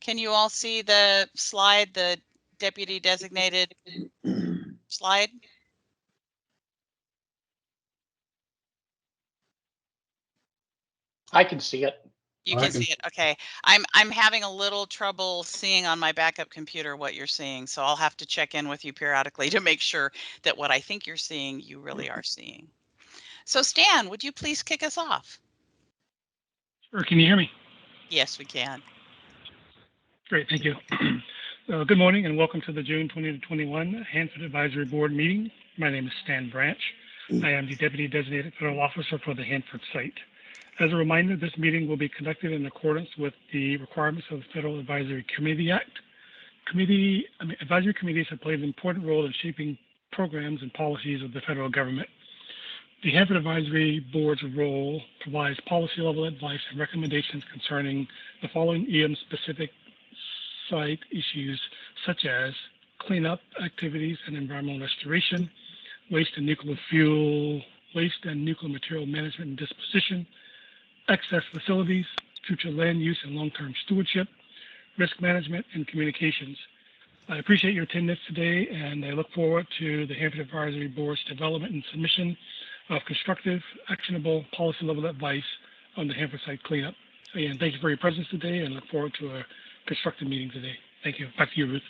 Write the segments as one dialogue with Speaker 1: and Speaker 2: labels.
Speaker 1: Can you all see the slide, the deputy designated slide?
Speaker 2: I can see it.
Speaker 1: You can see it. Okay. I'm having a little trouble seeing on my backup computer what you're seeing, so I'll have to check in with you periodically to make sure that what I think you're seeing, you really are seeing. So Stan, would you please kick us off?
Speaker 3: Sure. Can you hear me?
Speaker 1: Yes, we can.
Speaker 3: Great. Thank you. Good morning and welcome to the June 2021 Hanford Advisory Board meeting. My name is Stan Branch. I am the Deputy Designated Federal Officer for the Hanford site. As a reminder, this meeting will be conducted in accordance with the requirements of the Federal Advisory Committee Act. Advisory committees have played an important role in shaping programs and policies of the federal government. The Hanford Advisory Board's role provides policy-level advice and recommendations concerning the following EM-specific site issues, such as cleanup activities and environmental restoration, waste and nuclear fuel, waste and nuclear material management and disposition, access facilities, future land use and long-term stewardship, risk management, and communications. I appreciate your attendance today, and I look forward to the Hanford Advisory Board's development and submission of constructive, actionable, policy-level advice on the Hanford site cleanup. Again, thank you for your presence today, and look forward to a constructive meeting today. Thank you. Back to you, Ruth.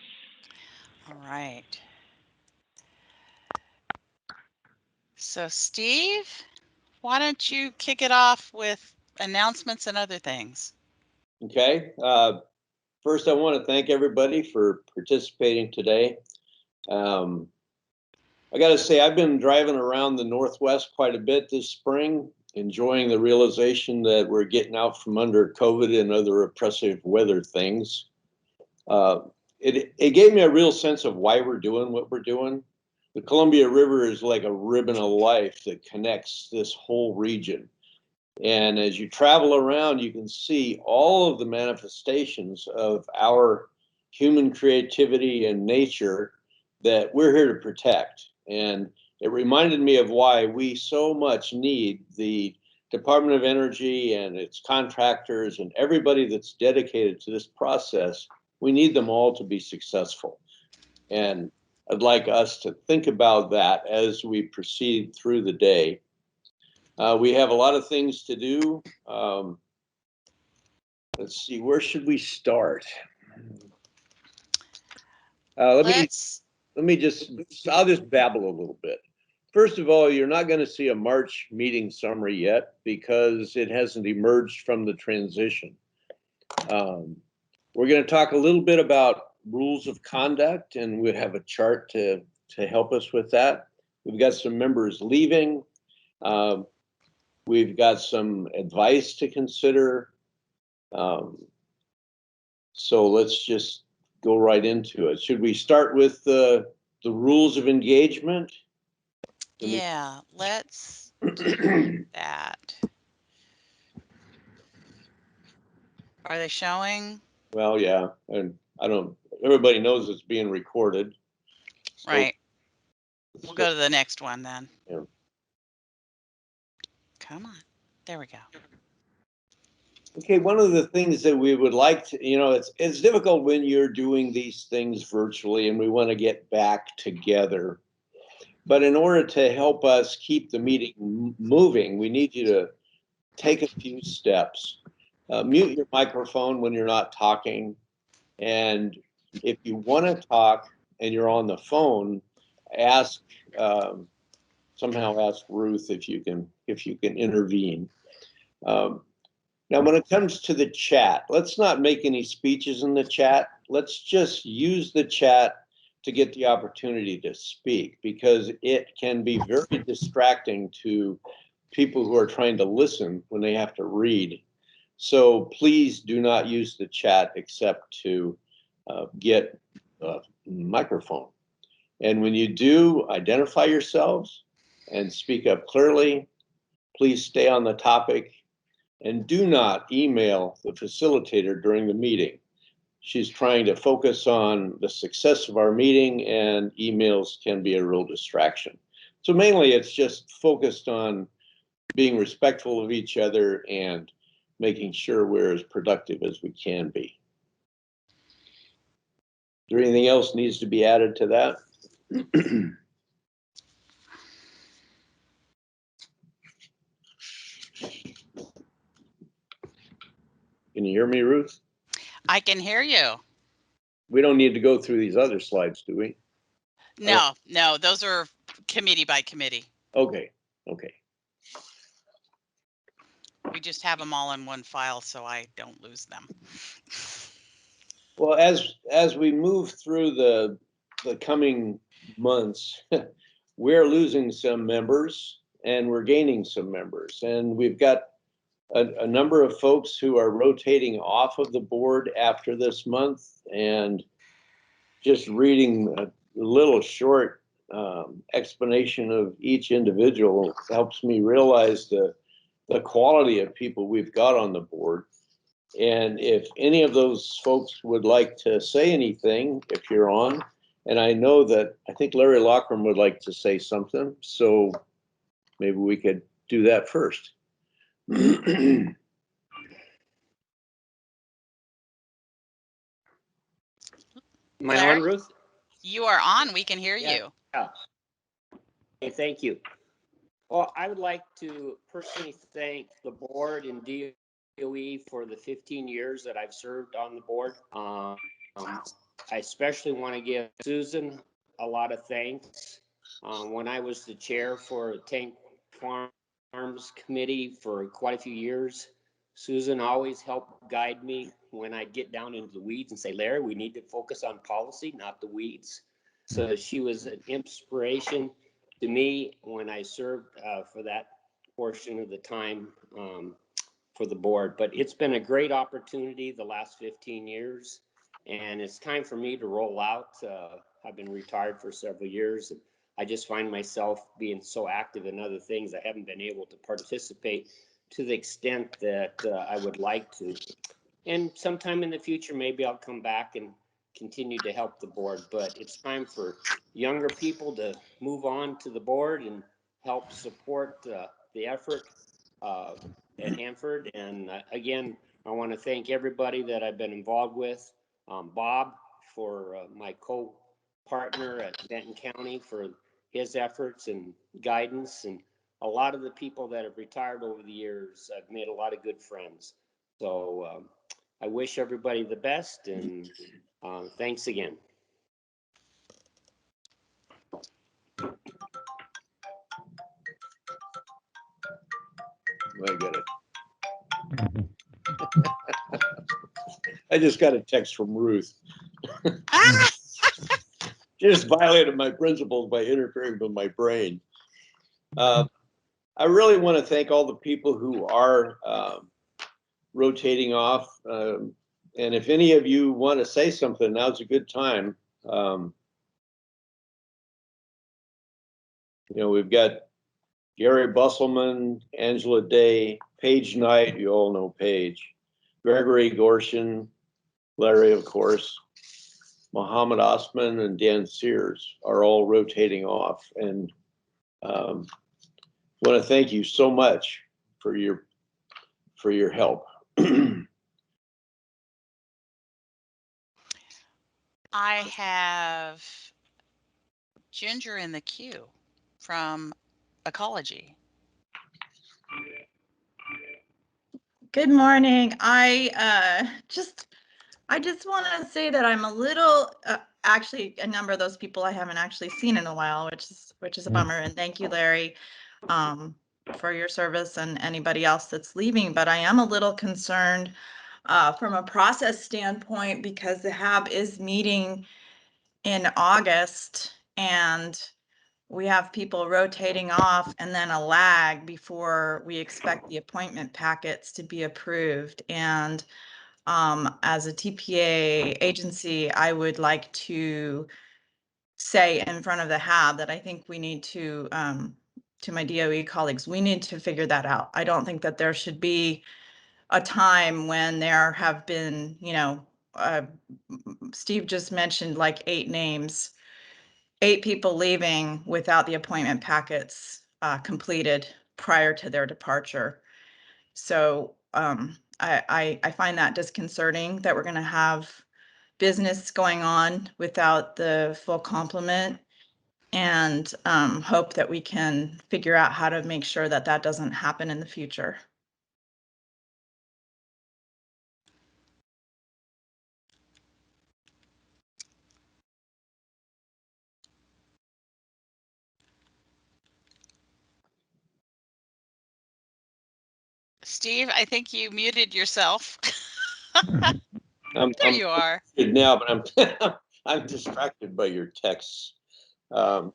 Speaker 1: All right. So Steve, why don't you kick it off with announcements and other things?
Speaker 4: Okay. First, I want to thank everybody for participating today. I got to say, I've been driving around the Northwest quite a bit this spring, enjoying the realization that we're getting out from under COVID and other oppressive weather things. It gave me a real sense of why we're doing what we're doing. The Columbia River is like a ribbon of life that connects this whole region. And as you travel around, you can see all of the manifestations of our human creativity and nature that we're here to protect. And it reminded me of why we so much need the Department of Energy and its contractors and everybody that's dedicated to this process. We need them all to be successful. And I'd like us to think about that as we proceed through the day. We have a lot of things to do. Let's see, where should we start? I'll just babble a little bit. First of all, you're not going to see a March meeting summary yet because it hasn't emerged from the transition. We're going to talk a little bit about rules of conduct, and we'll have a chart to help us with that. We've got some members leaving. We've got some advice to consider. So let's just go right into it. Should we start with the rules of engagement?
Speaker 1: Yeah, let's do that. Are they showing?
Speaker 4: Well, yeah, and everybody knows it's being recorded.
Speaker 1: So right. We'll go to the next one then.
Speaker 4: Yeah.
Speaker 1: Come on. There we go.
Speaker 4: Okay, one of the things that we would like to, it's difficult when you're doing these things virtually and we want to get back together. But in order to help us keep the meeting moving, we need you to take a few steps. Mute your microphone when you're not talking. And if you want to talk and you're on the phone, somehow ask Ruth if you can intervene. Now, when it comes to the chat, let's not make any speeches in the chat. Let's just use the chat to get the opportunity to speak, because it can be very distracting to people who are trying to listen when they have to read. So please do not use the chat except to get a microphone. And when you do, identify yourselves and speak up clearly. Please stay on the topic. And do not email the facilitator during the meeting. She's trying to focus on the success of our meeting, and emails can be a real distraction. So mainly it's just focused on being respectful of each other and making sure we're as productive as we can be. there anything else needs to be added to that? Can you hear me, Ruth?
Speaker 1: I can hear you.
Speaker 4: We don't need to go through these other slides, do we?
Speaker 1: No, no, those are committee by committee.
Speaker 4: Okay, okay.
Speaker 1: We just have them all in one file so I don't lose them.
Speaker 4: Well, as we move through the coming months, we're losing some members and we're gaining some members. And we've got a number of folks who are rotating off of the board after this month. And just reading a little short explanation of each individual helps me realize the quality of people we've got on the board. And if any of those folks would like to say anything, if you're on, and I know that I think Larry Lockram would like to say something, so maybe we could do that first.
Speaker 2: Am I
Speaker 1: Larry?
Speaker 2: on, Ruth?
Speaker 1: You are on. We can hear
Speaker 2: Yeah.
Speaker 1: you.
Speaker 2: Yeah. Okay, thank you. Well, I would like to personally thank the board and DOE for the 15 years that I've served on the board. I especially want to give Susan a lot of thanks. When I was the chair for Tank Farms Committee for quite a few years, Susan always helped guide me when I'd get down into the weeds and say, Larry, we need to focus on policy, not the weeds. So she was an inspiration to me when I served for that portion of the time for the board. But it's been a great opportunity the last 15 years, and it's time for me to roll out. I've been retired for several years, and I just find myself being so active in other things. I haven't been able to participate to the extent that I would like to. And sometime in the future, maybe I'll come back and continue to help the board. But it's time for younger people to move on to the board and help support the effort at Hanford. And again, I want to thank everybody that I've been involved with. Bob, for my co-partner at Benton County, for his efforts and guidance, and a lot of the people that have retired over the years. I've made a lot of good friends. So I wish everybody the best, and thanks again.
Speaker 4: I get it. I just got a text from Ruth.
Speaker 1: Ah!
Speaker 4: She just violated my principles by interfering with my brain. I really want to thank all the people who are rotating off. And if any of you want to say something, now's a good time. You know, we've got Gary Busselman, Angela Day, Paige Knight, you all know Paige, Gregory Gorshin, Larry, of course, Muhammad Osman, and Dan Sears are all rotating off. And want to thank you so much for your help.
Speaker 1: I have Ginger in the queue from Ecology.
Speaker 5: Good morning. I just want to say that I'm a little actually a number of those people I haven't actually seen in a while, which is a bummer. And thank you, Larry, for your service and anybody else that's leaving. But I am a little concerned from a process standpoint because the HAB is meeting in August and we have people rotating off and then a lag before we expect the appointment packets to be approved. And as a TPA agency, I would like to say in front of the HAB that I think we need to my DOE colleagues, we need to figure that out. I don't think that there should be a time when there have been, you know, Steve just mentioned like 8 names. 8 people leaving without the appointment packets completed prior to their departure. So I find that disconcerting that we're going to have business going on without the full complement, and hope that we can figure out how to make sure that that doesn't happen in the future.
Speaker 1: Steve, I think you muted yourself.
Speaker 4: I'm
Speaker 1: There you are.
Speaker 4: now, but I'm I'm distracted by your texts. One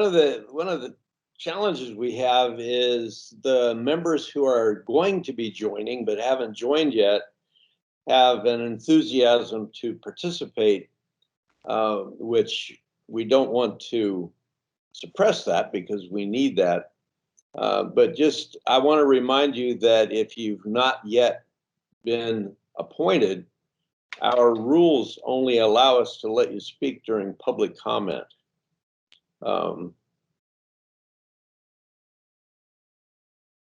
Speaker 4: of the challenges we have is the members who are going to be joining but haven't joined yet have an enthusiasm to participate, which we don't want to suppress that because we need that. But just, I want to remind you that if you've not yet been appointed, our rules only allow us to let you speak during public comment. And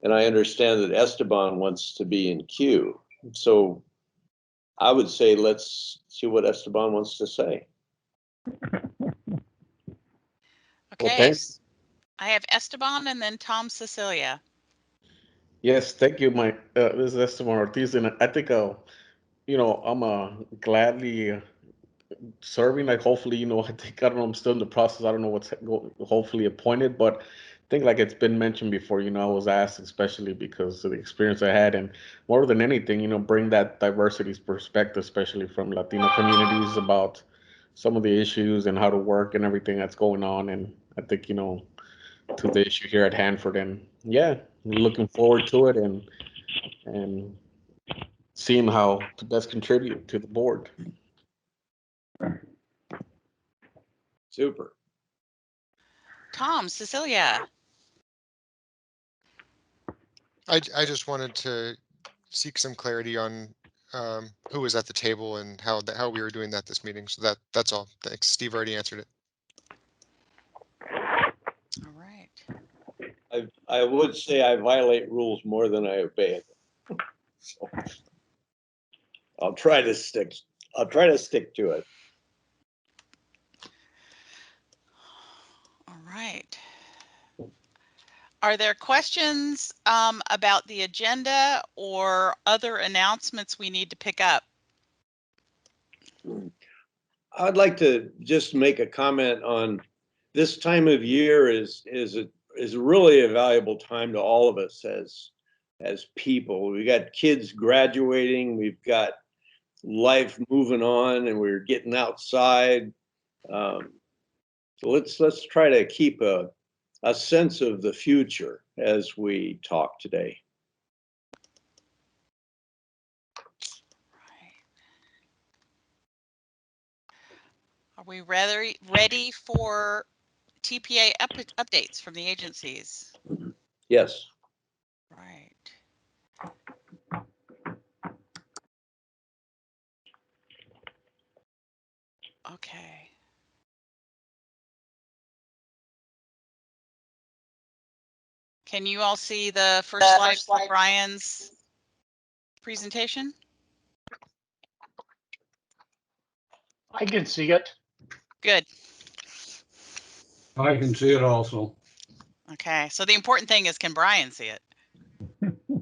Speaker 4: I understand that Esteban wants to be in queue. So I would say let's see what Esteban wants to say.
Speaker 1: Okay. I have Esteban and then Tom Cecilia.
Speaker 6: Yes, thank you, Mike. This is Esteban Ortiz, and I think, I'm gladly serving. Like, hopefully, I think, I don't know, I'm still in the process. I don't know what's hopefully appointed, but I think, like it's been mentioned before, I was asked, especially because of the experience I had, and more than anything, bring that diversity perspective, especially from Latino communities, about some of the issues and how to work and everything that's going on. And I think, to the issue here at Hanford, and yeah, looking forward to it and seeing how to best contribute to the board.
Speaker 4: Super.
Speaker 1: Tom Cecilia.
Speaker 7: I just wanted to seek some clarity on who was at the table and how we were doing that this meeting. So that's all. Thanks. Steve already answered it.
Speaker 1: All right.
Speaker 4: I would say I violate rules more than I obey them. So I'll try to stick to it.
Speaker 1: All right. Are there questions about the agenda or other announcements we need to pick up?
Speaker 4: I'd like to just make a comment on this time of year is really a valuable time to all of us as people. We got kids graduating, we've got life moving on, and we're getting outside. So let's try to keep a sense of the future as we talk today.
Speaker 1: Are we ready for TPA updates from the agencies?
Speaker 4: Yes.
Speaker 1: Right. Okay. Can you all see the first slide for Brian's presentation?
Speaker 8: I can see it.
Speaker 1: Good.
Speaker 8: I can see it also.
Speaker 1: Okay, so the important thing is, can Brian see it?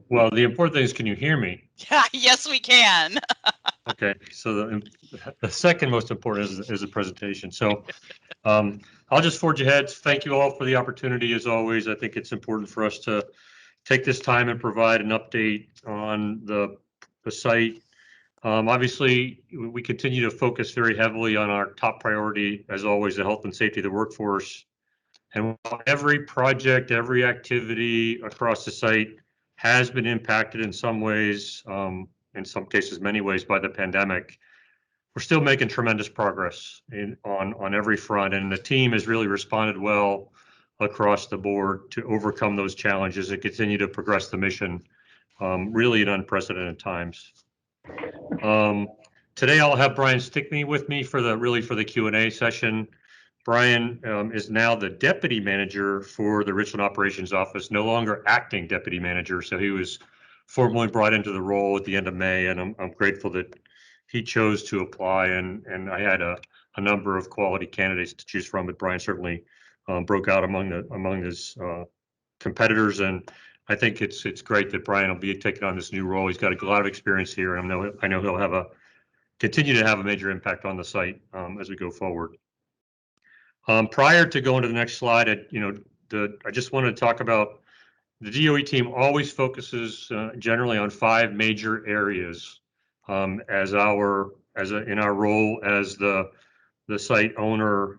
Speaker 9: Well, the important thing is, can you hear me?
Speaker 1: Yeah, yes, we can.
Speaker 9: Okay, so the second most important is the presentation. So I'll just forge ahead. Thank you all for the opportunity. As always, I think it's important for us to take this time and provide an update on the site. Obviously, we continue to focus very heavily on our top priority, as always, the health and safety of the workforce. And every project, every activity across the site has been impacted in some ways, in some cases, many ways, by the pandemic. We're still making tremendous progress on every front, and the team has really responded well across the board to overcome those challenges and continue to progress the mission, really in unprecedented times. Today I'll have Brian Stickney with me for the Q&A session. Brian is now the deputy manager for the Richland Operations Office, no longer acting deputy manager. So he was formally brought into the role at the end of May, and I'm grateful that he chose to apply, and I had a number of quality candidates to choose from, but Brian certainly broke out among his competitors, and I think it's great that Brian will be taking on this new role. He's got a lot of experience here, and I know he'll continue to have a major impact on the site as we go forward. Prior to going to the next slide, I just want to talk about the DOE team always focuses generally on 5 major areas in our role as the site owner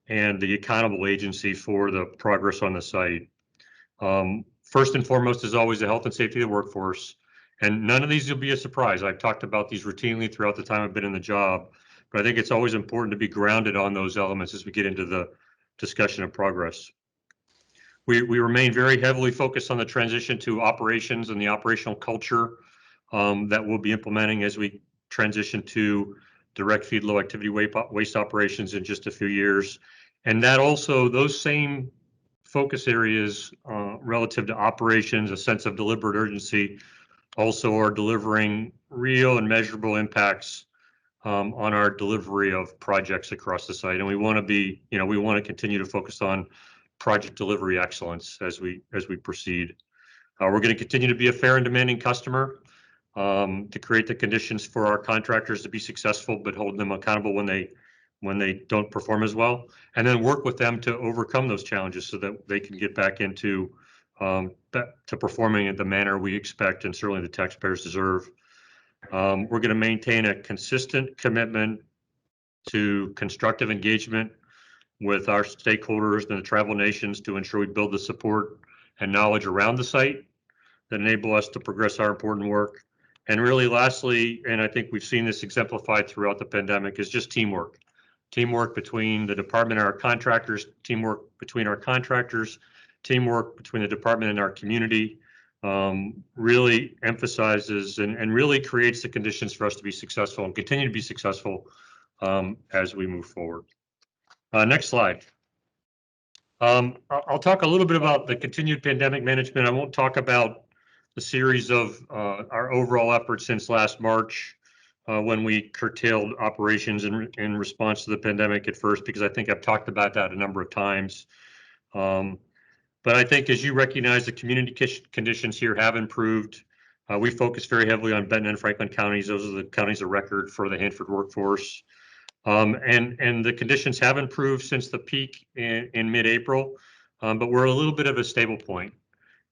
Speaker 9: and the accountable agency for the progress on the site. First and foremost is always the health and safety of the workforce, and none of these will be a surprise. I've talked about these routinely throughout the time I've been in the job, but I think it's always important to be grounded on those elements as we get into the discussion of progress. We remain very heavily focused on the transition to operations and the operational culture that we'll be implementing as we transition to direct feed low activity waste operations in just a few years. And that also, those same focus areas relative to operations, a sense of deliberate urgency, also are delivering real and measurable impacts on our delivery of projects across the site. And we want to continue to focus on project delivery excellence as we proceed. We're going to continue to be a fair and demanding customer to create the conditions for our contractors to be successful, but hold them accountable when they don't perform as well, and then work with them to overcome those challenges so that they can get back into to performing in the manner we expect and certainly the taxpayers deserve. We're going to maintain a consistent commitment to constructive engagement with our stakeholders and the travel nations to ensure we build the support and knowledge around the site that enable us to progress our important work. And really lastly, and I think we've seen this exemplified throughout the pandemic, is just teamwork. Teamwork between the department and our contractors, teamwork between our contractors, teamwork between the department and our community really emphasizes and really creates the conditions for us to be successful and continue to be successful as we move forward. Next slide. I'll talk a little bit about the continued pandemic management. I won't talk about the series of our overall efforts since last March when we curtailed operations in response to the pandemic at first, because I think I've talked about that a number of times. But I think as you recognize, the community conditions here have improved. We focus very heavily on Benton and Franklin counties. Those are the counties of record for the Hanford workforce. And the conditions have improved since the peak in mid-April, but we're a little bit of a stable point,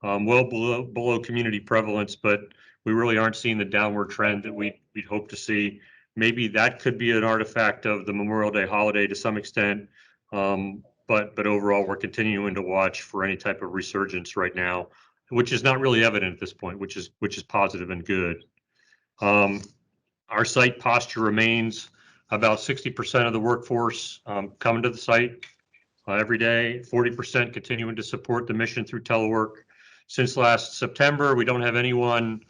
Speaker 9: well below community prevalence, but we really aren't seeing the downward trend that we'd hope to see. Maybe that could be an artifact of the Memorial Day holiday to some extent, but overall we're continuing to watch for any type of resurgence right now, which is not really evident at this point, which is positive and good. Our site posture remains about 60% of the workforce coming to the site every day, 40% continuing to support the mission through telework. Since last September, we don't have anyone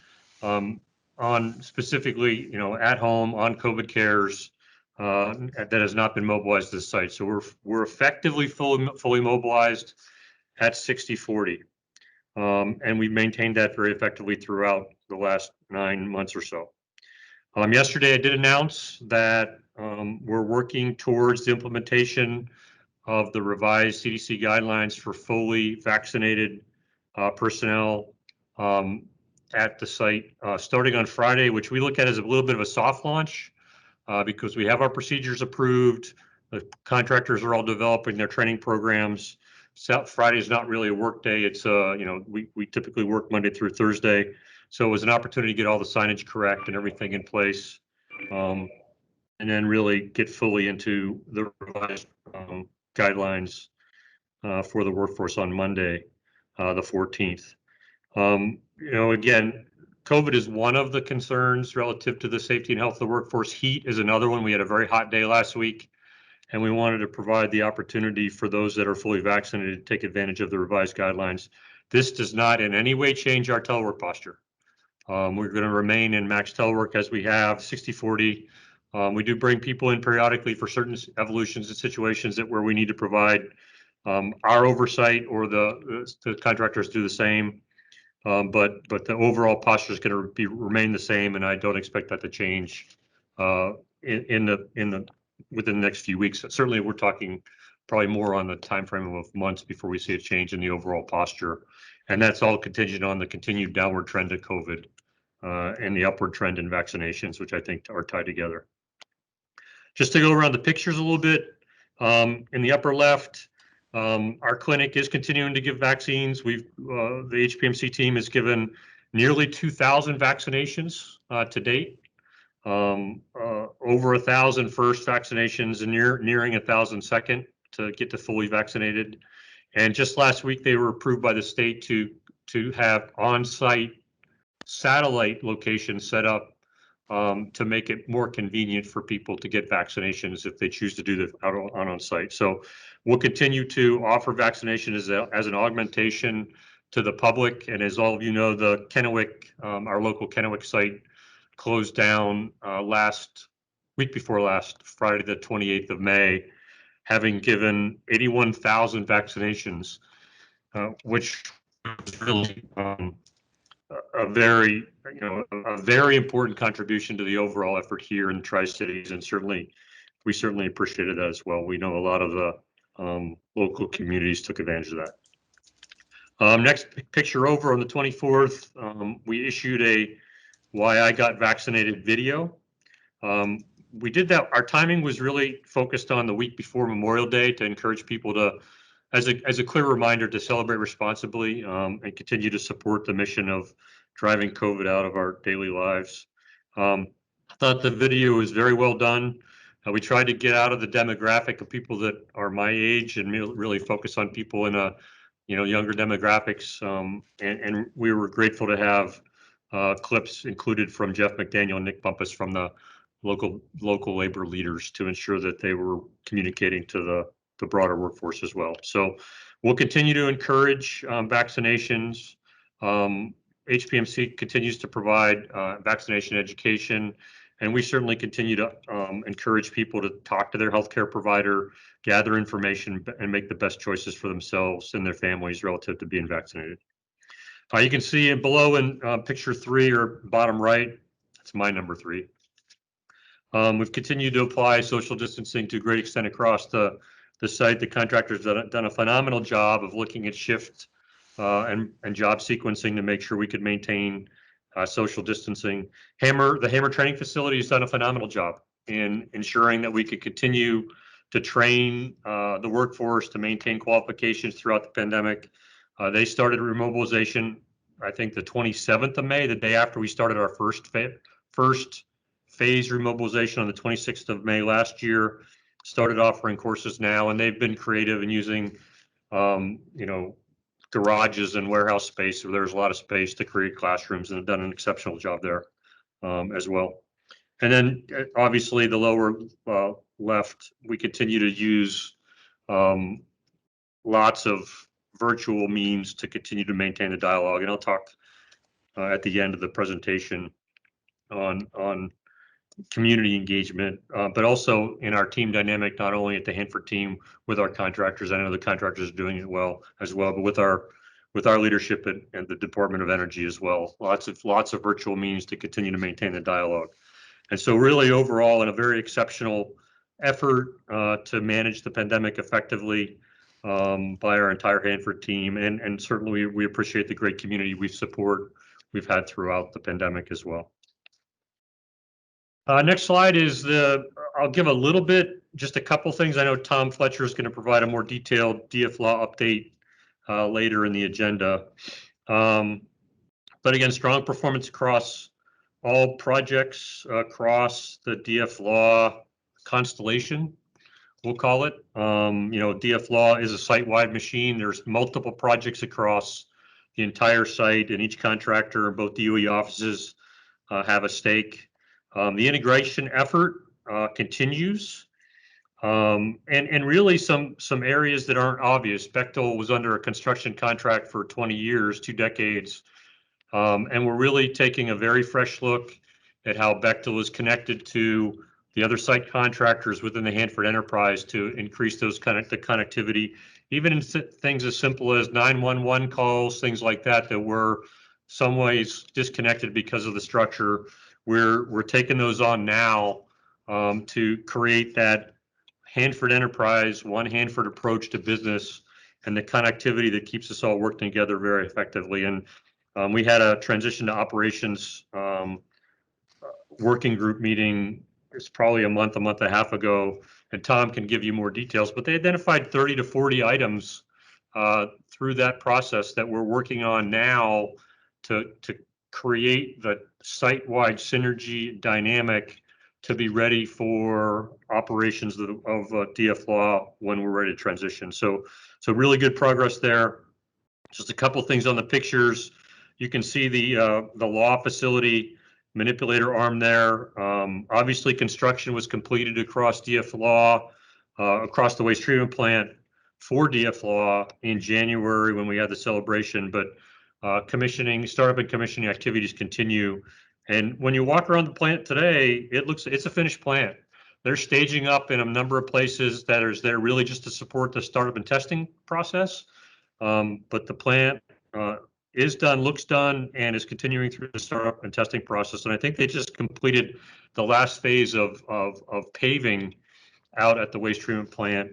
Speaker 9: on specifically, at home on COVID cares that has not been mobilized to the site. So we're effectively fully mobilized at 60-40. And we've maintained that very effectively throughout the last 9 months or so. Yesterday, I did announce that we're working towards the implementation of the revised CDC guidelines for fully vaccinated personnel at the site starting on Friday, which we look at as a little bit of a soft launch because we have our procedures approved. The contractors are all developing their training programs. Friday is not really a work day. It's we typically work Monday through Thursday. So it was an opportunity to get all the signage correct and everything in place. And then really get fully into the revised guidelines for the workforce on Monday, the 14th. Again, COVID is one of the concerns relative to the safety and health of the workforce. Heat is another one. We had a very hot day last week, and we wanted to provide the opportunity for those that are fully vaccinated to take advantage of the revised guidelines. This does not in any way change our telework posture. We're going to remain in max telework as we have 60-40. We do bring people in periodically for certain evolutions and situations where we need to provide our oversight or the contractors do the same. but the overall posture is going to remain the same, and I don't expect that to change within the next few weeks. Certainly, we're talking probably more on the time frame of months before we see a change in the overall posture, and that's all contingent on the continued downward trend of COVID and the upward trend in vaccinations, which I think are tied together. Just to go around the pictures a little bit, in the upper left, our clinic is continuing to give vaccines. The HPMC team has given nearly 2,000 vaccinations to date. Over 1,000 first vaccinations and nearing 1,000 second to get to fully vaccinated. And just last week, they were approved by the state to have on-site satellite locations set up to make it more convenient for people to get vaccinations if they choose to do that on site. So we'll continue to offer vaccination as an augmentation to the public. And as all of you know, the Kennewick, our local Kennewick site closed down week before last, Friday the 28th of May, having given 81,000 vaccinations, which was really a very important contribution to the overall effort here in Tri-Cities, and we certainly appreciated that as well. We know a lot of the local communities took advantage of that. Next picture over on the 24th, we issued a Why I Got Vaccinated video. We did that. Our timing was really focused on the week before Memorial Day to encourage people to, as a clear reminder, to celebrate responsibly and continue to support the mission of driving COVID out of our daily lives. I thought the video was very well done. We tried to get out of the demographic of people that are my age and really focus on people in younger demographics. And we were grateful to have clips included from Jeff McDaniel and Nick Bumpus from the local labor leaders to ensure that they were communicating to the broader workforce as well. So we'll continue to encourage vaccinations. HPMC continues to provide vaccination education, and we certainly continue to encourage people to talk to their healthcare provider, gather information, and make the best choices for themselves and their families relative to being vaccinated. You can see below in picture 3 or bottom right, that's my number 3. We've continued to apply social distancing to a great extent across the site. The contractors have done a phenomenal job of looking at shift and job sequencing to make sure we could maintain social distancing. The Hammer training facility has done a phenomenal job in ensuring that we could continue to train the workforce to maintain qualifications throughout the pandemic. They started remobilization, I think, the 27th of May, the day after we started our first phase remobilization on the 26th of May last year. Started offering courses now, and they've been creative in using, garages and warehouse space, so there's a lot of space to create classrooms, and have done an exceptional job there as well. And then obviously the lower left, we continue to use lots of virtual means to continue to maintain the dialogue. And I'll talk at the end of the presentation on community engagement, but also in our team dynamic, not only at the Hanford team with our contractors. I know the contractors are doing it well as well, but with our leadership and the Department of Energy as well. Lots of virtual means to continue to maintain the dialogue. And so really overall, in a very exceptional effort to manage the pandemic effectively by our entire Hanford team. And certainly we appreciate the great community we've had throughout the pandemic as well. Next slide is I'll give just a couple things. I know Tom Fletcher is going to provide a more detailed DFLAW update later in the agenda. But again, strong performance across all projects across the DFLAW constellation, we'll call it. DFLAW is a site-wide machine. There's multiple projects across the entire site, and each contractor and both DOE offices have a stake. The integration effort continues, and really some areas that aren't obvious. Bechtel was under a construction contract for 20 years, 2 decades, and we're really taking a very fresh look at how Bechtel is connected to the other site contractors within the Hanford enterprise to increase the connectivity, even in things as simple as 911 calls, things like that we're some ways disconnected because of the structure. We're taking those on now to create that Hanford enterprise, one Hanford approach to business, and the connectivity that keeps us all working together very effectively. And we had a transition to operations working group meeting. It's probably a month and a half ago, and Tom can give you more details, but they identified 30 to 40 items through that process that we're working on now to create the site-wide synergy dynamic to be ready for operations of DFLAW when we're ready to transition. So really good progress there. Just a couple things on the pictures. You can see the law facility manipulator arm there. Obviously, construction was completed across DFLAW, across the waste treatment plant for DFLAW in January when we had the celebration, but startup and commissioning activities continue. And when you walk around the plant today, it's a finished plant. They're staging up in a number of places that is there really just to support the startup and testing process. But the plant is done, looks done, and is continuing through the startup and testing process. And I think they just completed the last phase of paving out at the waste treatment plant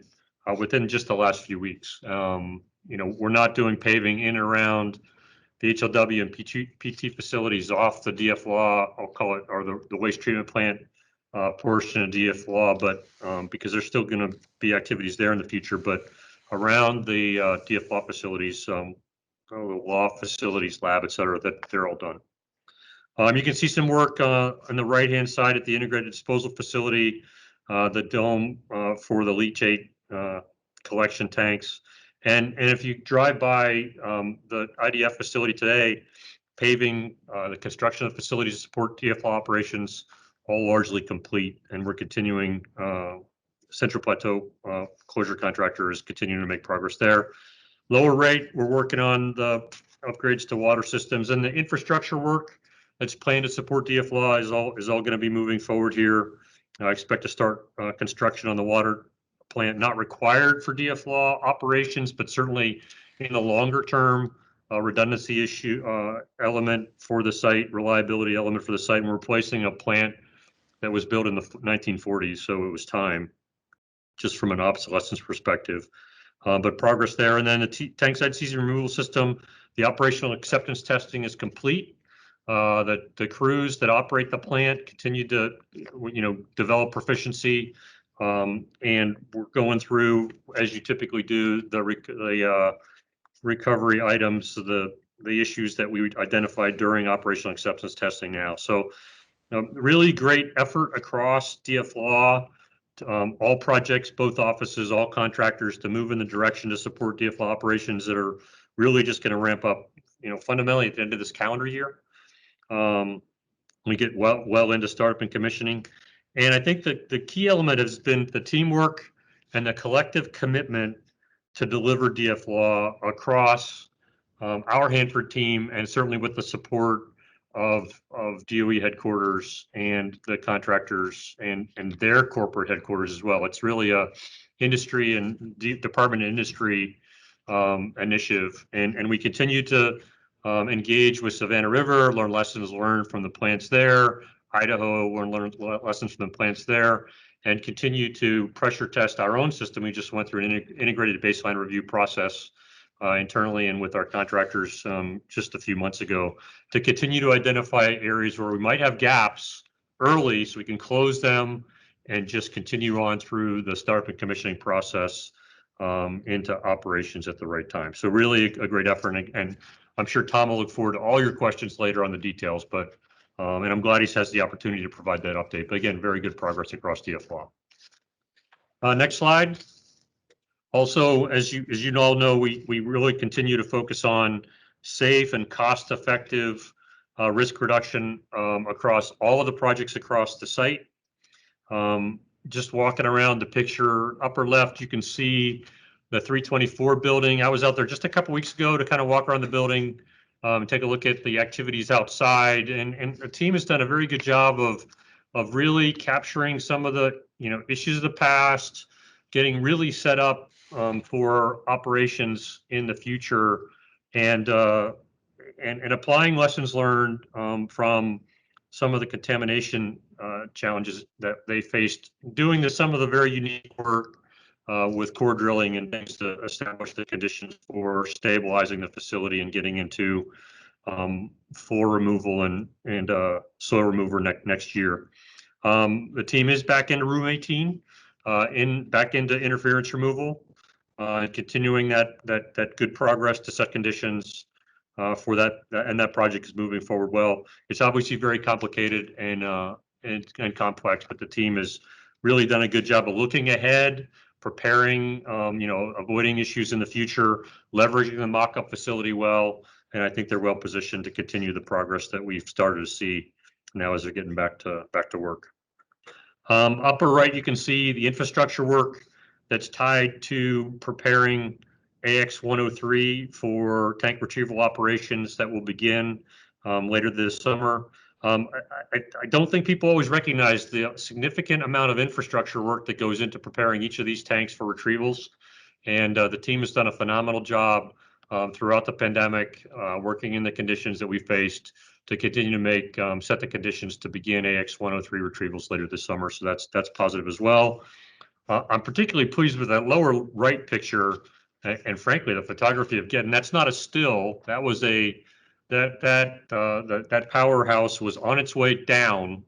Speaker 9: within just the last few weeks. We're not doing paving in and around the HLW and PT facilities off the DFLAW, I'll call it, or the waste treatment plant portion of DFLAW, but because there's still going to be activities there in the future, but around the DFLAW facilities, law facilities, lab, et cetera, that they're all done. You can see some work on the right-hand side at the integrated disposal facility, the dome for the leachate collection tanks. And if you drive by the IDF facility today, paving, the construction of facilities to support DFLAW operations, all largely complete, and we're continuing. Central Plateau closure contractor is continuing to make progress there. Lower rate, we're working on the upgrades to water systems, and the infrastructure work that's planned to support DFLAW is all going to be moving forward here. I expect to start construction on the water plant, not required for DFLAW operations, but certainly in the longer term, redundancy issue element for the site, reliability element for the site. And we're replacing a plant that was built in the 1940s, so it was time, just from an obsolescence perspective. But progress there. And then the tank side season removal system, the operational acceptance testing is complete. The crews that operate the plant continue to, develop proficiency, and we're going through, as you typically do, the recovery items, the issues that we identified during operational acceptance testing now. So really great effort across DFLAW, all projects, both offices, all contractors to move in the direction to support DFLAW operations that are really just going to ramp up, fundamentally at the end of this calendar year. We get well into startup and commissioning. And I think that the key element has been the teamwork and the collective commitment to deliver DFLAW across our Hanford team, and certainly with the support of DOE headquarters and the contractors and their corporate headquarters as well. It's really a industry and Department of Industry initiative, and we continue to engage with Savannah River, learn lessons learned from the plants there, Idaho, learn lessons from the plants there, and continue to pressure test our own system. We just went through an integrated baseline review process internally and with our contractors just a few months ago to continue to identify areas where we might have gaps early so we can close them and just continue on through the startup and commissioning process into operations at the right time. So really a great effort, and I'm sure Tom will look forward to all your questions later on the details, but and I'm glad he has the opportunity to provide that update. But again, very good progress across DFLAW. Next slide. Also, as you all know, we really continue to focus on safe and cost-effective risk reduction across all of the projects across the site. Just walking around the picture, upper left, you can see the 324 building. I was out there just a couple weeks ago to kind of walk around the building and take a look at the activities outside, and the team has done a very good job of really capturing some of the issues of the past, getting really set up for operations in the future, and and applying lessons learned from some of the contamination challenges that they faced doing some of the very unique work with core drilling and things to establish the conditions for stabilizing the facility and getting into floor removal and soil removal next year. The team is back into room 18, back into interference removal, and continuing that good progress to set conditions for that, and that project is moving forward well. It's obviously very complicated and complex, but the team has really done a good job of looking ahead, preparing, avoiding issues in the future, leveraging the mock-up facility well, and I think they're well positioned to continue the progress that we've started to see now as they're getting back to work. Upper right, you can see the infrastructure work that's tied to preparing AX-103 for tank retrieval operations that will begin later this summer. I don't think people always recognize the significant amount of infrastructure work that goes into preparing each of these tanks for retrievals. And the team has done a phenomenal job throughout the pandemic, working in the conditions that we faced to continue to set the conditions to begin AX-103 retrievals later this summer. So that's positive as well. I'm particularly pleased with that lower right picture, and frankly, the photography of getting that's not a still. That was that powerhouse was on its way down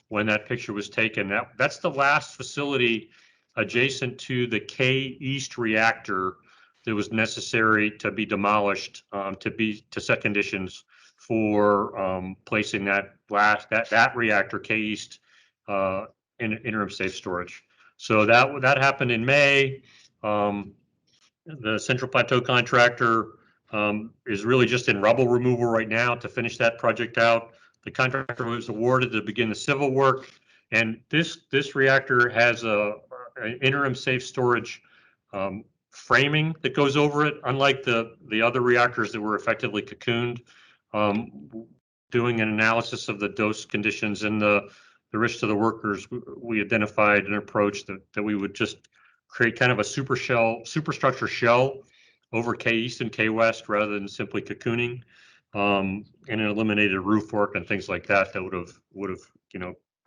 Speaker 9: when that picture was taken. That's the last facility adjacent to the K East reactor that was necessary to be demolished to set conditions for placing that reactor K East in interim safe storage. So that happened in May. The Central Plateau contractor is really just in rubble removal right now to finish that project out. The contractor was awarded to begin the civil work, and this reactor has an interim safe storage framing that goes over it. Unlike the other reactors that were effectively cocooned, doing an analysis of the dose conditions and the risk to the workers, we identified an approach that we would just create kind of a superstructure shell over K East and K West rather than simply cocooning, and it eliminated roof work and things like that would have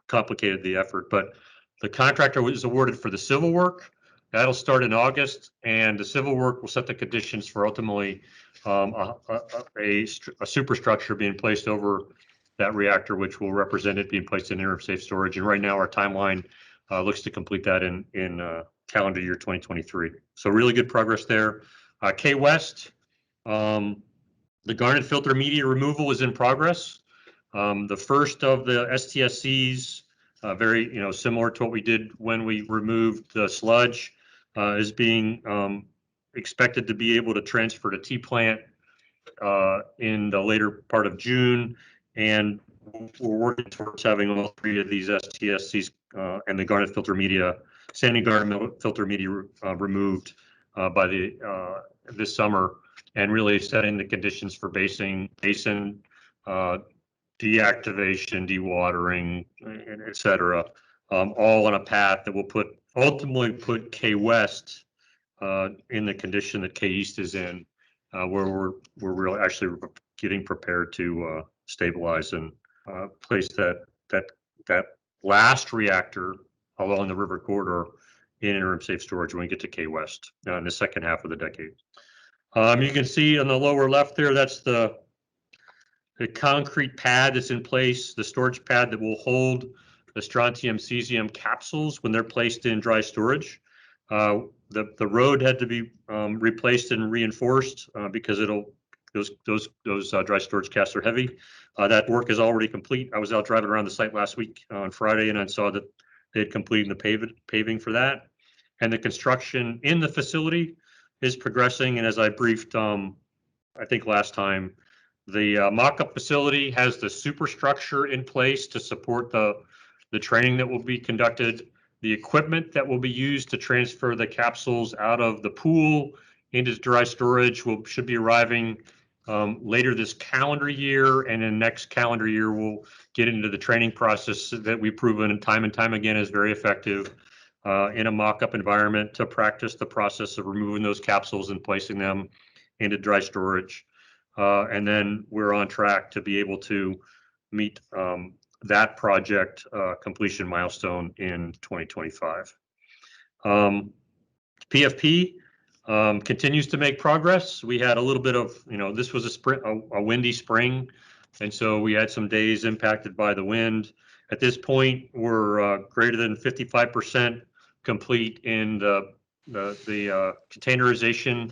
Speaker 9: complicated the effort. But the contractor was awarded for the civil work. That'll start in August, and the civil work will set the conditions for ultimately a superstructure being placed over that reactor, which will represent it being placed in interim safe storage. And right now, our timeline looks to complete that in calendar year 2023. So really good progress there. K West, the garnet filter media removal is in progress. The first of the STSCs, very similar to what we did when we removed the sludge, is being expected to be able to transfer to T-plant in the later part of June, and we're working towards having all three of these STSCs and the garnet filter media, sandy garnet filter media removed by this summer, and really setting the conditions for basin deactivation, dewatering, et cetera, all on a path that will ultimately put K West in the condition that K East is in, where we're really actually getting prepared to stabilize and place that last reactor along the river corridor in interim safe storage when we get to K West in the second half of the decade. You can see on the lower left there, that's the concrete pad that's in place, the storage pad that will hold the strontium cesium capsules when they're placed in dry storage. The road had to be replaced and reinforced because those dry storage casks are heavy. That work is already complete. I was out driving around the site last week on Friday, and I saw that they had completed the paving for that. And the construction in the facility is progressing. And as I briefed, I think last time, the mock-up facility has the superstructure in place to support the training that will be conducted. The equipment that will be used to transfer the capsules out of the pool into dry storage should be arriving later this calendar year, and in next calendar year we'll get into the training process that we've proven time and time again is very effective in a mock-up environment to practice the process of removing those capsules and placing them into dry storage. And then we're on track to be able to meet that project completion milestone in 2025. PFP continues to make progress. We had a little bit of, this was a windy spring, and so we had some days impacted by the wind. At this point, we're greater than 55% complete in the containerization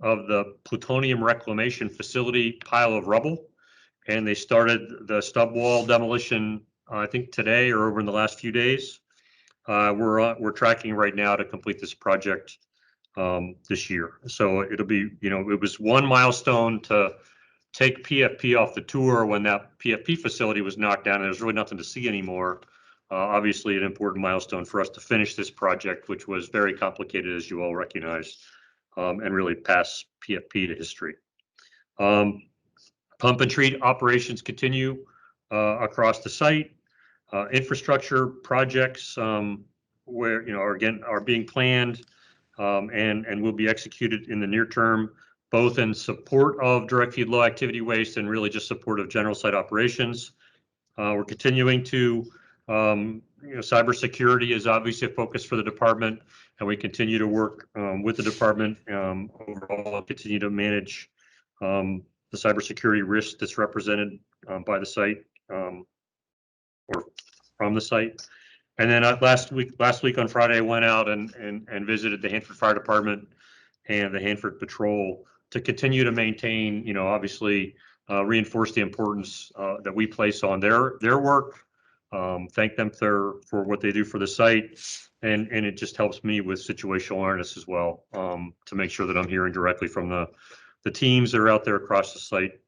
Speaker 9: of the plutonium reclamation facility pile of rubble, and they started the stub wall demolition, I think today or over in the last few days. We're tracking right now to complete this project this year. So it'll be, it was one milestone to take PFP off the tour when that PFP facility was knocked down and there's really nothing to see anymore. Obviously an important milestone for us to finish this project, which was very complicated, as you all recognize, and really pass PFP to history. Pump and treat operations continue across the site. Infrastructure projects where, are being planned and will be executed in the near term, both in support of direct feed low activity waste and really just support of general site operations. We're continuing to, cybersecurity is obviously a focus for the department, and we continue to work with the department overall, continue to manage the cybersecurity risk that's represented by the site or from the site. And then last week on Friday, I went out and visited the Hanford Fire Department and the Hanford Patrol to continue to maintain, obviously reinforce the importance that we place on their work. Thank them for what they do for the site, and it just helps me with situational awareness as well, to make sure that I'm hearing directly from the teams that are out there across the site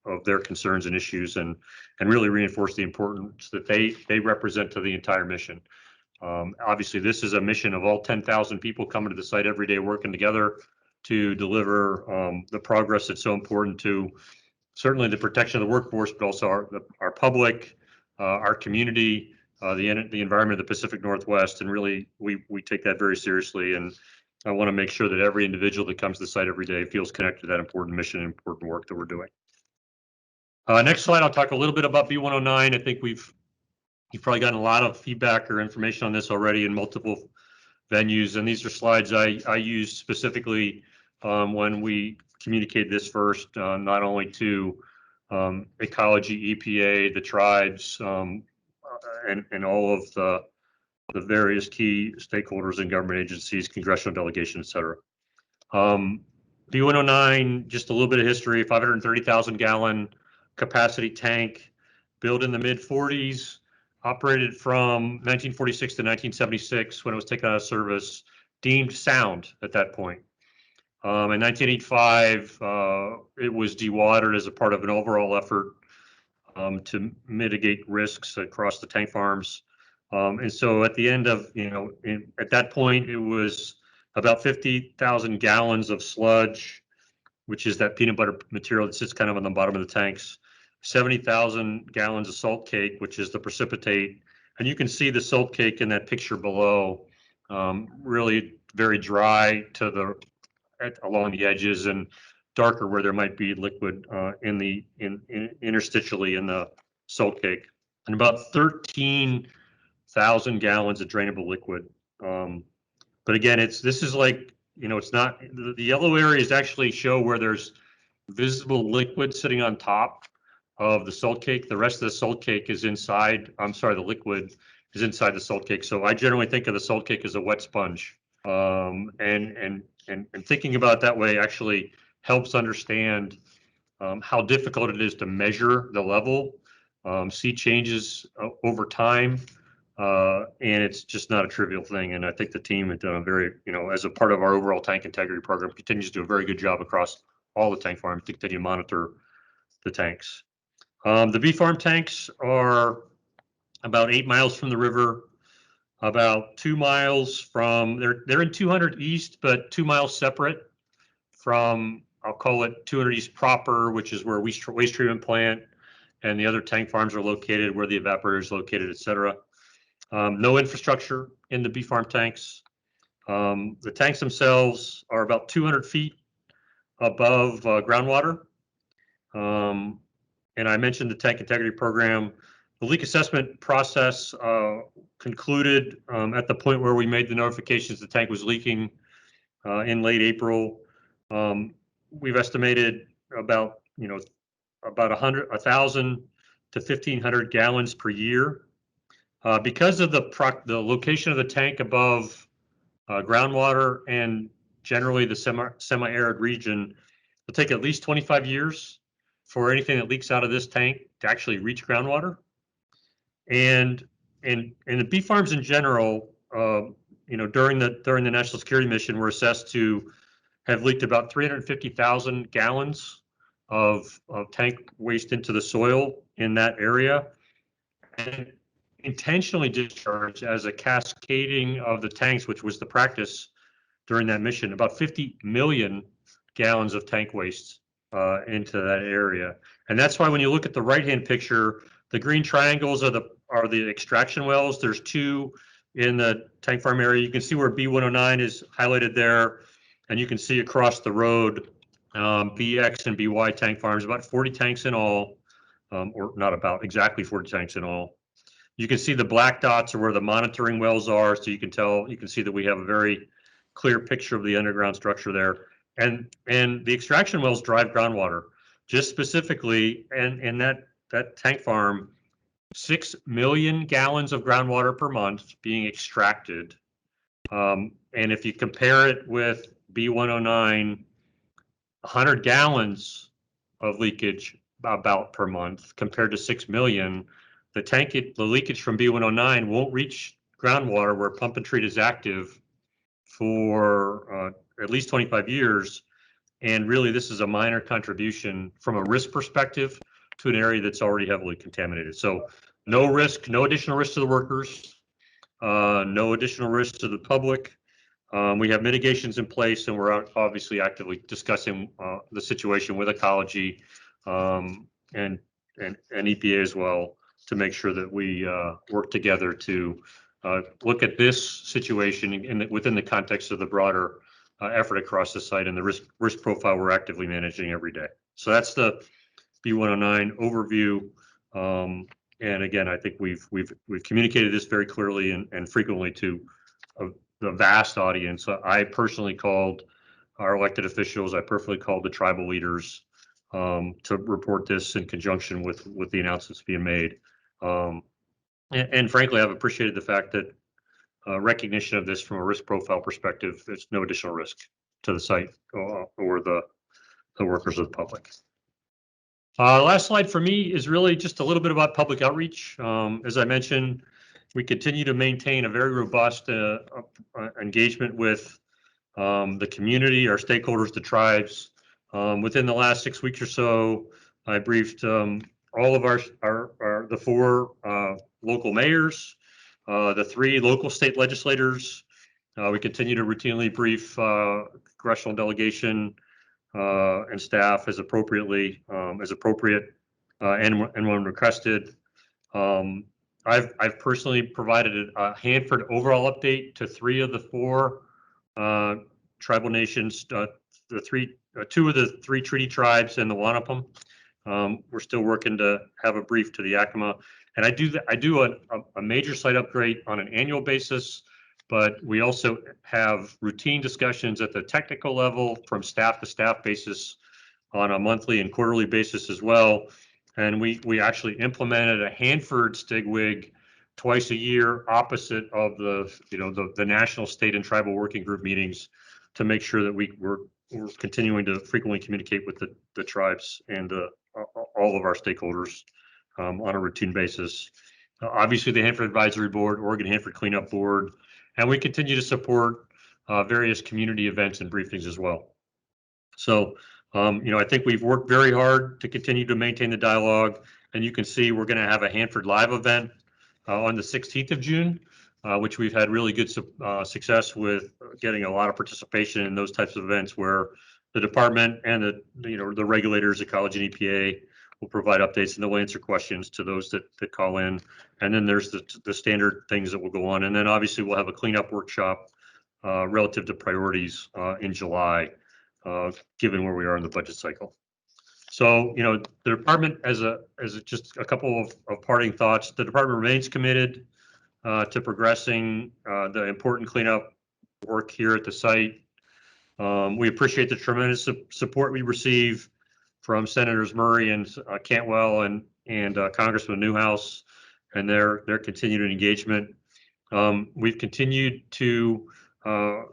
Speaker 9: of their concerns and issues, and really reinforce the importance that they represent to the entire mission. Obviously, this is a mission of all 10,000 people coming to the site every day, working together to deliver the progress that's so important to certainly the protection of the workforce, but also our public, our community, the environment of the Pacific Northwest, and really we take that very seriously. And I want to make sure that every individual that comes to the site every day feels connected to that important mission and important work that we're doing. Next slide, I'll talk a little bit about B109. I think you've probably gotten a lot of feedback or information on this already in multiple venues, and these are slides I used specifically when we communicated this first, not only to ecology, EPA, the tribes, and all of the various key stakeholders and government agencies, congressional delegation, et cetera. B109, just a little bit of history, 530,000 gallon capacity tank, built in the mid 40s, operated from 1946 to 1976 when it was taken out of service, deemed sound at that point. In 1985, it was dewatered as a part of an overall effort to mitigate risks across the tank farms. And so at the end of, at that point, it was about 50,000 gallons of sludge, which is that peanut butter material that sits kind of on the bottom of the tanks, 70,000 gallons of salt cake, which is the precipitate. And you can see the salt cake in that picture below, really very dry to along the edges and darker where there might be liquid interstitially in the salt cake, and about 13,000 gallons of drainable liquid. But again, this is like, it's not, the yellow areas actually show where there's visible liquid sitting on top of the salt cake. The rest of the salt cake is inside, the liquid is inside the salt cake. So I generally think of the salt cake as a wet sponge. And thinking about it that way actually helps understand how difficult it is to measure the level, see changes over time, and it's just not a trivial thing. And I think the team has done a very, as a part of our overall tank integrity program, continues to do a very good job across all the tank farms to continue to monitor the tanks. The bee farm tanks are about 8 miles from the river, about 2 miles from, they're in 200 East, but 2 miles separate from, I'll call it 200 East proper, which is where waste treatment plant and the other tank farms are located, where the evaporator is located, et cetera. No infrastructure in the bee farm tanks. The tanks themselves are about 200 feet above groundwater. And I mentioned the tank integrity program. The leak assessment process concluded at the point where we made the notifications the tank was leaking in late April. We've estimated about, about 1,000 to 1,500 gallons per year. Because of the location of the tank above groundwater and generally the semi-arid region, it'll take at least 25 years for anything that leaks out of this tank to actually reach groundwater. And the bee farms in general, during the national security mission, were assessed to have leaked about 350,000 gallons of tank waste into the soil in that area, and intentionally discharged as a cascading of the tanks, which was the practice during that mission, about 50 million gallons of tank waste into that area. And that's why when you look at the right-hand picture, the green triangles are the extraction wells. There's 2 in the tank farm area. You can see where B109 is highlighted there, and you can see across the road BX and BY tank farms, about 40 tanks in all, or not about, exactly 40 tanks in all. You can see the black dots are where the monitoring wells are, so you can see that we have a very clear picture of the underground structure there. And the extraction wells drive groundwater. Just specifically, and that tank farm, 6 million gallons of groundwater per month being extracted. And if you compare it with B109, 100 gallons of leakage about per month compared to 6 million, the leakage from B109 won't reach groundwater where pump and treat is active for at least 25 years. And really, this is a minor contribution from a risk perspective to an area that's already heavily contaminated. So no risk, no additional risk to the workers, no additional risk to the public. We have mitigations in place, and we're obviously actively discussing the situation with ecology and EPA as well to make sure that we work together to look at this situation within the context of the broader effort across the site and the risk profile we're actively managing every day. So that's the B109 overview. And again, I think we've communicated this very clearly and frequently to the vast audience. I personally called our elected officials. I personally called the tribal leaders to report this in conjunction with the announcements being made. And frankly, I've appreciated the fact that recognition of this from a risk profile perspective, there's no additional risk to the site or the workers or the public. Last slide for me is really just a little bit about public outreach. As I mentioned, we continue to maintain a very robust engagement with the community, our stakeholders, the tribes. Within the last 6 weeks or so, I briefed all of the 4 local mayors, the 3 local state legislators. We continue to routinely brief congressional delegation and staff as appropriate and when requested. I've personally provided a Hanford overall update to 3 of the 4 tribal nations, 2 of the 3 treaty tribes and the Wanapum. We're still working to have a brief to the Yakima, and I do a major site upgrade on an annual basis, but we also have routine discussions at the technical level from staff to staff basis on a monthly and quarterly basis as well. And we actually implemented a Hanford Stigwig twice a year opposite of the national, state, and tribal working group meetings to make sure that we're continuing to frequently communicate with the tribes and all of our stakeholders on a routine basis. Obviously, the Hanford Advisory Board, Oregon Hanford Cleanup Board, and we continue to support various community events and briefings as well. So, I think we've worked very hard to continue to maintain the dialogue, and you can see we're going to have a Hanford Live event on the 16th of June, which we've had really good success with getting a lot of participation in those types of events where the department and the regulators, ecology and EPA, will provide updates and they'll answer questions to those that call in. And then there's the standard things that will go on. And then obviously we'll have a cleanup workshop relative to priorities in July, given where we are in the budget cycle. So, the department, as just a couple of parting thoughts, the department remains committed to progressing the important cleanup work here at the site. We appreciate the tremendous support we receive from Senators Murray and Cantwell and Congressman Newhouse and their continued engagement. We've continued to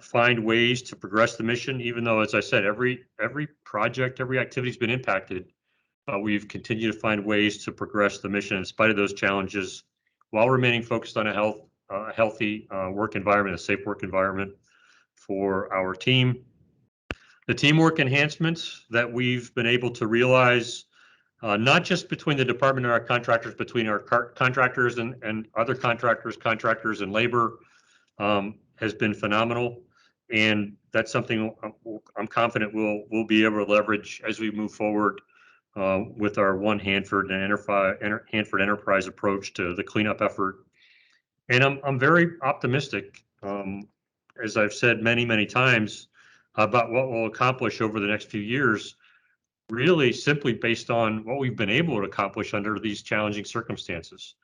Speaker 9: find ways to progress the mission, even though, as I said, every project, every activity has been impacted. We've continued to find ways to progress the mission in spite of those challenges, while remaining focused on a healthy work environment, a safe work environment for our team. The teamwork enhancements that we've been able to realize, not just between the department and our contractors, between our contractors and other contractors and labor, has been phenomenal. And that's something I'm confident we'll be able to leverage as we move forward with our One Hanford and Hanford Enterprise approach to the cleanup effort. And I'm very optimistic, as I've said many times, about what we'll accomplish over the next few years, really simply based on what we've been able to accomplish under these challenging circumstances.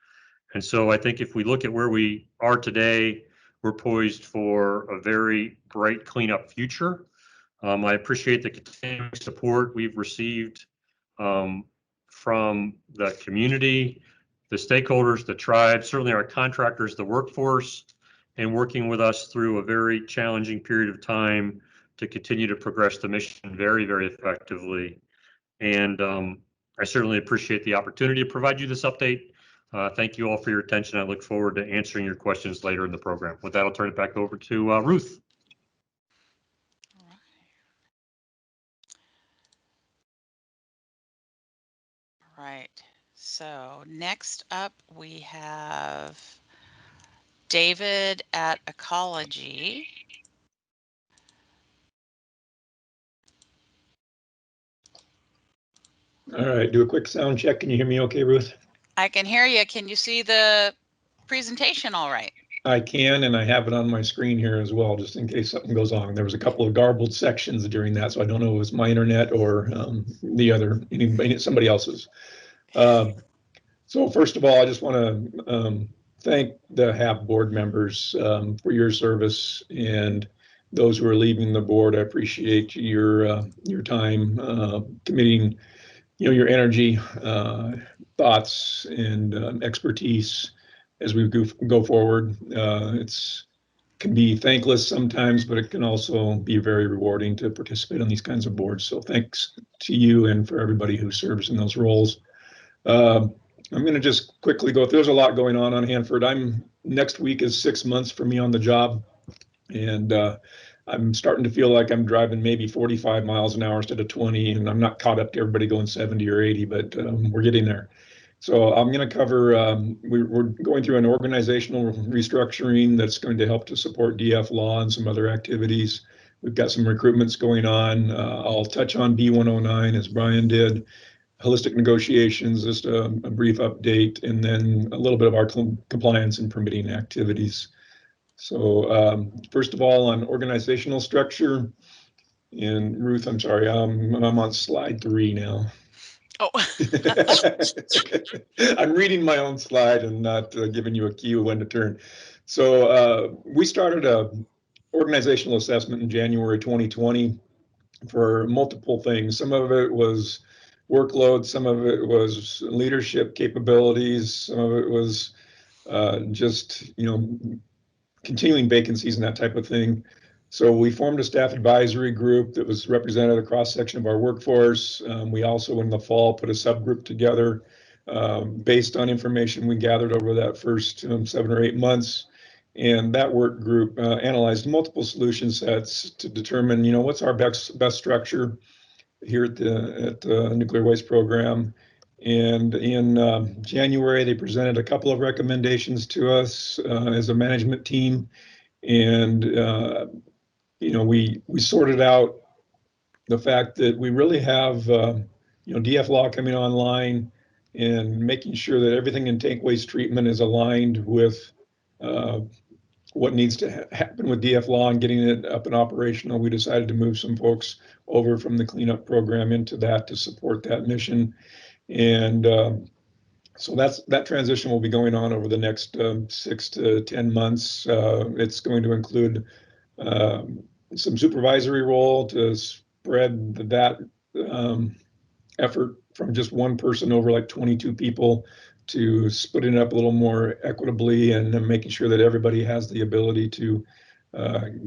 Speaker 9: And so I think if we look at where we are today, we're poised for a very bright cleanup future. I appreciate the continuing support we've received from the community, the stakeholders, the tribe, certainly our contractors, the workforce, and working with us through a very challenging period of time to continue to progress the mission very effectively. And I certainly appreciate the opportunity to provide you this update. Thank you all for your attention. I look forward to answering your questions later in the program. With that, I'll turn it back over to Ruth.
Speaker 1: All right. So next up, we have David at Ecology.
Speaker 10: All right, do a quick sound check. Can you hear me okay, Ruth?
Speaker 1: I can hear you. Can you see the presentation all right?
Speaker 10: I can, and I have it on my screen here as well, just in case something goes on. There was a couple of garbled sections during that, so I don't know if it was my internet or somebody else's. So first of all, I just want to thank the HAB board members for your service, and those who are leaving the board. I appreciate your time committing, your energy, thoughts, and expertise as we go forward. It's can be thankless sometimes, but it can also be very rewarding to participate on these kinds of boards. So thanks to you and for everybody who serves in those roles. I'm going to just quickly go. There's a lot going on Hanford. Next week is 6 months for me on the job, and I'm starting to feel like I'm driving maybe 45 miles an hour instead of 20, and I'm not caught up to everybody going 70 or 80, but we're getting there. So I'm going to cover, we're going through an organizational restructuring that's going to help to support DF law and some other activities. We've got some recruitments going on. I'll touch on B109 as Brian did, holistic negotiations, just a brief update, and then a little bit of our compliance and permitting activities. So first of all, on organizational structure, and Ruth, I'm sorry, I'm on slide 3 now.
Speaker 1: Oh.
Speaker 10: I'm reading my own slide and not giving you a cue when to turn. So we started a organizational assessment in January 2020 for multiple things. Some of it was workload, some of it was leadership capabilities, some of it was just, continuing vacancies and that type of thing. So we formed a staff advisory group that was represented a cross section of our workforce. We also, in the fall, put a subgroup together based on information we gathered over that first 7 or 8 months. And that work group analyzed multiple solution sets to determine, what's our best structure here at the nuclear waste program. And in January, they presented a couple of recommendations to us as a management team. And, we sorted out the fact that we really have, DF law coming online and making sure that everything in tank waste treatment is aligned with what needs to happen with DF Law and getting it up and operational, we decided to move some folks over from the cleanup program into that to support that mission. And so that transition will be going on over the next 6 to 10 months. It's going to include some supervisory role to spread that effort from just one person over like 22 people to splitting it up a little more equitably and making sure that everybody has the ability to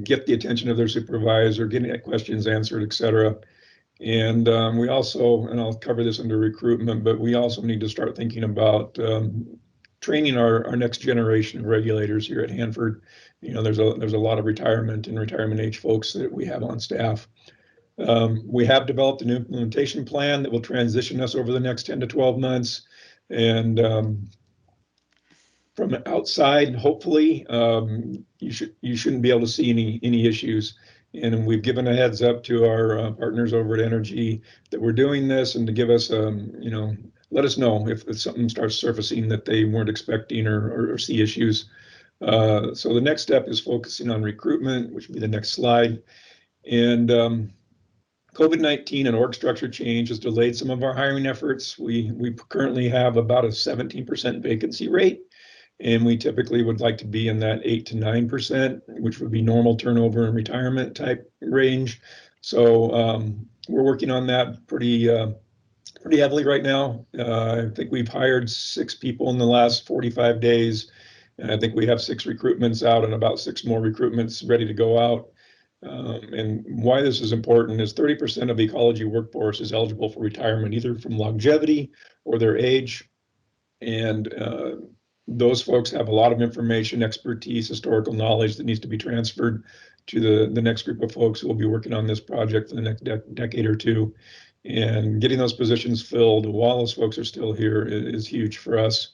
Speaker 10: get the attention of their supervisor, getting questions answered, et cetera. And we also, and I'll cover this under recruitment, but we also need to start thinking about training our next generation of regulators here at Hanford. You know, there's a lot of retirement and retirement age folks that we have on staff. We have developed an implementation plan that will transition us over the next 10 to 12 months. And from outside, hopefully, you shouldn't be able to see any issues. And we've given a heads up to our partners over at Energy that we're doing this, and to give us, you know, let us know if something starts surfacing that they weren't expecting or see issues. So the next step is focusing on recruitment, which will be the next slide. And COVID-19 and org structure change has delayed some of our hiring efforts. We currently have about a 17% vacancy rate, and we typically would like to be in that 8 to 9%, which would be normal turnover and retirement type range. So we're working on that pretty heavily right now. I think we've hired 6 people in the last 45 days, and I think we have 6 recruitments out and about 6 more recruitments ready to go out. And why this is important is 30% of the ecology workforce is eligible for retirement, either from longevity or their age. And those folks have a lot of information, expertise, historical knowledge that needs to be transferred to the next group of folks who will be working on this project for the next decade or two. And getting those positions filled while those folks are still here is huge for us.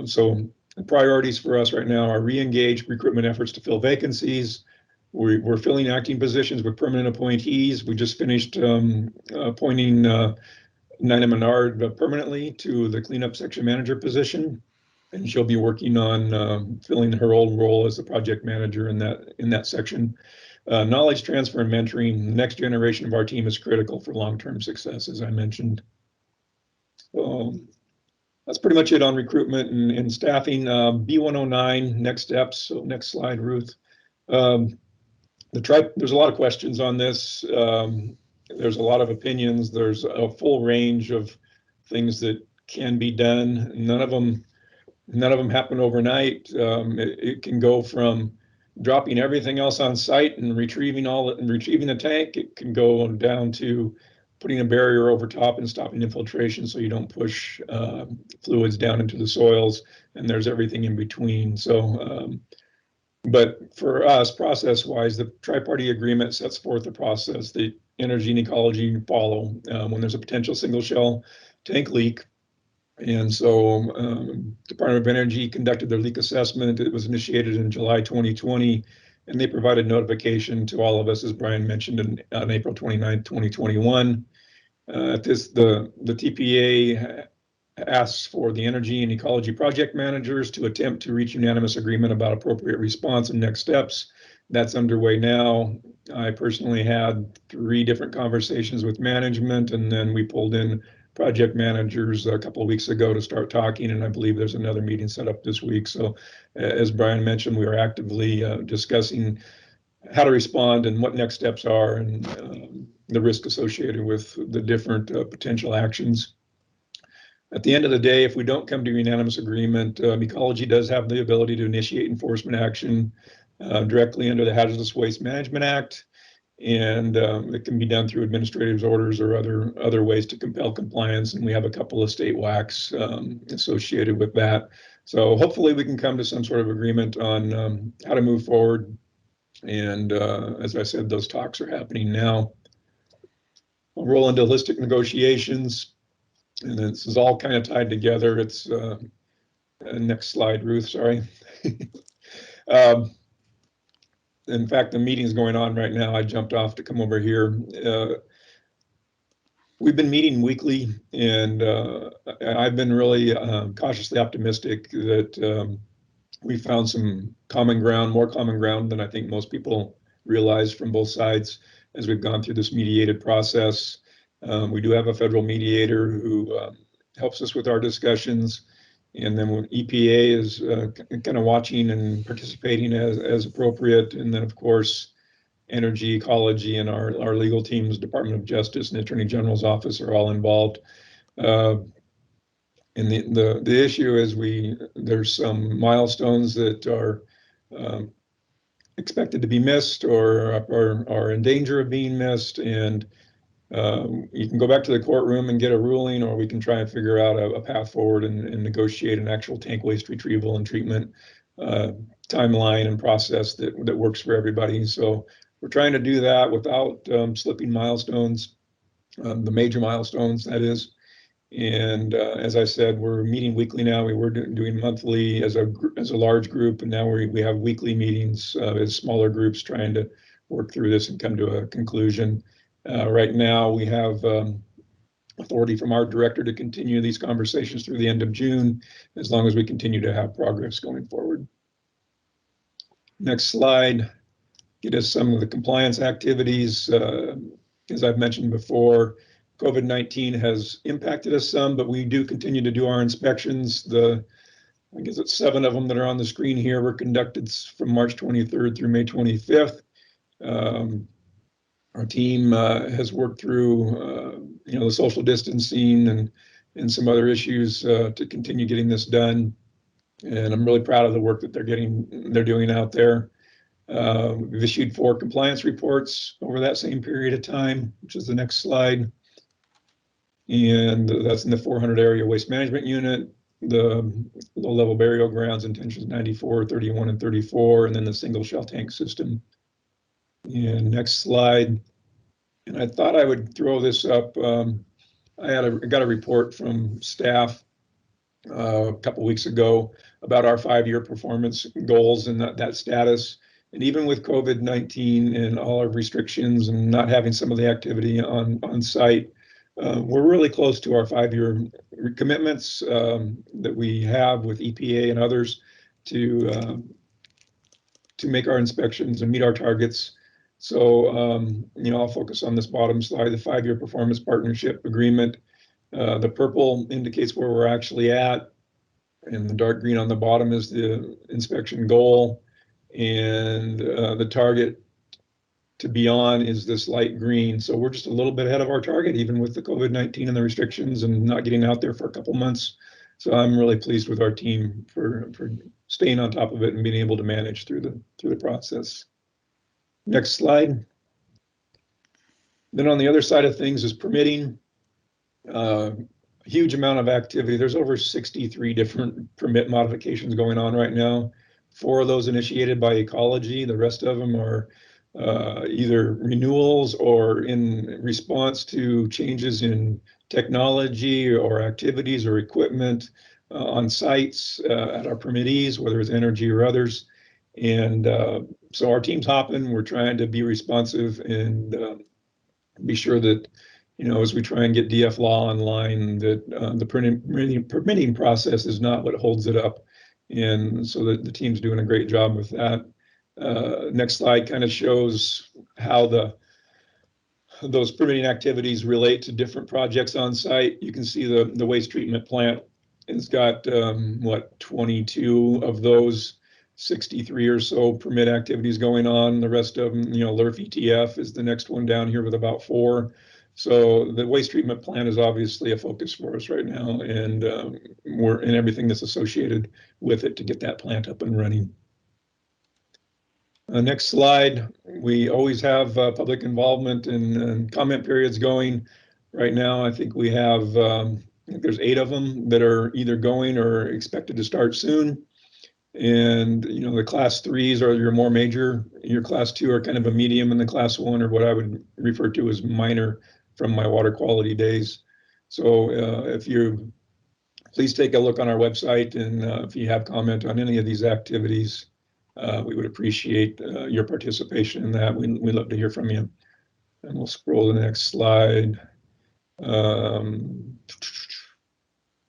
Speaker 10: So the priorities for us right now are re-engage recruitment efforts to fill vacancies. We're filling acting positions with permanent appointees. We just finished appointing Nina Menard permanently to the cleanup section manager position, and she'll be working on filling her old role as the project manager in that section. Knowledge transfer and mentoring the next generation of our team is critical for long-term success, as I mentioned. That's pretty much it on recruitment and staffing. B109 next steps. So next slide, Ruth. There's a lot of questions on this. There's a lot of opinions. There's a full range of things that can be done. None of them happen overnight. It can go from dropping everything else on site and retrieving the tank. It can go down to putting a barrier over top and stopping infiltration so you don't push fluids down into the soils. And there's everything in between. So. But for us, process-wise, the tri-party agreement sets forth the process that energy and ecology follow when there's a potential single shell tank leak. And so Department of Energy conducted their leak assessment. It was initiated in July 2020, and they provided notification to all of us, as Brian mentioned, on April 29, 2021. The TPA asks for the energy and ecology project managers to attempt to reach unanimous agreement about appropriate response and next steps. That's underway now. I personally had 3 different conversations with management, and then we pulled in project managers a couple of weeks ago to start talking, and I believe there's another meeting set up this week. So as Brian mentioned, we are actively discussing how to respond and what next steps are, and the risk associated with the different potential actions. At the end of the day, if we don't come to unanimous agreement, ecology does have the ability to initiate enforcement action directly under the Hazardous Waste Management Act, and it can be done through administrative orders or other ways to compel compliance. And we have a couple of state WACs associated with that. So hopefully we can come to some sort of agreement on how to move forward. And as I said, those talks are happening now. We'll roll into holistic negotiations. And this is all kind of tied together. It's next slide, Ruth, sorry. In fact, the meeting's going on right now. I jumped off to come over here. We've been meeting weekly, and I've been really cautiously optimistic that we found some common ground, more common ground than I think most people realize from both sides as we've gone through this mediated process. We do have a federal mediator who helps us with our discussions. And then when EPA is kind of watching and participating as appropriate. And then, of course, energy, ecology, and our legal teams, Department of Justice and Attorney General's office are all involved. And the issue is there's some milestones that are expected to be missed or are in danger of being missed. And you can go back to the courtroom and get a ruling, or we can try and figure out a path forward and negotiate an actual tank waste retrieval and treatment timeline and process that works for everybody. So we're trying to do that without slipping milestones, the major milestones, that is. And as I said, we're meeting weekly now. We were doing monthly as a large group, and now we have weekly meetings as smaller groups trying to work through this and come to a conclusion. Right now, we have authority from our director to continue these conversations through the end of June, as long as we continue to have progress going forward. Next slide. Get us some of the compliance activities. As I've mentioned before, COVID-19 has impacted us some, but we do continue to do our inspections. I guess it's 7 of them that are on the screen here were conducted from March 23rd through May 25th. Our team has worked through, the social distancing and some other issues to continue getting this done. And I'm really proud of the work that they're doing out there. We've issued 4 compliance reports over that same period of time, which is the next slide. And that's in the 400 area waste management unit, the low level burial grounds, intentions 94, 31, and 34, and then the single shell tank system. And next slide. And I thought I would throw this up. I got a report from staff a couple weeks ago about our 5-year performance goals and that status. And even with COVID-19 and all our restrictions and not having some of the activity on site, we're really close to our 5-year commitments that we have with EPA and others to make our inspections and meet our targets. So, I'll focus on this bottom slide, the 5-year performance partnership agreement. The purple indicates where we're actually at, and the dark green on the bottom is the inspection goal. And the target to be on is this light green. So we're just a little bit ahead of our target, even with the COVID-19 and the restrictions and not getting out there for a couple months. So I'm really pleased with our team for staying on top of it and being able to manage through the process. Next slide. Then on the other side of things is permitting. A huge amount of activity. There's over 63 different permit modifications going on right now. 4 of those initiated by ecology. The rest of them are either renewals or in response to changes in technology or activities or equipment on sites at our permittees, whether it's energy or others. And so our team's hopping. We're trying to be responsive and be sure that, as we try and get DF law online, that the permitting process is not what holds it up. And so that the team's doing a great job with that. Next slide kind of shows how those permitting activities relate to different projects on site. You can see the waste treatment plant has got 22 of those 63 or so permit activities going on. The rest of them, LERF ETF is the next one down here with about 4. So the waste treatment plant is obviously a focus for us right now, and we're in everything that's associated with it to get that plant up and running. Next slide. We always have public involvement and comment periods going. Right now, I think we have, there's 8 of them that are either going or expected to start soon. And, the class 3s are your more major. Your class 2 are kind of a medium, and the class 1 are what I would refer to as minor from my water quality days. So if you please take a look on our website, and if you have comment on any of these activities, we would appreciate your participation in that. We'd love to hear from you. And we'll scroll to the next slide.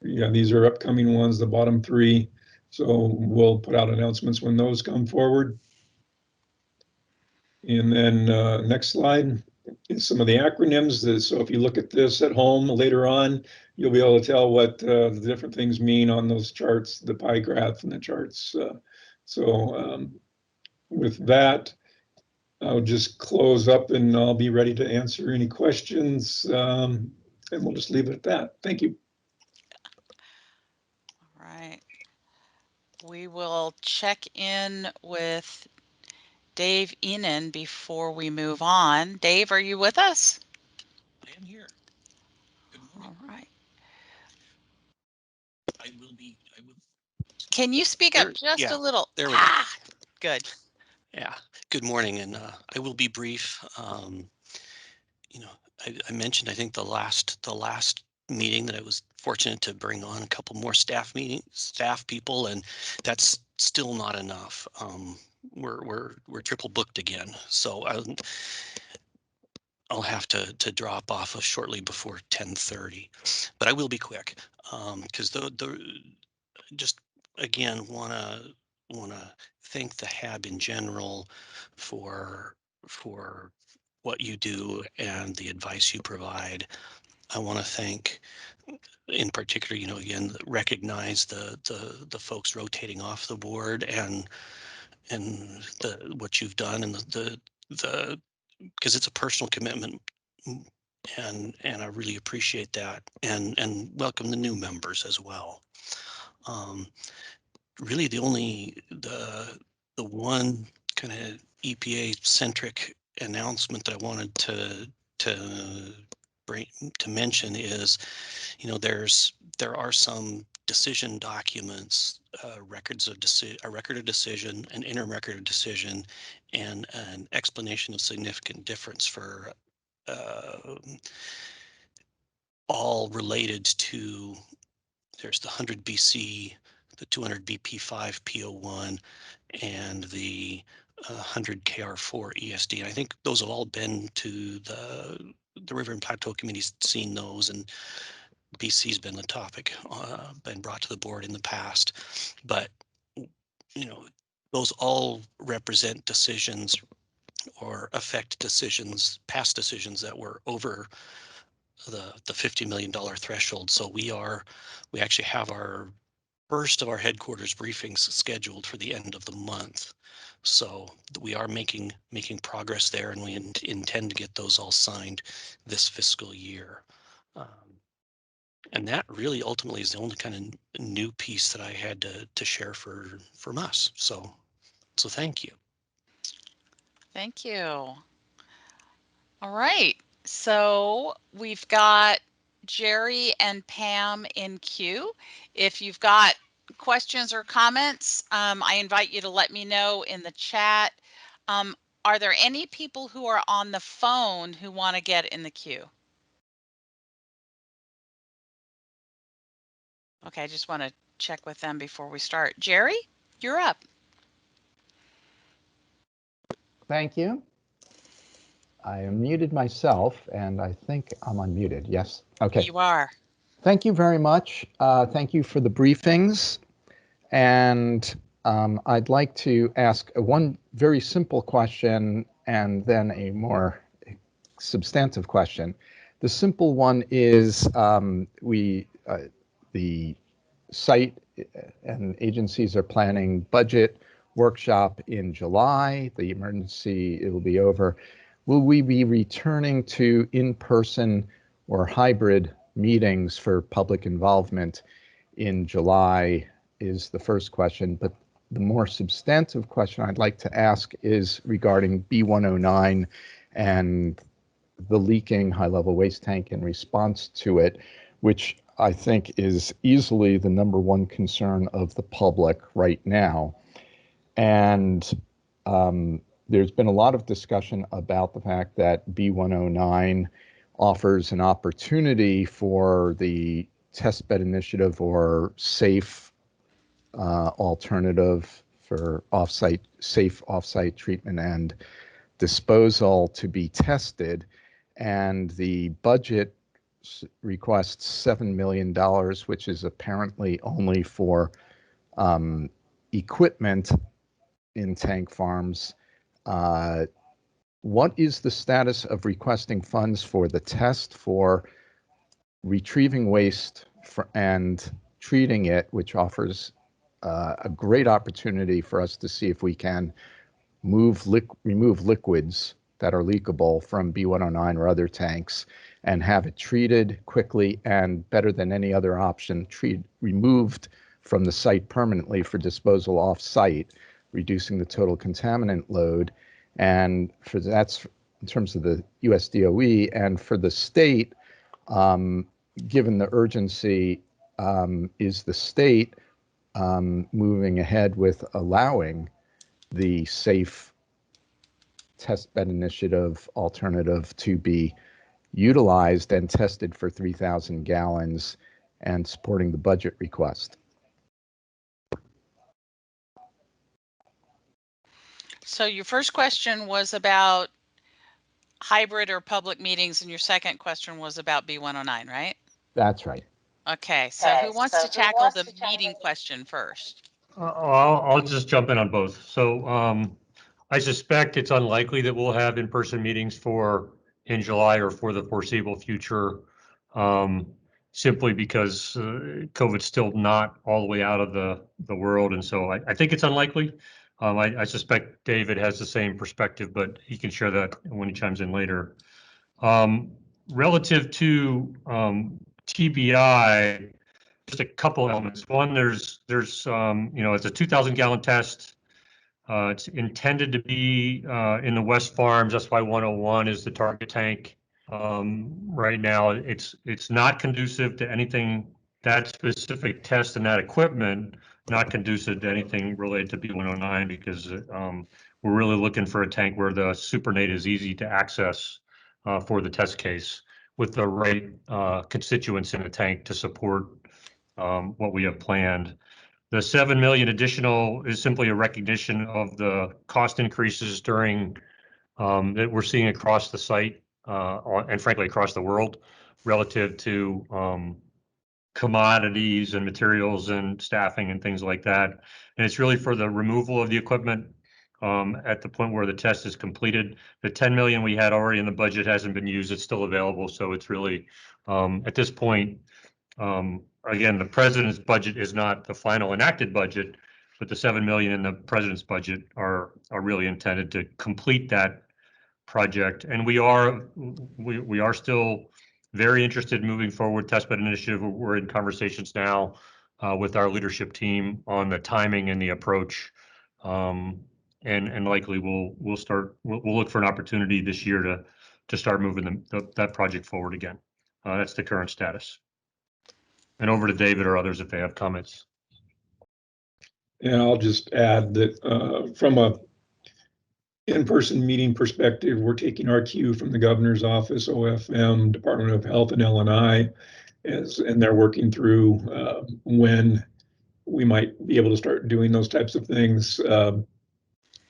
Speaker 10: Yeah, these are upcoming ones, the bottom 3. So we'll put out announcements when those come forward. And then next slide is some of the acronyms. So if you look at this at home later on, you'll be able to tell what the different things mean on those charts, the pie graph and the charts. With that, I'll just close up and I'll be ready to answer any questions. And we'll just leave it at that. Thank you.
Speaker 1: All right. We will check in with Dave Enan before we move on. Dave, are you with us?
Speaker 11: I am here. Good morning.
Speaker 1: All right.
Speaker 11: I will.
Speaker 1: Can you speak up just
Speaker 11: yeah,
Speaker 1: a little?
Speaker 11: there we go.
Speaker 1: Good.
Speaker 11: Yeah. Good morning, and I will be brief. I mentioned, I think the last meeting that I was fortunate to bring on a couple more staff people, and that's still not enough. We're triple booked again, so I'll have to drop off shortly before 10:30, but I will be quick, because just again wanna thank the HAB in general for what you do and the advice you provide. I want to thank, in particular, again, recognize the folks rotating off the board and what you've done, and the because it's a personal commitment, and I really appreciate that, and welcome the new members as well. Really, the one kind of EPA centric announcement that I wanted to bring to mention is, there are some decision documents, a record of decision, an interim record of decision, and an explanation of significant difference for all related to. There's the 100 BC, the 200 BP5 PO1, and the 100 KR4 ESD. And I think those have all been to the River and Plateau Committee's seen those, and BC's been the topic, been brought to the board in the past. But, those all represent decisions or affect decisions, past decisions that were over the $50 million threshold. So we actually have our first of our headquarters briefings scheduled for the end of the month. So we are making progress there, and we intend to get those all signed this fiscal year. And that really ultimately is the only kind of new piece that I had to share from us. So thank you.
Speaker 1: Thank you. All right. So we've got Jerry and Pam in queue. If you've got questions or comments, I invite you to let me know in the chat. Are there any people who are on the phone who want to get in the queue? Okay, I just want to check with them before we start. Jerry, you're up.
Speaker 12: Thank you. I am muted myself, and I think I'm unmuted. Yes. Okay.
Speaker 1: You are.
Speaker 12: Thank you very much. Thank you for the briefings. And I'd like to ask one very simple question and then a more substantive question. The simple one is the site and agencies are planning budget workshop in July. The emergency, it will be over. Will we be returning to in-person or hybrid meetings for public involvement in July is the first question. But the more substantive question I'd like to ask is regarding B109 and the leaking high-level waste tank in response to it, which I think is easily the number one concern of the public right now. And there's been a lot of discussion about the fact that B109 offers an opportunity for the test bed initiative or safe alternative for safe offsite treatment and disposal to be tested. And the budget requests $7 million, which is apparently only for equipment in tank farms. What is the status of requesting funds for the test for retrieving waste and treating it, which offers a great opportunity for us to see if we can remove liquids that are leakable from B109 or other tanks and have it treated quickly and better than any other option, removed from the site permanently for disposal off-site, reducing the total contaminant load. And that's in terms of the US DOE. And for the state, given the urgency, is the state moving ahead with allowing the safe test bed initiative alternative to be utilized and tested for 3,000 gallons and supporting the budget request?
Speaker 1: So your first question was about hybrid or public meetings, and your second question was about B109, right?
Speaker 12: That's right.
Speaker 1: Okay, so who wants to tackle the meeting question first?
Speaker 9: I'll just jump in on both. So I suspect it's unlikely that we'll have in-person meetings in July or for the foreseeable future, simply because COVID's still not all the way out of the world. And so I think it's unlikely. I suspect David has the same perspective, but he can share that when he chimes in later. Relative to TBI, just a couple elements. One, there's it's a 2,000 gallon test. It's intended to be in the West Farms. That's why 101 is the target tank. Right now, it's not conducive to anything, that specific test and that equipment, not conducive to anything related to B109, because we're really looking for a tank where the supernate is easy to access for the test case with the right constituents in the tank to support what we have planned. The 7 million additional is simply a recognition of the cost increases that we're seeing across the site and frankly across the world relative to commodities and materials and staffing and things like that. And it's really for the removal of the equipment at the point where the test is completed. The 10 million we had already in the budget hasn't been used. It's still available. So it's really at this point, again, the president's budget is not the final enacted budget, but the 7 million in the president's budget are really intended to complete that project. And we are still very interested in moving forward testbed initiative. We're in conversations now with our leadership team on the timing and the approach. And likely we'll look for an opportunity this year to start moving that project forward again. That's the current status. And over to David or others if they have comments.
Speaker 10: Yeah, I'll just add that from a in-person meeting perspective, we're taking our cue from the governor's office, OFM, Department of Health, and LNI, and they're working through when we might be able to start doing those types of things.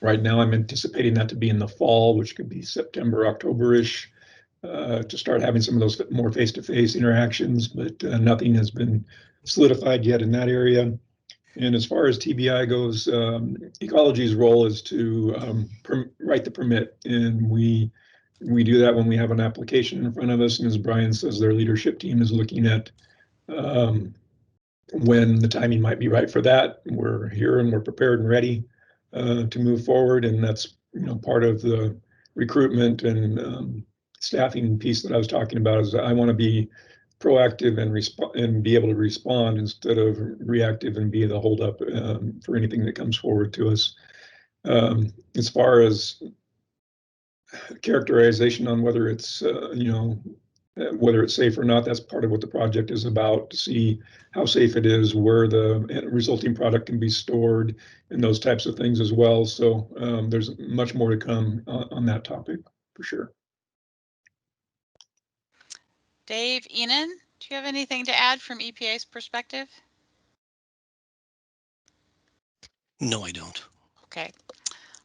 Speaker 10: Right now, I'm anticipating that to be in the fall, which could be September, October-ish, to start having some of those more face-to-face interactions, but nothing has been solidified yet in that area. And as far as TBI goes, Ecology's role is to write the permit, and we do that when we have an application in front of us. And as Brian says, their leadership team is looking at when the timing might be right for that. We're here and we're prepared and ready to move forward, and that's part of the recruitment and staffing piece that I was talking about. Is I want to be proactive and be able to respond instead of reactive and be the holdup for anything that comes forward to us. As far as characterization on whether it's whether it's safe or not, that's part of what the project is about, to see how safe it is, where the resulting product can be stored, and those types of things as well. So there's much more to come on that topic for sure.
Speaker 1: Dave, Enan, do you have anything to add from EPA's perspective?
Speaker 11: No, I don't.
Speaker 1: Okay.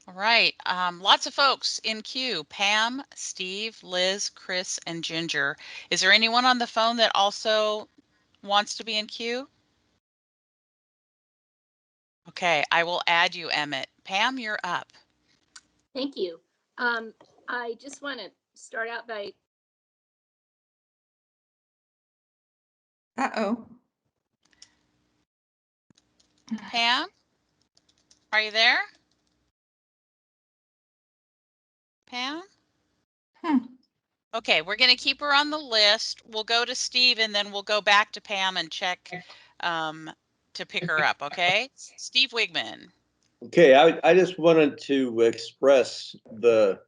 Speaker 1: All right. Lots of folks in queue. Pam, Steve, Liz, Chris, and Ginger. Is there anyone on the phone that also wants to be in queue? Okay, I will add you, Emmett. Pam, you're up.
Speaker 13: Thank you. I just want to start out by.
Speaker 5: Uh-oh.
Speaker 1: Pam, are you there? Pam?
Speaker 5: Hmm.
Speaker 1: Okay, we're going to keep her on the list. We'll go to Steve and then we'll go back to Pam and check to pick her up, okay? Steve Wigman.
Speaker 4: Okay, I just wanted to express the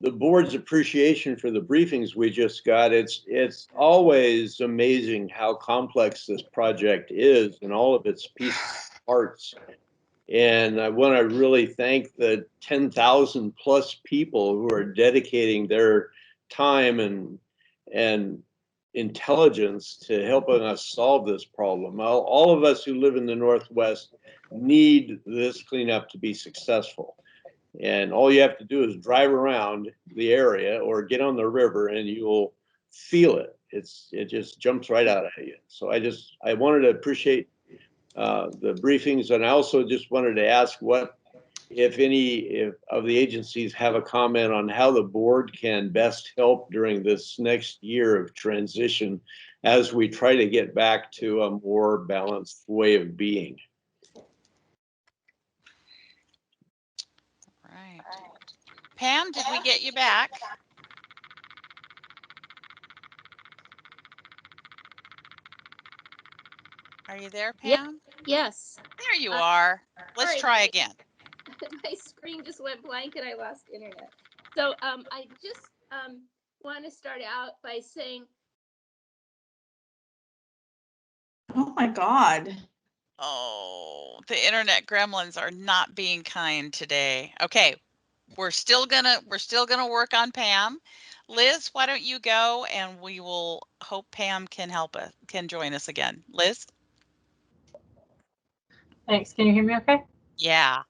Speaker 4: board's appreciation for the briefings we just got. It's always amazing how complex this project is and all of its pieces and parts. And I want to really thank the 10,000 plus people who are dedicating their time and intelligence to helping us solve this problem. All of us who live in the Northwest need this cleanup to be successful. And all you have to do is drive around the area or get on the river and you'll feel it. It just jumps right out at you. So I wanted to appreciate the briefings, and I also just wanted to ask what, if any, of the agencies have a comment on how the board can best help during this next year of transition as we try to get back to a more balanced way of being.
Speaker 1: Right. Pam, did we get you back? Are you there, Pam?
Speaker 13: Yes.
Speaker 1: There you are. Let's try again.
Speaker 13: My screen just went blank and I lost internet. So I just want to start out by saying.
Speaker 5: Oh my God.
Speaker 1: Oh, the internet gremlins are not being kind today. Okay, we're still gonna work on Pam. Liz, why don't you go and we will hope Pam can join us again. Liz?
Speaker 14: Thanks. Can you hear me okay?
Speaker 1: Yeah.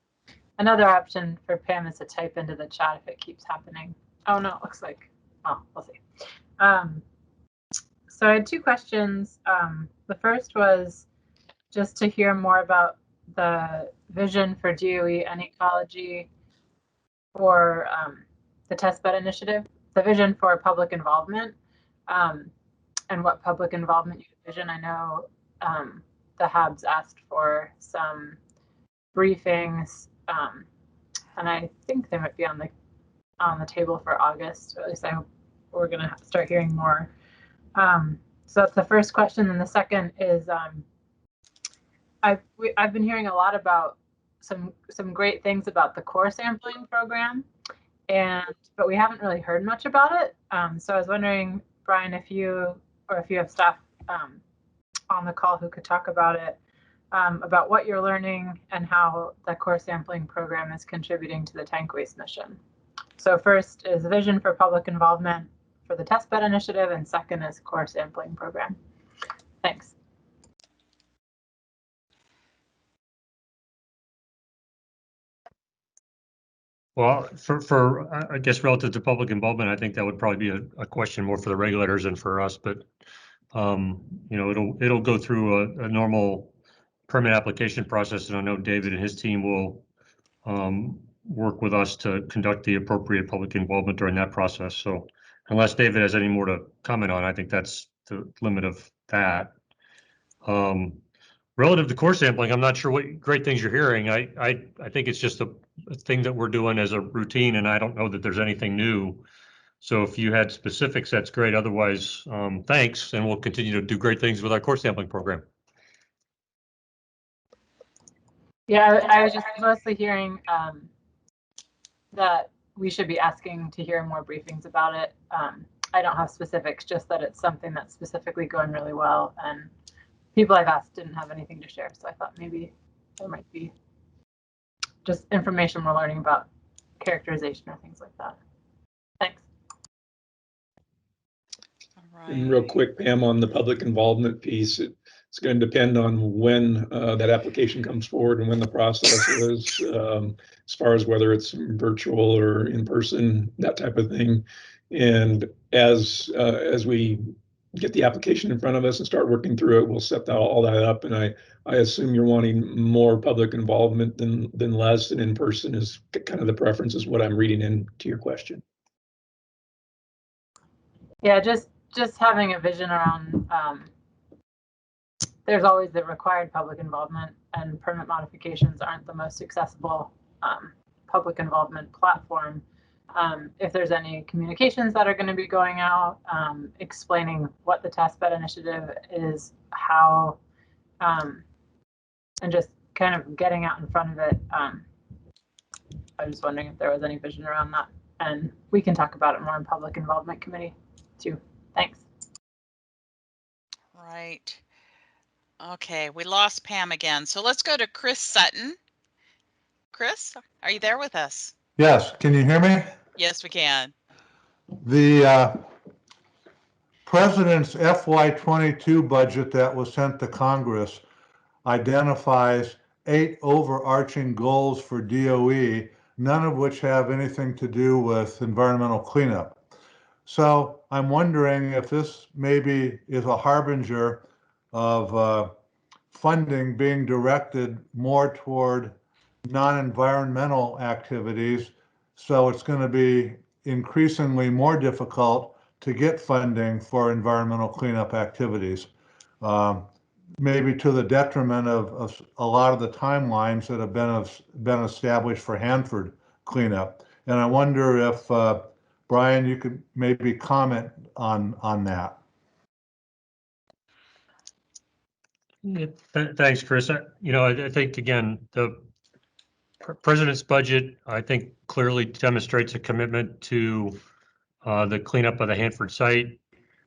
Speaker 14: Another option for Pam is to type into the chat if it keeps happening. Oh no, it looks like, oh, we'll see. So I had two questions. The first was just to hear more about the vision for DOE and ecology for the testbed initiative, the vision for public involvement, and what public involvement you envision. I know the HABs asked for some briefings, and I think they might be on the table for August. Or at least I hope we're going to start hearing more. So that's the first question, and the second is I've been hearing a lot about some great things about the core sampling program, but we haven't really heard much about it. So I was wondering, Brian, if you have staff on the call who could talk about it, about what you're learning and how the core sampling program is contributing to the tank waste mission. So first is vision for public involvement for the testbed initiative, and second is core sampling program. Thanks.
Speaker 9: Well, I guess relative to public involvement, I think that would probably be a question more for the regulators than for us, but you know, it'll go through a normal permit application process, and I know David and his team will work with us to conduct the appropriate public involvement during that process. So unless David has any more to comment on, I think that's the limit of that. Relative to core sampling, I'm not sure what great things you're hearing. I think it's just a thing that we're doing as a routine, and I don't know that there's anything new. So if you had specifics, that's great. Otherwise, thanks, and we'll continue to do great things with our core sampling program.
Speaker 14: Yeah, I was just mostly hearing that we should be asking to hear more briefings about it. I don't have specifics, just that it's something that's specifically going really well, and people I've asked didn't have anything to share. So I thought maybe there might be just information we're learning about characterization or things like that. Thanks.
Speaker 1: All right.
Speaker 10: And real quick, Pam, on the public involvement piece, it's going to depend on when that application comes forward and when the process is, as far as whether it's virtual or in person, that type of thing. And as we get the application in front of us and start working through it. We'll set all that up, and I assume you're wanting more public involvement than less, and in person is kind of the preference, is what I'm reading into your question.
Speaker 14: Yeah, just having a vision around, there's always the required public involvement, and permit modifications aren't the most accessible public involvement platform. If there's any communications that are going to be going out, explaining what the testbed initiative is, how, and just kind of getting out in front of it. I was wondering if there was any vision around that, and we can talk about it more in public involvement committee too. Thanks.
Speaker 1: Right. Okay, we lost Pam again. So let's go to Chris Sutton. Chris, are you there with us?
Speaker 15: Yes, can you hear me?
Speaker 1: Yes, we can.
Speaker 15: The President's FY22 budget that was sent to Congress identifies 8 overarching goals for DOE, none of which have anything to do with environmental cleanup. So I'm wondering if this maybe is a harbinger of funding being directed more toward non-environmental activities. So it's going to be increasingly more difficult to get funding for environmental cleanup activities, maybe to the detriment of a lot of the timelines that have been established for Hanford cleanup. And I wonder if, Brian, you could maybe comment on that.
Speaker 9: Thanks, Chris. I think, again, the President's budget, I think, clearly demonstrates a commitment to the cleanup of the Hanford site.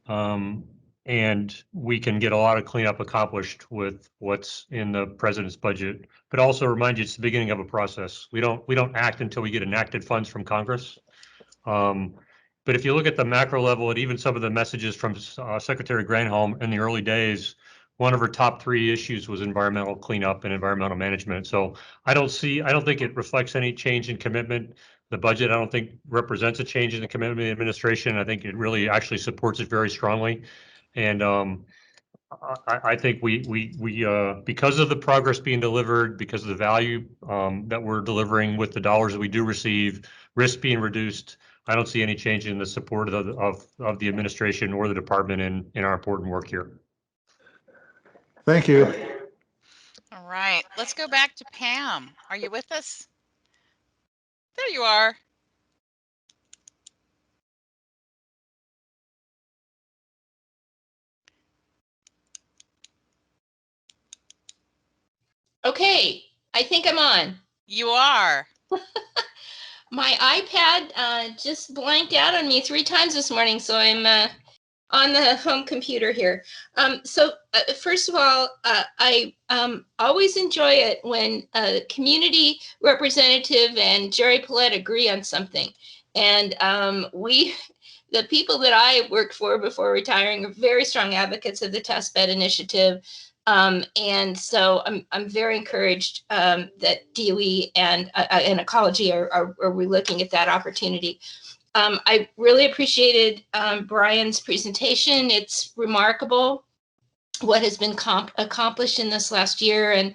Speaker 9: And we can get a lot of cleanup accomplished with what's in the President's budget, but also remind you it's the beginning of a process. We don't act until we get enacted funds from Congress. But if you look at the macro level, and even some of the messages from Secretary Granholm in the early days, one of her top 3 issues was environmental cleanup and environmental management. So I don't think it reflects any change in commitment. The budget, I don't think, represents a change in the commitment of the administration. I think it really actually supports it very strongly. And I think we because of the progress being delivered, because of the value that we're delivering with the dollars that we do receive, risk being reduced, I don't see any change in the support of the administration or the department in our important work here.
Speaker 15: Thank you.
Speaker 1: All right, let's go back to Pam. Are you with us? There you are.
Speaker 13: Okay, I think I'm on.
Speaker 1: You are.
Speaker 13: My iPad just blanked out on me 3 times this morning, so I'm on the home computer here. First of all, I always enjoy it when a community representative and Jerry Paulette agree on something. And the people that I worked for before retiring are very strong advocates of the testbed initiative. And so I'm very encouraged that DOE and ecology are relooking at that opportunity. I really appreciated Brian's presentation. It's remarkable what has been accomplished in this last year. And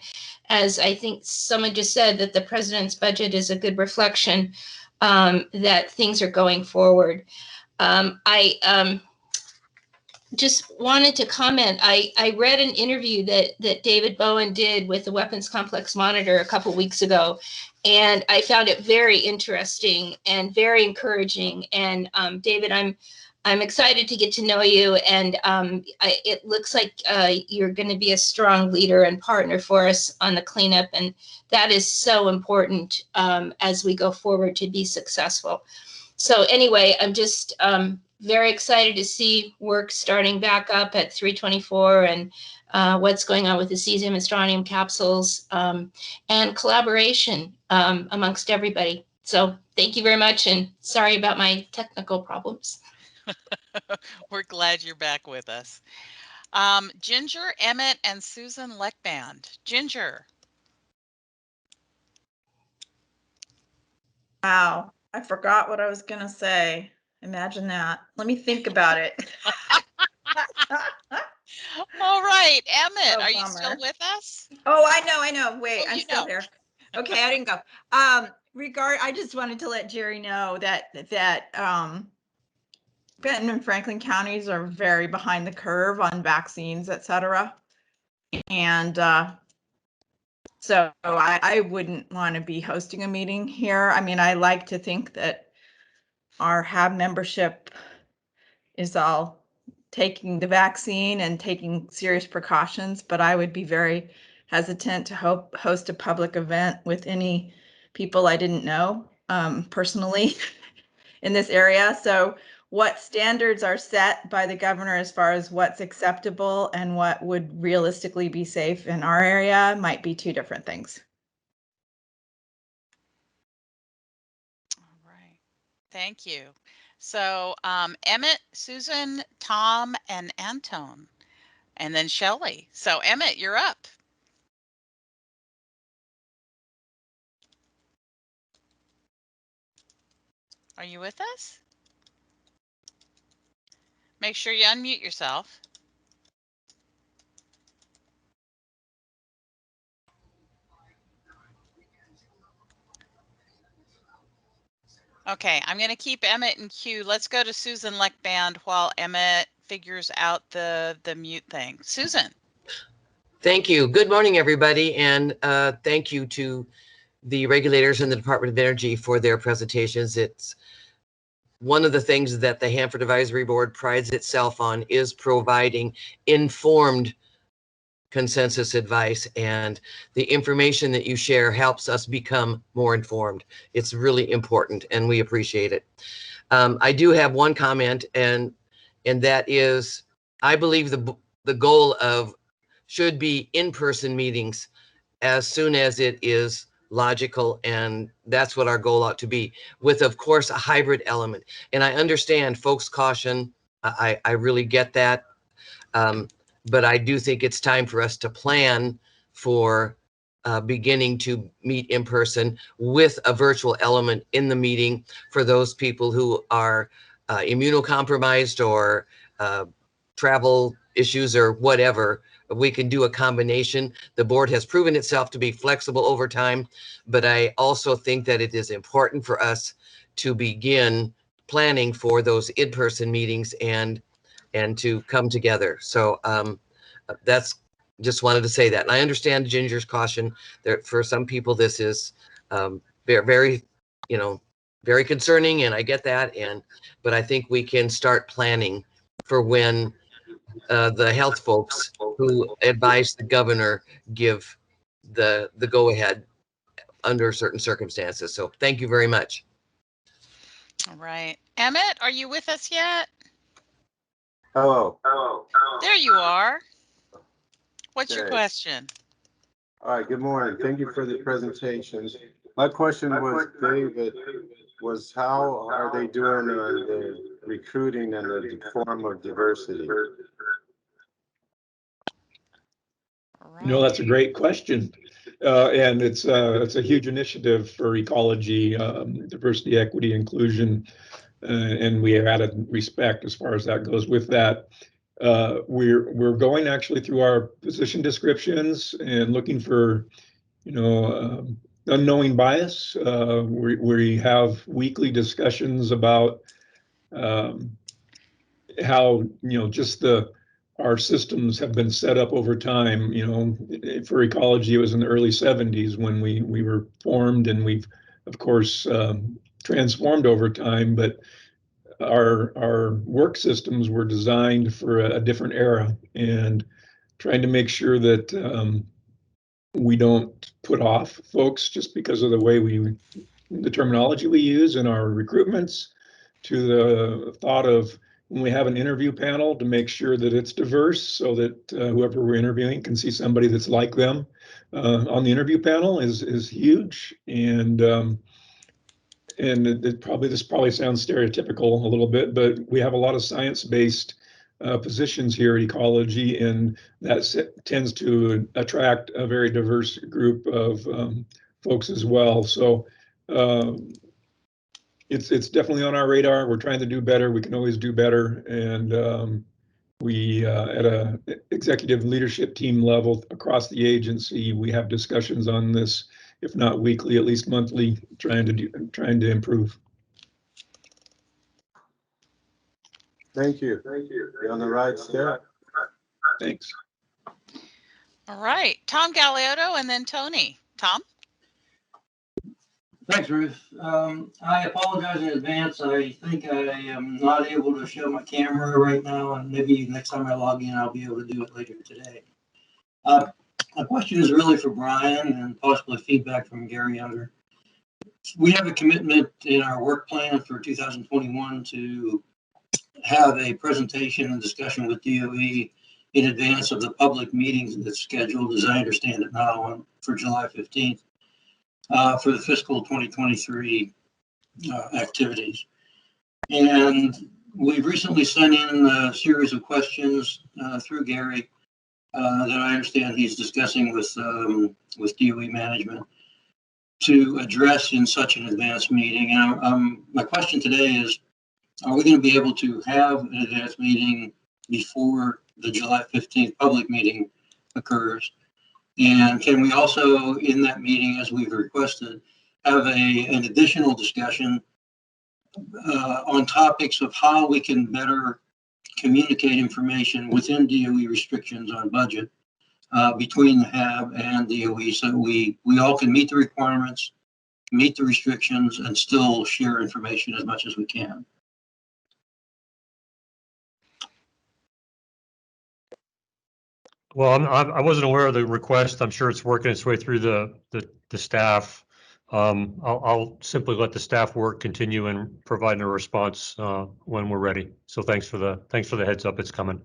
Speaker 13: as I think someone just said, that the president's budget is a good reflection that things are going forward. I just wanted to comment. I read an interview that David Bowen did with the Weapons Complex Monitor a couple weeks ago, and I found it very interesting and very encouraging. And David, I'm excited to get to know you, and it looks like you're going to be a strong leader and partner for us on the cleanup, and that is so important as we go forward to be successful. So anyway, I'm just very excited to see work starting back up at 324 and what's going on with the cesium and strontium capsules and collaboration amongst everybody. So thank you very much, and sorry about my technical problems.
Speaker 1: We're glad you're back with us. Ginger, Emmett, and Susan Leckband. Ginger.
Speaker 5: Wow, I forgot what I was going to say. Imagine that. Let me think about it.
Speaker 1: All right, Emmett,
Speaker 5: Oh,
Speaker 1: are you still
Speaker 5: bummer.
Speaker 1: with us?
Speaker 5: Oh, I know. Wait,
Speaker 1: Oh,
Speaker 5: I'm
Speaker 1: you
Speaker 5: still
Speaker 1: know.
Speaker 5: here. Okay, I didn't go. I just wanted to let Jerry know that Benton and Franklin counties are very behind the curve on vaccines, et cetera. And so I wouldn't want to be hosting a meeting here. I mean, I like to think that our HAB membership is all taking the vaccine and taking serious precautions, but I would be very hesitant to host a public event with any people I didn't know personally in this area. So what standards are set by the governor as far as what's acceptable and what would realistically be safe in our area might be two different things.
Speaker 1: All right. Thank you. So Emmett, Susan, Tom, and Antone, and then Shelley. So Emmett, you're up. Are you with us? Make sure you unmute yourself. Okay, I'm going to keep Emmett in queue. Let's go to Susan Leckband while Emmett figures out the mute thing. Susan.
Speaker 16: Thank you. Good morning, everybody, and thank you to the regulators and the Department of Energy for their presentations. It's one of the things that the Hanford Advisory Board prides itself on is providing informed consensus advice, and the information that you share helps us become more informed. It's really important, and we appreciate it. I do have one comment, and that is, I believe the goal of should be in-person meetings as soon as it is logical, and that's what our goal ought to be, with, of course, a hybrid element. And I understand folks' caution. I really get that. But I do think it's time for us to plan for beginning to meet in person with a virtual element in the meeting for those people who are immunocompromised or travel issues or whatever. We can do a combination. The board has proven itself to be flexible over time, but I also think that it is important for us to begin planning for those in-person meetings and to come together. So that's just wanted to say that. And I understand Ginger's caution. There, for some people, this is very, very, very concerning, and I get that. But I think we can start planning for when the health folks who advise the governor give the go ahead under certain circumstances. So thank you very much.
Speaker 1: All right. Emmett, are you with us yet?
Speaker 17: Hello.
Speaker 1: There you are. What's your
Speaker 17: Okay.
Speaker 1: question?
Speaker 17: All right, good morning. Thank you for the presentations. My question was, David, was how are they doing on the recruiting and the form of diversity?
Speaker 10: That's a great question. And it's a huge initiative for ecology, diversity, equity, inclusion, and we have added respect as far as that goes. With that, we're going actually through our position descriptions and looking for, unknowing bias. We have weekly discussions about how, just our systems have been set up over time. For ecology, it was in the early 70s when we were formed, and we've, of course, transformed over time, but our work systems were designed for a different era, and trying to make sure that we don't put off folks just because of the terminology we use in our recruitments, to the thought of when we have an interview panel, to make sure that it's diverse so that whoever we're interviewing can see somebody that's like them on the interview panel is huge. And this probably sounds stereotypical a little bit, but we have a lot of science-based positions here at ecology, and that tends to attract a very diverse group of folks as well. So it's definitely on our radar. We're trying to do better. We can always do better, and We, at a executive leadership team level across the agency, we have discussions on this, if not weekly, at least monthly, trying to improve.
Speaker 17: Thank you. You're on the right step.
Speaker 10: Thanks.
Speaker 1: All right, Tom Galeotto and then Tony. Tom?
Speaker 8: Thanks, Ruth. I apologize in advance. I think I am not able to show my camera right now, and maybe next time I log in, I'll be able to do it later today. My question is really for Brian and possibly feedback from Gary Younger. We have a commitment in our work plan for 2021 to have a presentation and discussion with DOE in advance of the public meetings that's scheduled, as I understand it now, for July 15th. For the fiscal 2023 activities. And we've recently sent in a series of questions through Gary that I understand he's discussing with DOE management to address in such an advanced meeting. And my question today is, are we going to be able to have an advanced meeting before the July 15th public meeting occurs? And can we also, in that meeting, as we've requested, have an additional discussion on topics of how we can better communicate information within DOE restrictions on budget between the HAB and DOE, so we all can meet the requirements, meet the restrictions, and still share information as much as we can.
Speaker 9: Well, I wasn't aware of the request. I'm sure it's working its way through the staff. I'll simply let the staff work continue and provide a response when we're ready. So thanks for the heads up. It's coming.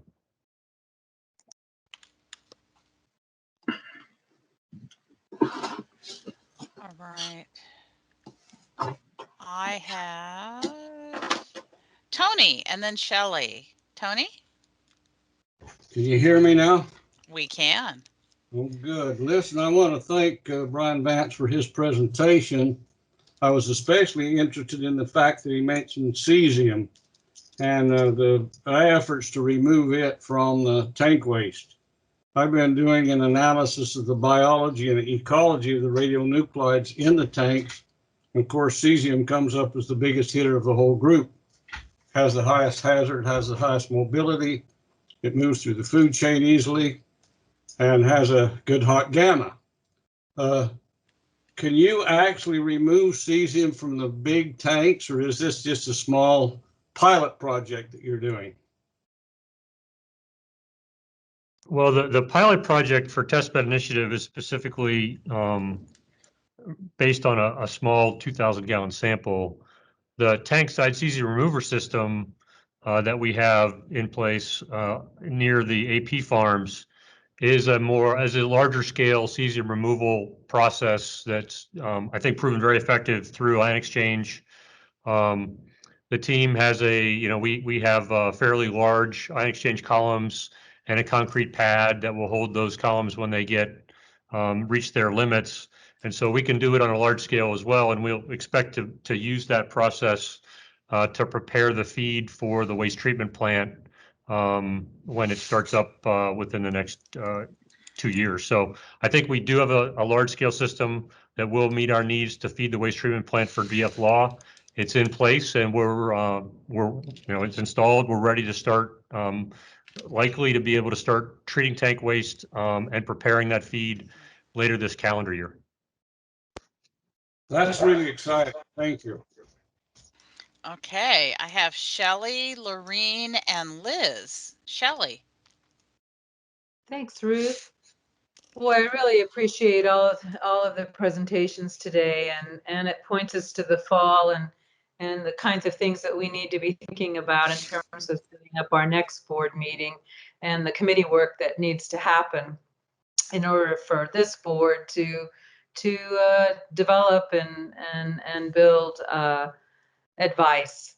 Speaker 1: All right. I have Tony and then Shelley. Tony?
Speaker 8: Can you hear me now?
Speaker 1: We can.
Speaker 8: Well, good. Listen, I want to thank Brian Vance for his presentation. I was especially interested in the fact that he mentioned cesium and the efforts to remove it from the tank waste. I've been doing an analysis of the biology and the ecology of the radionuclides in the tanks. Of course, cesium comes up as the biggest hitter of the whole group. Has the highest hazard, has the highest mobility. It moves through the food chain easily and has a good hot gamma. Can you actually remove cesium from the big tanks, or is this just a small pilot project that you're doing?
Speaker 9: Well, the pilot project for testbed initiative is specifically based on a small 2,000 gallon sample. The tank side cesium remover system that we have in place near the AP farms is a larger scale cesium removal process that's I think proven very effective through ion exchange. The team has we have fairly large ion exchange columns and a concrete pad that will hold those columns when they reach their limits. And so we can do it on a large scale as well. And we'll expect to use that process to prepare the feed for the waste treatment plant when it starts up within the next 2 years. So I think we do have a large scale system that will meet our needs to feed the waste treatment plant for DF Law. It's in place and it's installed. We're ready to start, likely to be able to start treating tank waste and preparing that feed later this calendar year.
Speaker 8: That's really exciting. Thank you.
Speaker 1: Okay, I have Shelley, Lorene, and Liz. Shelley.
Speaker 14: Thanks, Ruth. Boy, I really appreciate all of the presentations today, and it points us to the fall and the kinds of things that we need to be thinking about in terms of setting up our next board meeting and the committee work that needs to happen in order for this board to develop and build advice.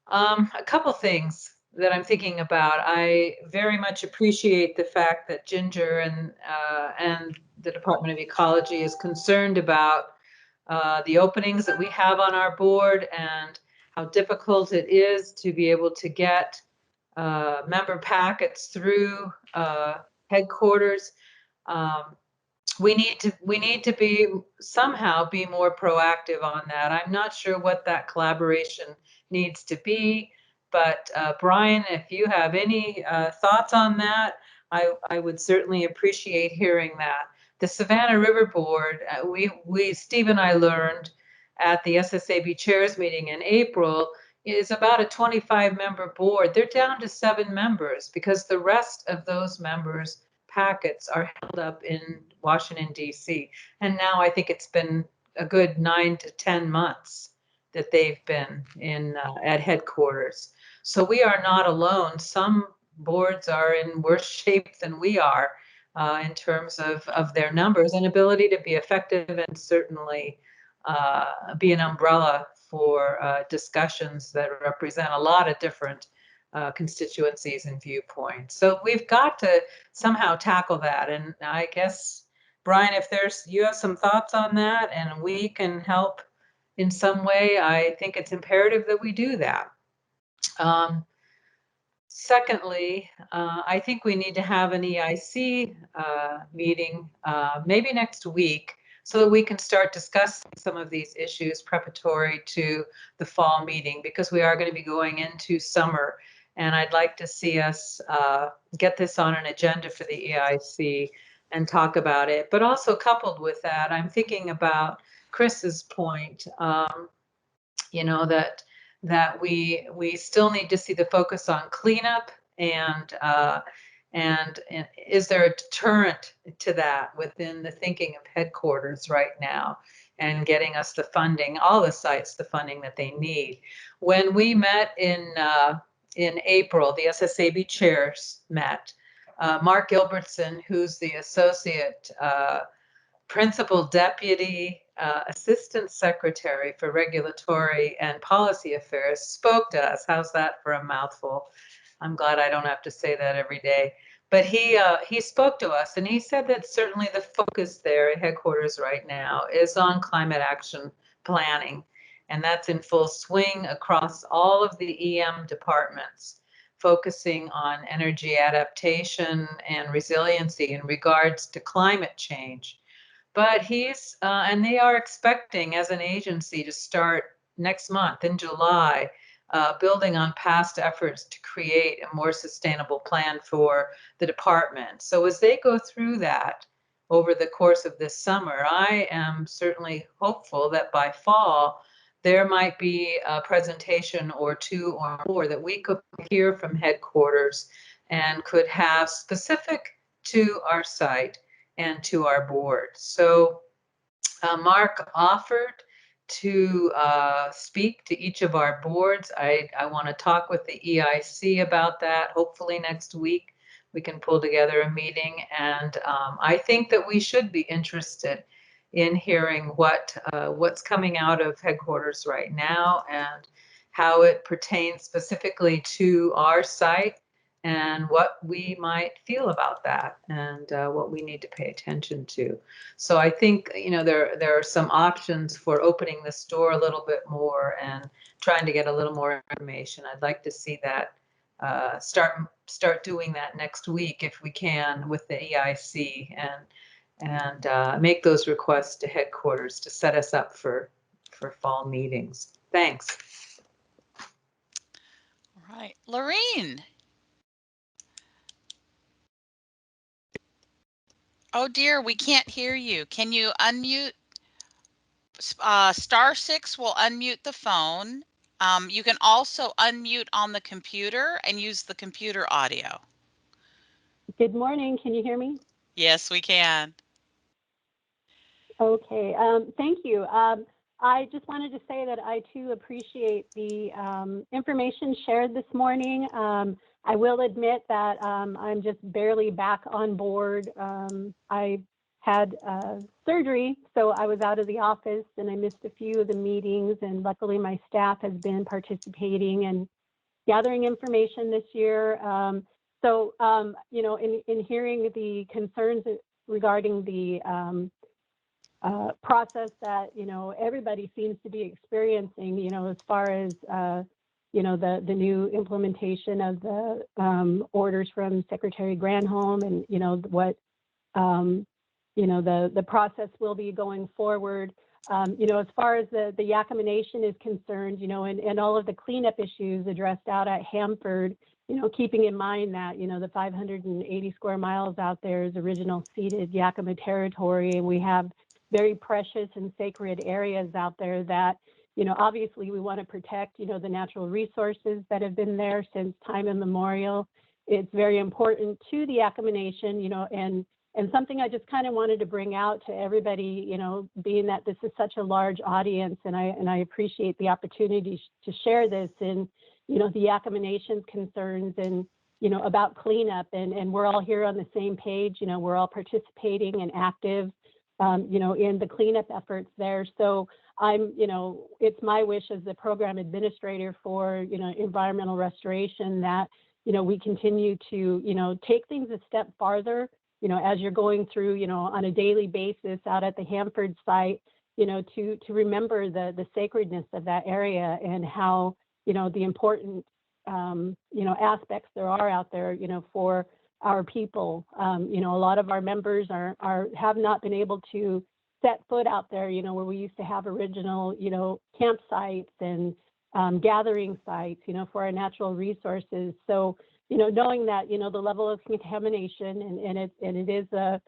Speaker 14: A couple things that I'm thinking about. I very much appreciate the fact that Ginger and the Department of Ecology is concerned about the openings that we have on our board and how difficult it is to be able to get
Speaker 18: member packets through headquarters. We need to be somehow be more proactive on that. I'm not sure what that collaboration needs to be, but Brian, if you have any thoughts on that, I would certainly appreciate hearing that. The Savannah River Board, Steve and I learned at the SSAB chairs meeting in April, is about a 25-member board. They're down to 7 members because the rest of those members' packets are held up in Washington, D.C. And now I think it's been a good 9 to 10 months that they've been in at headquarters. So we are not alone. Some boards are in worse shape than we are in terms of their numbers and ability to be effective, and certainly be an umbrella for discussions that represent a lot of different constituencies and viewpoints. So we've got to somehow tackle that. And I guess, Brian, if you have some thoughts on that and we can help in some way, I think it's imperative that we do that. Secondly, I think we need to have an EIC meeting maybe next week so that we can start discussing some of these issues preparatory to the fall meeting, because we are going to be going into summer. And I'd like to see us get this on an agenda for the EIC and talk about it. But also coupled with that, I'm thinking about Chris's point, you know, that we still need to see the focus on cleanup, and is there a deterrent to that within the thinking of headquarters right now, and getting us the funding, all the sites, the funding that they need. When we met in April, the SSAB chairs met. Mark Gilbertson, who's the associate principal deputy assistant secretary for regulatory and policy affairs, spoke to us. How's that for a mouthful? I'm glad I don't have to say that every day. But he spoke to us, and he said that certainly the focus there at headquarters right now is on climate action planning. And that's in full swing across all of the EM departments, focusing on energy adaptation and resiliency in regards to climate change. But and they are expecting as an agency to start next month in July, building on past efforts to create a more sustainable plan for the department. So as they go through that over the course of this summer, I am certainly hopeful that by fall, there might be a presentation or two or more that we could hear from headquarters and could have specific to our site and to our board. So Mark offered to speak to each of our boards. I want to talk with the EIC about that. Hopefully next week we can pull together a meeting. And I think that we should be interested in hearing what's coming out of headquarters right now and how it pertains specifically to our site, and what we might feel about that, and what we need to pay attention to. So I think, you know, there are some options for opening this door a little bit more and trying to get a little more information. I'd like to see that start doing that next week if we can with the EIC, and make those requests to headquarters to set us up for fall meetings. Thanks.
Speaker 1: All right, Lorene. Oh dear, we can't hear you. Can you unmute? *6 will unmute the phone. You can also unmute on the computer and use the computer audio.
Speaker 19: Good morning. Can you hear me?
Speaker 1: Yes, we can.
Speaker 19: Okay. Thank you. I just wanted to say that I too appreciate the information shared this morning. I will admit that I'm just barely back on board. I had surgery, so I was out of the office and I missed a few of the meetings, and luckily my staff has been participating and gathering information this year. You know, in hearing the concerns regarding the process that, you know, everybody seems to be experiencing, you know, as far as the new implementation of the orders from Secretary Granholm, and what the process will be going forward. As far as the Yakima Nation is concerned, and all of the cleanup issues addressed out at Hanford, keeping in mind that, the 580 square miles out there is original ceded Yakima territory, and we have very precious and sacred areas out there that, obviously we want to protect, the natural resources that have been there since time immemorial. It's very important to the Yakima Nation, and something I just kind of wanted to bring out to everybody, being that this is such a large audience, and I appreciate the opportunity to share this, and the Yakima Nation's concerns, and about cleanup, and we're all here on the same page. We're all participating and active, in the cleanup efforts there. So it's my wish as the program administrator for environmental restoration that we continue to take things a step farther. As you're going through, on a daily basis out at the Hanford site, to remember the sacredness of that area, and how, the important, aspects there are out there, for our people. A lot of our members have not been able to set foot out there, where we used to have original, campsites and gathering sites, for our natural resources. So, knowing that, the level of contamination, and it is a,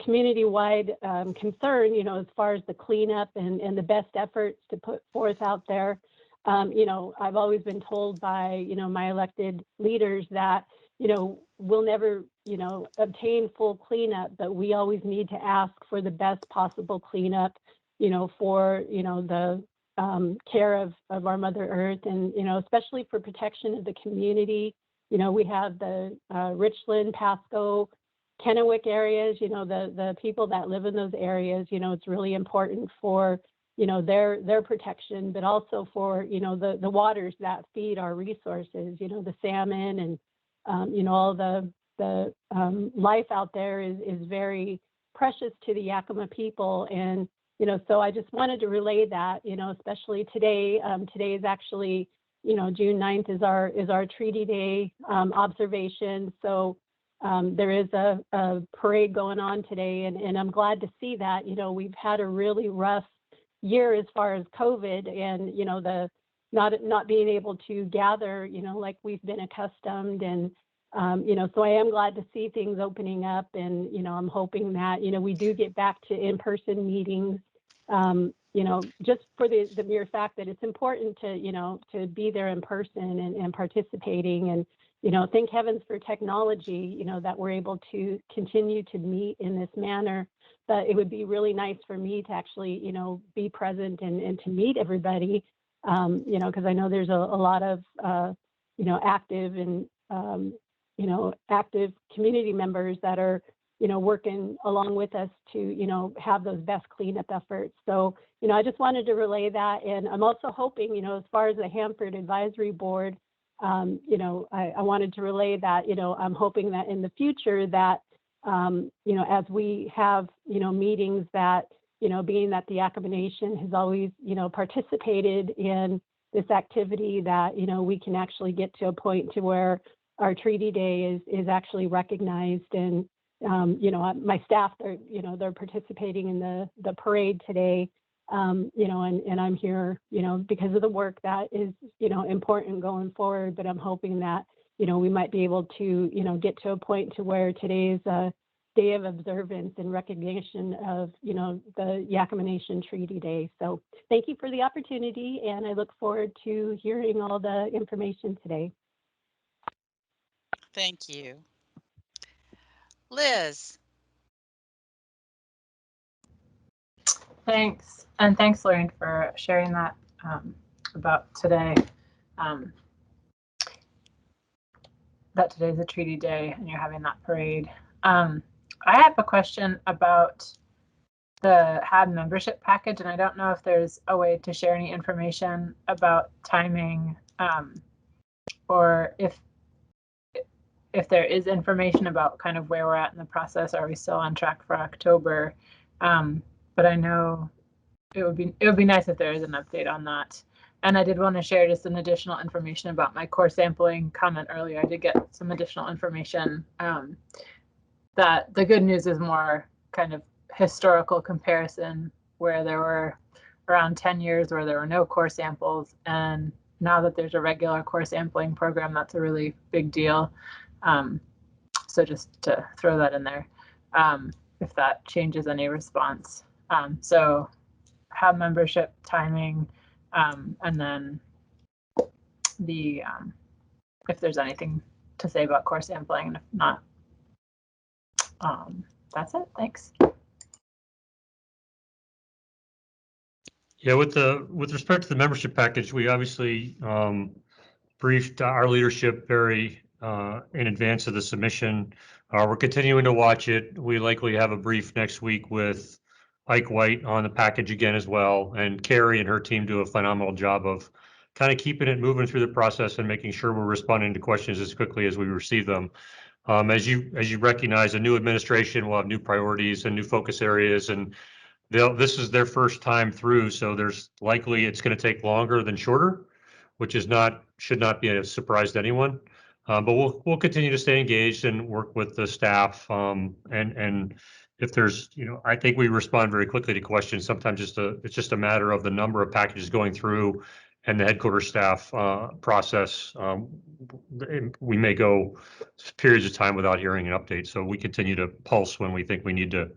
Speaker 19: community-wide concern, as far as the cleanup and the best efforts to put forth out there. I've always been told by, my elected leaders that, we'll never, obtain full cleanup, but we always need to ask for the best possible cleanup, for, the care of our Mother Earth, and especially for protection of the community. We have the Richland, Pasco, Kennewick areas. The people that live in those areas. It's really important for their protection, but also for the waters that feed our resources. The salmon, and all the life out there is very precious to the Yakima people. And so I just wanted to relay that, especially today. Today is actually, June 9th is our Treaty Day observation. So there is a parade going on today, and I'm glad to see that. We've had a really rough year as far as COVID, and the not being able to gather, like we've been accustomed, and so I am glad to see things opening up, and I'm hoping that we do get back to in-person meetings. Just for the mere fact that it's important to be there in person and participating, and thank heavens for technology, that we're able to continue to meet in this manner. But it would be really nice for me to actually be present and to meet everybody, because I know there's a lot of active and active community members that are working along with us to, have those best cleanup efforts. So, I just wanted to relay that. And I'm also hoping, as far as the Hanford Advisory Board, I wanted to relay that, I'm hoping that in the future that, as we have, meetings that, being that the Yakima Nation has always, participated in this activity, that, we can actually get to a point to where our Treaty Day is actually recognized. And my staff, they're participating in the parade today, and I'm here, because of the work that is, important going forward. But I'm hoping that, we might be able to, get to a point to where today is a day of observance and recognition of, the Yakima Nation Treaty Day. So thank you for the opportunity, and I look forward to hearing all the information today.
Speaker 1: Thank you. Liz.
Speaker 14: Thanks. And thanks, Lorraine, for sharing that about today. That today's a treaty day and you're having that parade. I have a question about the HAB membership package, and I don't know if there's a way to share any information about timing, or if there is information about kind of where we're at in the process. Are we still on track for October? But I know it would be nice if there is an update on that. And I did want to share just some additional information about my core sampling comment earlier. I did get some additional information that the good news is more kind of historical comparison, where there were around 10 years where there were no core samples. And now that there's a regular core sampling program, that's a really big deal. So just to throw that in there, if that changes any response. So HAB membership timing, and then the if there's anything to say about core sampling, and if not, that's it. Thanks.
Speaker 9: Yeah, with respect to the membership package, we obviously briefed our leadership very in advance of the submission. We're continuing to watch it. We likely have a brief next week with Ike White on the package again as well, and Carrie and her team do a phenomenal job of kind of keeping it moving through the process and making sure we're responding to questions as quickly as we receive them. As you recognize, a new administration will have new priorities and new focus areas, and this is their first time through, so there's likely it's going to take longer than shorter, which is should not be a surprise to anyone. But we'll continue to stay engaged and work with the staff. And if there's, I think we respond very quickly to questions. Sometimes it's just a matter of the number of packages going through and the headquarters staff process. We may go periods of time without hearing an update. So we continue to pulse when we think we need to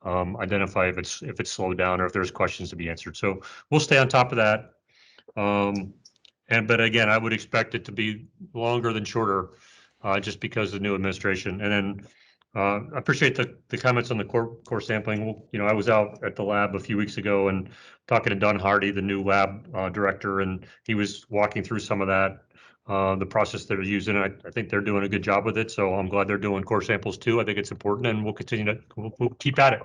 Speaker 9: identify if it's slowed down or if there's questions to be answered. So we'll stay on top of that. But again, I would expect it to be longer than shorter, just because of the new administration. And then I appreciate the comments on the core sampling. I was out at the lab a few weeks ago and talking to Don Hardy, the new lab director, and he was walking through some of that, the process they're using. I think they're doing a good job with it. So I'm glad they're doing core samples too. I think it's important, and we'll continue to we'll keep at it.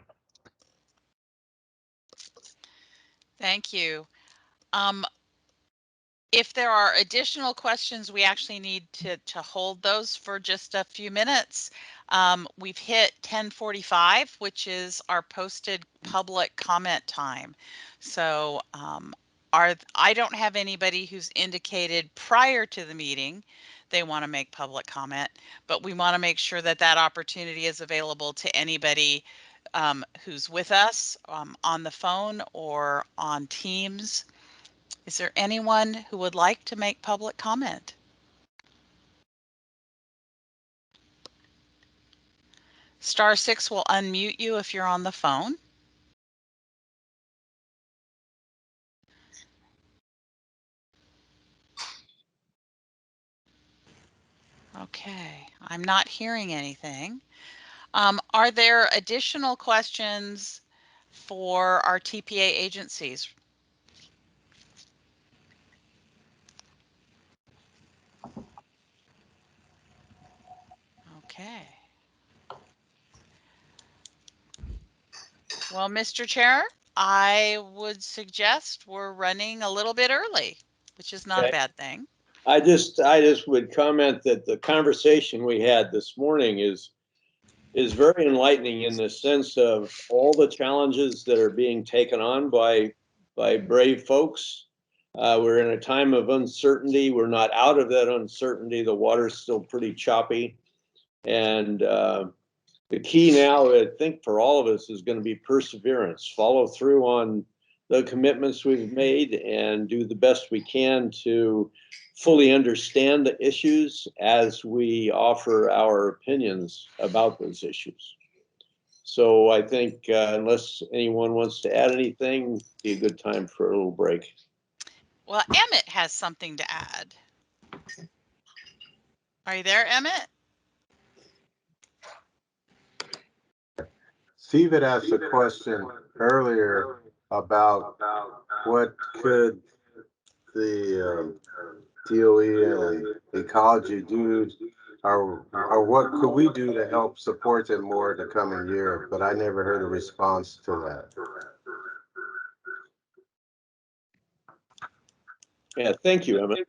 Speaker 1: Thank you. If there are additional questions, we actually need to hold those for just a few minutes. We've hit 10:45, which is our posted public comment time. So I don't have anybody who's indicated prior to the meeting they want to make public comment, but we want to make sure that that opportunity is available to anybody who's with us on the phone or on Teams. Is there anyone who would like to make public comment? *6 will unmute you if you're on the phone. Okay, I'm not hearing anything. Are there additional questions for our TPA agencies? Okay. Well, Mr. Chair, I would suggest we're running a little bit early, which is not a bad thing.
Speaker 4: I just would comment that the conversation we had this morning is very enlightening in the sense of all the challenges that are being taken on by brave folks. We're in a time of uncertainty. We're not out of that uncertainty. The water's still pretty choppy. And the key now, I think, for all of us is going to be perseverance. Follow through on the commitments we've made and do the best we can to fully understand the issues as we offer our opinions about those issues. So I think unless anyone wants to add anything, be a good time for a little break.
Speaker 1: Well, Emmett has something to add. Are you there, Emmett?
Speaker 17: Steve had asked a question earlier about what could the DOE and ecology do, or what could we do to help support them more the coming year, but I never heard a response to that.
Speaker 4: Yeah, thank you, Emmett.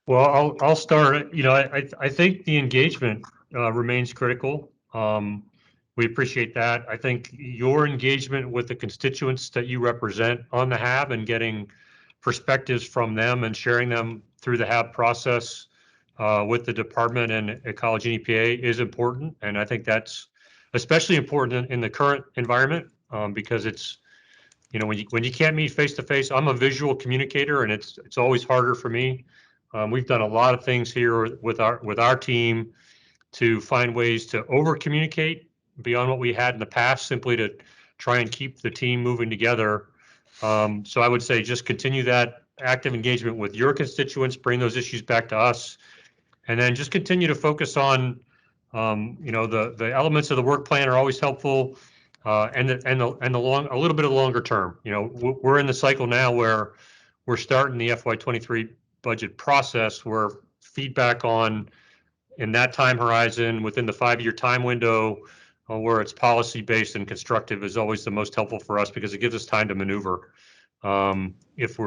Speaker 9: Well, I'll start. I think the engagement remains critical. We appreciate that. I think your engagement with the constituents that you represent on the HAB and getting perspectives from them and sharing them through the HAB process with the department and Ecology and EPA is important. And I think that's especially important in the current environment because it's, you know, when you can't meet face to face. I'm a visual communicator, and it's always harder for me. We've done a lot of things here with our team to find ways to over communicate beyond what we had in the past, simply to try and keep the team moving together. So I would say just continue that active engagement with your constituents, bring those issues back to us, and then just continue to focus on, you know, the elements of the work plan are always helpful, and the long, a little bit of the longer term. You know, we're in the cycle now where we're starting the FY23 budget process, where feedback on in that time horizon within the 5-year time window, where it's policy based and constructive, is always the most helpful for us because it gives us time to maneuver. If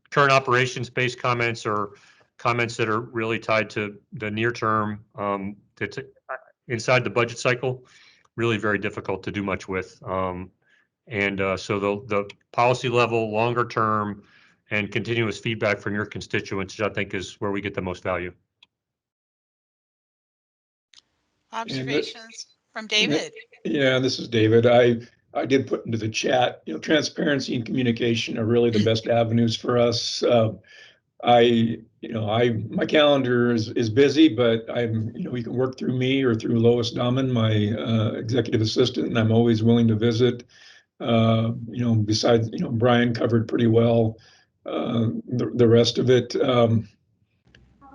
Speaker 9: current operations based comments or comments that are really tied to the near term, it's inside the budget cycle, really very difficult to do much with. So the policy level, longer term, and continuous feedback from your constituents, I think, is where we get the most value.
Speaker 1: Observations from David.
Speaker 10: Yeah, this is David. I did put into the chat, you know, transparency and communication are really the best avenues for us. My calendar is busy, but you can work through me or through Lois Dahman, my executive assistant, and I'm always willing to visit. Besides, Brian covered pretty well the rest of it.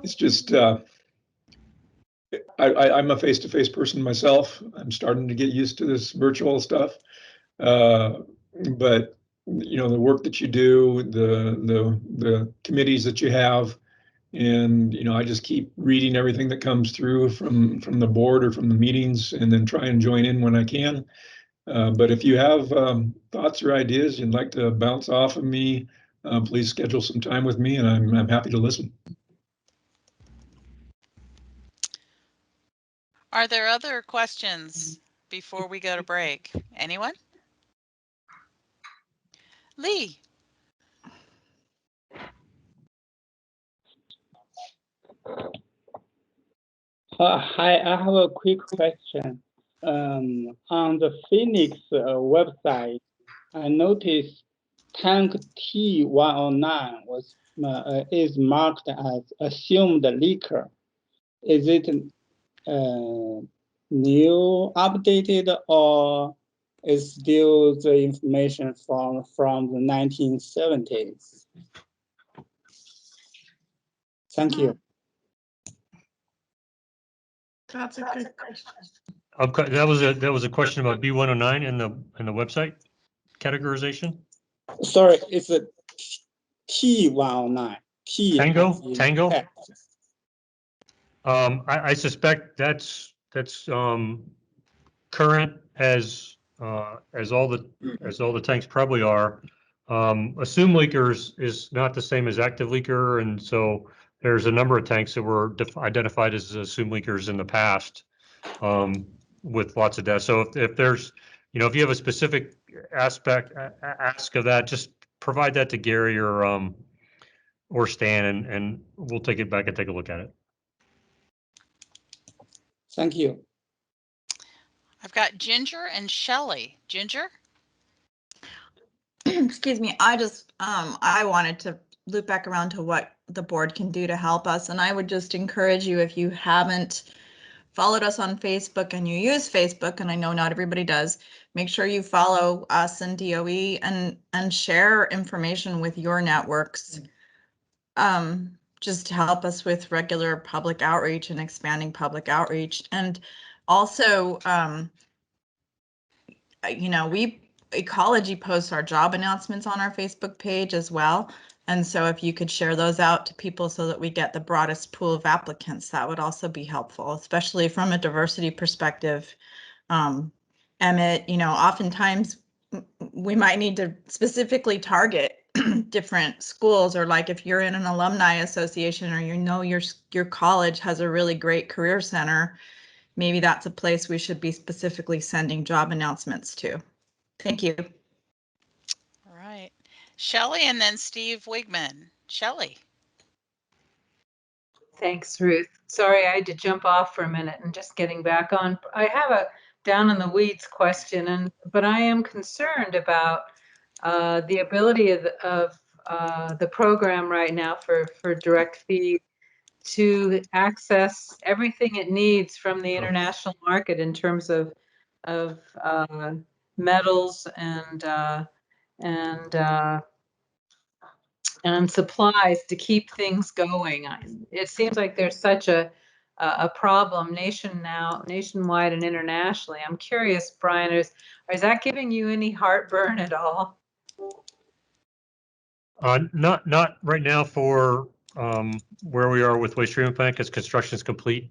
Speaker 10: It's just, I'm a face-to-face person myself. I'm starting to get used to this virtual stuff. But the work that you do, the committees that you have, and I just keep reading everything that comes through from the board or from the meetings, and then try and join in when I can. But if you have thoughts or ideas you'd like to bounce off of me, please schedule some time with me, and I'm happy to listen.
Speaker 1: Are there other questions before we go to break? Anyone? Lee.
Speaker 20: Hi, I have a quick question. On the Phoenix website, I noticed tank T109 is marked as assumed leaker. Is it new, updated, or is still the information from the 1970s? Thank you.
Speaker 5: That's a good question.
Speaker 9: That was a question about B109 in the website categorization.
Speaker 20: Sorry, it's a T109.
Speaker 9: Tango. I suspect that's current as all the tanks probably are. Assumed leakers is not the same as active leaker, and so there's a number of tanks that were identified as assumed leakers in the past, with lots of data. So if there's, if you have a specific ask of that, just provide that to Gary or Stan, and we'll take it back and take a look at it.
Speaker 20: Thank you.
Speaker 1: I've got Ginger and Shelley. Ginger?
Speaker 5: Excuse me. I wanted to loop back around to what the board can do to help us. And I would just encourage you, if you haven't followed us on Facebook and you use Facebook, and I know not everybody does, make sure you follow us and DOE and share information with your networks. Just to help us with regular public outreach and expanding public outreach. And also, Ecology posts our job announcements on our Facebook page as well. And so if you could share those out to people so that we get the broadest pool of applicants, that would also be helpful, especially from a diversity perspective. Emmett, oftentimes we might need to specifically target different schools, or like if you're in an alumni association, or your college has a really great career center, maybe that's a place we should be specifically sending job announcements to. Thank you.
Speaker 1: All right. Shelley and then Steve Wigman. Shelley.
Speaker 18: Thanks, Ruth. Sorry, I had to jump off for a minute and just getting back on. I have a down in the weeds question, but I am concerned about the ability of the program right now for direct feed to access everything it needs from the international market in terms of metals and supplies to keep things going. It seems like there's such a problem nationwide and internationally. I'm curious, Brian, is that giving you any heartburn at all?
Speaker 9: Not right now for where we are with waste treatment plant because construction is complete.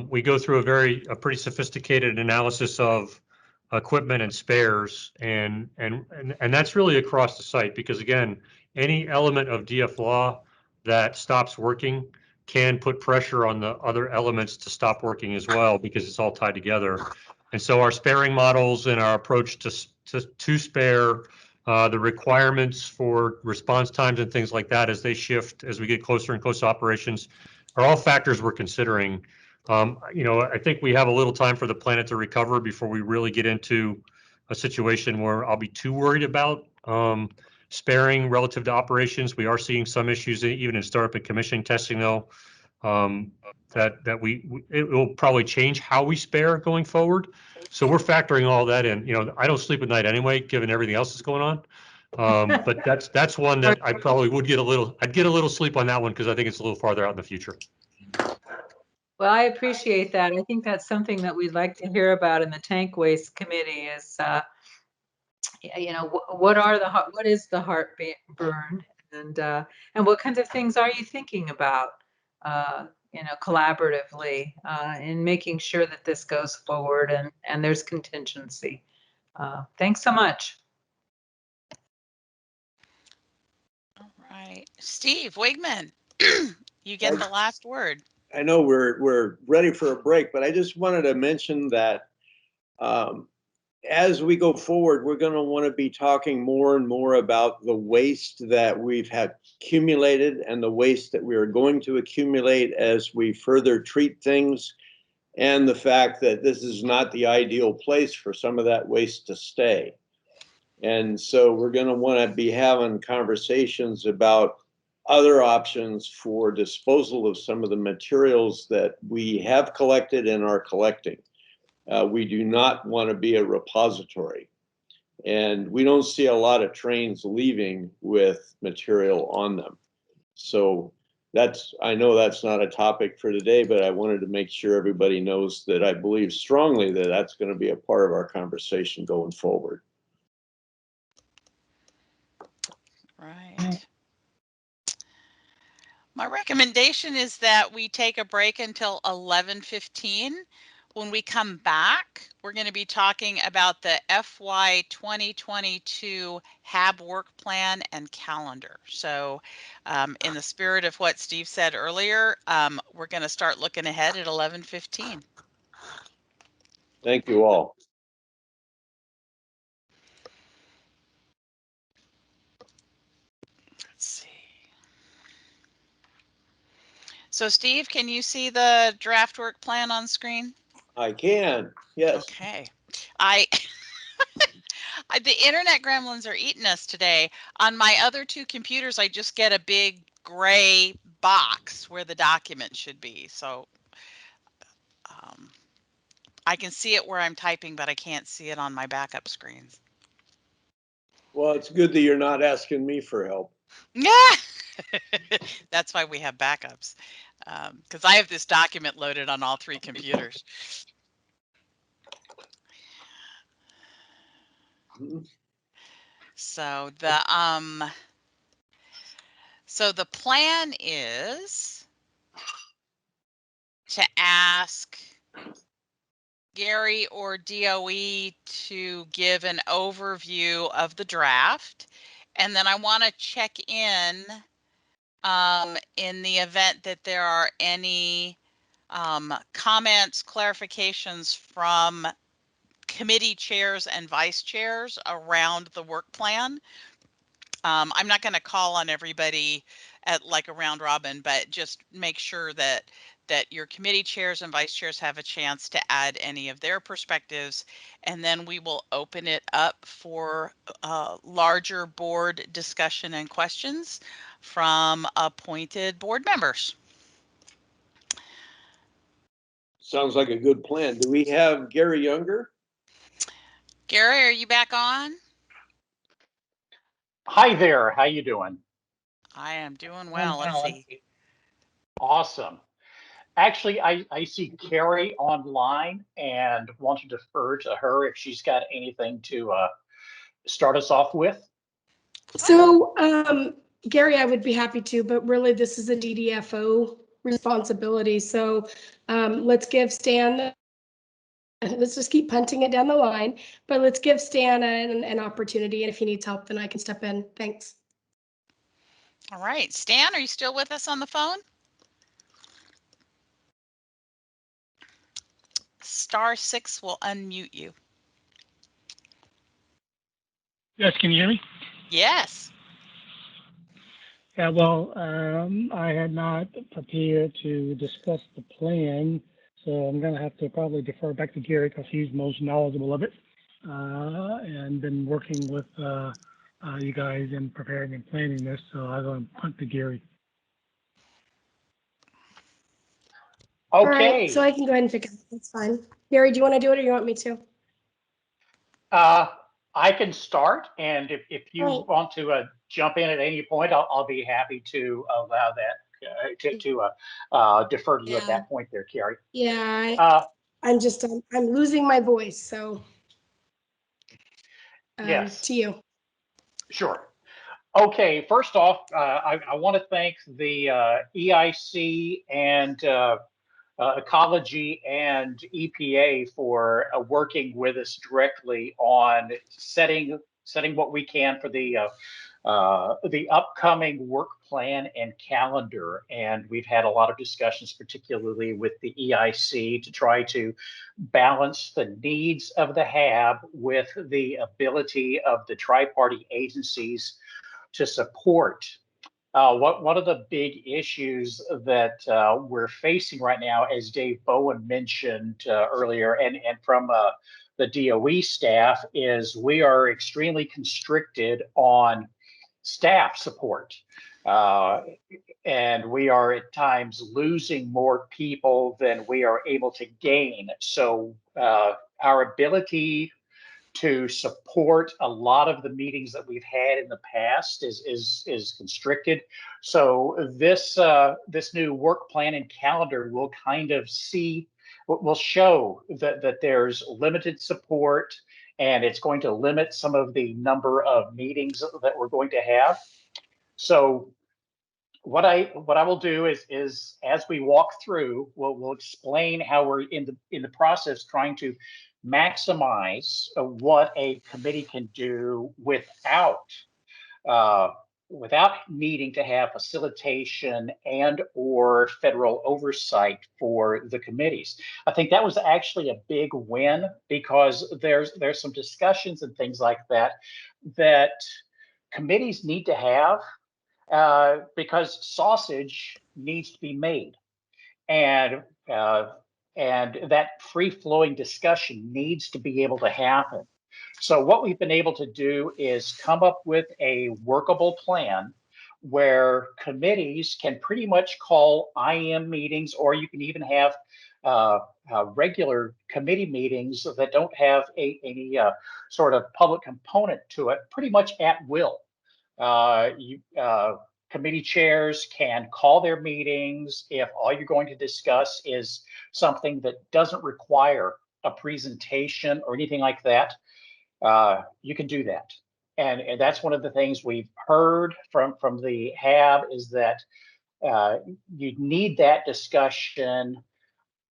Speaker 9: We go through a pretty sophisticated analysis of equipment and spares, and that's really across the site because again, any element of DF law that stops working can put pressure on the other elements to stop working as well because it's all tied together. And so our sparing models and our approach to spare, the requirements for response times and things like that as they shift as we get closer and closer to operations are all factors we're considering. I think we have a little time for the planet to recover before we really get into a situation where I'll be too worried about sparing relative to operations. We are seeing some issues even in startup and commissioning testing, though, that it will probably change how we spare going forward. So we're factoring all that in. I don't sleep at night anyway, given everything else that's going on. But that's one that I probably would I'd get a little sleep on that one because I think it's a little farther out in the future.
Speaker 18: Well, I appreciate that. I think that's something that we'd like to hear about in the tank waste committee is, what is the heartburn and what kinds of things are you thinking about, collaboratively in making sure that this goes forward and there's contingency. Thanks so much.
Speaker 1: All right. Steve Wigman, you get the last word.
Speaker 4: I know we're ready for a break, but I just wanted to mention that as we go forward, we're going to want to be talking more and more about the waste that we've had accumulated and the waste that we are going to accumulate as we further treat things, and the fact that this is not the ideal place for some of that waste to stay. And so we're going to want to be having conversations about other options for disposal of some of the materials that we have collected and are collecting. We do not want to be a repository, and we don't see a lot of trains leaving with material on them. So I know that's not a topic for today, but I wanted to make sure everybody knows that I believe strongly that that's going to be a part of our conversation going forward.
Speaker 1: Right. My recommendation is that we take a break until 11:15. When we come back, we're going to be talking about the FY 2022 HAB work plan and calendar. So in the spirit of what Steve said earlier, we're going to start looking ahead at 11:15.
Speaker 4: Thank you all.
Speaker 1: Let's see. So Steve, can you see the draft work plan on screen?
Speaker 4: I can, yes.
Speaker 1: Okay. The internet gremlins are eating us today. On my other two computers, I just get a big gray box where the document should be. So I can see it where I'm typing, but I can't see it on my backup screens.
Speaker 4: Well, it's good that you're not asking me for help.
Speaker 1: Yeah, that's why we have backups, because I have this document loaded on all three computers. So the plan is to ask Gary or DOE to give an overview of the draft, and then I want to check in the event that there are any comments, clarifications from committee chairs and vice chairs around the work plan. I'm not going to call on everybody at like a round robin, but just make sure that your committee chairs and vice chairs have a chance to add any of their perspectives, and then we will open it up for larger board discussion and questions from appointed board members.
Speaker 4: Sounds like a good plan. Do we have Gary Younger?
Speaker 1: Gary, are you back on?
Speaker 21: Hi there, how you doing?
Speaker 1: I am doing well. Let's see.
Speaker 21: Awesome. Actually, I see Carrie online and want to defer to her if she's got anything to start us off with.
Speaker 22: So, Gary, I would be happy to, but really this is a DDFO responsibility. So let's give Stan, let's just keep punting it down the line, but let's give Stan an opportunity. And if he needs help, then I can step in. Thanks.
Speaker 1: All right, Stan, are you still with us on the phone? *6 will unmute you.
Speaker 3: Yes, can you hear me?
Speaker 1: Yes.
Speaker 3: Yeah, well, I had not prepared to discuss the plan, so I'm going to have to probably defer back to Gary because he's most knowledgeable of it, and been working with you guys in preparing and planning this, so I'm going to punt to Gary.
Speaker 21: Okay.
Speaker 22: All right, so I can go ahead and pick up. That's fine. Gary, do you want to do it or you want me to?
Speaker 21: I can start, and if you want to jump in at any point, I'll be happy to allow that to defer to you at that point there, Carrie.
Speaker 22: Yeah, I'm losing my voice, so
Speaker 21: yes.
Speaker 22: To you.
Speaker 21: Sure. Okay, first off, I want to thank the EIC and Ecology and EPA for working with us directly on setting what we can for the upcoming work plan and calendar. And we've had a lot of discussions, particularly with the EIC, to try to balance the needs of the HAB with the ability of the tri-party agencies to support. One of the big issues that we're facing right now, as Dave Bowen mentioned earlier, and from the DOE staff, is we are extremely constricted on staff support. And we are at times losing more people than we are able to gain. So our ability to support a lot of the meetings that we've had in the past is constricted. So this new work plan and calendar will kind of will show that there's limited support, and it's going to limit some of the number of meetings that we're going to have. So what I will do is as we walk through, we'll explain how we're in the process trying to maximize what a committee can do without needing to have facilitation and or federal oversight for the committees. I think that was actually a big win, because there's some discussions and things like that committees need to have, because sausage needs to be made, and that free-flowing discussion needs to be able to happen. So what we've been able to do is come up with a workable plan where committees can pretty much call IM meetings, or you can even have regular committee meetings that don't have any sort of public component to it, pretty much at will. Committee chairs can call their meetings if all you're going to discuss is something that doesn't require a presentation or anything like that. You can do that. And that's one of the things we've heard from the HAB, is that you need that discussion.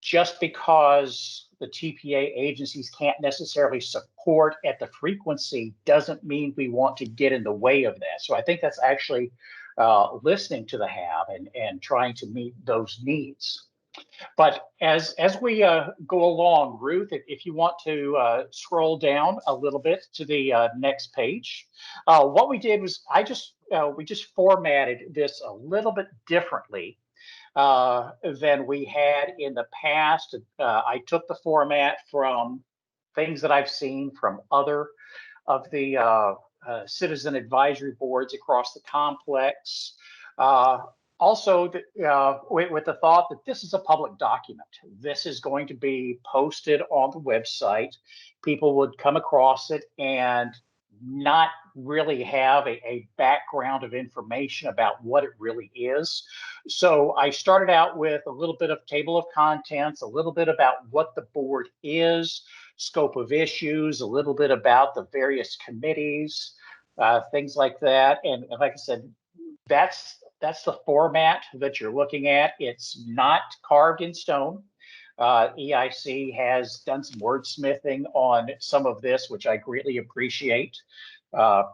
Speaker 21: Just because the TPA agencies can't necessarily support at the frequency doesn't mean we want to get in the way of that. So I think that's actually listening to the HAB and trying to meet those needs. But as we go along, Ruth, if you want to scroll down a little bit to the next page, what we did was we just formatted this a little bit differently than we had in the past. I took the format from things that I've seen from other of the citizen advisory boards across the complex. Also, with the thought that this is a public document. This is going to be posted on the website. People would come across it and not really have a background of information about what it really is. So I started out with a little bit of table of contents, a little bit about what the board is, scope of issues, a little bit about the various committees, things like that. And like I said, that's the format that you're looking at. It's not carved in stone. EIC has done some wordsmithing on some of this, which I greatly appreciate. That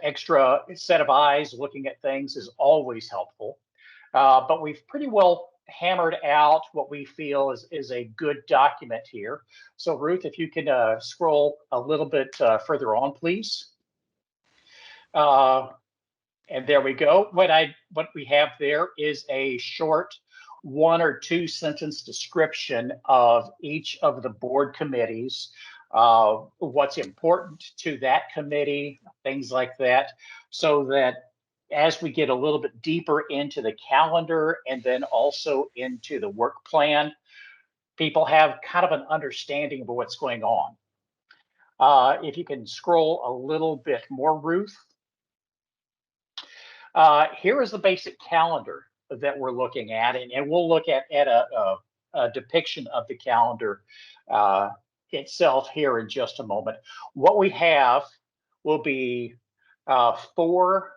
Speaker 21: extra set of eyes looking at things is always helpful. But we've pretty well hammered out what we feel is a good document here. So Ruth, if you can scroll a little bit further on, please. And there we go. What we have there is a short 1 or 2 sentence description of each of the board committees, what's important to that committee, things like that, so that as we get a little bit deeper into the calendar and then also into the work plan, people have kind of an understanding of what's going on. If you can scroll a little bit more, Ruth. Here is the basic calendar that we're looking at, and we'll look at a depiction of the calendar itself here in just a moment. What we have will be 4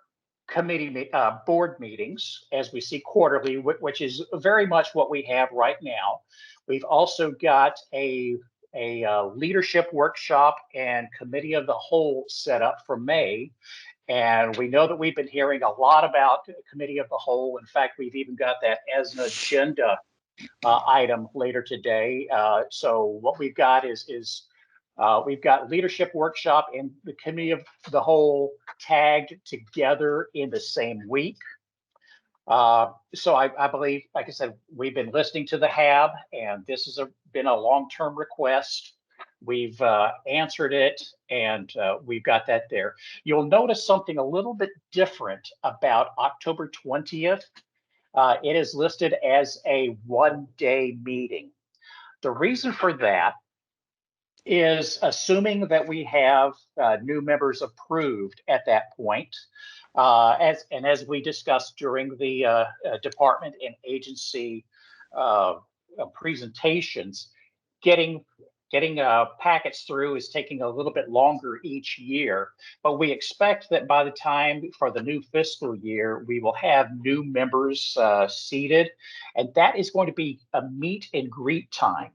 Speaker 21: committee board meetings, as we see quarterly, which is very much what we have right now. We've also got a leadership workshop and committee of the whole set up for May. And we know that we've been hearing a lot about committee of the whole. In fact, we've even got that as an agenda item later today. So what we've got is we've got leadership workshop and the committee of the whole tagged together in the same week. So I believe, like I said, we've been listening to the HAB, and this has been a long-term request. We've answered it, and we've got that there. You'll notice something a little bit different about October 20th. It is listed as a 1-day meeting. The reason for that is assuming that we have new members approved at that point. As we discussed during the department and agency presentations, getting packets through is taking a little bit longer each year, but we expect that by the time for the new fiscal year, we will have new members seated, and that is going to be a meet and greet time.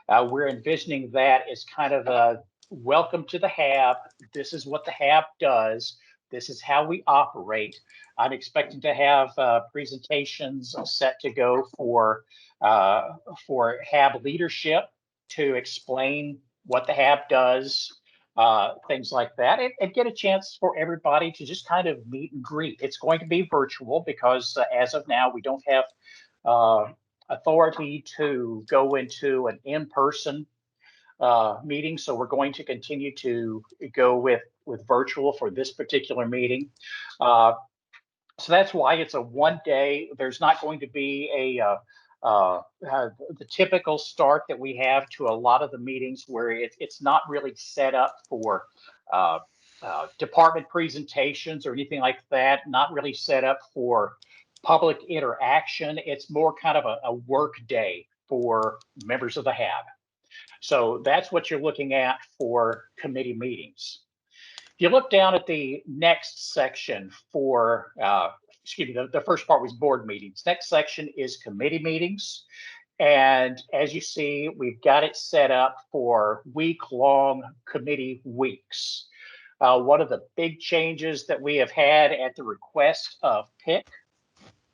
Speaker 21: We're envisioning that as kind of a welcome to the HAB. This is what the HAB does. This is how we operate. I'm expecting to have presentations set to go for HAB leadership to explain what the HAB does, things like that, and get a chance for everybody to just kind of meet and greet. It's going to be virtual because as of now, we don't have authority to go into an in-person meeting. So we're going to continue to go with virtual for this particular meeting. So that's why it's a 1-day. There's not going to be the typical start that we have to a lot of the meetings where it's not really set up for department presentations or anything like that, not really set up for public interaction. It's more kind of a work day for members of the HAB. So that's what you're looking at for committee meetings. If you look down at the next section for, excuse me, the first part was board meetings. Next section is committee meetings. And as you see, we've got it set up for week-long committee weeks. One of the big changes that we have had at the request of PIC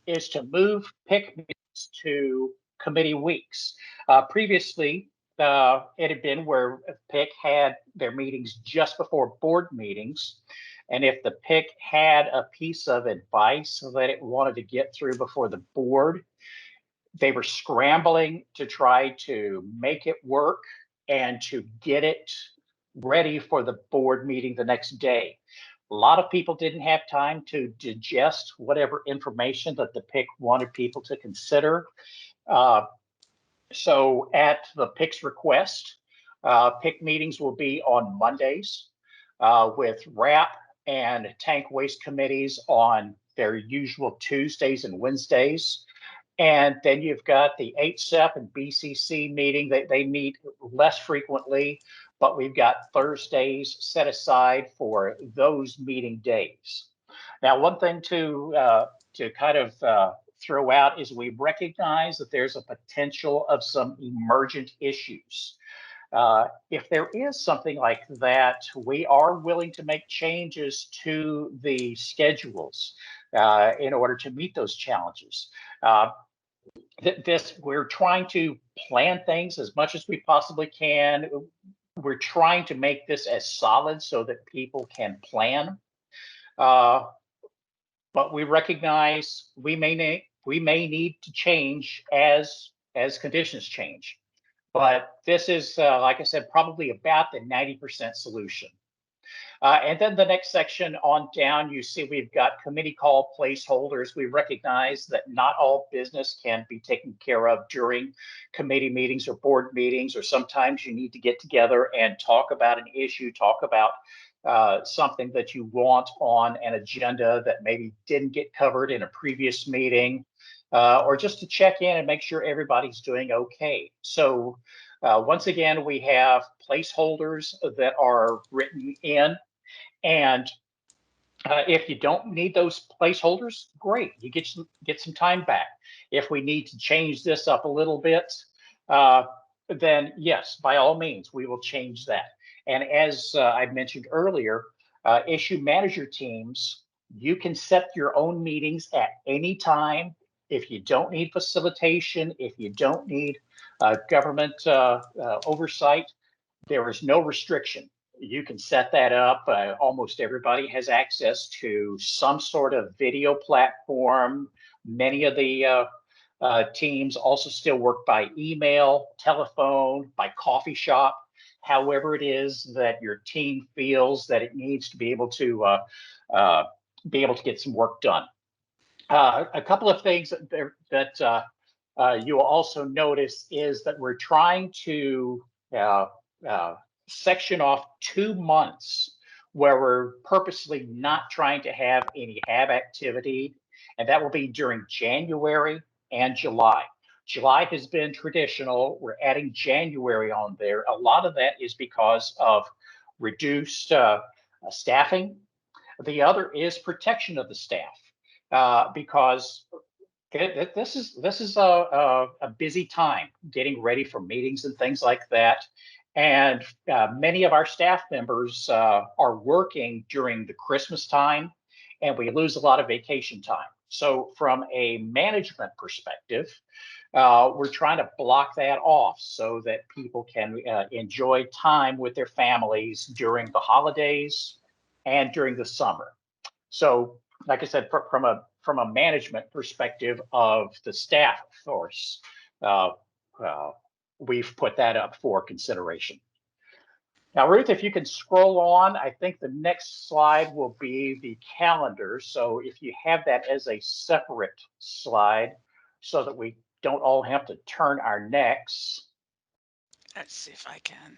Speaker 21: is to move PIC meetings to committee weeks. Previously, it had been where PIC had their meetings just before board meetings. And if the PIC had a piece of advice that it wanted to get through before the board, they were scrambling to try to make it work and to get it ready for the board meeting the next day. A lot of people didn't have time to digest whatever information that the PIC wanted people to consider. So at the PIC's request, PIC meetings will be on Mondays with RAP and tank waste committees on their usual Tuesdays and Wednesdays. And then you've got the HSEP and BCC meeting. They meet less frequently, but we've got Thursdays set aside for those meeting days. Now, one thing to kind of throw out is we recognize that there's a potential of some emergent issues. If there is something like that, we are willing to make changes to the schedules in order to meet those challenges. We're trying to plan things as much as we possibly can. We're trying to make this as solid so that people can plan. But we recognize we may need to change as conditions change. But this is, like I said, probably about the 90% solution. And then the next section on down, you see we've got committee call placeholders. We recognize that not all business can be taken care of during committee meetings or board meetings, or sometimes you need to get together and talk about an issue, talk about something that you want on an agenda that maybe didn't get covered in a previous meeting, or just to check in and make sure everybody's doing okay. So once again, we have placeholders that are written in, and if you don't need those placeholders, great, you get some time back. If we need to change this up a little bit, then yes, by all means, we will change that. And as I mentioned earlier, issue manager teams, you can set your own meetings at any time. If you don't need facilitation, if you don't need government oversight, there is no restriction. You can set that up. Almost everybody has access to some sort of video platform. Many of the teams also still work by email, telephone, by coffee shop, however it is that your team feels that it needs to be able to get some work done. A couple of things that you will also notice is that we're trying to section off 2 months where we're purposely not trying to have any HAB activity, and that will be during January and July. July has been traditional. We're adding January on there. A lot of that is because of reduced staffing. The other is protection of the staff, because this is a busy time getting ready for meetings and things like that. And many of our staff members are working during the Christmas time, and we lose a lot of vacation time. So from a management perspective, we're trying to block that off so that people can enjoy time with their families during the holidays and during the summer. So, like I said, from a management perspective of the staff force, we've put that up for consideration. Now, Ruth, if you can scroll on, I think the next slide will be the calendar. So if you have that as a separate slide so that we don't all have to turn our necks.
Speaker 1: Let's see if I can.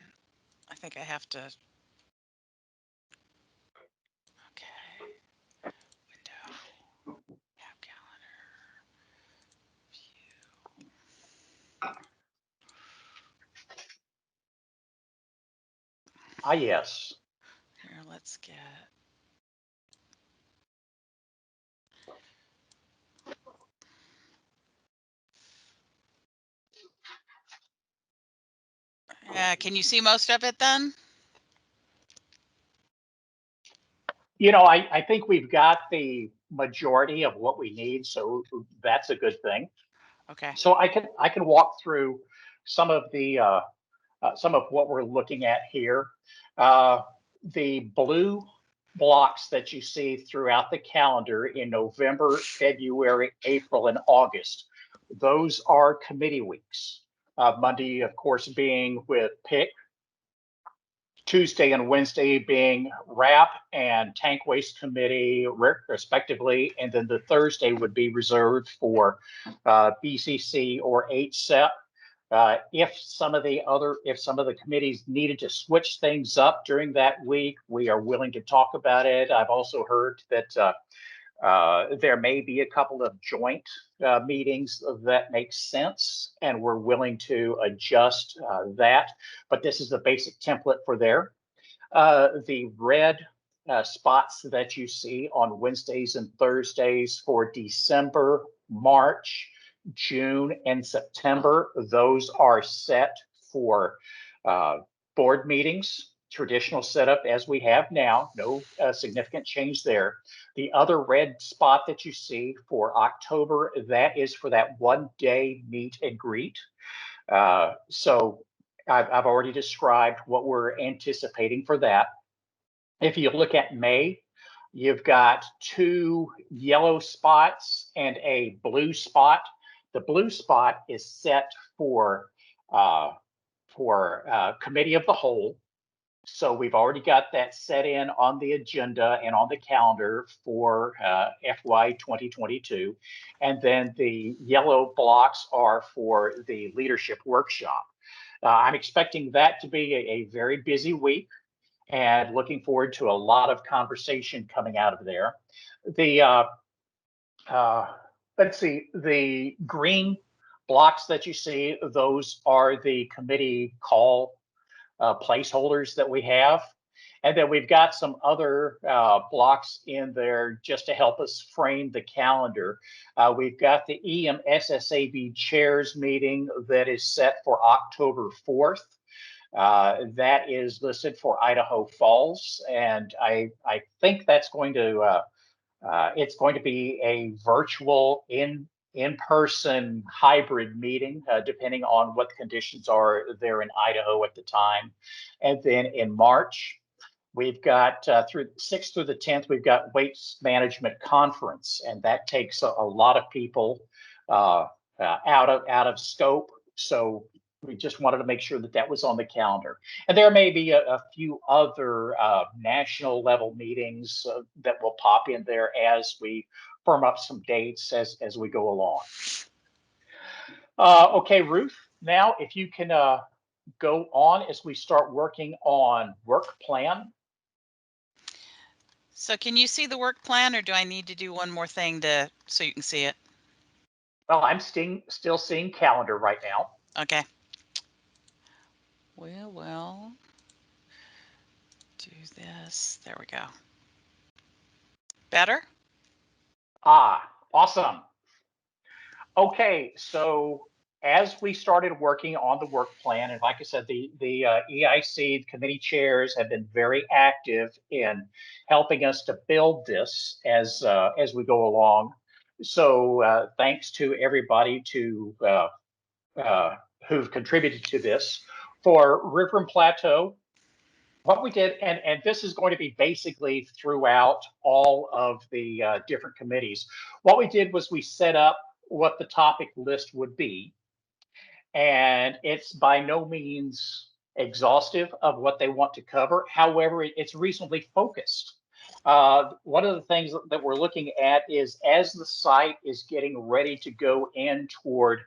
Speaker 1: I think I have to. Okay. Window. HAB calendar. View.
Speaker 21: Ah, yes.
Speaker 1: Here, let's get. Yeah, can you see most of it then?
Speaker 21: You know, I think we've got the majority of what we need, so that's a good thing.
Speaker 1: Okay.
Speaker 21: So I can walk through some of what we're looking at here. The blue blocks that you see throughout the calendar in November, February, April, and August, those are committee weeks. Monday, of course, being with PIC, Tuesday and Wednesday being RAP and Tank Waste Committee, respectively, and then the Thursday would be reserved for BCC or HSEP. If some of the committees needed to switch things up during that week, we are willing to talk about it. I've also heard that there may be a couple of joint meetings that make sense, and we're willing to adjust that. But this is the basic template for there. The red spots that you see on Wednesdays and Thursdays for December, March, June, and September, those are set for board meetings, traditional setup as we have now, no significant change there. The other red spot that you see for October, that is for that 1 day meet and greet. So I've already described what we're anticipating for that. If you look at May, you've got 2 yellow spots and a blue spot. The blue spot is set for committee of the whole. So we've already got that set in on the agenda and on the calendar for FY 2022. And then the yellow blocks are for the leadership workshop. I'm expecting that to be a very busy week and looking forward to a lot of conversation coming out of there. Let's see, the green blocks that you see, those are the committee call placeholders that we have. And then we've got some other blocks in there just to help us frame the calendar. We've got the EMSSAB chairs meeting that is set for October 4th. That is listed for Idaho Falls, and I think that's going to it's going to be a virtual in-person hybrid meeting, depending on what the conditions are there in Idaho at the time. And then in March, we've got through 6th through the 10th, we've got Waste Management Conference, and that takes a lot of people out of scope. So we just wanted to make sure that that was on the calendar. And there may be a few other national level meetings that will pop in there as we firm up some dates as we go along. Okay, Ruth, now if you can go on as we start working on work plan.
Speaker 1: So can you see the work plan, or do I need to do one more thing so you can see it?
Speaker 21: Well, I'm still seeing calendar right now.
Speaker 1: Okay. We'll do this. There we go. Better?
Speaker 21: Awesome. Okay, so as we started working on the work plan, and like I said, the EIC committee chairs have been very active in helping us to build this as we go along. So thanks to everybody who've contributed to this. For River and Plateau, what we did, and this is going to be basically throughout all of the different committees, what we did was we set up what the topic list would be. And it's by no means exhaustive of what they want to cover. However, it's reasonably focused. One of the things that we're looking at is as the site is getting ready to go in toward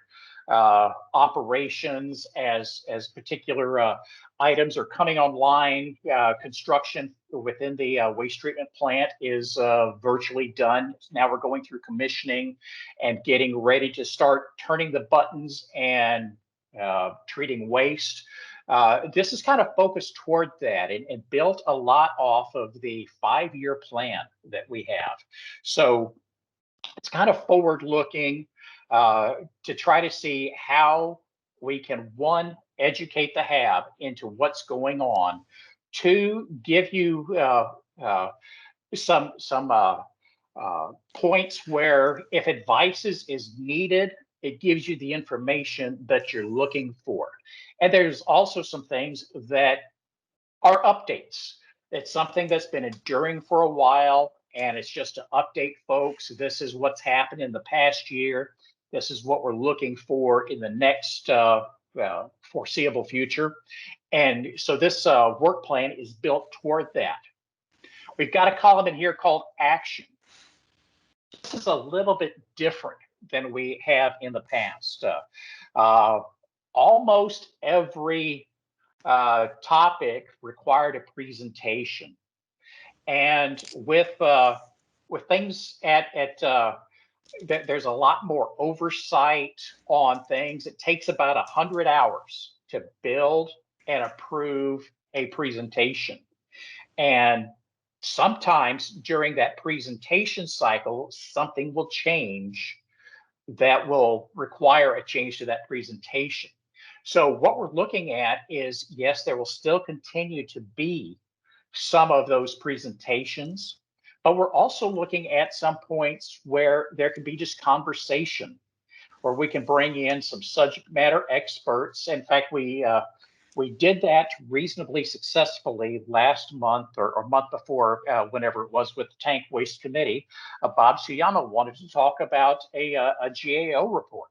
Speaker 21: operations, as particular items are coming online, construction within the waste treatment plant is virtually done. Now we're going through commissioning and getting ready to start turning the buttons and treating waste. This is kind of focused toward that and built a lot off of the 5-year plan that we have. So it's kind of forward looking to try to see how we can, 1, educate the HAB into what's going on, 2, give you some points where if advice is needed, it gives you the information that you're looking for. And there's also some things that are updates. It's something that's been enduring for a while, and it's just to update folks. This is what's happened in the past year. This is what we're looking for in the next foreseeable future. And so this work plan is built toward that. We've got a column in here called action. This is a little bit different than we have in the past. Almost every topic required a presentation, and with things there's a lot more oversight on things. It takes about 100 hours to build and approve a presentation, and sometimes during that presentation cycle, something will change that will require a change to that presentation. So what we're looking at is, yes, there will still continue to be some of those presentations, but we're also looking at some points where there can be just conversation, where we can bring in some subject matter experts. In fact, we did that reasonably successfully last month or month before, whenever it was, with the Tank Waste Committee. Bob Suyama wanted to talk about a GAO report.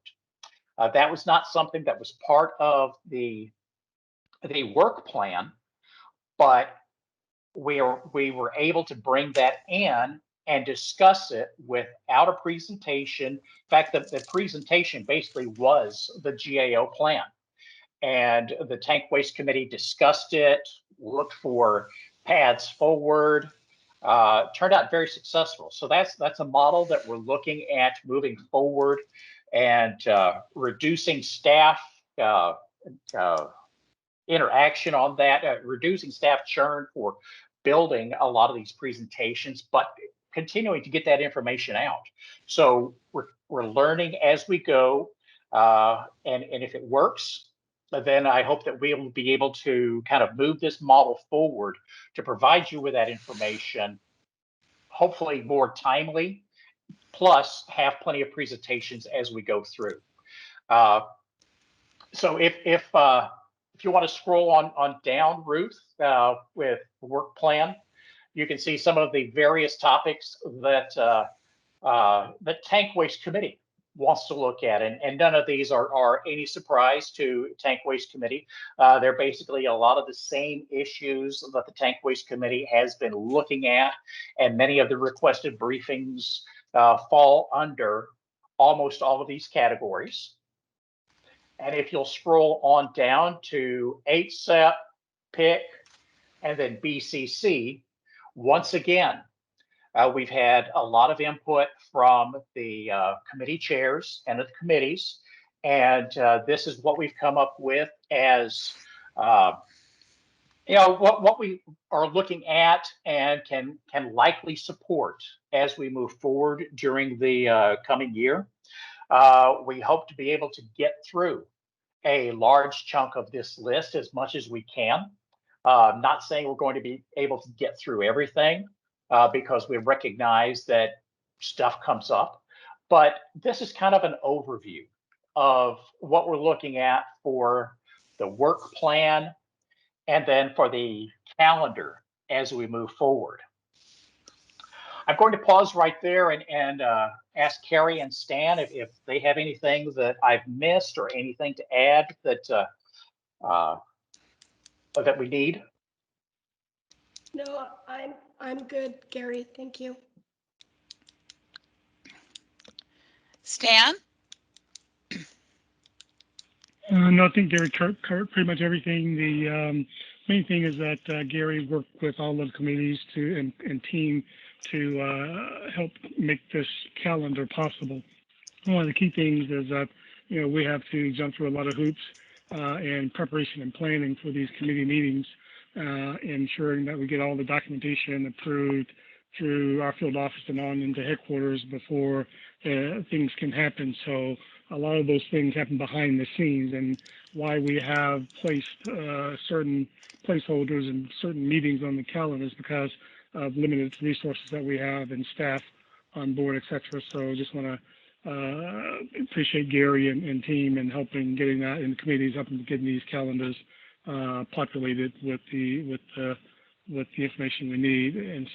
Speaker 21: That was not something that was part of the work plan, but we were able to bring that in and discuss it without a presentation. In fact, the presentation basically was the GAO plan. And the Tank Waste Committee discussed it, looked for paths forward, turned out very successful. So that's a model that we're looking at moving forward, and reducing staff interaction on that, reducing staff churn for building a lot of these presentations, but continuing to get that information out. So we're learning as we go, and if it works, then I hope that we will be able to kind of move this model forward to provide you with that information, hopefully more timely, plus have plenty of presentations as we go through. So if you want to scroll on down, Ruth, with the work plan, you can see some of the various topics that the Tank Waste Committee wants to look at, and none of these are any surprise to Tank Waste Committee. They're basically a lot of the same issues that the Tank Waste Committee has been looking at, and many of the requested briefings fall under almost all of these categories. And if you'll scroll on down to HSEP, PIC, and then BCC, once again, we've had a lot of input from the committee chairs and the committees, and this is what we've come up with as what we are looking at and can likely support as we move forward during the coming year. We hope to be able to get through a large chunk of this list as much as we can. Not saying we're going to be able to get through everything, because we recognize that stuff comes up. But this is kind of an overview of what we're looking at for the work plan and then for the calendar as we move forward. I'm going to pause right there and ask Carrie and Stan if they have anything that I've missed or anything to add that we need.
Speaker 22: No, I'm good, Gary. Thank you.
Speaker 1: Stan?
Speaker 3: No, I think Gary covered pretty much everything. The main thing is that Gary worked with all of the committees and team to help make this calendar possible. One of the key things is that we have to jump through a lot of hoops in preparation and planning for these committee meetings, ensuring that we get all the documentation approved through our field office and on into headquarters before things can happen. So a lot of those things happen behind the scenes, and why we have placed certain placeholders and certain meetings on the calendar is because of limited resources that we have and staff on board, etc. So just want to appreciate Gary and team and helping getting that in committees, helping getting these calendars populated with the information we need, and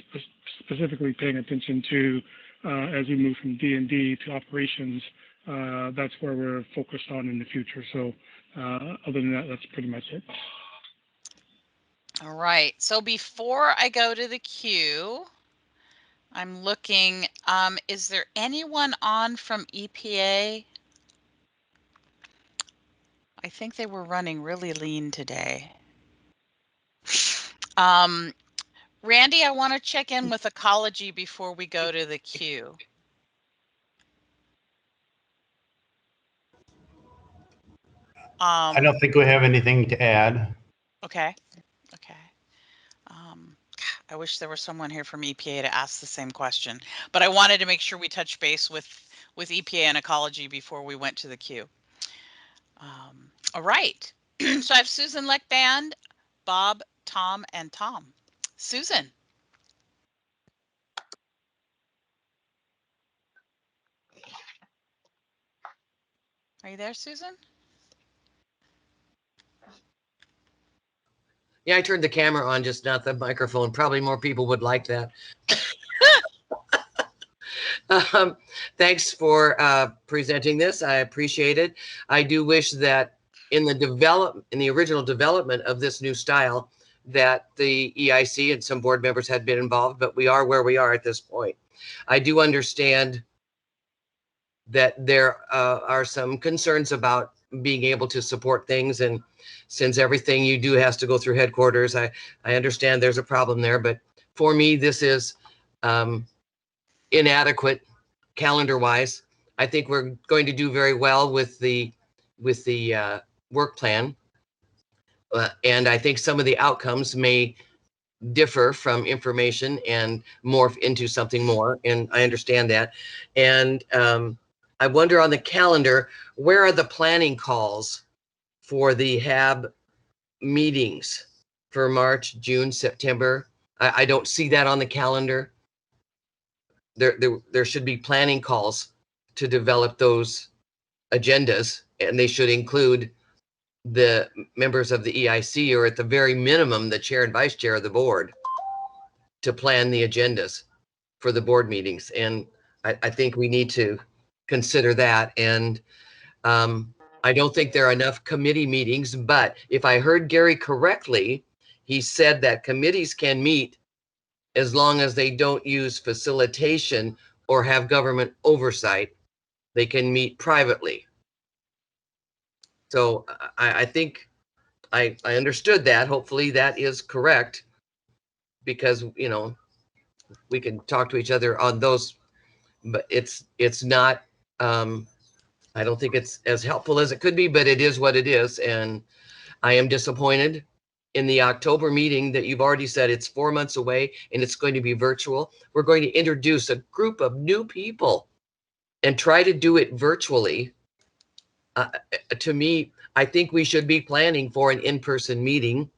Speaker 3: specifically paying attention to as we move from D&D to operations. That's where we're focused on in the future. So other than that, that's pretty much it.
Speaker 1: All right. So before I go to the queue, I'm looking, is there anyone on from EPA? I think they were running really lean today. Randy, I want to check in with ecology before we go to the queue.
Speaker 2: I don't think we have anything to add.
Speaker 1: Okay. Okay. I wish there was someone here from EPA to ask the same question, but I wanted to make sure we touch base with EPA and ecology before we went to the queue. All right. So I have Susan Leckband, Bob, Tom, and Tom. Susan. Are you there, Susan?
Speaker 16: Yeah, I turned the camera on, just not the microphone. Probably more people would like that. Thanks for presenting this. I appreciate it. I do wish that in the original development of this new style, that the EIC and some board members had been involved, but we are where we are at this point. I do understand that there are some concerns about being able to support things, and since everything you do has to go through headquarters, I understand there's a problem there, but for me, this is inadequate calendar-wise. I think we're going to do very well with the work plan, and I think some of the outcomes may differ from information and morph into something more, and I understand that. And I wonder on the calendar, where are the planning calls for the HAB meetings for March, June, September? I don't see that on the calendar. There should be planning calls to develop those agendas, and they should include the members of the EIC, or at the very minimum, the chair and vice chair of the board, to plan the agendas for the board meetings. And I think we need to consider that. And I don't think there are enough committee meetings, but if I heard Gary correctly, he said that committees can meet as long as they don't use facilitation or have government oversight. They can meet privately. So I think I understood that. Hopefully that is correct, because, you know, we can talk to each other on those, but it's not, I don't think it's as helpful as it could be, but it is what it is. And I am disappointed in the October meeting that you've already said it's 4 months away and it's going to be virtual. We're going to introduce a group of new people and try to do it virtually. To me, I think we should be planning for an in-person meeting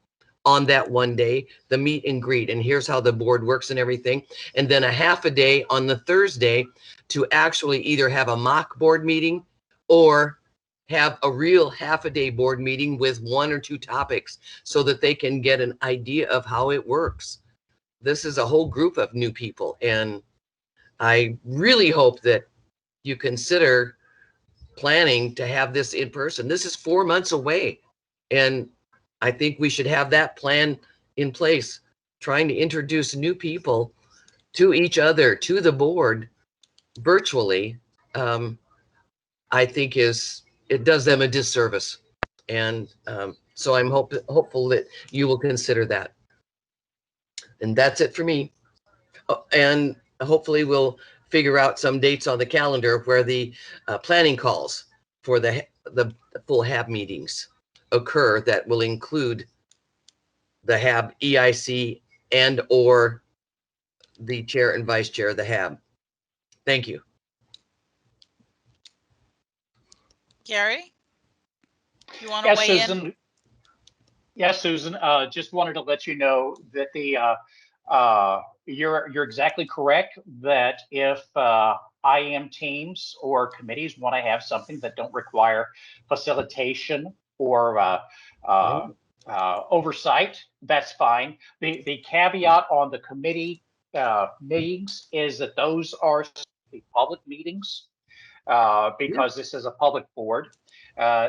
Speaker 16: on that one day, the meet and greet, and here's how the board works and everything. And then a half a day on the Thursday to actually either have a mock board meeting or have a real half a day board meeting with 1 or 2 topics, so that they can get an idea of how it works. This is a whole group of new people, and I really hope that you consider planning to have this in person. This is 4 months away, and I think we should have that plan in place. Trying to introduce new people to each other, to the board, virtually, I think it does them a disservice. And so I'm hopeful that you will consider that. And that's it for me. And hopefully we'll figure out some dates on the calendar where the planning calls for the full HAB meetings occur that will include the HAB EIC and or the chair and vice chair of the HAB. Thank you.
Speaker 1: Gary, you want to
Speaker 21: Yes,
Speaker 1: weigh
Speaker 21: Susan.
Speaker 1: in?
Speaker 21: Yes, Susan. Just wanted to let you know that the you're exactly correct that if IM teams or committees want to have something that don't require facilitation or oversight, that's fine. The caveat on the committee meetings is that those are public meetings because this is a public board.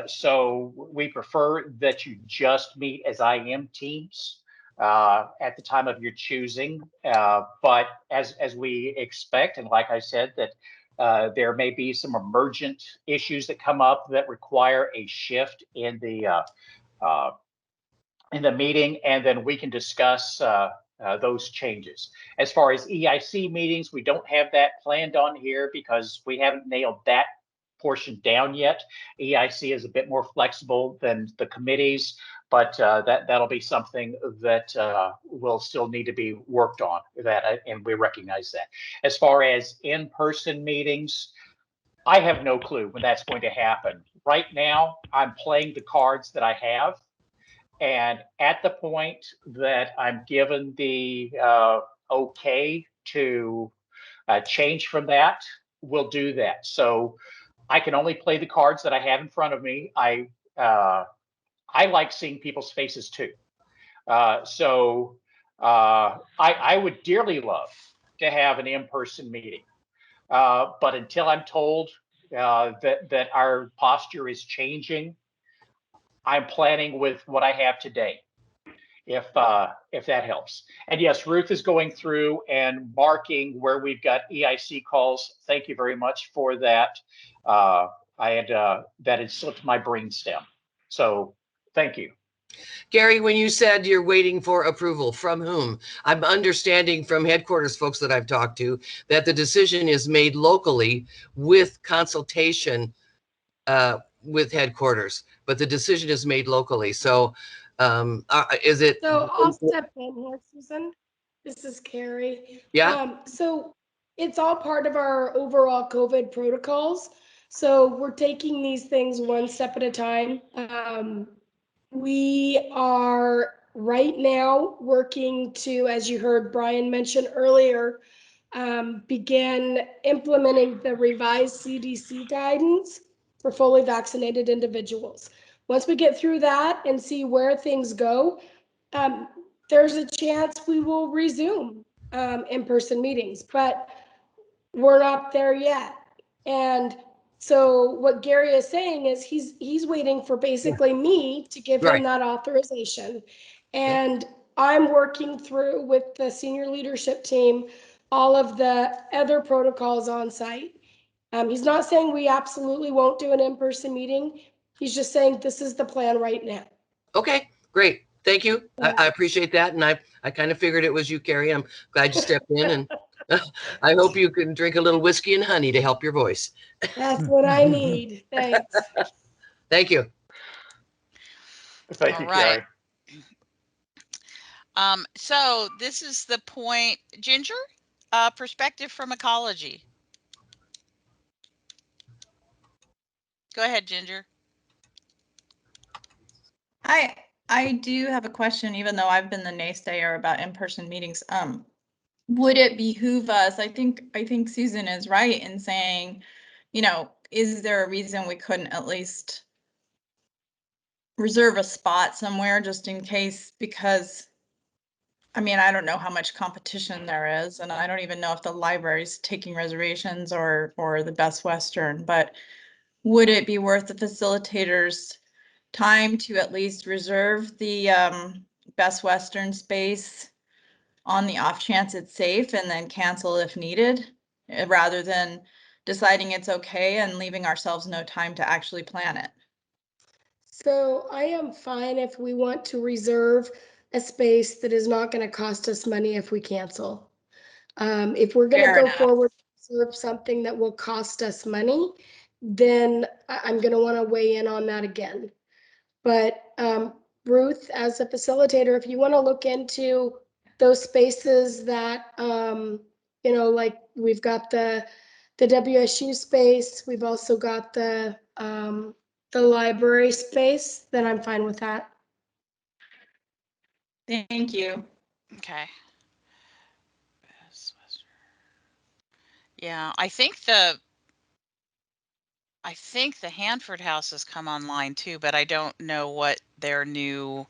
Speaker 21: So we prefer that you just meet as IM teams at the time of your choosing. But as we expect, and like I said, that there may be some emergent issues that come up that require a shift in the meeting, and then we can discuss those changes. As far as EIC meetings, we don't have that planned on here because we haven't nailed that portion down yet. EIC is a bit more flexible than the committees, but that'll be something that will still need to be worked on, and we recognize that. As far as in-person meetings, I have no clue when that's going to happen. Right now, I'm playing the cards that I have. And at the point that I'm given the okay to change from that, we'll do that. So I can only play the cards that I have in front of me. I like seeing people's faces too. So I would dearly love to have an in-person meeting. But until I'm told that our posture is changing, I'm planning with what I have today, if that helps. And yes, Ruth is going through and marking where we've got EIC calls. Thank you very much for that. That had slipped my brainstem. So thank you.
Speaker 16: Gary, when you said you're waiting for approval, from whom? I'm understanding from headquarters folks that I've talked to that the decision is made locally with consultation with headquarters, but the decision is made locally. So is it?
Speaker 22: So I'll step in here, Susan. This is Carrie.
Speaker 16: Yeah.
Speaker 22: So it's all part of our overall COVID protocols. So we're taking these things one step at a time. We are right now working to, as you heard Brian mention earlier, begin implementing the revised CDC guidance for fully vaccinated individuals. Once we get through that and see where things go, there's a chance we will resume in-person meetings, but we're not there yet. And so what Gary is saying is he's waiting for basically me to give him that authorization. And I'm working through with the senior leadership team all of the other protocols on site. He's not saying we absolutely won't do an in-person meeting. He's just saying this is the plan right now.
Speaker 16: Okay, great. Thank you. I appreciate that. And I kind of figured it was you, Carrie. I'm glad you stepped in, and I hope you can drink a little whiskey and honey to help your voice.
Speaker 22: That's what I need. Thanks.
Speaker 16: Thank you.
Speaker 21: Thank you, Carrie.
Speaker 1: So this is the point, Ginger, perspective from ecology. Go ahead, Ginger.
Speaker 5: I do have a question, even though I've been the naysayer about in-person meetings. Would it behoove us? I think Susan is right in saying, is there a reason we couldn't at least reserve a spot somewhere just in case? Because I mean, I don't know how much competition there is, and I don't even know if the library's taking reservations or the Best Western, but would it be worth the facilitators' time to at least reserve the Best Western space on the off chance it's safe and then cancel if needed, rather than deciding it's okay and leaving ourselves no time to actually plan it?
Speaker 22: So I am fine if we want to reserve a space that is not going to cost us money if we cancel. If we're going to go forward and reserve something that will cost us money, then I'm going to want to weigh in on that again. But Ruth, as a facilitator, if you want to look into those spaces that, like we've got the WSU space, we've also got the library space, then I'm fine with that.
Speaker 5: Thank you.
Speaker 1: Okay. Yeah, I think the Hanford House has come online too, but I don't know what their new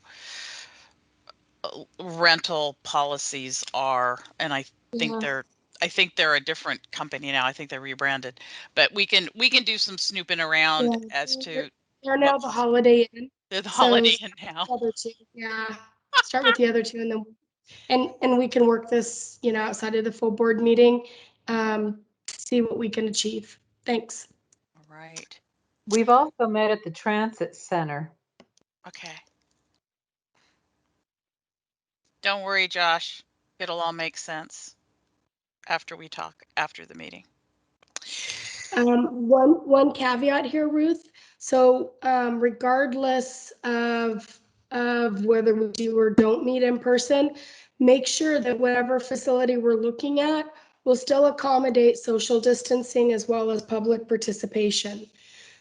Speaker 1: rental policies are. And think
Speaker 22: Yeah,
Speaker 1: they're I think they're a different company now. I think they're rebranded. But we can do some snooping around
Speaker 22: yeah.
Speaker 1: as to
Speaker 22: They're
Speaker 1: what
Speaker 22: now the Holiday Inn.
Speaker 1: they're the
Speaker 22: So
Speaker 1: Holiday
Speaker 22: start
Speaker 1: Inn
Speaker 22: with
Speaker 1: now.
Speaker 22: the other two. Yeah. Start with the other two, and then and we can work this, outside of the full board meeting, see what we can achieve. Thanks.
Speaker 1: All right.
Speaker 18: We've also met at the Transit Center.
Speaker 1: Okay. Don't worry, Josh. It'll all make sense after we talk after the meeting.
Speaker 22: One caveat here, Ruth. So, regardless of whether we do or don't meet in person, make sure that whatever facility we're looking at will still accommodate social distancing as well as public participation.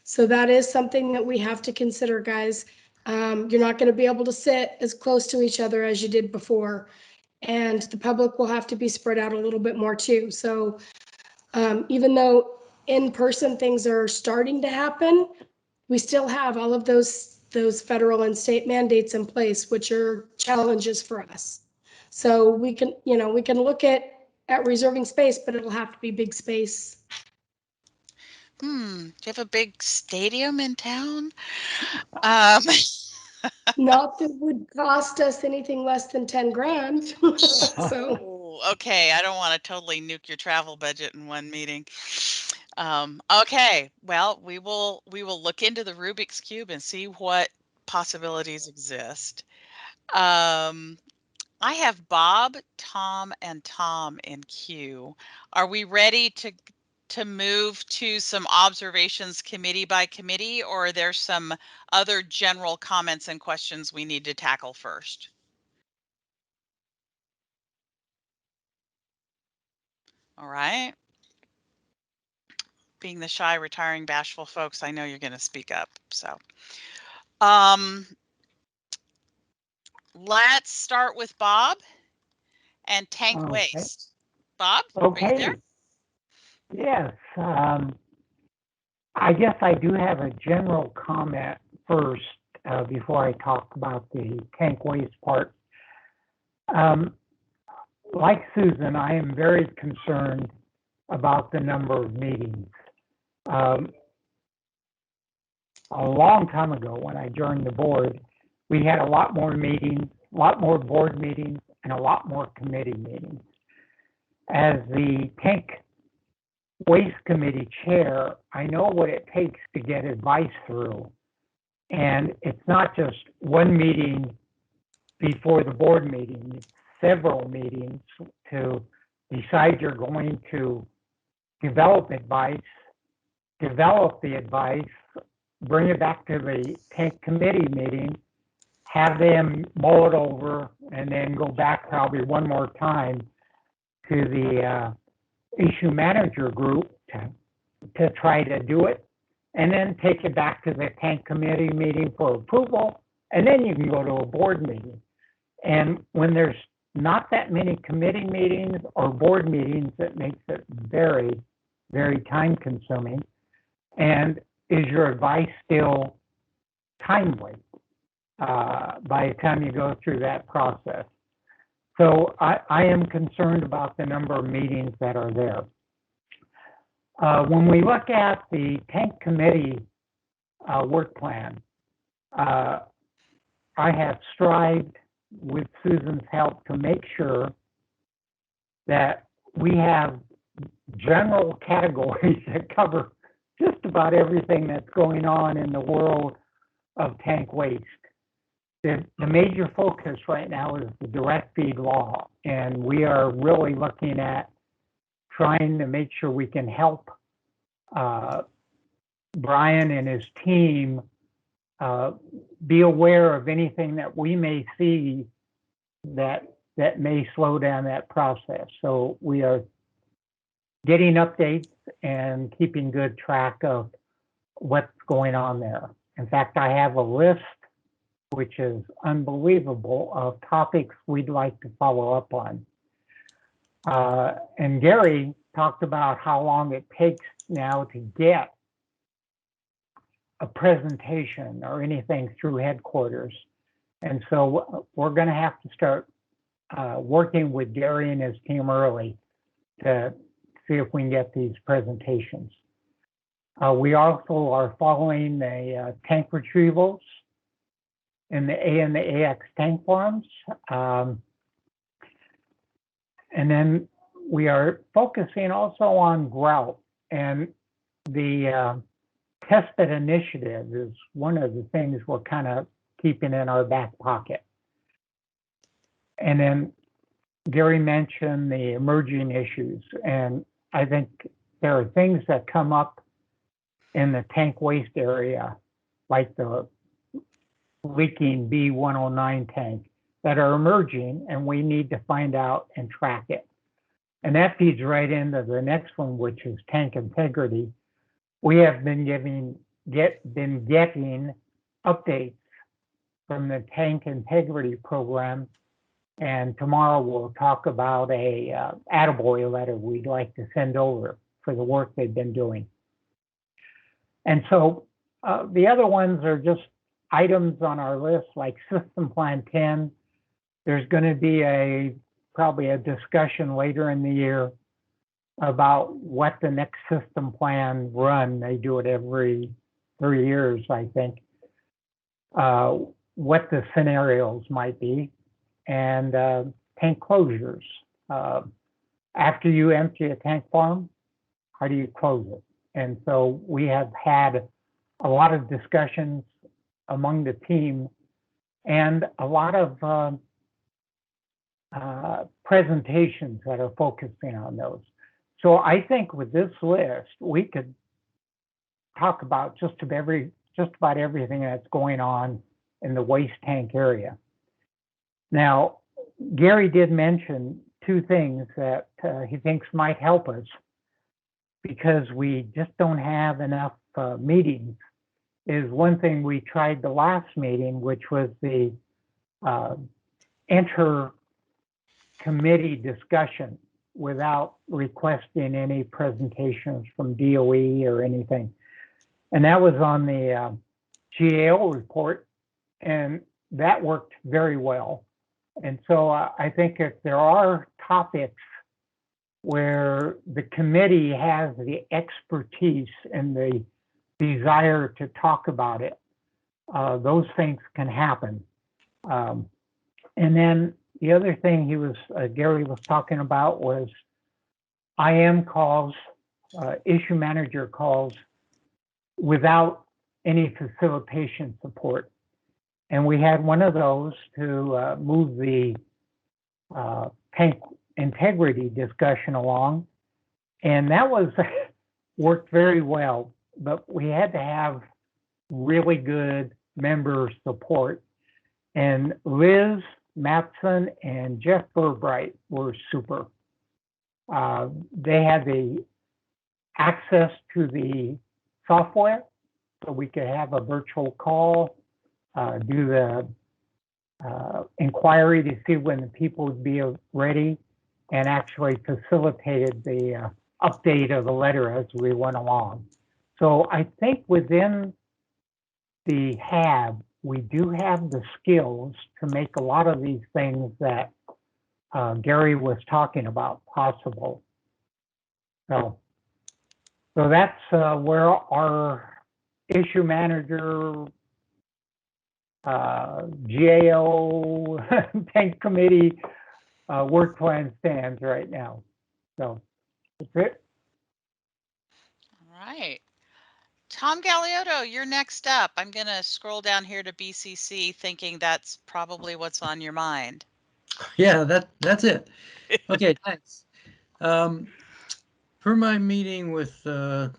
Speaker 22: So that is something that we have to consider, guys. You're not going to be able to sit as close to each other as you did before, and the public will have to be spread out a little bit more too. So, even though in-person things are starting to happen, we still have all of those federal and state mandates in place, which are challenges for us. So we can look at reserving space, but it'll have to be big space.
Speaker 1: Do you have a big stadium in town? Um,
Speaker 22: Not that would cost us anything less than 10 grand. So
Speaker 1: okay, I don't want to totally nuke your travel budget in one meeting. Okay, well, we will look into the Rubik's Cube and see what possibilities exist. Um, I have Bob, Tom, and Tom in queue. Are we ready to move to some observations committee by committee, or are there some other general comments and questions we need to tackle first? All right. Being the shy, retiring, bashful folks, I know you're going to speak up. So, um, let's start with Bob and tank
Speaker 6: Okay.
Speaker 1: waste. Bob, are you
Speaker 6: Okay.
Speaker 1: there?
Speaker 6: Yes. I guess I do have a general comment first before I talk about the tank waste part. Like Susan, I am very concerned about the number of meetings. A long time ago, when I joined the board, we had a lot more meetings, a lot more board meetings, and a lot more committee meetings. As the tank waste committee chair, I know what it takes to get advice through. And it's not just one meeting before the board meeting, it's several meetings to decide you're going to develop the advice, bring it back to the tank committee meeting, have them mull it over, and then go back probably one more time to the issue manager group to try to do it, and then take it back to the tank committee meeting for approval, and then you can go to a board meeting. And when there's not that many committee meetings or board meetings, it makes it very, very time consuming. And is your advice still timely by the time you go through that process? So I am concerned about the number of meetings that are there. When we look at the tank committee work plan, I have strived with Susan's help to make sure that we have general categories that cover just about everything that's going on in the world of tank waste. The major focus right now is the direct feed law, and we are really looking at trying to make sure we can help Brian and his team be aware of anything that we may see that may slow down that process. So we are getting updates and keeping good track of what's going on there. In fact, I have a list, which is unbelievable, of topics we'd like to follow up on. And Gary talked about how long it takes now to get a presentation or anything through headquarters. And so we're going to have to start working with Gary and his team early to see if we can get these presentations. We also are following the tank retrievals in the A and the AX tank farms. And then we are focusing also on grout, and the testbed initiative is one of the things we're kind of keeping in our back pocket. And then Gary mentioned the emerging issues, and I think there are things that come up in the tank waste area, like the leaking B109 tank, that are emerging, and we need to find out and track it. And that feeds right into the next one, which is tank integrity. We have been getting updates from the tank integrity program, and tomorrow we'll talk about a attaboy letter we'd like to send over for the work they've been doing. And so the other ones are just items on our list, like System Plan 10. There's going to be probably a discussion later in the year about what the next system plan run. They do it every 3 years, I think. What the scenarios might be, and tank closures. After you empty a tank farm, how do you close it? And so we have had a lot of discussions among the team and a lot of presentations that are focusing on those. So I think with this list, we could talk about just about everything that's going on in the waste tank area. Now, Gary did mention two things that he thinks might help us, because we just don't have enough meetings. Is one thing we tried the last meeting, which was the inter-committee discussion without requesting any presentations from DOE or anything. And that was on the GAO report, and that worked very well. And so I think if there are topics where the committee has the expertise and the desire to talk about it, those things can happen. And then the other thing Gary was talking about was IM calls, issue manager calls, without any facilitation support. And we had one of those to move the tank integrity discussion along. And that worked very well, but we had to have really good member support. And Liz Matson and Jeff Burbright were super. They had the access to the software, so we could have a virtual call, do the inquiry to see when the people would be ready, and actually facilitated the update of the letter as we went along. So I think within the HAB, we do have the skills to make a lot of these things that Gary was talking about possible. So that's where our issue manager, GAO, tank committee work plan stands right now. So that's it.
Speaker 1: All right. Tom Galeotto, you're next up. I'm going to scroll down here to BCC, thinking that's probably what's on your mind.
Speaker 7: Yeah, that's it. Okay, thanks. Per my meeting with, per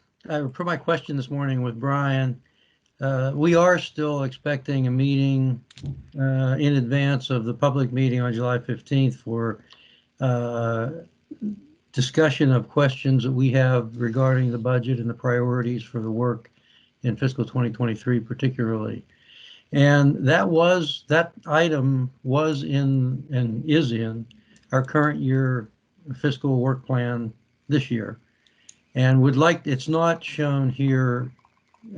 Speaker 7: my question this morning with Brian, we are still expecting a meeting in advance of the public meeting on July 15th for discussion of questions that we have regarding the budget and the priorities for the work in fiscal 2023 particularly. And that item was in and is in our current year fiscal work plan this year. And would like, it's not shown here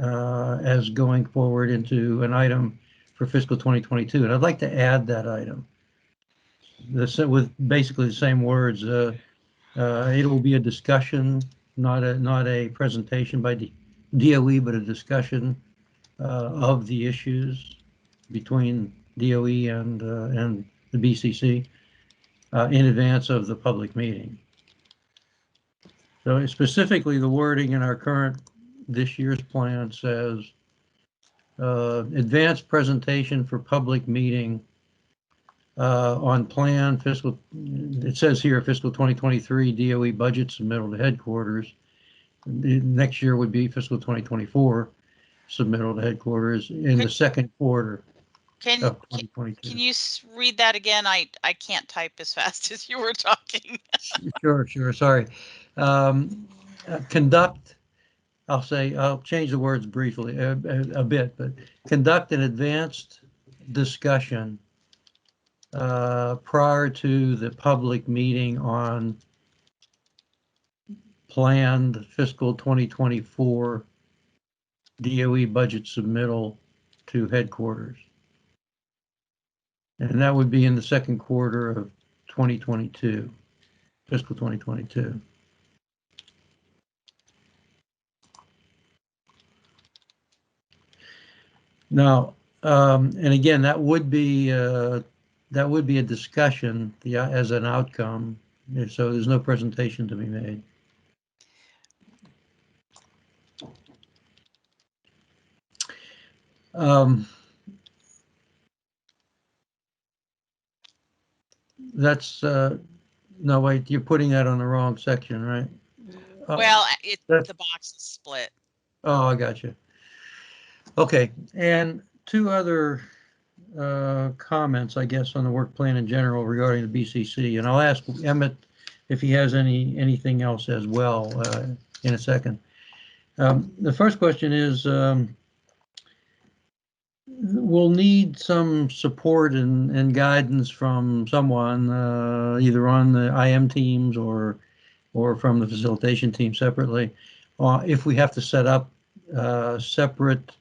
Speaker 7: as going forward into an item for fiscal 2022. And I'd like to add that item with basically the same words. It will be a discussion, not a presentation by DOE, but a discussion of the issues between DOE and the BCC in advance of the public meeting. So specifically, the wording in our current this year's plan says advanced presentation for public meeting on plan fiscal. It says here fiscal 2023 DOE budget submittal to headquarters. Next year would be fiscal 2024 submittal to headquarters in the second quarter
Speaker 1: Can
Speaker 7: of 2022.
Speaker 1: can you read that again? I can't type as fast as you were talking.
Speaker 7: Sure. Sorry. Conduct. I'll change the words briefly a bit, but conduct an advanced discussion prior to the public meeting on planned fiscal 2024 DOE budget submittal to headquarters. And that would be in the second quarter of 2022, fiscal 2022. Now, and again, that would be a discussion as an outcome. So there's no presentation to be made. That's no, wait, you're putting that on the wrong section, right?
Speaker 1: Well, the box is split.
Speaker 7: Oh, I got you. Okay, and two other comments, I guess, on the work plan in general regarding the BCC, and I'll ask Emmett if he has anything else as well in a second. The first question is, we'll need some support and guidance from someone, either on the IM teams or from the facilitation team separately, if we have to set up separate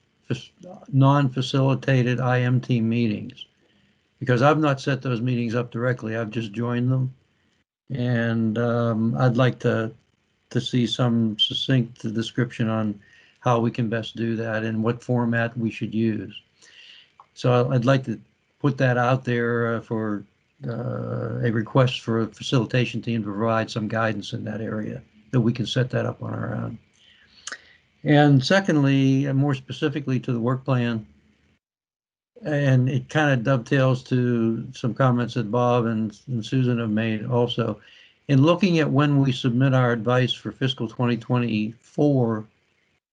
Speaker 7: non-facilitated IM team meetings, because I've not set those meetings up directly. I've just joined them, and I'd like to see some succinct description on how we can best do that and what format we should use. So I'd like to put that out there for a request for a facilitation team to provide some guidance in that area, that we can set that up on our own. And secondly, and more specifically to the work plan, and it kind of dovetails to some comments that Bob and Susan have made also, in looking at when we submit our advice for fiscal 2024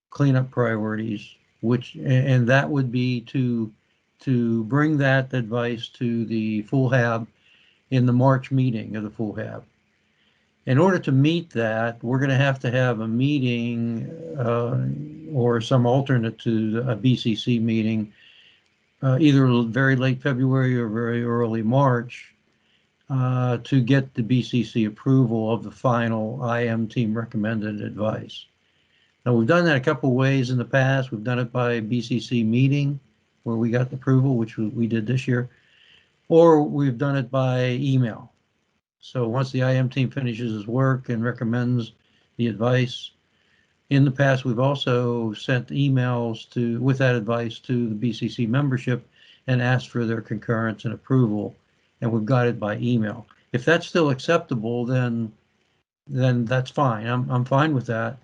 Speaker 7: cleanup priorities, and that would be to bring that advice to the full HAB in the March meeting of the full HAB. In order to meet that, we're going to have a meeting or some alternate to a BCC meeting, either very late February or very early March, to get the BCC approval of the final IM team recommended advice. Now, we've done that a couple ways in the past. We've done it by BCC meeting, where we got the approval, which we did this year, or we've done it by email. So once the IM team finishes its work and recommends the advice, in the past we've also sent emails with that advice to the BCC membership and asked for their concurrence and approval, and we've got it by email. If that's still acceptable, then that's fine. I'm fine with that.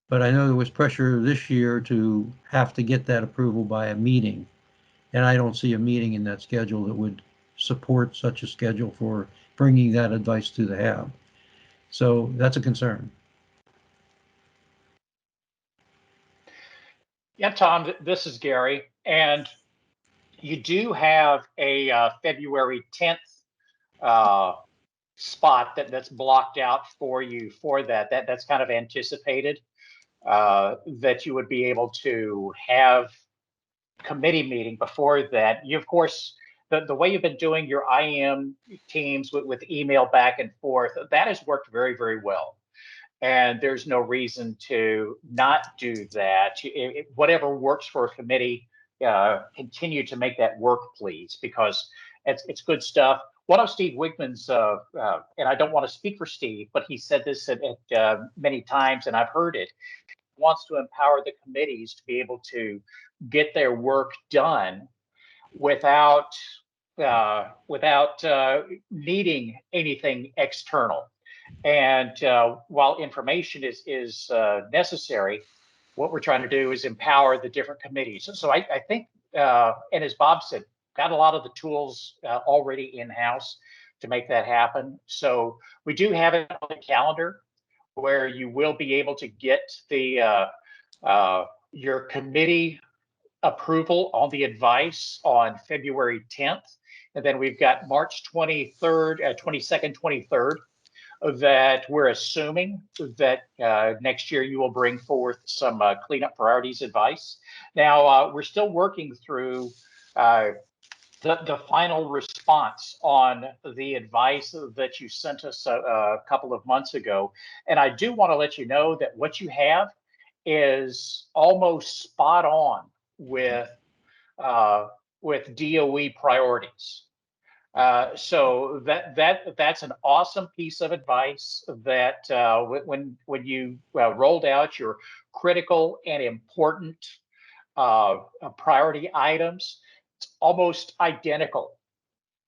Speaker 7: But I know there was pressure this year to have to get that approval by a meeting, and I don't see a meeting in that schedule that would support such a schedule for bringing that advice to the HAB. So that's a concern.
Speaker 21: Yeah, Tom, this is Gary, and you do have a February 10th spot that's blocked out for you for that. That's kind of anticipated, that you would be able to have committee meeting before that. You, of course, the way you've been doing your IM teams with email back and forth, that has worked very, very well. and there's no reason to not do that. Whatever works for a committee, continue to make that work, please, because it's good stuff. One of Steve Wigman's, and I don't want to speak for Steve, but he said this at many times, and I've heard it, wants to empower the committees to be able to get their work done without needing anything external. And while information is necessary, what we're trying to do is empower the different committees. So I think, and as Bob said, got a lot of the tools already in-house to make that happen. So we do have it on the calendar where you will be able to get the your committee approval on the advice on February 10th. And then we've got March 23rd, 22nd, 23rd, that we're assuming that next year you will bring forth some cleanup priorities advice. Now, we're still working through the final response on the advice that you sent us a couple of months ago. And I do want to let you know that what you have is almost spot on with DOE priorities. So that's an awesome piece of advice that when you rolled out your critical and important priority items, it's almost identical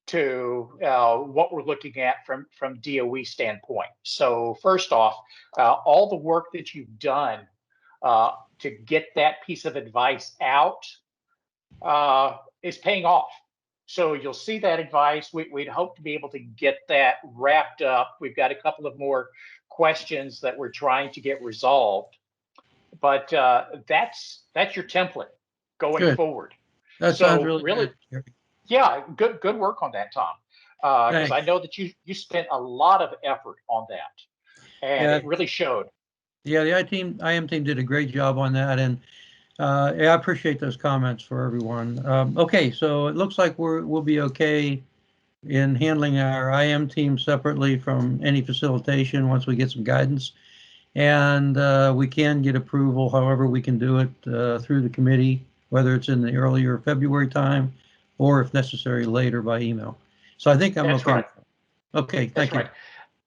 Speaker 21: to what we're looking at from DOE standpoint. So first off, all the work that you've done to get that piece of advice out is paying off. So you'll see that advice. We'd hope to be able to get that wrapped up. We've got a couple of more questions that we're trying to get resolved, but that's your template going forward.
Speaker 7: That sounds really good.
Speaker 21: Yeah, good work on that, Tom. Because I know that you spent a lot of effort on that, and it really showed.
Speaker 7: Yeah, the IM team did a great job on that, and yeah, I appreciate those comments for everyone. Okay, so it looks like we'll be okay in handling our IM team separately from any facilitation once we get some guidance, and we can get approval. However, we can do it through the committee, whether it's in the earlier February time or if necessary later by email. So I think I'm okay.
Speaker 21: Right.
Speaker 7: Okay, thank you.
Speaker 21: Right.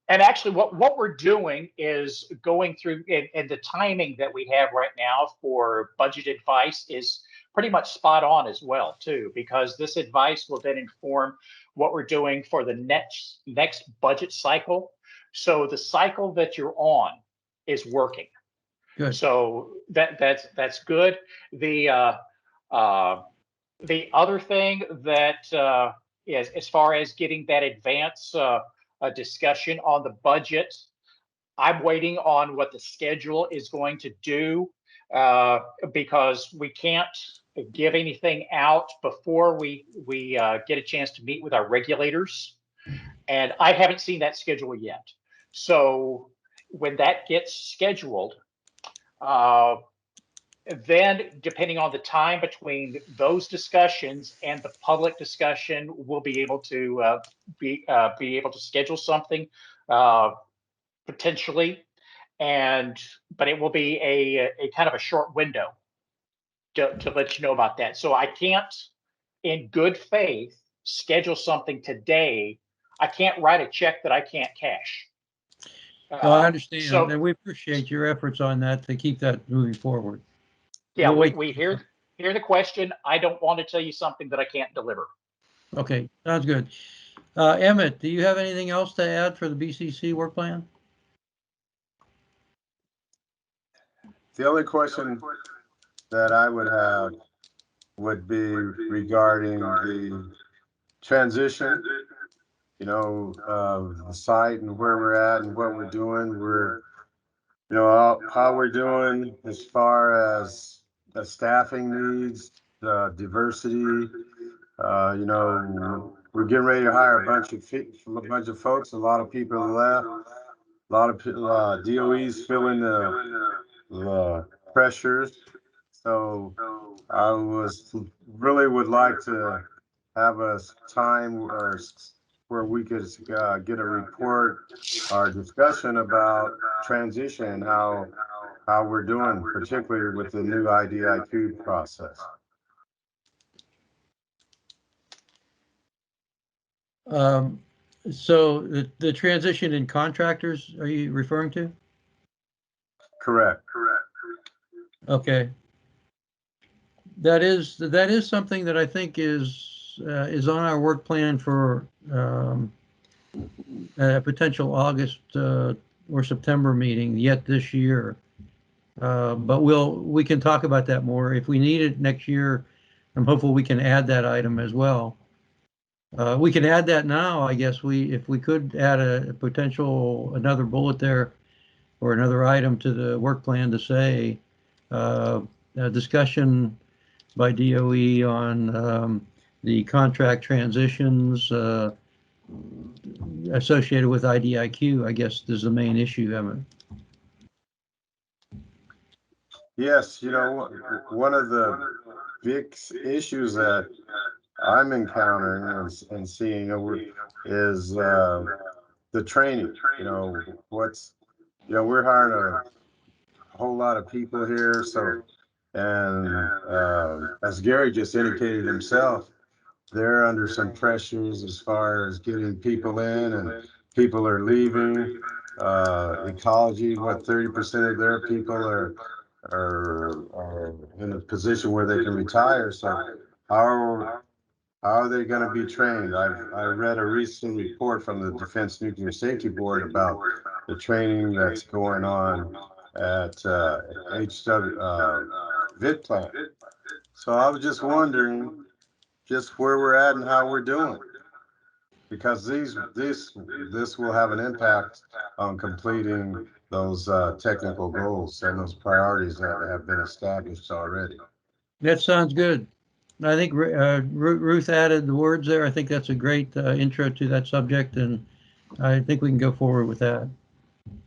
Speaker 21: And actually, what we're doing is going through, and the timing that we have right now for budget advice is pretty much spot on as well, too, because this advice will then inform what we're doing for the next budget cycle. So the cycle that you're on is working.
Speaker 7: Good.
Speaker 21: So that's good. The other thing that is, as far as getting that advance a discussion on the budget, I'm waiting on what the schedule is going to do because we can't give anything out before we get a chance to meet with our regulators, and I haven't seen that schedule yet. So when that gets scheduled, then depending on the time between those discussions and the public discussion, we'll be able to be able to schedule something potentially, but it will be a kind of a short window to let you know about that. So I can't, in good faith, schedule something today. I can't write a check that I can't cash.
Speaker 7: No, I understand, and we appreciate your efforts on that to keep that moving forward.
Speaker 21: Yeah, we hear the question. I don't want to tell you something that I can't deliver.
Speaker 7: Okay, sounds good. Emmett, do you have anything else to add for the BCC work plan?
Speaker 17: The only question that I would have would be regarding the transition, of the site and where we're at and what we're doing. How we're doing as far as the staffing needs, the diversity. We're getting ready to hire a bunch of folks. A lot of people left. A lot of DOEs feeling the pressures. So I really would like to have a time where we could get a report or discussion about transition, how we're doing, particularly with the new IDIQ process.
Speaker 7: So the transition in contractors, are you referring to?
Speaker 17: Correct.
Speaker 7: Okay. That is something that I think is on our work plan for a potential August or September meeting yet this year. But we can talk about that more if we need it next year. I'm hopeful we can add that item as well. We can add that now, I guess. If we could add a potential another bullet there or another item to the work plan to say a discussion by DOE on the contract transitions associated with IDIQ, I guess is the main issue, Evan.
Speaker 17: Yes, one of the big issues that I'm encountering and seeing is the training. We're hiring a whole lot of people here, so and as Gary just indicated himself, they're under some pressures as far as getting people in, and people are leaving. Ecology, 30% of their people are in a position where they can retire. So how are they going to be trained? I read a recent report from the Defense Nuclear Safety Board about the training that's going on at HW VIT plant. So I was just wondering just where we're at and how we're doing, because this will have an impact on completing those technical goals and those priorities that have been established already.
Speaker 7: That sounds good. I think Ruth added the words there. I think that's a great intro to that subject, and I think we can go forward with that.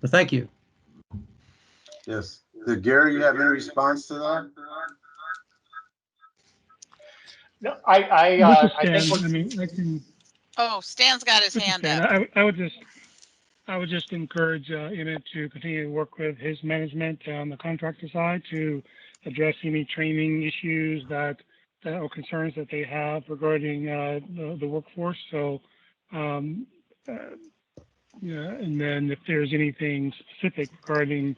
Speaker 7: But thank you.
Speaker 17: Yes. Did Gary, you have any response to that?
Speaker 21: No, I think
Speaker 3: I mean, I can.
Speaker 1: Oh, Stan's got his hand up.
Speaker 3: I would just encourage Emmett to continue to work with his management on the contractor side to address any training issues that or concerns that they have regarding the workforce. So, yeah, and then if there's anything specific regarding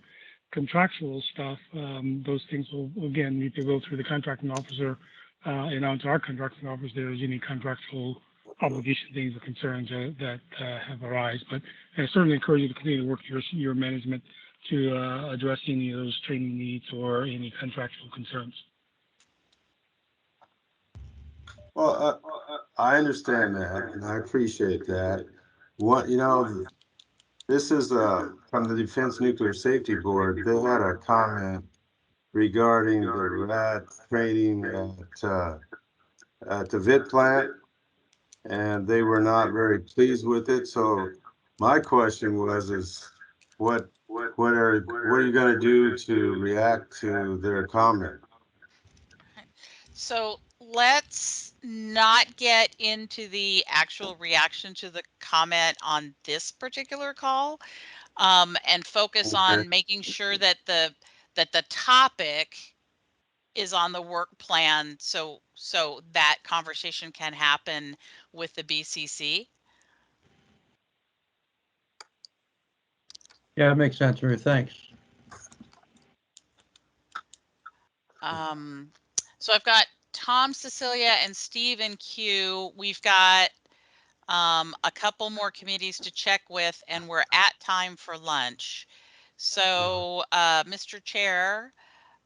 Speaker 3: contractual stuff, those things will again need to go through the contracting officer and onto our contracting officer. If there's any contractual obligation things or concerns that have arisen. But I certainly encourage you to continue to work with your management to address any of those training needs or any contractual concerns.
Speaker 17: Well, I understand that, and I appreciate that. This is from the Defense Nuclear Safety Board. They had a comment regarding the RAD training at the VIT plant, and they were not very pleased with it. So my question is what are you going to do to react to their comment?
Speaker 1: So let's not get into the actual reaction to the comment on this particular call, and focus on making sure that the topic is on the work plan, so that conversation can happen with the BCC.
Speaker 7: Yeah, it makes sense, Ruth. Thanks.
Speaker 1: So I've got Tom, Cecilia, and Steve in queue. We've got a couple more committees to check with, and we're at time for lunch. So, Mr. Chair,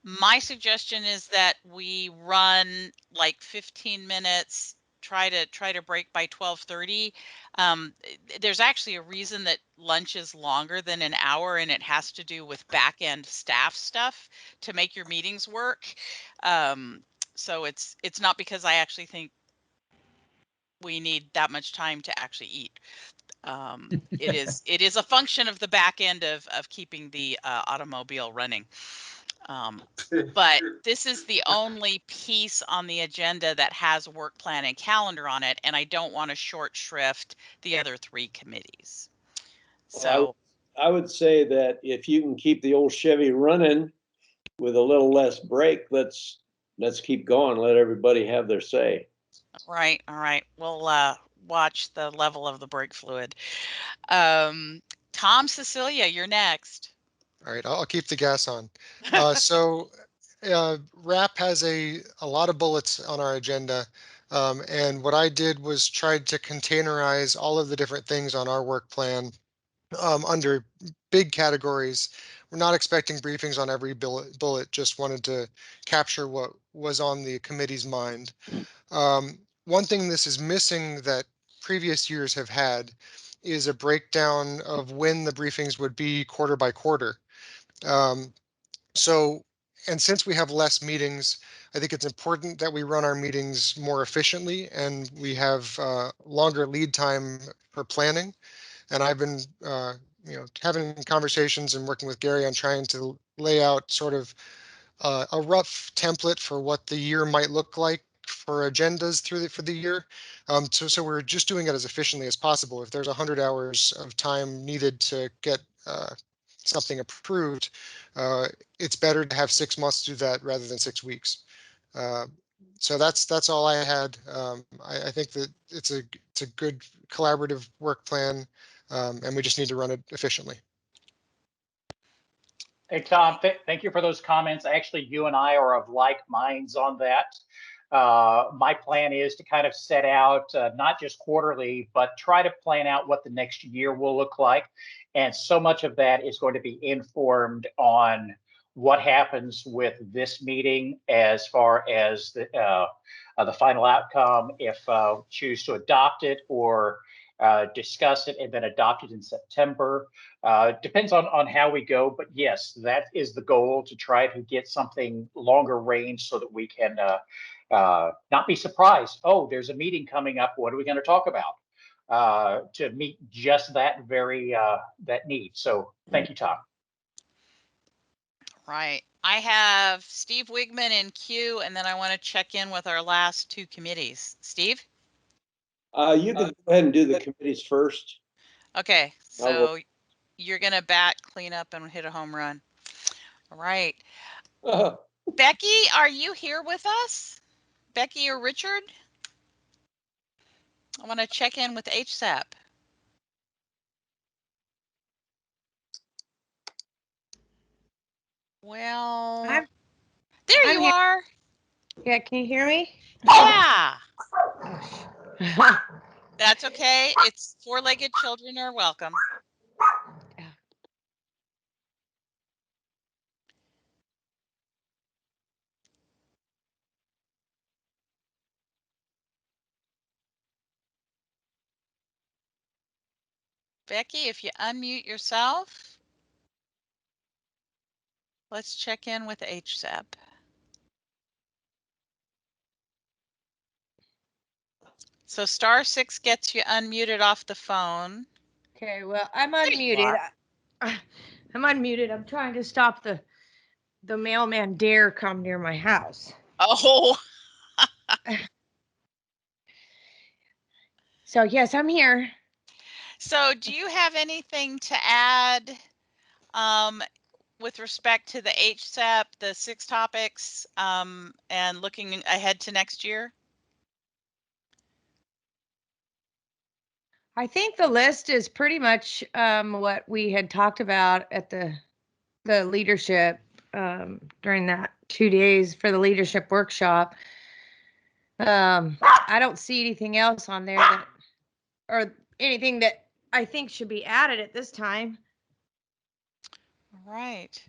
Speaker 1: my suggestion is that we run like 15 minutes, try to break by 12:30. There's actually a reason that lunch is longer than an hour, and it has to do with back end staff stuff to make your meetings work. So it's not because I actually think we need that much time to actually eat. It is a function of the back end of keeping the automobile running. But this is the only piece on the agenda that has work plan and calendar on it, and I don't want to short shrift the other 3 committees. So
Speaker 4: I would say that if you can keep the old Chevy running with a little less brake, let's keep going. Let everybody have their say.
Speaker 1: right, all right. We'll watch the level of the brake fluid. Tom, Cecilia, you're next.
Speaker 11: All right, I'll keep the gas on. RAP has a lot of bullets on our agenda. And what I did was tried to containerize all of the different things on our work plan under big categories. We're not expecting briefings on every bullet, just wanted to capture what was on the committee's mind. One thing this is missing that previous years have had is a breakdown of when the briefings would be quarter by quarter. And since we have less meetings, I think it's important that we run our meetings more efficiently and we have longer lead time for planning. And I've been, having conversations and working with Gary on trying to lay out sort of a rough template for what the year might look like for agendas for the year. So we're just doing it as efficiently as possible. If there's 100 hours of time needed to get something approved, it's better to have 6 months to do that rather than 6 weeks. So that's all I had. I think that it's a good collaborative work plan, and we just need to run it efficiently.
Speaker 21: Hey, Tom, thank you for those comments. Actually, you and I are of like minds on that. My plan is to kind of set out not just quarterly, but try to plan out what the next year will look like. And so much of that is going to be informed on what happens with this meeting as far as the final outcome, if choose to adopt it or discuss it and then adopt it in September. Depends on how we go, but yes, that is the goal, to try to get something longer range so that we can not be surprised. Oh, there's a meeting coming up. What are we going to talk about? To meet just that very that need. So thank you, Tom.
Speaker 1: Right. I have Steve Wigman in queue, and then I want to check in with our last 2 committees. Steve?
Speaker 4: You can go ahead and do the committees first.
Speaker 1: Okay, so you're going to bat, clean up, and hit a home run. All right. Becky, are you here with us? Becky or Richard? I want to check in with HSAP. Well, there you are.
Speaker 12: Yeah, can you hear me?
Speaker 1: Yeah. That's okay. It's 4-legged children are welcome. Becky, if you unmute yourself, let's check in with HSAP. So *6 gets you unmuted off the phone.
Speaker 12: Okay, well, I'm unmuted. I'm unmuted. I'm trying to stop the mailman dare come near my house.
Speaker 1: Oh.
Speaker 12: So yes, I'm here.
Speaker 1: So do you have anything to add with respect to the HSAP, the 6 topics, and looking ahead to next year?
Speaker 12: I think the list is pretty much what we had talked about at the leadership during that 2 days for the leadership workshop. I don't see anything else on there that, or anything that I think should be added at this time.
Speaker 1: All right.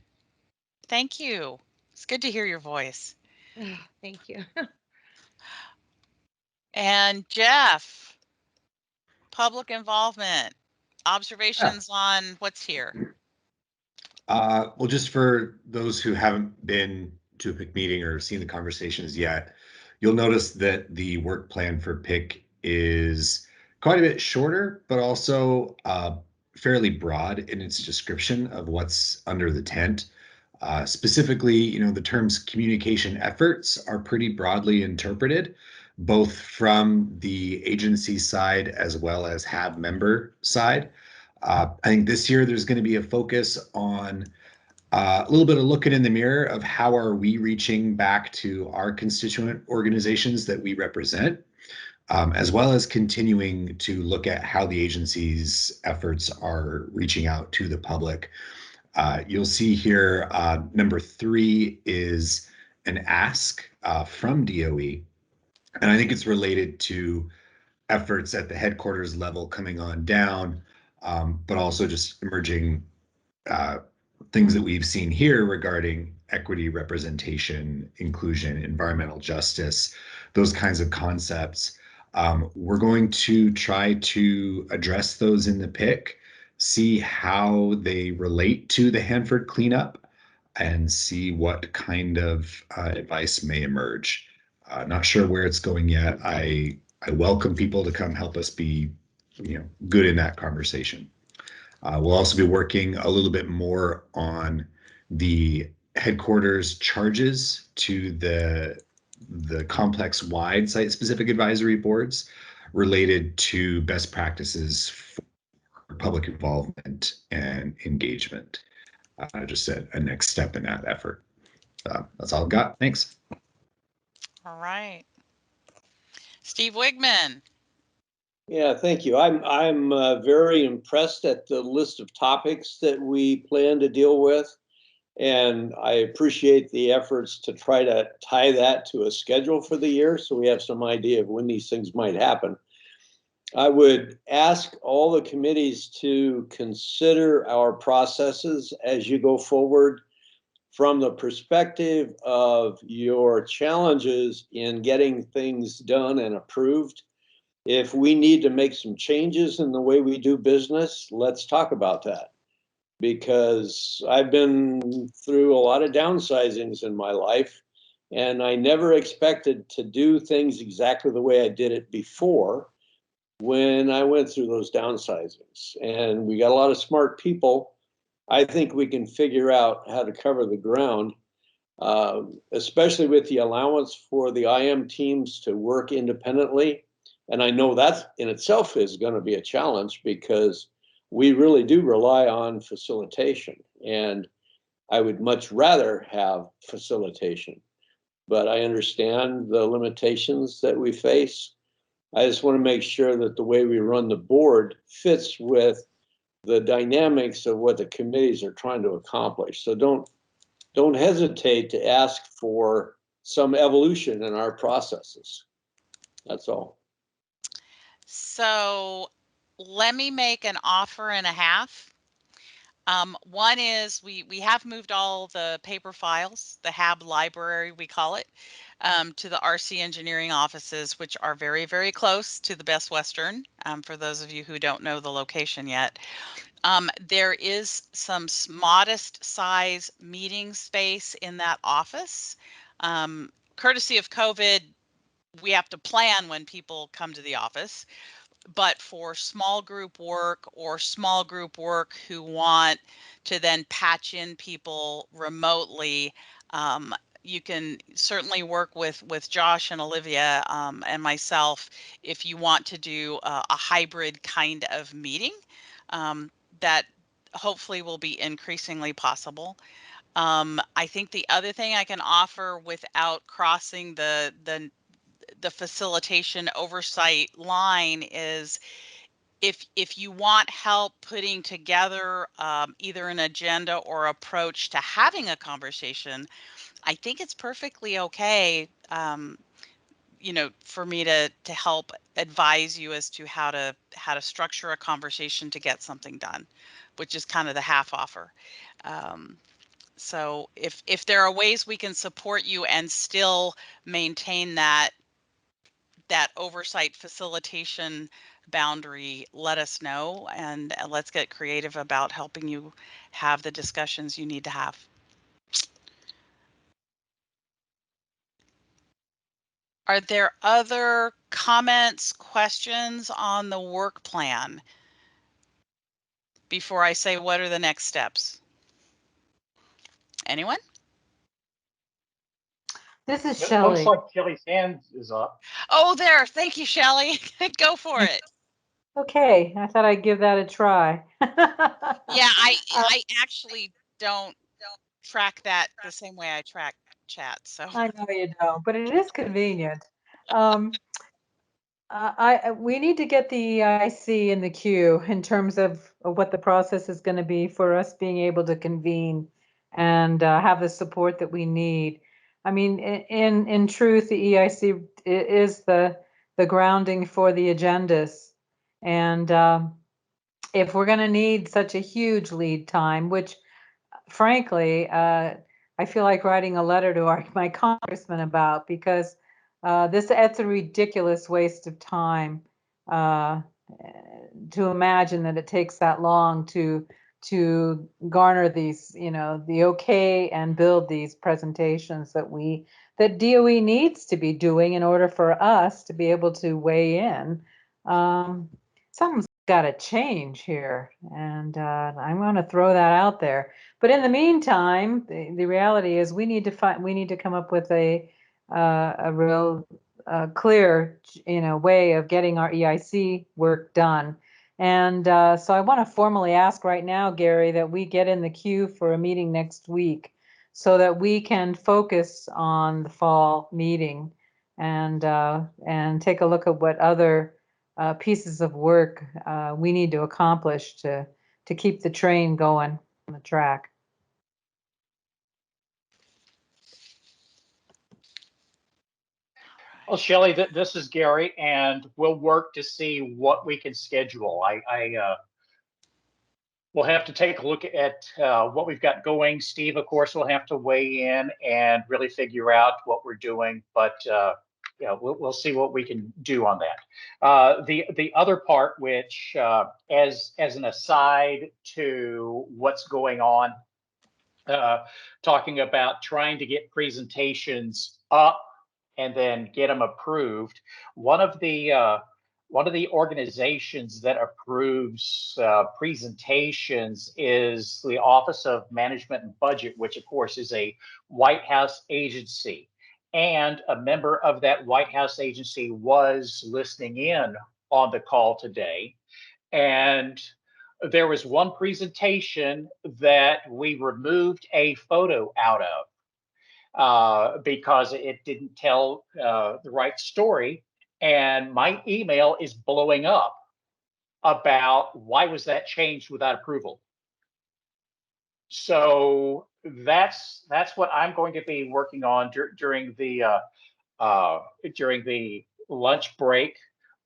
Speaker 1: Thank you. It's good to hear your voice.
Speaker 12: Thank you.
Speaker 1: And Jeff, public involvement, observations on what's here.
Speaker 23: Well, just for those who haven't been to a PIC meeting or seen the conversations yet, you'll notice that the work plan for PIC is quite a bit shorter, but also fairly broad in its description of what's under the tent. Specifically, the terms communication efforts are pretty broadly interpreted, both from the agency side as well as HAB member side. I think this year there's going to be a focus on a little bit of looking in the mirror of how are we reaching back to our constituent organizations that we represent, as well as continuing to look at how the agency's efforts are reaching out to the public. You'll see here, number 3 is an ask from DOE, and I think it's related to efforts at the headquarters level coming on down, but also just emerging things that we've seen here regarding equity, representation, inclusion, environmental justice, those kinds of concepts. We're going to try to address those in the PIC, see how they relate to the Hanford cleanup, and see what kind of advice may emerge. Not sure where it's going yet. I welcome people to come help us be, good in that conversation. We'll also be working a little bit more on the headquarters charges to the complex-wide site-specific advisory boards related to best practices for public involvement and engagement. Just a next step in that effort. That's all I've got. Thanks.
Speaker 1: All right. Steve Wigman.
Speaker 4: Yeah, thank you. I'm very impressed at the list of topics that we plan to deal with, and I appreciate the efforts to try to tie that to a schedule for the year so we have some idea of when these things might happen. I would ask all the committees to consider our processes as you go forward from the perspective of your challenges in getting things done and approved. If we need to make some changes in the way we do business, let's talk about that. Because I've been through a lot of downsizings in my life, and I never expected to do things exactly the way I did it before when I went through those downsizings. And we got a lot of smart people. I think we can figure out how to cover the ground, especially with the allowance for the IM teams to work independently. And I know that in itself is going to be a challenge because we really do rely on facilitation. And I would much rather have facilitation. But I understand the limitations that we face. I just want to make sure that the way we run the board fits with the dynamics of what the committees are trying to accomplish. So don't hesitate to ask for some evolution in our processes. That's all.
Speaker 1: So let me make an offer and a half. One is we have moved all the paper files, the HAB library, we call it, to the RC engineering offices, which are very, very close to the Best Western, for those of you who don't know the location yet. There is some modest size meeting space in that office. Courtesy of COVID, we have to plan when people come to the office. But for small group work or small group work who want to then patch in people remotely, you can certainly work with Josh and Olivia and myself if you want to do a hybrid kind of meeting that hopefully will be increasingly possible. I think the other thing I can offer without crossing the facilitation oversight line is if you want help putting together either an agenda or approach to having a conversation, I think it's perfectly okay, for me to help advise you as to how to structure a conversation to get something done, which is kind of the half offer. So if there are ways we can support you and still maintain that oversight facilitation boundary, let us know, and let's get creative about helping you have the discussions you need to have. Are there other comments, questions on the work plan before I say what are the next steps? Anyone?
Speaker 12: This is
Speaker 21: It looks
Speaker 12: Shelley.
Speaker 21: like Kelly's hand is up.
Speaker 1: Oh, there. Thank you, Shelley. Go for it.
Speaker 18: Okay, I thought I'd give that a try.
Speaker 1: Yeah, I actually don't track that the same way I track chat. So
Speaker 18: I know you don't, but it is convenient. We need to get the EIC in the queue in terms of what the process is going to be for us being able to convene and have the support that we need. I mean, in truth, the EIC is the grounding for the agendas, and if we're going to need such a huge lead time, which frankly, I feel like writing a letter to my congressman about, because it's a ridiculous waste of time to imagine that it takes that long to garner these, the okay and build these presentations that DOE needs to be doing in order for us to be able to weigh in. Something's got to change here, and I'm going to throw that out there. But in the meantime, the reality is we need to come up with a real clear, way of getting our EIC work done. And so I want to formally ask right now, Gary, that we get in the queue for a meeting next week so that we can focus on the fall meeting and take a look at what other pieces of work we need to accomplish to keep the train going on the track.
Speaker 21: Well, Shelley, this is Gary, and we'll work to see what we can schedule. We'll have to take a look at what we've got going. Steve, of course, will have to weigh in and really figure out what we're doing. But we'll see what we can do on that. The other part, which as an aside to what's going on, talking about trying to get presentations up and then get them approved. One of the organizations that approves presentations is the Office of Management and Budget, which of course is a White House agency. And a member of that White House agency was listening in on the call today. And there was one presentation that we removed a photo out of because it didn't tell the right story. And my email is blowing up about why was that changed without approval. So that's what I'm going to be working on during the lunch break.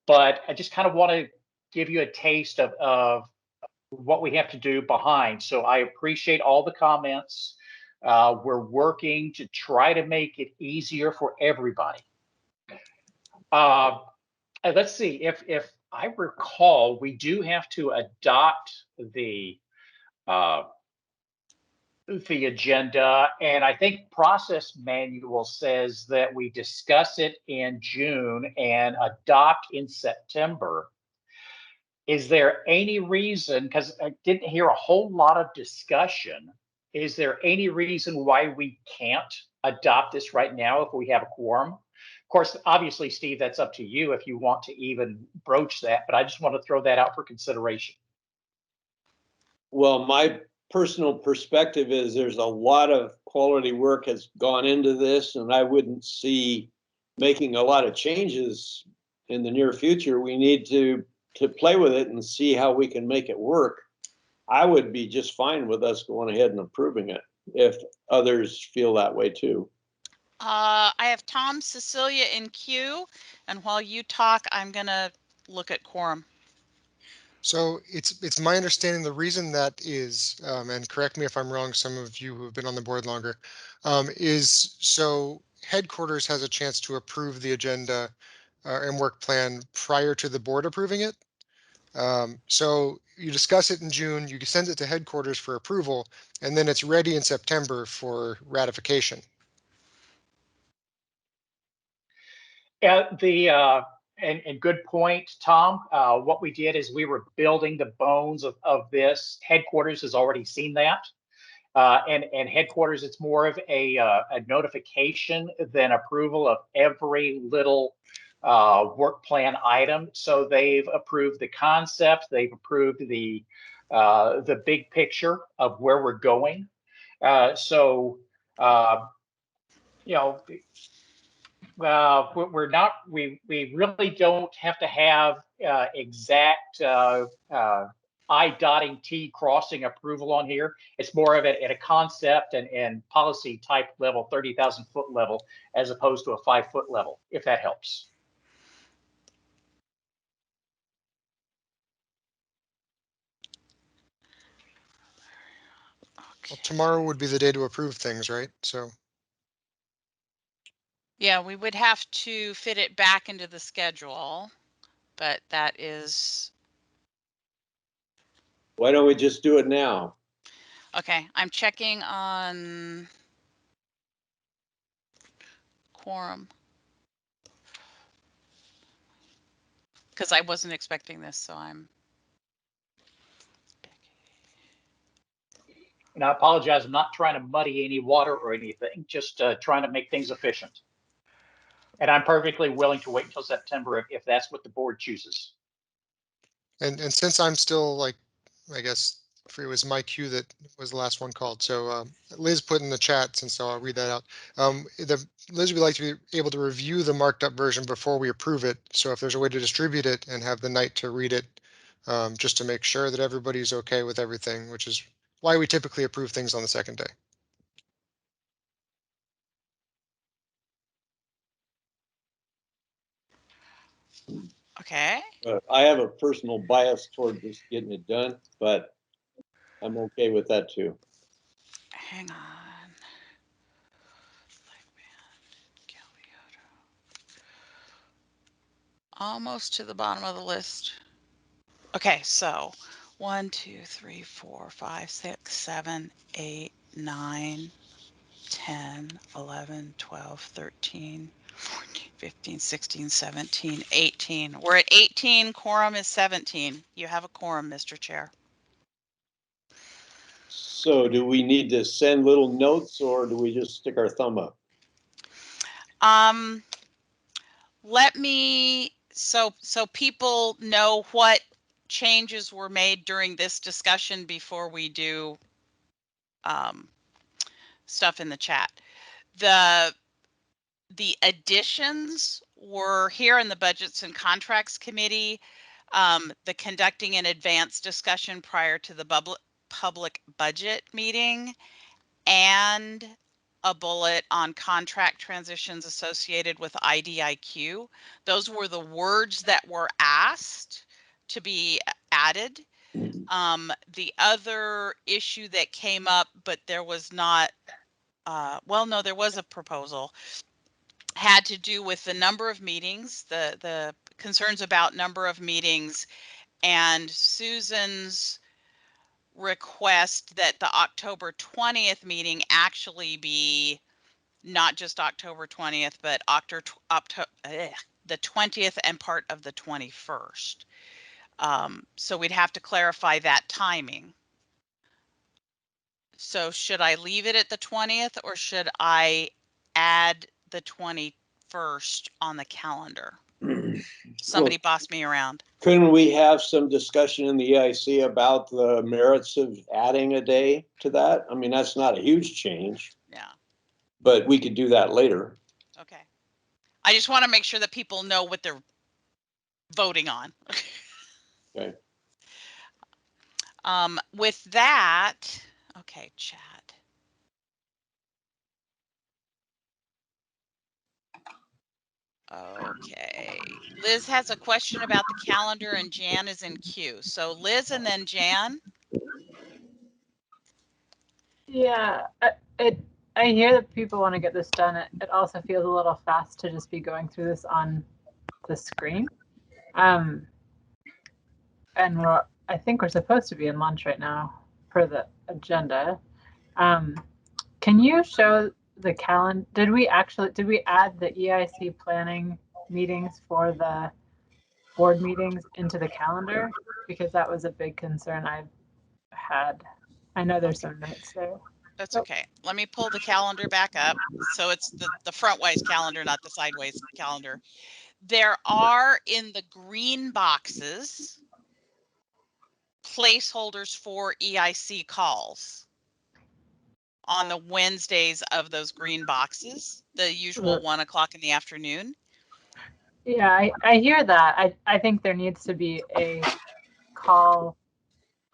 Speaker 21: But I just kind of want to give you a taste of what we have to do behind. So I appreciate all the comments. We're working to try to make it easier for everybody. Let's see, if I recall, we do have to adopt the agenda, and I think process manual says that we discuss it in June and adopt in September. Is there any reason, because I didn't hear a whole lot of discussion, is there any reason why we can't adopt this right now if we have a quorum? Of course, obviously, Steve, that's up to you if you want to even broach that, but I just want to throw that out for consideration.
Speaker 4: Well, my personal perspective is there's a lot of quality work has gone into this, and I wouldn't see making a lot of changes in the near future. We need to play with it and see how we can make it work. I would be just fine with us going ahead and approving it if others feel that way too.
Speaker 1: I have Tom, Cecilia in queue, and while you talk, I'm gonna look at quorum.
Speaker 11: So it's my understanding the reason that is, and correct me if I'm wrong, some of you who have been on the board longer, is so headquarters has a chance to approve the agenda and work plan prior to the board approving it. So you discuss it in June, you send it to headquarters for approval, and then it's ready in September for ratification.
Speaker 21: And good point, Tom. What we did is we were building the bones of this. Headquarters has already seen that. And headquarters, it's more of a notification than approval of every little work plan item. So they've approved the concept, they've approved the big picture of where we're going. You know, we're not, we really don't have to have exact I dotting T crossing approval on here. It's more of it at a concept and policy type level, 30,000 foot level, as opposed to a 5 foot level, if that helps.
Speaker 11: Well, tomorrow would be the day to approve things, right? So.
Speaker 1: Yeah, we would have to fit it back into the schedule, but that is.
Speaker 4: Why don't we just do it now?
Speaker 1: Okay, I'm checking on quorum. Because I wasn't expecting this, so I'm.
Speaker 21: And I apologize, I'm not trying to muddy any water or anything, just trying to make things efficient. And I'm perfectly willing to wait until September if that's what the board chooses.
Speaker 11: And since I'm still like, I guess it was my cue that was the last one called. So Liz put in the chat, since I'll read that out. Liz would like to be able to review the marked up version before we approve it. So if there's a way to distribute it and have the night to read it, just to make sure that everybody's okay with everything, which is why we typically approve things on the second day.
Speaker 1: Okay.
Speaker 4: I have a personal bias toward just getting it done, but I'm okay with that too.
Speaker 1: Hang on. Almost to the bottom of the list. Okay, so 1, 2, 3, 4, 5, 6, 7, 8, 9, 10, 11, 12, 13, 14, 15, 16, 17, 18. We're at 18. Quorum is 17. You have a quorum, Mr. Chair.
Speaker 4: So do we need to send little notes or do we just stick our thumb up?
Speaker 1: Let me, so people know what changes were made during this discussion before we do stuff in the chat. The additions were here in the Budgets and Contracts Committee, the conducting an advanced discussion prior to the public budget meeting, and a bullet on contract transitions associated with IDIQ. Those were the words that were asked to be added. The other issue that came up, but there was not, well, no, there was a proposal, had to do with the number of meetings, the concerns about number of meetings, and Susan's request that the October 20th meeting actually be not just October 20th, but the 20th and part of the 21st. So we'd have to clarify that timing. So should I leave it at the 20th or should I add the 21st on the calendar? Somebody boss me around.
Speaker 4: Couldn't we have some discussion in the EIC about the merits of adding a day to that? I mean, that's not a huge change.
Speaker 1: Yeah.
Speaker 4: But we could do that later.
Speaker 1: Okay. I just want to make sure that people know what they're voting on.
Speaker 4: Okay.
Speaker 1: With that, okay, chat. Okay. Liz has a question about the calendar and Jan is in queue. So Liz and then Jan.
Speaker 14: Yeah, I hear that people want to get this done. It also feels a little fast to just be going through this on the screen. And I think we're supposed to be in lunch right now per the agenda. Can you show the calendar? Did we add the EIC planning meetings for the board meetings into the calendar? Because that was a big concern I've had. I know there's some notes there.
Speaker 1: That's okay. Let me pull the calendar back up. So it's the frontways calendar, not the sideways calendar. There are in the green boxes placeholders for EIC calls on the Wednesdays of those green boxes, the usual 1 o'clock in the afternoon.
Speaker 14: Yeah, I hear that. I think there needs to be a call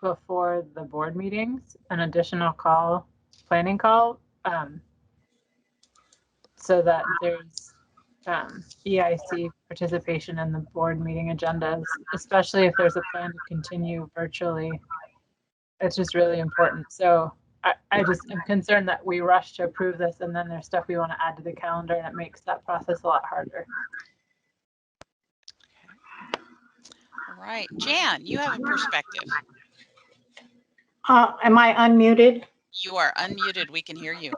Speaker 14: before the board meetings, an additional call, planning call, so that there's EIC participation in the board meeting agendas, especially if there's a plan to continue virtually. It's just really important. So I just am concerned that we rush to approve this and then there's stuff we want to add to the calendar and it makes that process a lot harder.
Speaker 1: All right, Jan, you have a perspective.
Speaker 8: Am I unmuted?
Speaker 1: You are unmuted. We can hear you.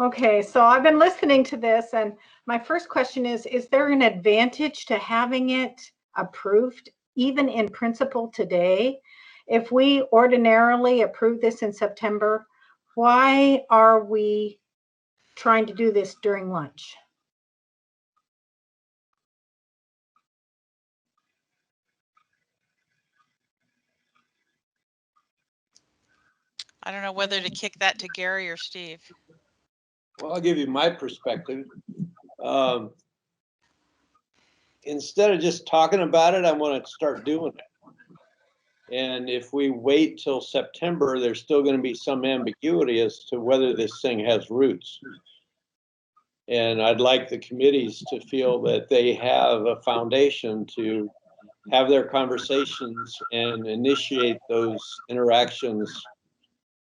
Speaker 8: Okay, so I've been listening to this, and my first question is there an advantage to having it approved, even in principle today? If we ordinarily approve this in September, why are we trying to do this during lunch?
Speaker 1: I don't know whether to kick that to Gary or Steve.
Speaker 4: Well, I'll give you my perspective. Instead of just talking about it, I want to start doing it. And if we wait till September, there's still going to be some ambiguity as to whether this thing has roots. And I'd like the committees to feel that they have a foundation to have their conversations and initiate those interactions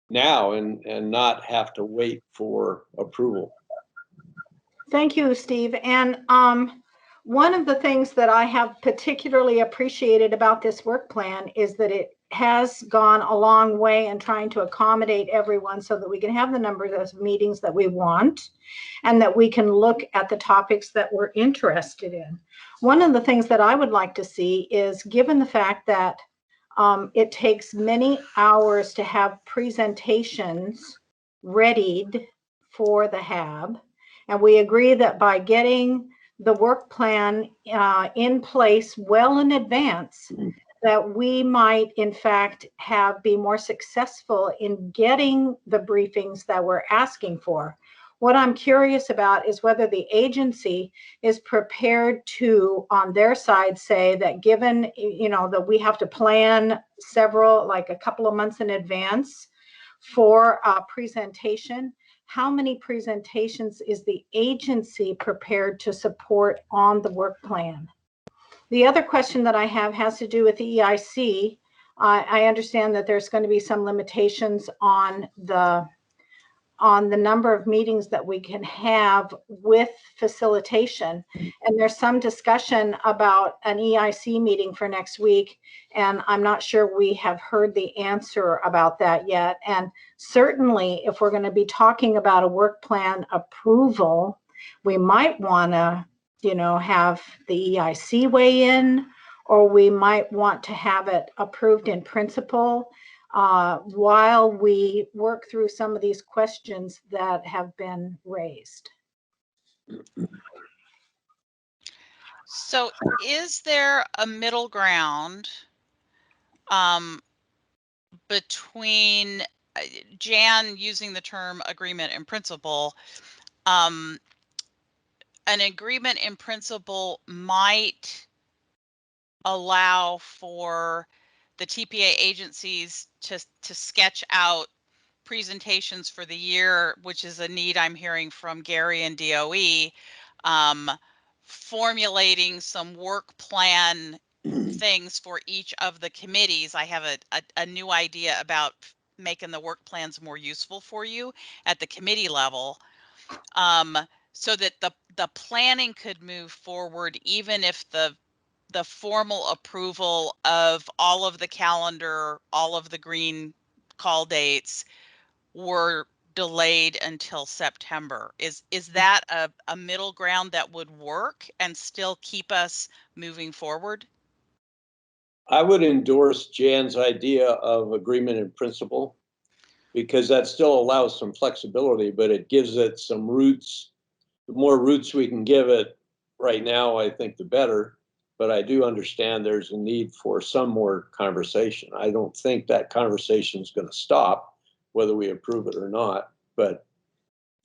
Speaker 4: now and not have to wait for approval.
Speaker 8: Thank you, Steve. And one of the things that I have particularly appreciated about this work plan is that it has gone a long way in trying to accommodate everyone so that we can have the numbers of meetings that we want and that we can look at the topics that we're interested in. One of the things that I would like to see is, given the fact that it takes many hours to have presentations readied for the HAB, and we agree that by getting the work plan in place well in advance, that we might in fact be more successful in getting the briefings that we're asking for. What I'm curious about is whether the agency is prepared to, on their side, say that given, that we have to plan like a couple of months in advance for a presentation, how many presentations is the agency prepared to support on the work plan? The other question that I have has to do with the EIC. I understand that there's going to be some limitations on the number of meetings that we can have with facilitation. And there's some discussion about an EIC meeting for next week. And I'm not sure we have heard the answer about that yet. And certainly if we're going to be talking about a work plan approval, we might want to, have the EIC weigh in, or we might want to have it approved in principle while we work through some of these questions that have been raised.
Speaker 1: So is there a middle ground between Jan using the term agreement in principle? An agreement in principle might allow for the TPA agencies to sketch out presentations for the year, which is a need I'm hearing from Gary and DOE, formulating some work plan things for each of the committees. I have a new idea about making the work plans more useful for you at the committee level, so that the planning could move forward, even if the formal approval of all of the calendar, all of the green call dates were delayed until September. Is that a middle ground that would work and still keep us moving forward?
Speaker 4: I would endorse Jan's idea of agreement in principle, because that still allows some flexibility, but it gives it some roots. The more roots we can give it right now, I think the better. But I do understand there's a need for some more conversation. I don't think that conversation is going to stop, whether we approve it or not. But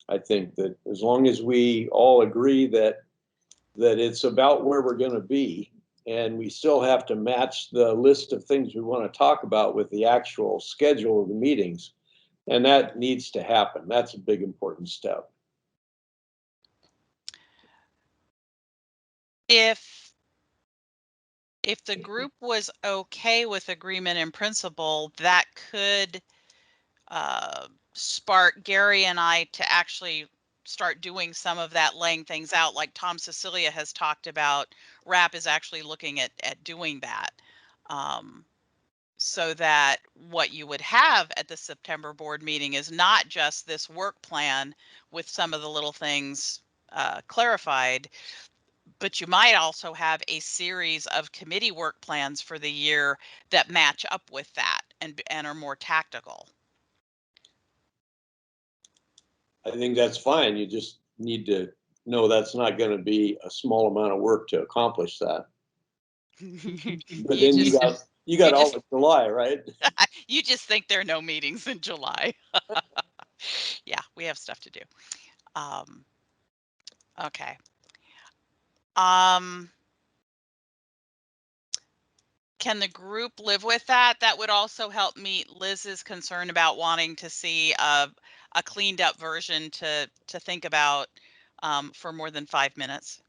Speaker 4: I think that as long as we all agree that it's about where we're going to be, and we still have to match the list of things we want to talk about with the actual schedule of the meetings, and that needs to happen. That's a big, important step.
Speaker 1: If the group was okay with agreement in principle, that could spark Gary and I to actually start doing some of that, laying things out, like Tom Cecilia has talked about. RAP is actually looking at doing that, so that what you would have at the September board meeting is not just this work plan with some of the little things clarified, but you might also have a series of committee work plans for the year that match up with that and are more tactical.
Speaker 4: I think that's fine. You just need to know that's not going to be a small amount of work to accomplish that. But then you got all of July, right?
Speaker 1: You just think there are no meetings in July. Yeah, we have stuff to do. Okay. Can the group live with that? That would also help meet Liz's concern about wanting to see a cleaned up version to think about for more than 5 minutes.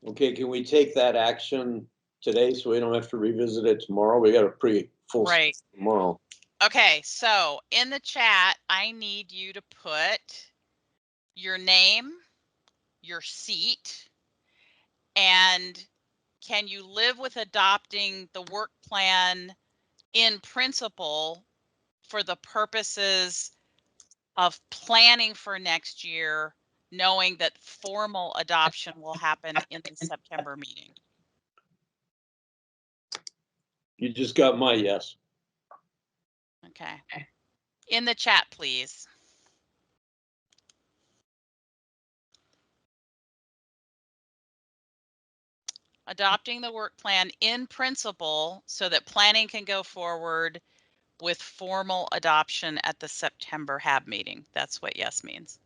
Speaker 4: Okay, can we take that action today so we don't have to revisit it tomorrow? We got a pretty full
Speaker 1: Right.
Speaker 4: tomorrow.
Speaker 1: Okay, so in the chat, I need you to put your name, your seat, and can you live with adopting the work plan in principle for the purposes of planning for next year, knowing that formal adoption will happen in the September meeting?
Speaker 4: You just got my yes.
Speaker 1: Okay. In the chat, please. Adopting the work plan in principle so that planning can go forward with formal adoption at the September HAB meeting. That's what yes means.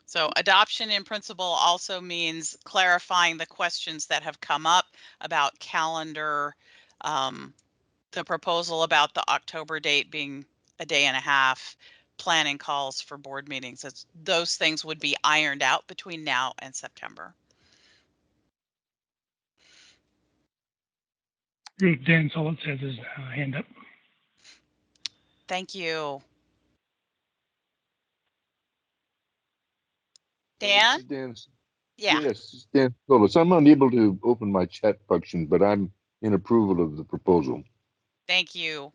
Speaker 1: So adoption in principle also means clarifying the questions that have come up about calendar, the proposal about the October date being a day and a half, planning calls for board meetings. Those things would be ironed out between now and September.
Speaker 3: Dan Solid has his hand up.
Speaker 1: Thank you. Dan?
Speaker 13: Dan,
Speaker 1: Yeah.
Speaker 13: yes, Dan Solis. I'm unable to open my chat function, but I'm in approval of the proposal.
Speaker 1: Thank you.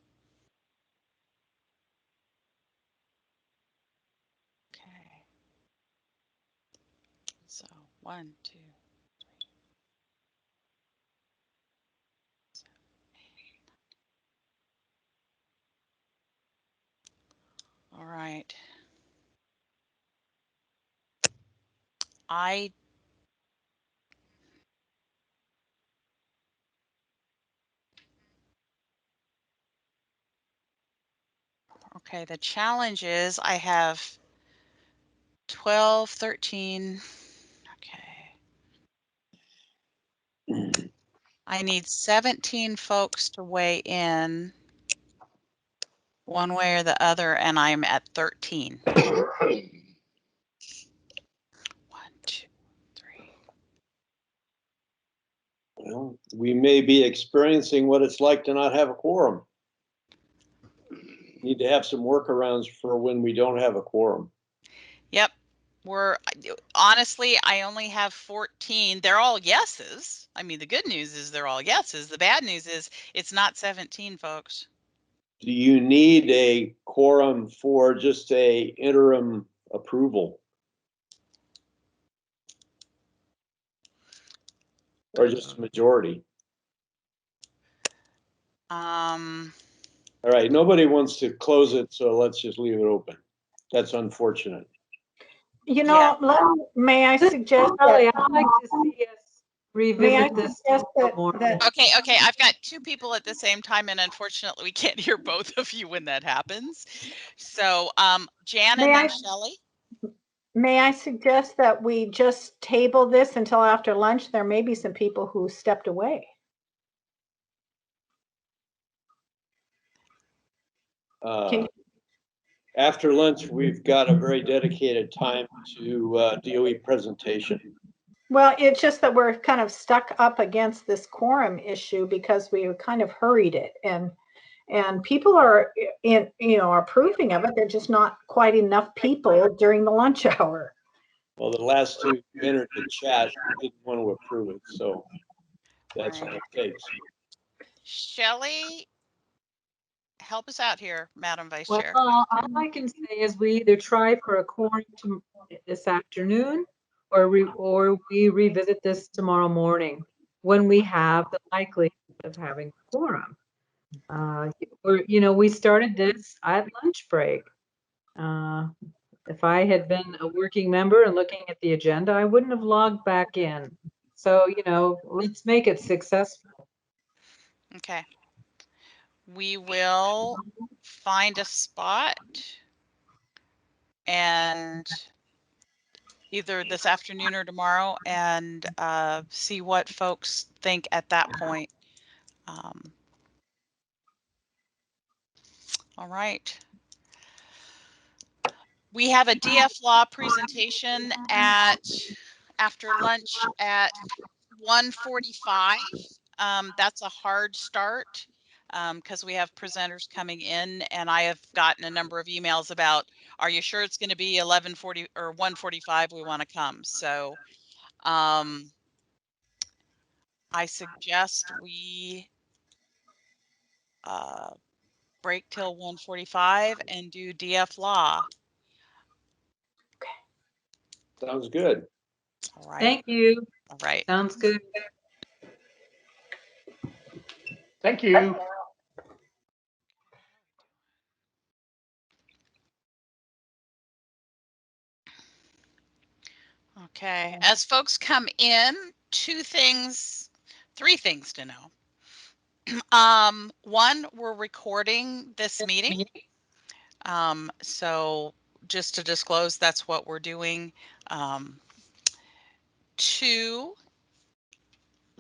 Speaker 1: Okay. So 1, 2, 3, 7, 8. All right. Okay, the challenge is I have 12, 13. Okay. I need 17 folks to weigh in one way or the other, and I'm at 13. 1, 2, 3.
Speaker 4: Well, we may be experiencing what it's like to not have a quorum. Need to have some workarounds for when we don't have a quorum.
Speaker 1: Yep. honestly, I only have 14. They're all yeses. I mean, the good news is they're all yeses. The bad news is it's not 17, folks.
Speaker 4: Do you need a quorum for just a interim approval? Or just a majority? All right, nobody wants to close it, so let's just leave it open. That's unfortunate.
Speaker 8: You know, may I suggest
Speaker 18: Charlie,
Speaker 8: that,
Speaker 18: I'd like to see us revisit this tomorrow morning.
Speaker 1: Okay, I've got two people at the same time, and unfortunately, we can't hear both of you when that happens. So, Jan and then Shelley.
Speaker 8: May I suggest that we just table this until after lunch? There may be some people who stepped away.
Speaker 4: After lunch, we've got a very dedicated time to DOE presentation.
Speaker 8: Well, it's just that we're kind of stuck up against this quorum issue because we kind of hurried it, and people are are approving of it. They're just not quite enough people during the lunch hour.
Speaker 4: Well, the last two entered the chat didn't want to approve it, so that's what it takes.
Speaker 1: Shelley, help us out here, Madam Vice
Speaker 18: Well,
Speaker 1: Chair.
Speaker 18: all I can say is we either try for a quorum this afternoon, or we revisit this tomorrow morning when we have the likelihood of having a quorum. We started this at lunch break. If I had been a working member and looking at the agenda, I wouldn't have logged back in. So, let's make it successful.
Speaker 1: Okay. We will find a spot and either this afternoon or tomorrow and see what folks think at that point. All right. We have a DF law presentation after lunch at 1:45. That's a hard start because we have presenters coming in, and I have gotten a number of emails about, are you sure it's going to be 11:40 or 1:45? We want to come. So I suggest we break till 1:45 and do DF law.
Speaker 4: Sounds good.
Speaker 1: All right.
Speaker 18: Thank you.
Speaker 1: All right.
Speaker 18: Sounds good.
Speaker 21: Thank you.
Speaker 1: Okay. As folks come in, three things to know. One, we're recording this meeting. So just to disclose, that's what we're doing. Two,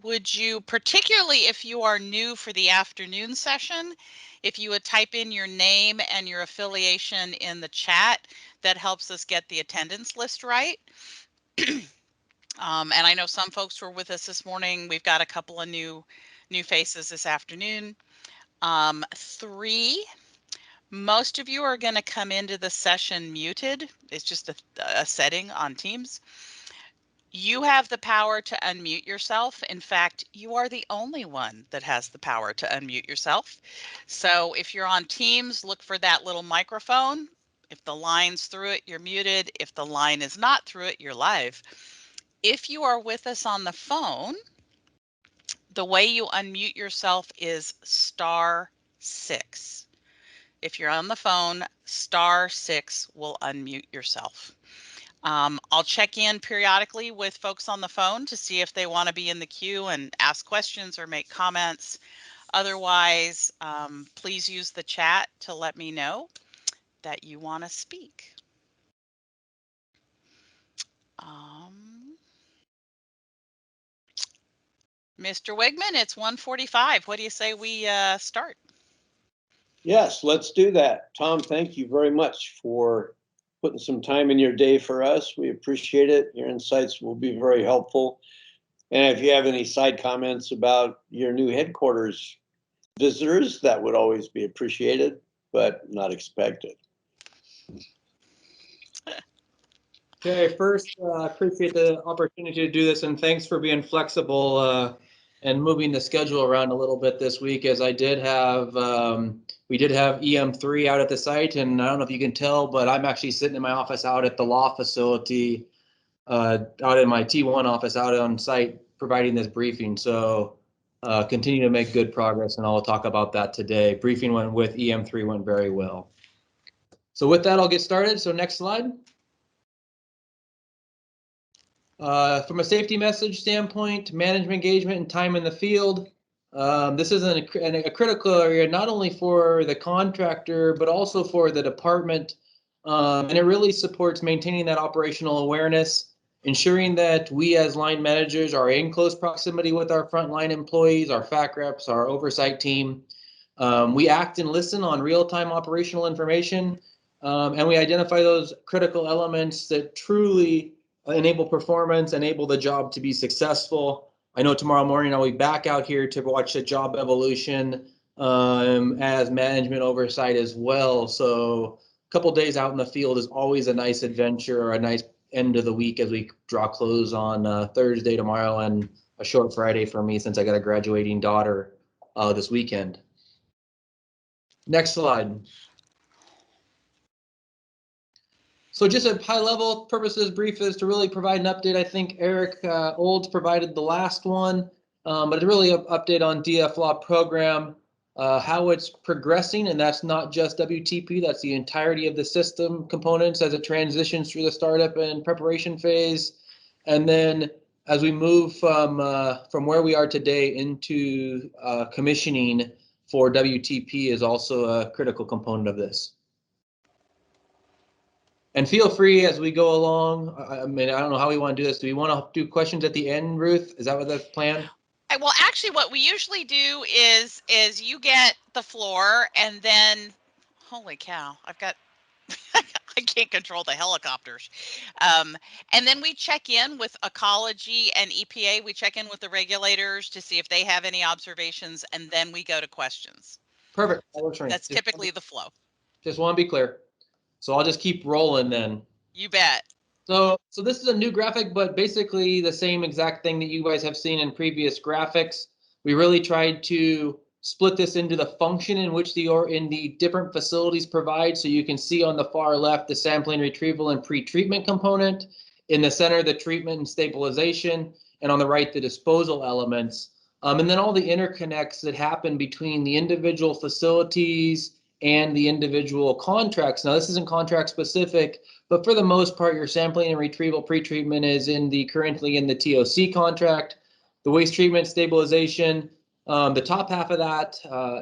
Speaker 1: would you, particularly if you are new for the afternoon session, if you would type in your name and your affiliation in the chat, that helps us get the attendance list right. And I know some folks were with us this morning. We've got a couple of new faces this afternoon. Three, most of you are going to come into the session muted. It's just a setting on Teams. You have the power to unmute yourself. In fact, you are the only one that has the power to unmute yourself. So if you're on Teams, look for that little microphone. If the line's through it, you're muted. If the line is not through it, you're live. If you are with us on the phone, the way you unmute yourself is *6. If you're on the phone, *6 will unmute yourself. I'll check in periodically with folks on the phone to see if they want to be in the queue and ask questions or make comments. Otherwise, please use the chat to let me know that you want to speak. Mr. Wigman, it's 1:45. What do you say we start?
Speaker 4: Yes, let's do that. Tom, thank you very much for putting some time in your day for us. We appreciate it. Your insights will be very helpful. And if you have any side comments about your new headquarters visitors, that would always be appreciated, but not expected.
Speaker 10: Okay, first, appreciate the opportunity to do this, and thanks for being flexible and moving the schedule around a little bit this week, as I did have, we did have EM3 out at the site, and I don't know if you can tell, but I'm actually sitting in my office out at the law facility, out in my T1 office out on site providing this briefing. So continue to make good progress, and I'll talk about that today. Briefing went with EM3 went very well. So with that, I'll get started. So next slide. From a safety message standpoint, management engagement and time in the field. This is a critical area, not only for the contractor, but also for the department. And it really supports maintaining that operational awareness, ensuring that we as line managers are in close proximity with our frontline employees, our FAC reps, our oversight team. We act and listen on real-time operational information, and we identify those critical elements that truly enable performance, enable the job to be successful. I know tomorrow morning I'll be back out here to watch the job evolution as management oversight as well. So a couple days out in the field is always a nice adventure, or a nice end of the week as we draw close on Thursday tomorrow, and a short Friday for me since I got a graduating daughter this weekend. Next slide. So just a high level purposes brief is to really provide an update. I think Eric Olds provided the last one, but it's really an update on DF Law program, how it's progressing, and that's not just WTP, that's the entirety of the system components as it transitions through the startup and preparation phase. And then as we move from where we are today into commissioning for WTP is also a critical component of this. And feel free as we go along. I mean, I don't know how we want to do this. Do we want to do questions at the end, Ruth? Is that what the plan?
Speaker 1: Well, actually, what we usually do is you get the floor, and then, holy cow, I've got, I can't control the helicopters. And then we check in with ecology and EPA. We check in with the regulators to see if they have any observations, and then we go to questions.
Speaker 10: Perfect.
Speaker 1: That's typically the flow.
Speaker 10: Just want to be clear. So I'll just keep rolling then.
Speaker 1: You bet.
Speaker 10: So this is a new graphic, but basically the same exact thing that you guys have seen in previous graphics. We really tried to split this into the function in which the different facilities provide. So you can see on the far left the sampling, retrieval, and pre-treatment component. In the center, the treatment and stabilization, and on the right, the disposal elements. And then all the interconnects that happen between the individual facilities and the individual contracts. Now, this isn't contract specific, but for the most part, your sampling and retrieval pretreatment is currently in the TOC contract. The waste treatment stabilization, the top half of that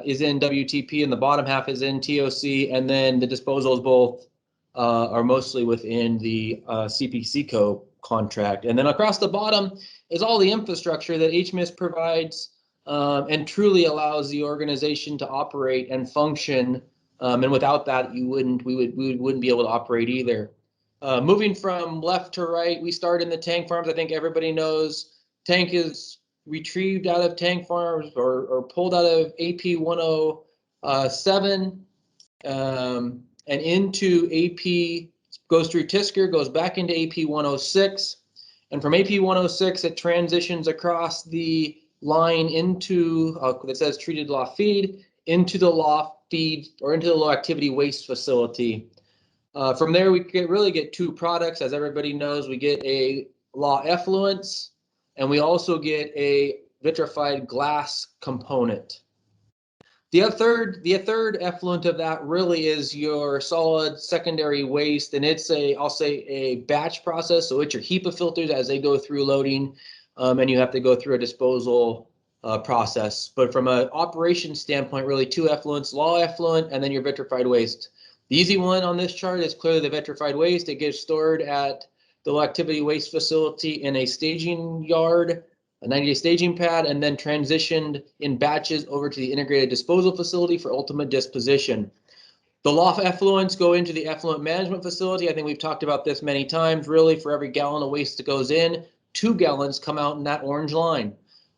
Speaker 10: is in WTP, and the bottom half is in TOC, and then the disposals both are mostly within the CPCO contract. And then across the bottom is all the infrastructure that HMIS provides and truly allows the organization to operate and function. And without that, we wouldn't be able to operate either. Moving from left to right, we start in the tank farms. I think everybody knows tank is retrieved out of tank farms or pulled out of AP 107 and into AP, goes through TSCR, goes back into AP 106. And from AP 106, it transitions across the line into, that says treated law feed, into the law feed or into the low activity waste facility. From there, we really get two products. As everybody knows, we get a law effluents, and we also get a vitrified glass component. The third effluent of that really is your solid secondary waste, and it's I'll say a batch process. So it's your HEPA filters as they go through loading, and you have to go through a disposal process. But from an operation standpoint, really two effluents, law effluent, and then your vitrified waste. The easy one on this chart is clearly the vitrified waste. It gets stored at the low activity waste facility in a staging yard, a 90-day staging pad, and then transitioned in batches over to the integrated disposal facility for ultimate disposition. The law effluents go into the effluent management facility. I think we've talked about this many times. Really, for every gallon of waste that goes in, 2 gallons come out in that orange line.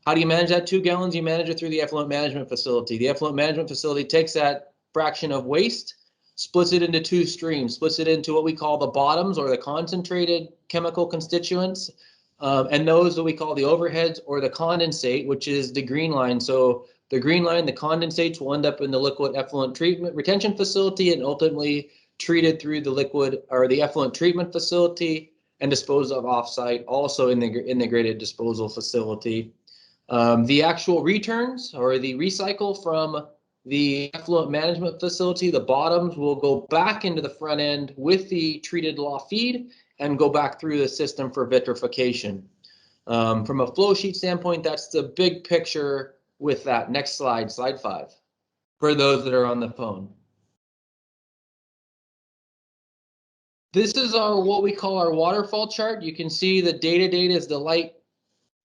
Speaker 10: How do you manage that 2 gallons? You manage it through the effluent management facility. The effluent management facility takes that fraction of waste, splits it into two streams, splits it into what we call the bottoms or the concentrated chemical constituents, and those that we call the overheads or the condensate, which is the green line. So the green line, the condensates will end up in the liquid effluent treatment retention facility and ultimately treated through the liquid or the effluent treatment facility and disposed of offsite, also in the integrated disposal facility. The actual returns or the recycle from the effluent management facility, the bottoms will go back into the front end with the treated raw feed and go back through the system for vitrification. From a flow sheet standpoint, that's the big picture with that. Next slide, slide 5, for those that are on the phone. This is our what we call our waterfall chart. You can see the data is the light,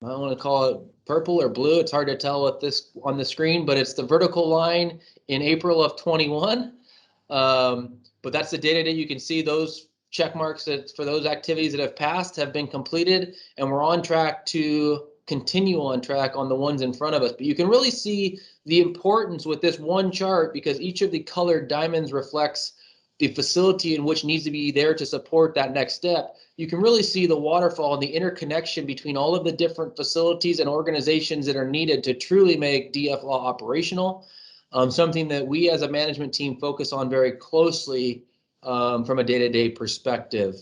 Speaker 10: I don't want to call it purple or blue. It's hard to tell with this on the screen, but it's the vertical line in April of 21. But that's the data. You can see those check marks that for those activities that have passed have been completed, and we're on track to continue on track on the ones in front of us. But you can really see the importance with this one chart because each of the colored diamonds reflects the facility in which needs to be there to support that next step. You can really see the waterfall and the interconnection between all of the different facilities and organizations that are needed to truly make DFLAW operational. Something that we as a management team focus on very closely from a day-to-day perspective.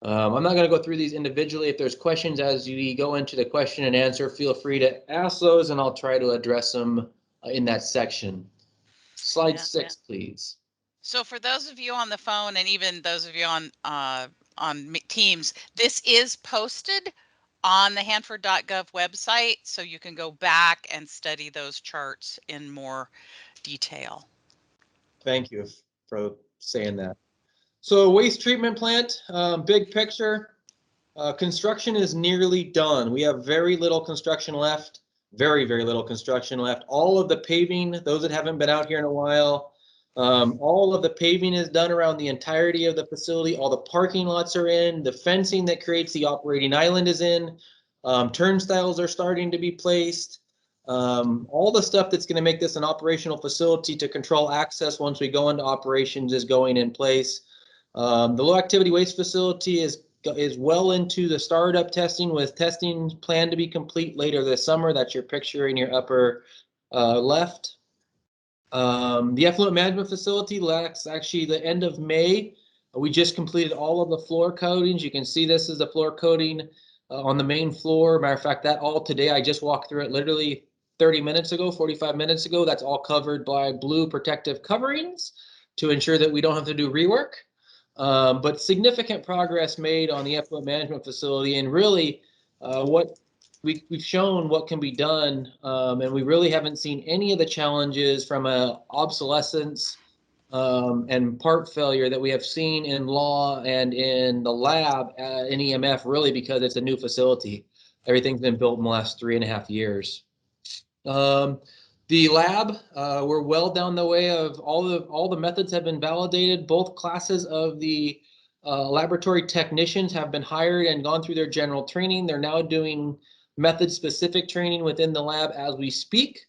Speaker 10: I'm not going to go through these individually. If there's questions as we go into the question and answer, feel free to ask those and I'll try to address them in that section. Slide 6, please.
Speaker 1: So for those of you on the phone and even those of you on Teams, this is posted on the Hanford.gov website, so you can go back and study those charts in more detail.
Speaker 10: Thank you for saying that. So waste treatment plant, big picture, construction is nearly done. We have very little construction left, very little construction left. All of the paving, those that haven't been out here in a while, all of the paving is done around the entirety of the facility. All the parking lots are in. The fencing that creates the operating island is in. Turnstiles are starting to be placed. All the stuff that's going to make this an operational facility to control access once we go into operations is going in place. The low activity waste facility is well into the startup testing, with testing planned to be complete later this summer. That's your picture in your upper left. The effluent management facility lacks actually the end of May. We just completed all of the floor coatings. You can see this is the floor coating on the main floor. Matter of fact, that all today, I just walked through it literally 30 minutes ago, 45 minutes ago. That's all covered by blue protective coverings to ensure that we don't have to do rework. But significant progress made on the effluent management facility, and really what we've shown what can be done, and we really haven't seen any of the challenges from a obsolescence and part failure that we have seen in law and in the lab in EMF, really because it's a new facility. Everything's been built in the last 3.5 years. The lab, we're well down the way of all the methods have been validated. Both classes of the laboratory technicians have been hired and gone through their general training. They're now doing method-specific training within the lab as we speak.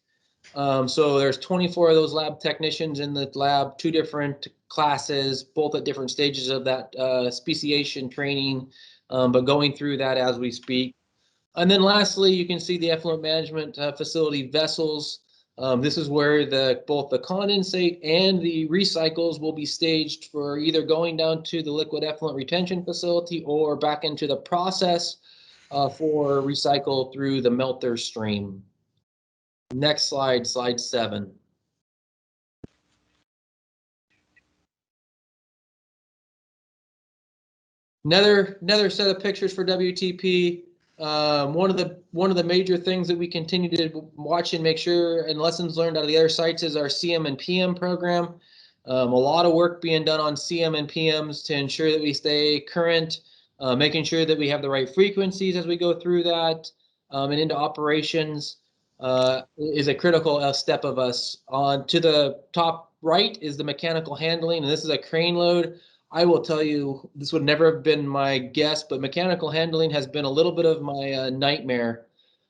Speaker 10: So there's 24 of those lab technicians in the lab, 2 different classes, both at different stages of that speciation training, but going through that as we speak. And then lastly, you can see the effluent management facility vessels. This is where both the condensate and the recycles will be staged for either going down to the liquid effluent retention facility or back into the process for recycle through the melter stream. Next slide, slide 7. Another set of pictures for WTP. One of the major things that we continue to watch and make sure, and lessons learned out of the other sites, is our CM and PM program. A lot of work being done on CM and PMs to ensure that we stay current, making sure that we have the right frequencies as we go through that and into operations is a critical step of us. On to the top right is the mechanical handling, and this is a crane load. I will tell you, this would never have been my guess, but mechanical handling has been a little bit of my nightmare.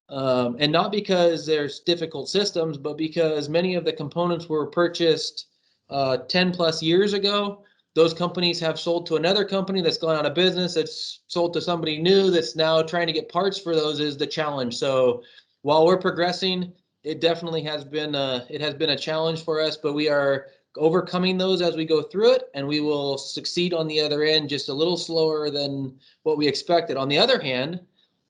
Speaker 10: And not because there's difficult systems, but because many of the components were purchased 10 plus years ago. Those companies have sold to another company that's gone out of business, that's sold to somebody new that's now trying to get parts for those is the challenge. So while we're progressing, it definitely has been a challenge for us, but we are overcoming those as we go through it, and we will succeed on the other end just a little slower than what we expected. On the other hand,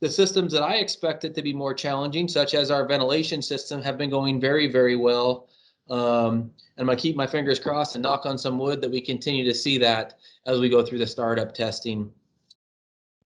Speaker 10: the systems that I expected to be more challenging, such as our ventilation system, have been going very, very well. And I'm gonna keep my fingers crossed and knock on some wood that we continue to see that as we go through the startup testing.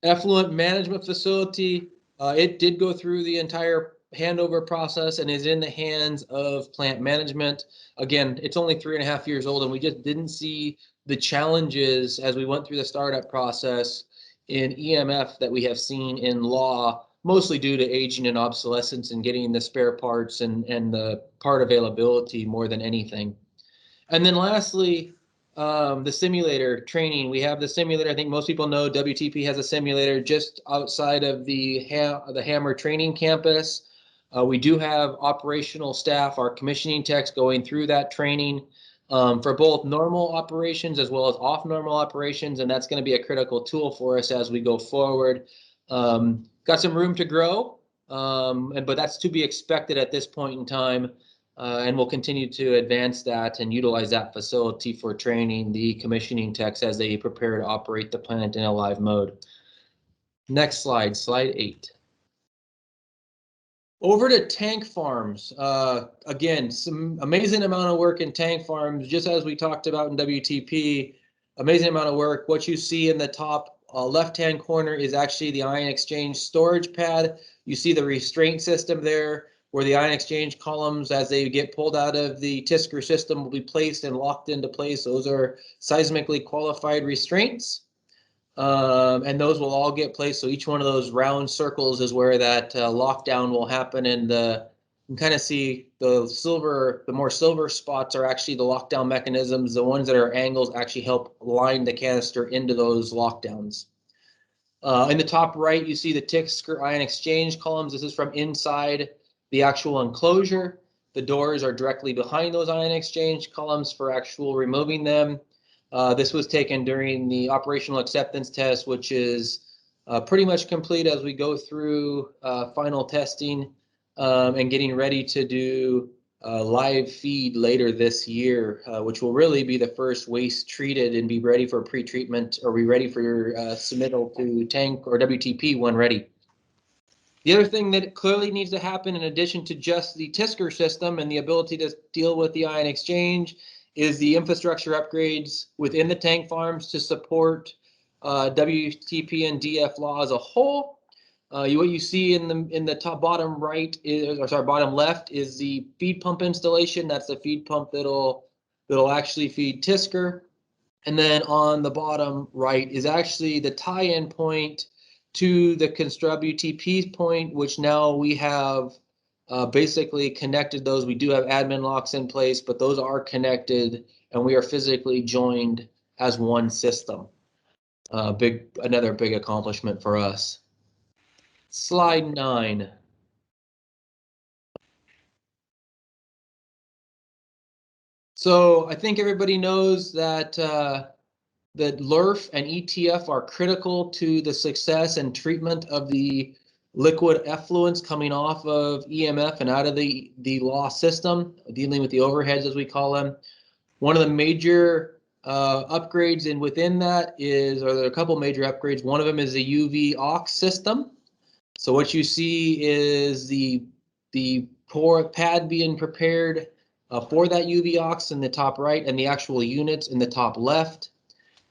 Speaker 10: Effluent management facility, it did go through the entire handover process and is in the hands of plant management. Again, it's only 3.5 years old, and we just didn't see the challenges as we went through the startup process in EMF that we have seen in law, mostly due to aging and obsolescence and getting the spare parts and the part availability more than anything. And then lastly, the simulator training. We have the simulator. I think most people know WTP has a simulator just outside of the Hammer training campus. We do have operational staff, our commissioning techs, going through that training for both normal operations as well as off normal operations, and that's going to be a critical tool for us as we go forward. Got some room to grow, but that's to be expected at this point in time. And we'll continue to advance that and utilize that facility for training the commissioning techs as they prepare to operate the plant in a live mode. Next slide, slide 8. Over to tank farms. Again, some amazing amount of work in tank farms, just as we talked about in WTP. Amazing amount of work. What you see in the top left-hand corner is actually the ion exchange storage pad. You see the restraint system there, where the ion exchange columns, as they get pulled out of the TSCR system, will be placed and locked into place. Those are seismically qualified restraints. And those will all get placed. So each one of those round circles is where that lockdown will happen. And you can kind of see the more silver spots are actually the lockdown mechanisms. The ones that are angles actually help line the canister into those lockdowns. In the top right, you see the TSCR ion exchange columns. This is from inside the actual enclosure. The doors are directly behind those ion exchange columns for actual removing them. This was taken during the operational acceptance test, which is pretty much complete as we go through final testing and getting ready to do live feed later this year, which will really be the first waste treated and be ready for pre-treatment, or be ready for your submittal to tank or WTP when ready. The other thing that clearly needs to happen, in addition to just the TSCR system and the ability to deal with the ion exchange, is the infrastructure upgrades within the tank farms to support WTP and DF law as a whole. What you see in the top bottom right is, or sorry, bottom left is the feed pump installation. That's the feed pump that'll actually feed TSCR. And then on the bottom right is actually the tie-in point to the WTP point, which now we have basically connected those. We do have admin locks in place, but those are connected and we are physically joined as one system. Another big accomplishment for us. Slide 9. So I think everybody knows that that LRF and ETF are critical to the success and treatment of the liquid effluents coming off of EMF and out of the law system, dealing with the overheads as we call them. One of the major upgrades within that is, or there are a couple major upgrades. One of them is the UV aux system. So what you see is the pour pad being prepared for that UV aux in the top right, and the actual units in the top left.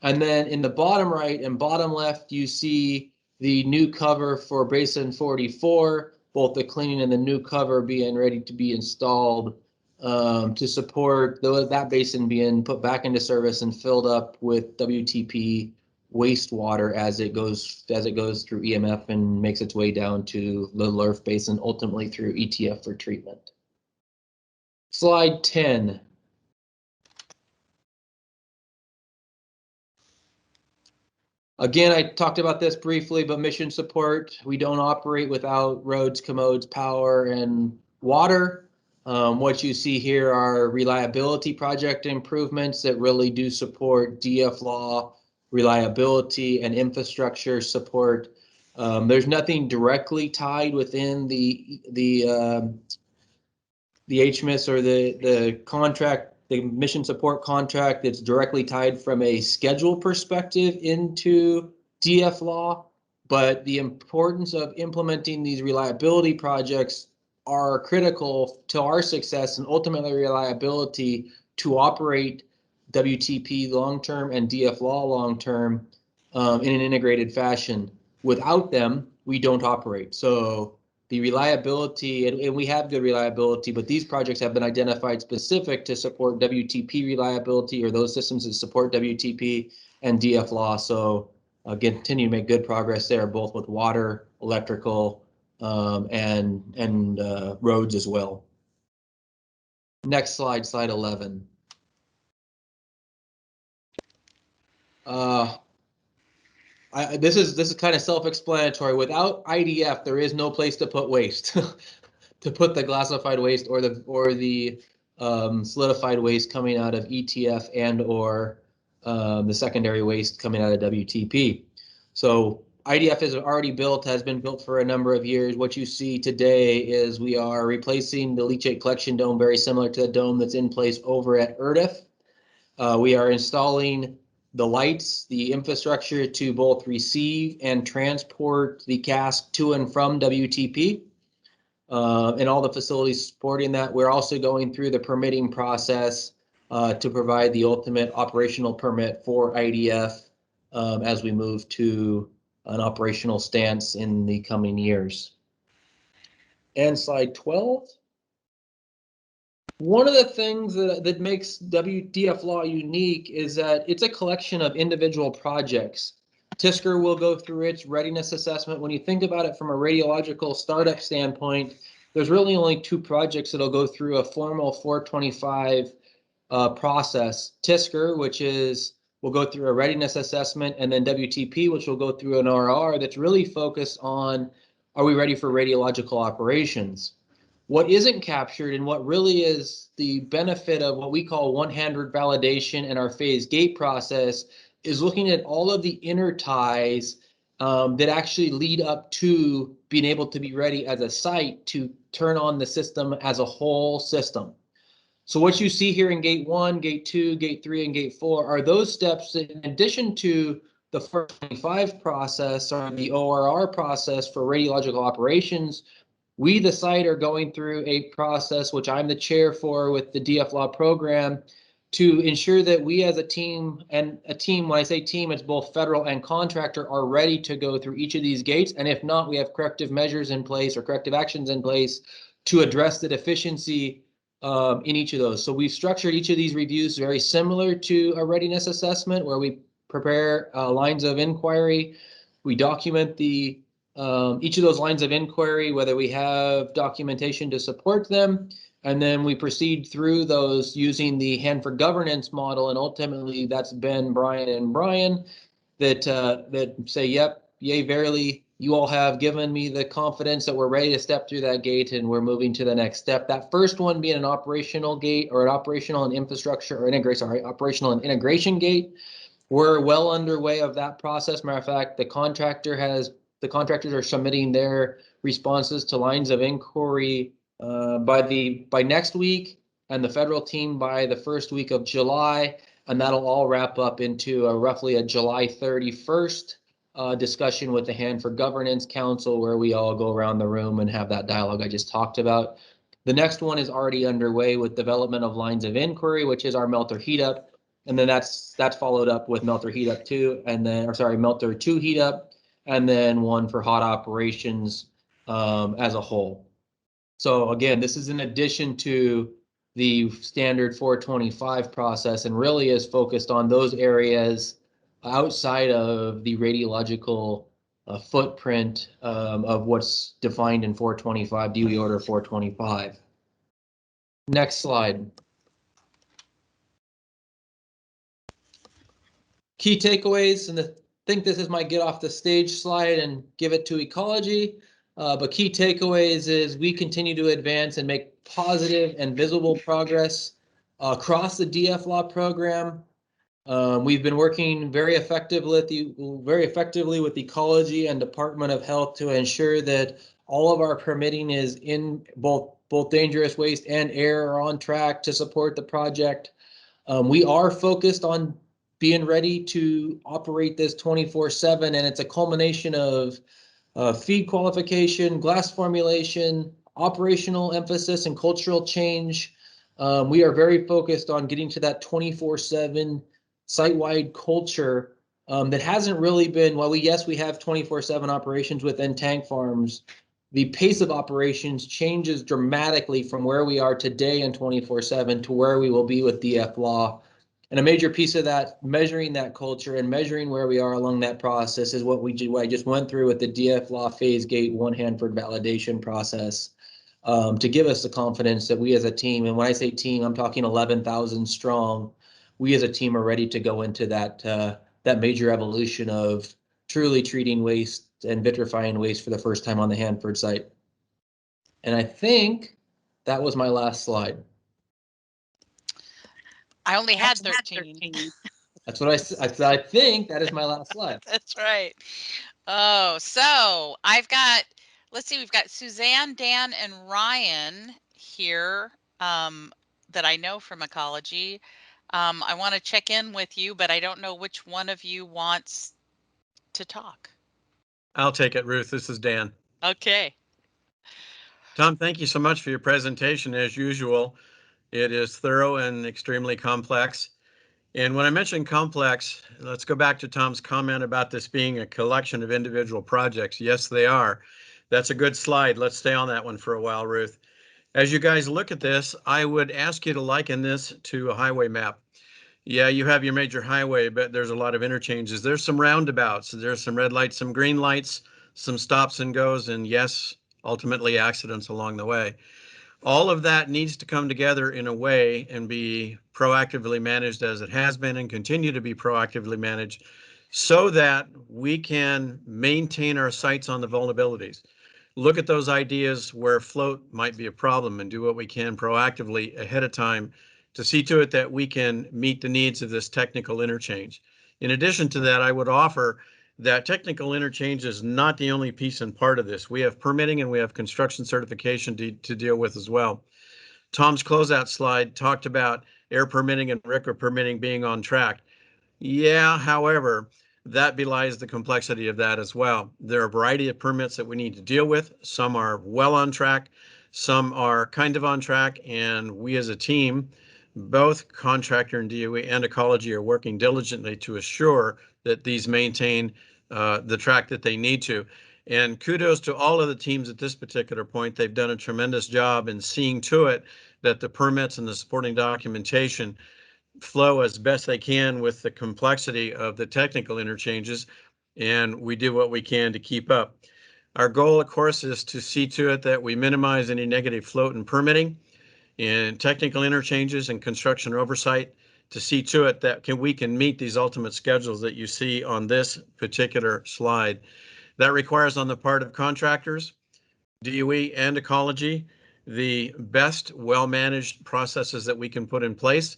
Speaker 10: And then in the bottom right and bottom left, you see the new cover for Basin 44, both the cleaning and the new cover being ready to be installed to support that basin being put back into service and filled up with WTP wastewater as it goes through EMF and makes its way down to the LRF basin, ultimately through ETF for treatment. Slide 10. Again, I talked about this briefly, but mission support, we don't operate without roads, commodes, power, and water. What you see here are reliability project improvements that really do support DFLAW reliability and infrastructure support. There's nothing directly tied within the HMIS or the contract, the mission support contract that's directly tied from a schedule perspective into DFLAW, but the importance of implementing these reliability projects are critical to our success and ultimately reliability to operate WTP long-term and DFLAW long-term in an integrated fashion. Without them, we don't operate. So the reliability, and we have good reliability, but these projects have been identified specific to support WTP reliability or those systems that support WTP and DFLAW. So continue to make good progress there, both with water, electrical, and roads as well. Next slide, slide 11. This is kind of self-explanatory. Without IDF, there is no place to put waste, to put the glassified waste or the solidified waste coming out of ETF and or the secondary waste coming out of WTP. So IDF is already built, has been built for a number of years. What you see today is we are replacing the leachate collection dome, very similar to the dome that's in place over at ERDF. We are installing the lights, the infrastructure to both receive and transport the cask to and from WTP, and all the facilities supporting that. We're also going through the permitting process to provide the ultimate operational permit for IDF as we move to an operational stance in the coming years. And slide 12. One of the things that makes DFLAW unique is that it's a collection of individual projects. TSCR will go through its readiness assessment. When you think about it from a radiological startup standpoint, there's really only 2 projects that'll go through a formal 425 process. TSCR, which will go through a readiness assessment, and then WTP, which will go through an RR that's really focused on, are we ready for radiological operations? What isn't captured and what really is the benefit of what we call one-handed validation in our phase gate process is looking at all of the inner ties that actually lead up to being able to be ready as a site to turn on the system as a whole system. So what you see here in gate 1, gate 2, gate 3, and gate 4 are those steps that, in addition to the 425 process or the ORR process for radiological operations, we, the site, are going through a process, which I'm the chair for with the DFLAW program, to ensure that we as a team, and a team, when I say team, it's both federal and contractor, are ready to go through each of these gates. And if not, we have corrective measures in place or corrective actions in place to address the deficiency in each of those. So we've structured each of these reviews very similar to a readiness assessment, where we prepare lines of inquiry. We document the each of those lines of inquiry, whether we have documentation to support them, and then we proceed through those using the Hanford governance model. And ultimately, that's Ben, Brian, and Brian that say, yep, yay, verily, you all have given me the confidence that we're ready to step through that gate and we're moving to the next step. That first one being an operational gate or an operational and infrastructure or operational and integration gate. We're well underway of that process. Matter of fact, the contractors are submitting their responses to lines of inquiry by next week, and the federal team by the first week of July, and that'll all wrap up into roughly a July 31st discussion with the Hanford Governance Council, where we all go around the room and have that dialogue I just talked about. The next one is already underway with development of lines of inquiry, which is our melter heat up. And then that's followed up with melter heat up 2, and then, melter 2 heat up, and then one for hot operations as a whole. So again, this is in addition to the standard 425 process, and really is focused on those areas outside of the radiological footprint of what's defined in 425, DOE Order 425. Next slide. Key takeaways, and I think this is my get off the stage slide and give it to ecology. But key takeaways is we continue to advance and make positive and visible progress across the DF Law program. We've been working very effectively with Ecology and Department of Health to ensure that all of our permitting is in both dangerous waste and air are on track to support the project. We are focused on being ready to operate this 24/7, and it's a culmination of feed qualification, glass formulation, operational emphasis, and cultural change. We are very focused on getting to that 24/7 site-wide culture that hasn't really been, while we have 24/7 operations within tank farms, the pace of operations changes dramatically from where we are today in 24/7 to where we will be with DF Law. And a major piece of that, measuring that culture and measuring where we are along that process, is what I just went through with the DF Law Phase Gate 1 Hanford validation process, to give us the confidence that we as a team, and when I say team, I'm talking 11,000 strong, we as a team are ready to go into that major evolution of truly treating waste and vitrifying waste for the first time on the Hanford site. And I think that was my last slide.
Speaker 1: I only had 13.
Speaker 10: That's what I think that is my last slide.
Speaker 1: That's right. Oh, so I've got, let's see, we've got Suzanne, Dan, and Ryan here that I know from Ecology. I want to check in with you, but I don't know which one of you wants to talk.
Speaker 15: I'll take it, Ruth. This is Dan.
Speaker 1: Okay.
Speaker 15: Tom, thank you so much for your presentation. As usual, it is thorough and extremely complex. And when I mention complex, let's go back to Tom's comment about this being a collection of individual projects. Yes, they are. That's a good slide. Let's stay on that one for a while, Ruth. As you guys look at this, I would ask you to liken this to a highway map. Yeah, you have your major highway, but there's a lot of interchanges. There's some roundabouts. There's some red lights, some green lights, some stops and goes, and yes, ultimately accidents along the way. All of that needs to come together in a way and be proactively managed as it has been and continue to be proactively managed so that we can maintain our sights on the vulnerabilities. Look at those ideas where float might be a problem and do what we can proactively ahead of time to see to it that we can meet the needs of this technical interchange. In addition to that, I would offer that technical interchange is not the only piece and part of this. We have permitting and we have construction certification to deal with as well. Tom's closeout slide talked about air permitting and RCRA permitting being on track. Yeah, however, that belies the complexity of that as well. There are a variety of permits that we need to deal with. Some are well on track, some are kind of on track, and we as a team, both contractor and DOE and Ecology, are working diligently to assure that these maintain the track that they need to. And kudos to all of the teams at this particular point. They've done a tremendous job in seeing to it that the permits and the supporting documentation flow as best they can with the complexity of the technical interchanges, and we do what we can to keep up. Our goal, of course, is to see to it that we minimize any negative float in permitting and technical interchanges and construction oversight, to see to it that we can meet these ultimate schedules that you see on this particular slide. That requires on the part of contractors, DOE, and Ecology, the best well-managed processes that we can put in place.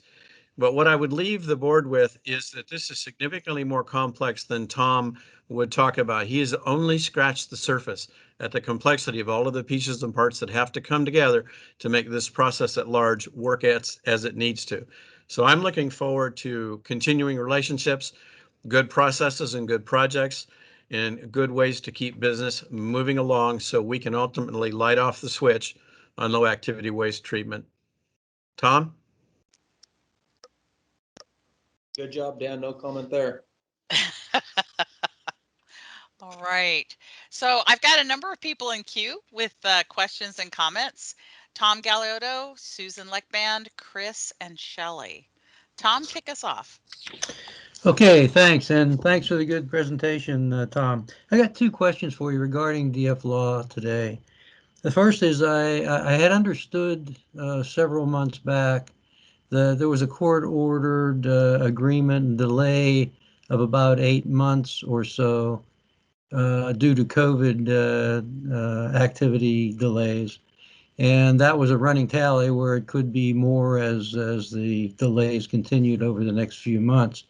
Speaker 15: But what I would leave the board with is that this is significantly more complex than Tom would talk about. He has only scratched the surface at the complexity of all of the pieces and parts that have to come together to make this process at large work as it needs to. So I'm looking forward to continuing relationships, good processes and good projects, and good ways to keep business moving along so we can ultimately light off the switch on low activity waste treatment. Tom?
Speaker 10: Good job, Dan. No comment there.
Speaker 1: All right. So I've got a number of people in queue with questions and comments. Tom Galeotto, Susan Leckband, Chris, and Shelley. Tom, kick us off.
Speaker 7: Okay, thanks. And thanks for the good presentation, Tom. I got two questions for you regarding DF Law today. The first is I had understood several months back that there was a court-ordered agreement and delay of about 8 months or so due to COVID activity delays. And that was a running tally where it could be more as the delays continued over the next few months.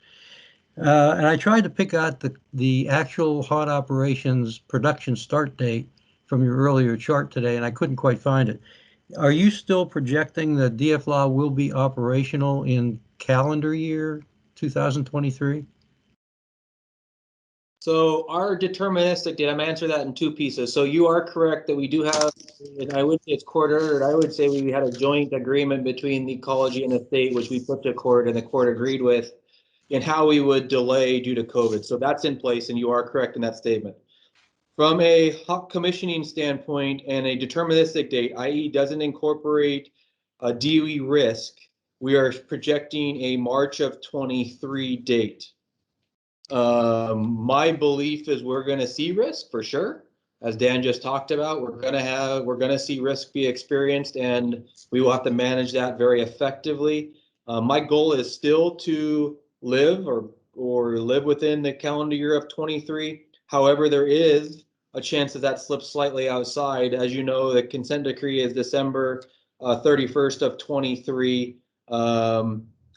Speaker 7: And I tried to pick out the actual hot operations production start date from your earlier chart today, and I couldn't quite find it. Are you still projecting that DFLAW will be operational in calendar year 2023?
Speaker 10: So our deterministic date, I'm answering that in two pieces. So you are correct that we do have, and I would say it's court ordered. I would say we had a joint agreement between the ecology and the state, which we put to court and the court agreed with, in how we would delay due to COVID. So that's in place, and you are correct in that statement. From a hot commissioning standpoint and a deterministic date, i.e. doesn't incorporate a DOE risk, we are projecting a March of 23 date. My belief is we're going to see risk for sure. As Dan just talked about, we're going to see risk be experienced, and we will have to manage that very effectively. My goal is still to live or live within the calendar year of 23. However, there is a chance that slips slightly outside. As you know, the consent decree is December 31st of 23.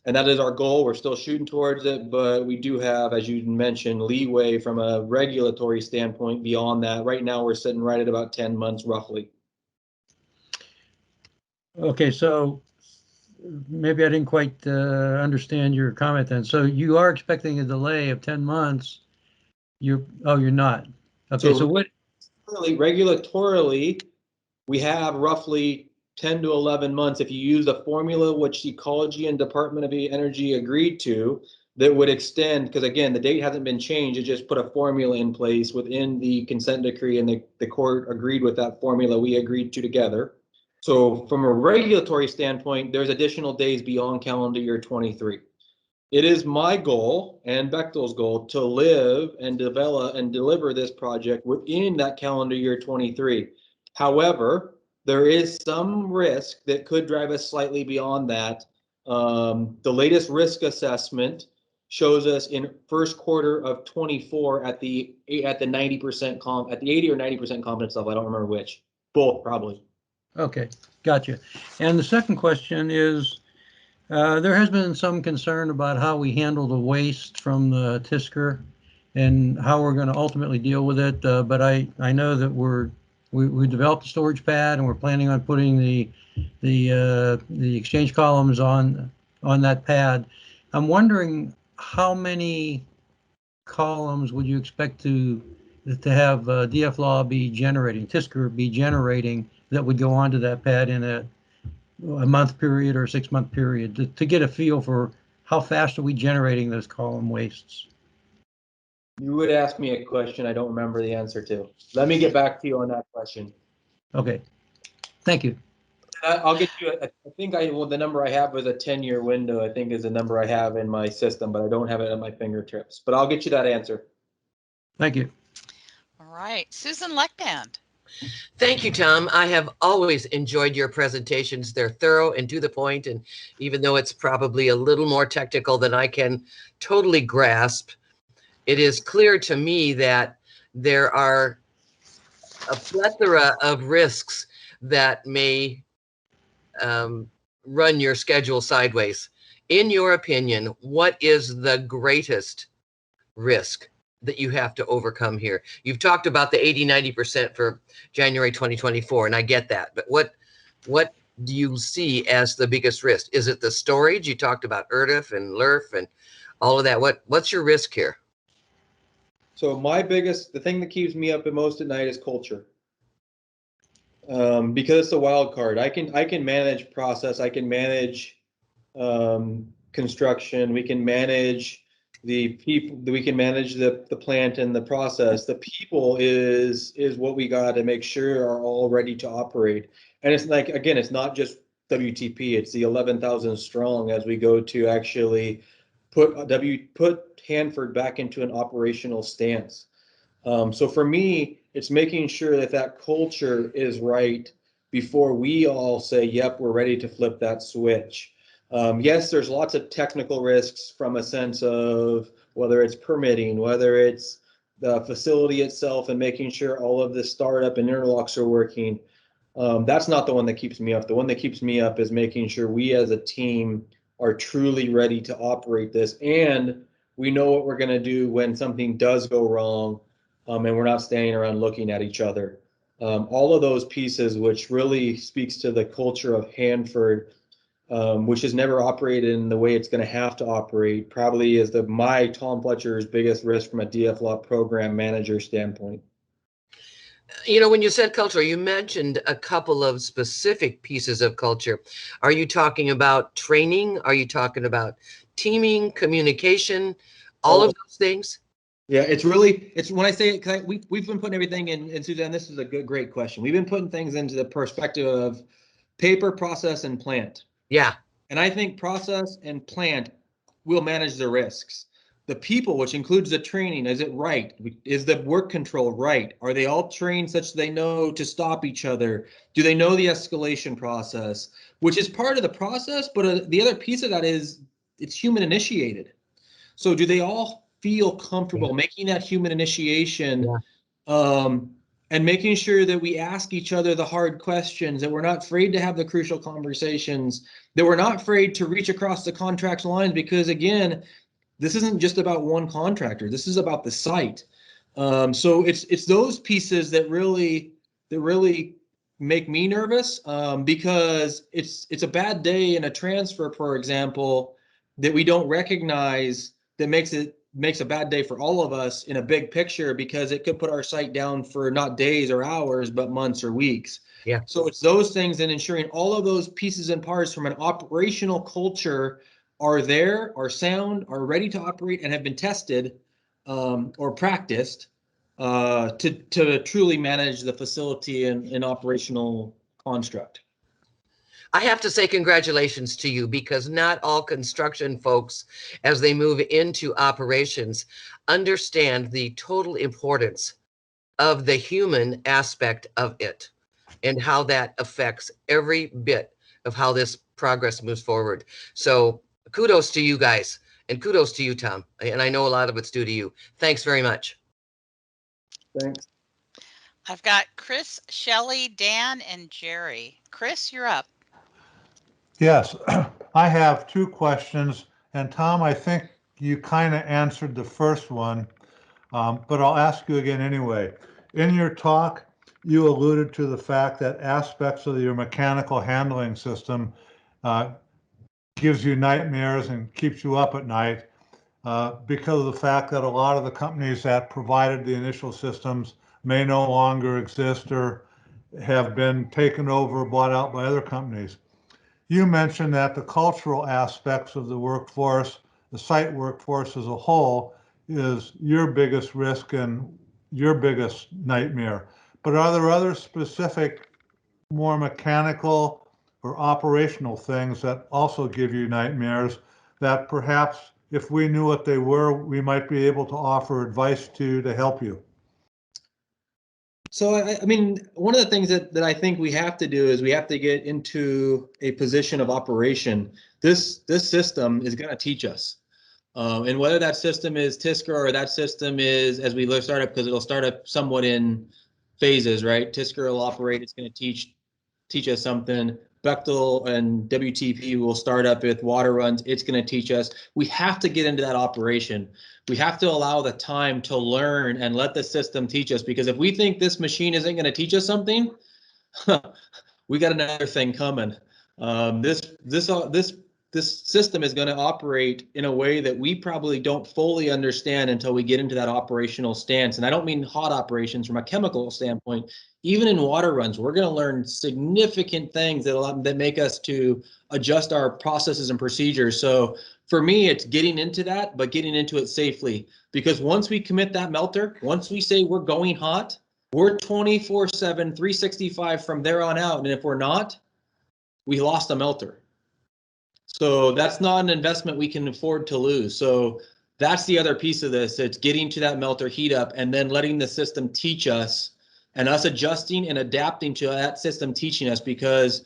Speaker 10: And that is our goal. We're still shooting towards it, but we do have, as you mentioned, leeway from a regulatory standpoint beyond that. Right now, we're sitting right at about 10 months roughly.
Speaker 7: Okay, so maybe I didn't quite understand your comment then. So you are expecting a delay of 10 months. You're not. Okay, so what?
Speaker 10: Regulatorily, we have roughly 10 to 11 months if you use the formula which Ecology and Department of Energy agreed to, that would extend, because again, the date hasn't been changed. It just put a formula in place within the consent decree, and the court agreed with that formula we agreed to together. So from a regulatory standpoint, there's additional days beyond calendar year 23. It is my goal and Bechtel's goal to live and develop and deliver this project within that calendar year 23. However, there is some risk that could drive us slightly beyond that. The latest risk assessment shows us in first quarter of 24 at the 90% at the 80 or 90% confidence level. I don't remember which. Both probably.
Speaker 7: Okay, gotcha. And the second question is, there has been some concern about how we handle the waste from the TSCR and how we're going to ultimately deal with it. But I know that we developed a storage pad, and we're planning on putting the exchange columns on that pad. I'm wondering how many columns would you expect to have DFLAW be generating, TSCR be generating, that would go onto that pad in a month period or a 6-month period to get a feel for how fast are we generating those column wastes?
Speaker 10: You would ask me a question I don't remember the answer to. Let me get back to you on that question.
Speaker 7: Okay, thank you.
Speaker 10: I'll get you, I think the number I have was a 10-year window, I think is the number I have in my system, but I don't have it at my fingertips. But I'll get you that answer.
Speaker 7: Thank you.
Speaker 1: All right, Susan Leckband.
Speaker 16: Thank you, Tom. I have always enjoyed your presentations. They're thorough and to the point, and even though it's probably a little more technical than I can totally grasp, it is clear to me that there are a plethora of risks that may run your schedule sideways. In your opinion, what is the greatest risk that you have to overcome here? You've talked about the 80-90% for January 2024, and I get that, but what do you see as the biggest risk? Is it the storage? You talked about ERDF and LERF and all of that. What's your risk here?
Speaker 10: So the thing that keeps me up the most at night is culture. Because it's a wild card. I can manage process, I can manage construction, we can manage the people, we can manage the plant and the process. The people is what we got to make sure are all ready to operate. And it's like, again, it's not just WTP, it's the 11,000 strong as we go to actually put Hanford back into an operational stance. So for me, it's making sure that culture is right before we all say, yep, we're ready to flip that switch. Yes, there's lots of technical risks from a sense of whether it's permitting, whether it's the facility itself and making sure all of the startup and interlocks are working. That's not the one that keeps me up. The one that keeps me up is making sure we as a team are truly ready to operate this, and we know what we're going to do when something does go wrong, and we're not standing around looking at each other. All of those pieces, which really speaks to the culture of Hanford, which has never operated in the way it's going to have to operate, probably is Tom Fletcher's biggest risk from a DFLOP program manager standpoint.
Speaker 16: You know, when you said culture, you mentioned a couple of specific pieces of culture. Are you talking about training? Are you talking about teaming, communication, all of those things?
Speaker 10: Yeah, it's when I say it, we've been putting everything in, and Suzanne, this is a great question. We've been putting things into the perspective of paper, process, and plant.
Speaker 16: Yeah.
Speaker 10: And I think process and plant will manage the risks. The people, which includes the training, is it right? Is the work control right? Are they all trained such they know to stop each other? Do they know the escalation process, which is part of the process? But the other piece of that is it's human initiated. So do they all feel comfortable making that human initiation? And making sure that we ask each other the hard questions, that we're not afraid to have the crucial conversations, that we're not afraid to reach across the contract lines, because again, this isn't just about one contractor. This is about the site. So it's those pieces that really make me nervous, because it's a bad day in a transfer, for example, that we don't recognize, that makes a bad day for all of us in a big picture, because it could put our site down for not days or hours, but months or weeks.
Speaker 16: Yeah.
Speaker 10: So it's those things, and ensuring all of those pieces and parts from an operational culture are sound, are ready to operate, and have been tested or practiced to truly manage the facility and operational construct.
Speaker 16: I have to say congratulations to you, because not all construction folks, as they move into operations, understand the total importance of the human aspect of it and how that affects every bit of how this progress moves forward. So kudos to you guys, and kudos to you, Tom. And I know a lot of it's due to you. Thanks very much.
Speaker 10: Thanks.
Speaker 1: I've got Chris, Shelley, Dan, and Jerry. Chris, you're up.
Speaker 9: Yes, I have two questions. And Tom, I think you kind of answered the first one, but I'll ask you again anyway. In your talk, you alluded to the fact that aspects of your mechanical handling system gives you nightmares and keeps you up at night because of the fact that a lot of the companies that provided the initial systems may no longer exist or have been taken over, bought out by other companies. You mentioned that the cultural aspects of the workforce, the site workforce as a whole, is your biggest risk and your biggest nightmare. But are there other specific, more mechanical or operational things that also give you nightmares that perhaps if we knew what they were, we might be able to offer advice to help you?
Speaker 10: So, I mean, one of the things that I think we have to do is we have to get into a position of operation. This system is going to teach us. And whether that system is TSCR or that system is, as we start up, because it'll start up somewhat in phases, right? TSCR will operate, it's going to teach us something. Bechtel and WTP will start up with water runs. It's going to teach us. We have to get into that operation. We have to allow the time to learn and let the system teach us, because if we think this machine isn't going to teach us something, we got another thing coming. This system is going to operate in a way that we probably don't fully understand until we get into that operational stance. And I don't mean hot operations from a chemical standpoint. Even in water runs, we're going to learn significant things that make us to adjust our processes and procedures. So for me, it's getting into that, but getting into it safely. Because once we commit that melter, once we say we're going hot, we're 24/7, 365 from there on out. And if we're not, we lost a melter. So that's not an investment we can afford to lose. So that's the other piece of this. It's getting to that melter heat up and then letting the system teach us, and us adjusting and adapting to that system teaching us, because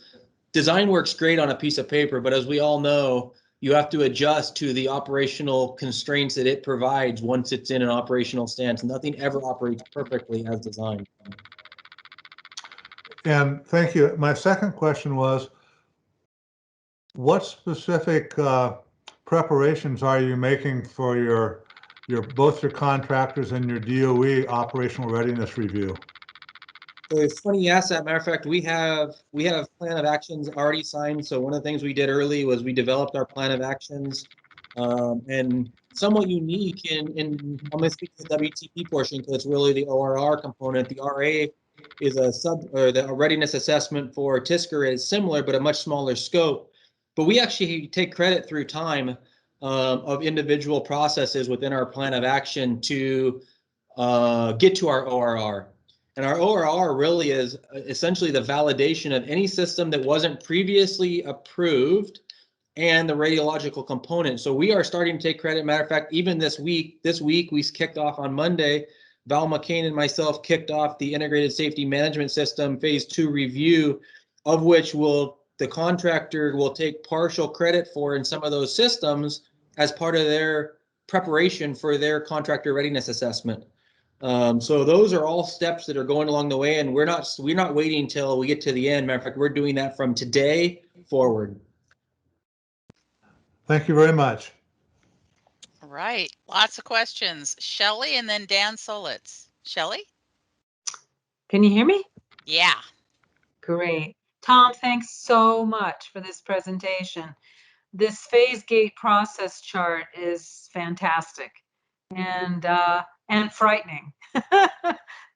Speaker 10: design works great on a piece of paper, but as we all know, you have to adjust to the operational constraints that it provides once it's in an operational stance. Nothing ever operates perfectly as designed.
Speaker 9: And thank you. My second question was, what specific preparations are you making for your both your contractors and your DOE operational readiness review?
Speaker 10: So it's funny you asked that. Matter of fact, we have plan of actions already signed. So one of the things we did early was we developed our plan of actions, and somewhat unique in I'm going to speak to the WTP portion because it's really the ORR component. The RA is the readiness assessment for TSCR is similar but a much smaller scope. But we actually take credit through time of individual processes within our plan of action to get to our ORR. And our ORR really is essentially the validation of any system that wasn't previously approved and the radiological component. So we are starting to take credit. Matter of fact, even this week we kicked off on Monday. Val McCain and myself kicked off the Integrated Safety Management System Phase 2 review, of which the contractor will take partial credit for in some of those systems as part of their preparation for their contractor readiness assessment. So those are all steps that are going along the way, and we're not waiting until we get to the end. Matter of fact, we're doing that from today forward.
Speaker 9: Thank you very much.
Speaker 1: All right, lots of questions. Shelley and then Dan Solitz. Shelley?
Speaker 18: Can you hear me?
Speaker 1: Yeah.
Speaker 18: Great. Tom, thanks so much for this presentation. This phase gate process chart is fantastic and frightening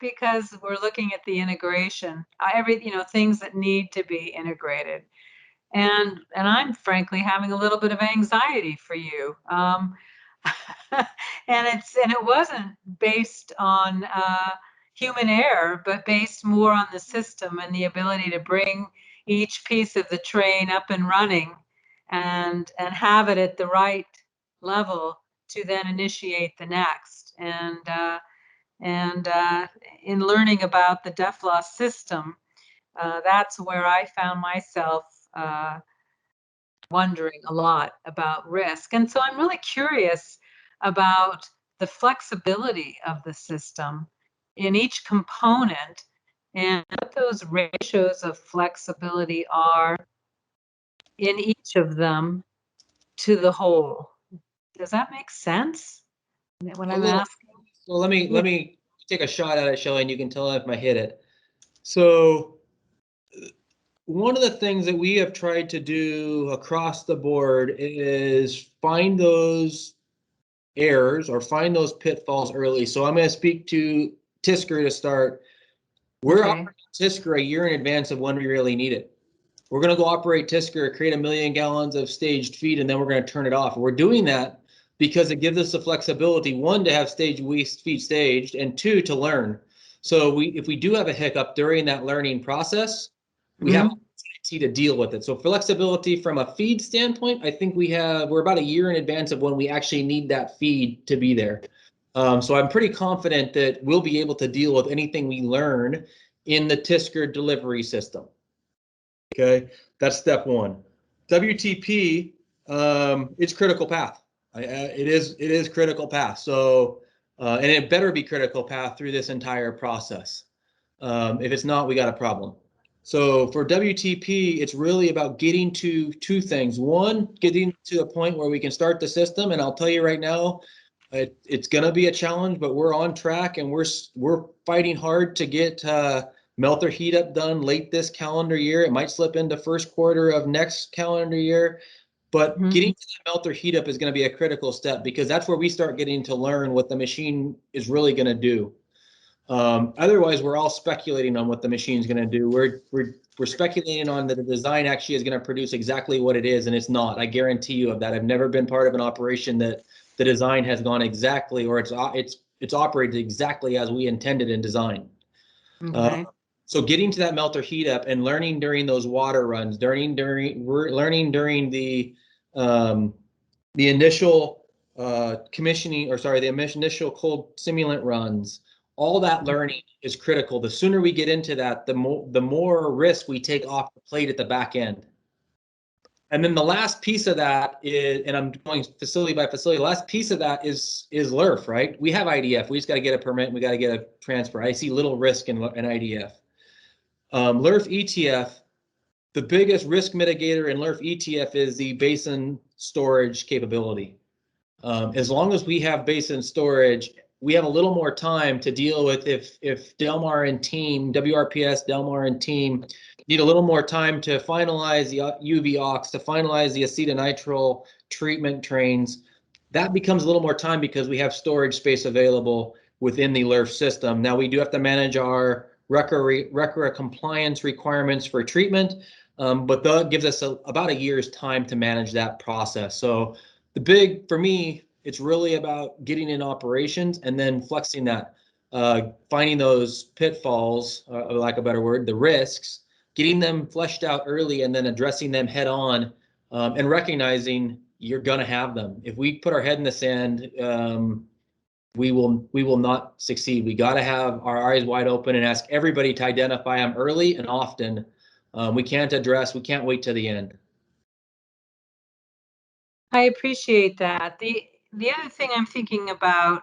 Speaker 18: because we're looking at the integration, things that need to be integrated. And I'm frankly having a little bit of anxiety for you. And it wasn't based on human error, but based more on the system and the ability to bring each piece of the train up and running and have it at the right level to then initiate the next. And in learning about the DEFLA system, that's where I found myself wondering a lot about risk. And so I'm really curious about the flexibility of the system in each component and what those ratios of flexibility are in each of them to the whole. Does that make sense? When I'm asking?
Speaker 10: So let me take a shot at it, Shelley, and you can tell if I hit it. So one of the things that we have tried to do across the board is find those errors or find those pitfalls early. So I'm going to speak to TSCR to start. We're operating TSCR a year in advance of when we really need it. We're going to go operate TSCR, create 1 million gallons of staged feed, and then we're going to turn it off. We're doing that because it gives us the flexibility, one, to have staged feed staged, and two, to learn. So if we do have a hiccup during that learning process, we have to deal with it. So flexibility from a feed standpoint, I think we're about a year in advance of when we actually need that feed to be there. So I'm pretty confident that we'll be able to deal with anything we learn in the TSCR delivery system. Okay, that's step one. WTP, it's critical path. It is critical path. So, and it better be critical path through this entire process. If it's not, we got a problem. So for WTP, it's really about getting to two things. One, getting to a point where we can start the system. And I'll tell you right now, it's going to be a challenge, but we're on track and we're fighting hard to get melter heat up done late this calendar year. It might slip into first quarter of next calendar year, but getting to the melter heat up is going to be a critical step because that's where we start getting to learn what the machine is really going to do. Otherwise, we're all speculating on what the machine's going to do. We're speculating on that the design actually is going to produce exactly what it is, and it's not. I guarantee you of that. I've never been part of an operation that the design has gone exactly, or it's operated exactly as we intended in design.
Speaker 18: Okay.
Speaker 10: So getting to that melter heat up and learning during those water runs, learning during the initial commissioning, or sorry, the initial cold simulant runs. All that learning is critical. The sooner we get into that, the more risk we take off the plate at the back end. And then the last piece of that is, and I'm going facility by facility, the last piece of that is LRF, right? We have IDF. We just got to get a permit and we got to get a transfer. I see little risk in IDF. LRF ETF, the biggest risk mitigator in LRF ETF is the basin storage capability. As long as we have basin storage, we have a little more time to deal with if Delmar and team, WRPS, Delmar and team need a little more time to finalize the UV ox, to finalize the acetonitrile treatment trains. That becomes a little more time because we have storage space available within the LRF system. Now we do have to manage our RCRA compliance requirements for treatment, but that gives us about a year's time to manage that process. So the big, for me, it's really about getting in operations and then flexing that, finding those pitfalls, lack of a better word, the risks, getting them fleshed out early and then addressing them head on, and recognizing you're going to have them. If we put our head in the sand, we will not succeed. We got to have our eyes wide open and ask everybody to identify them early and often. We can't wait to the end.
Speaker 18: I appreciate that. The other thing I'm thinking about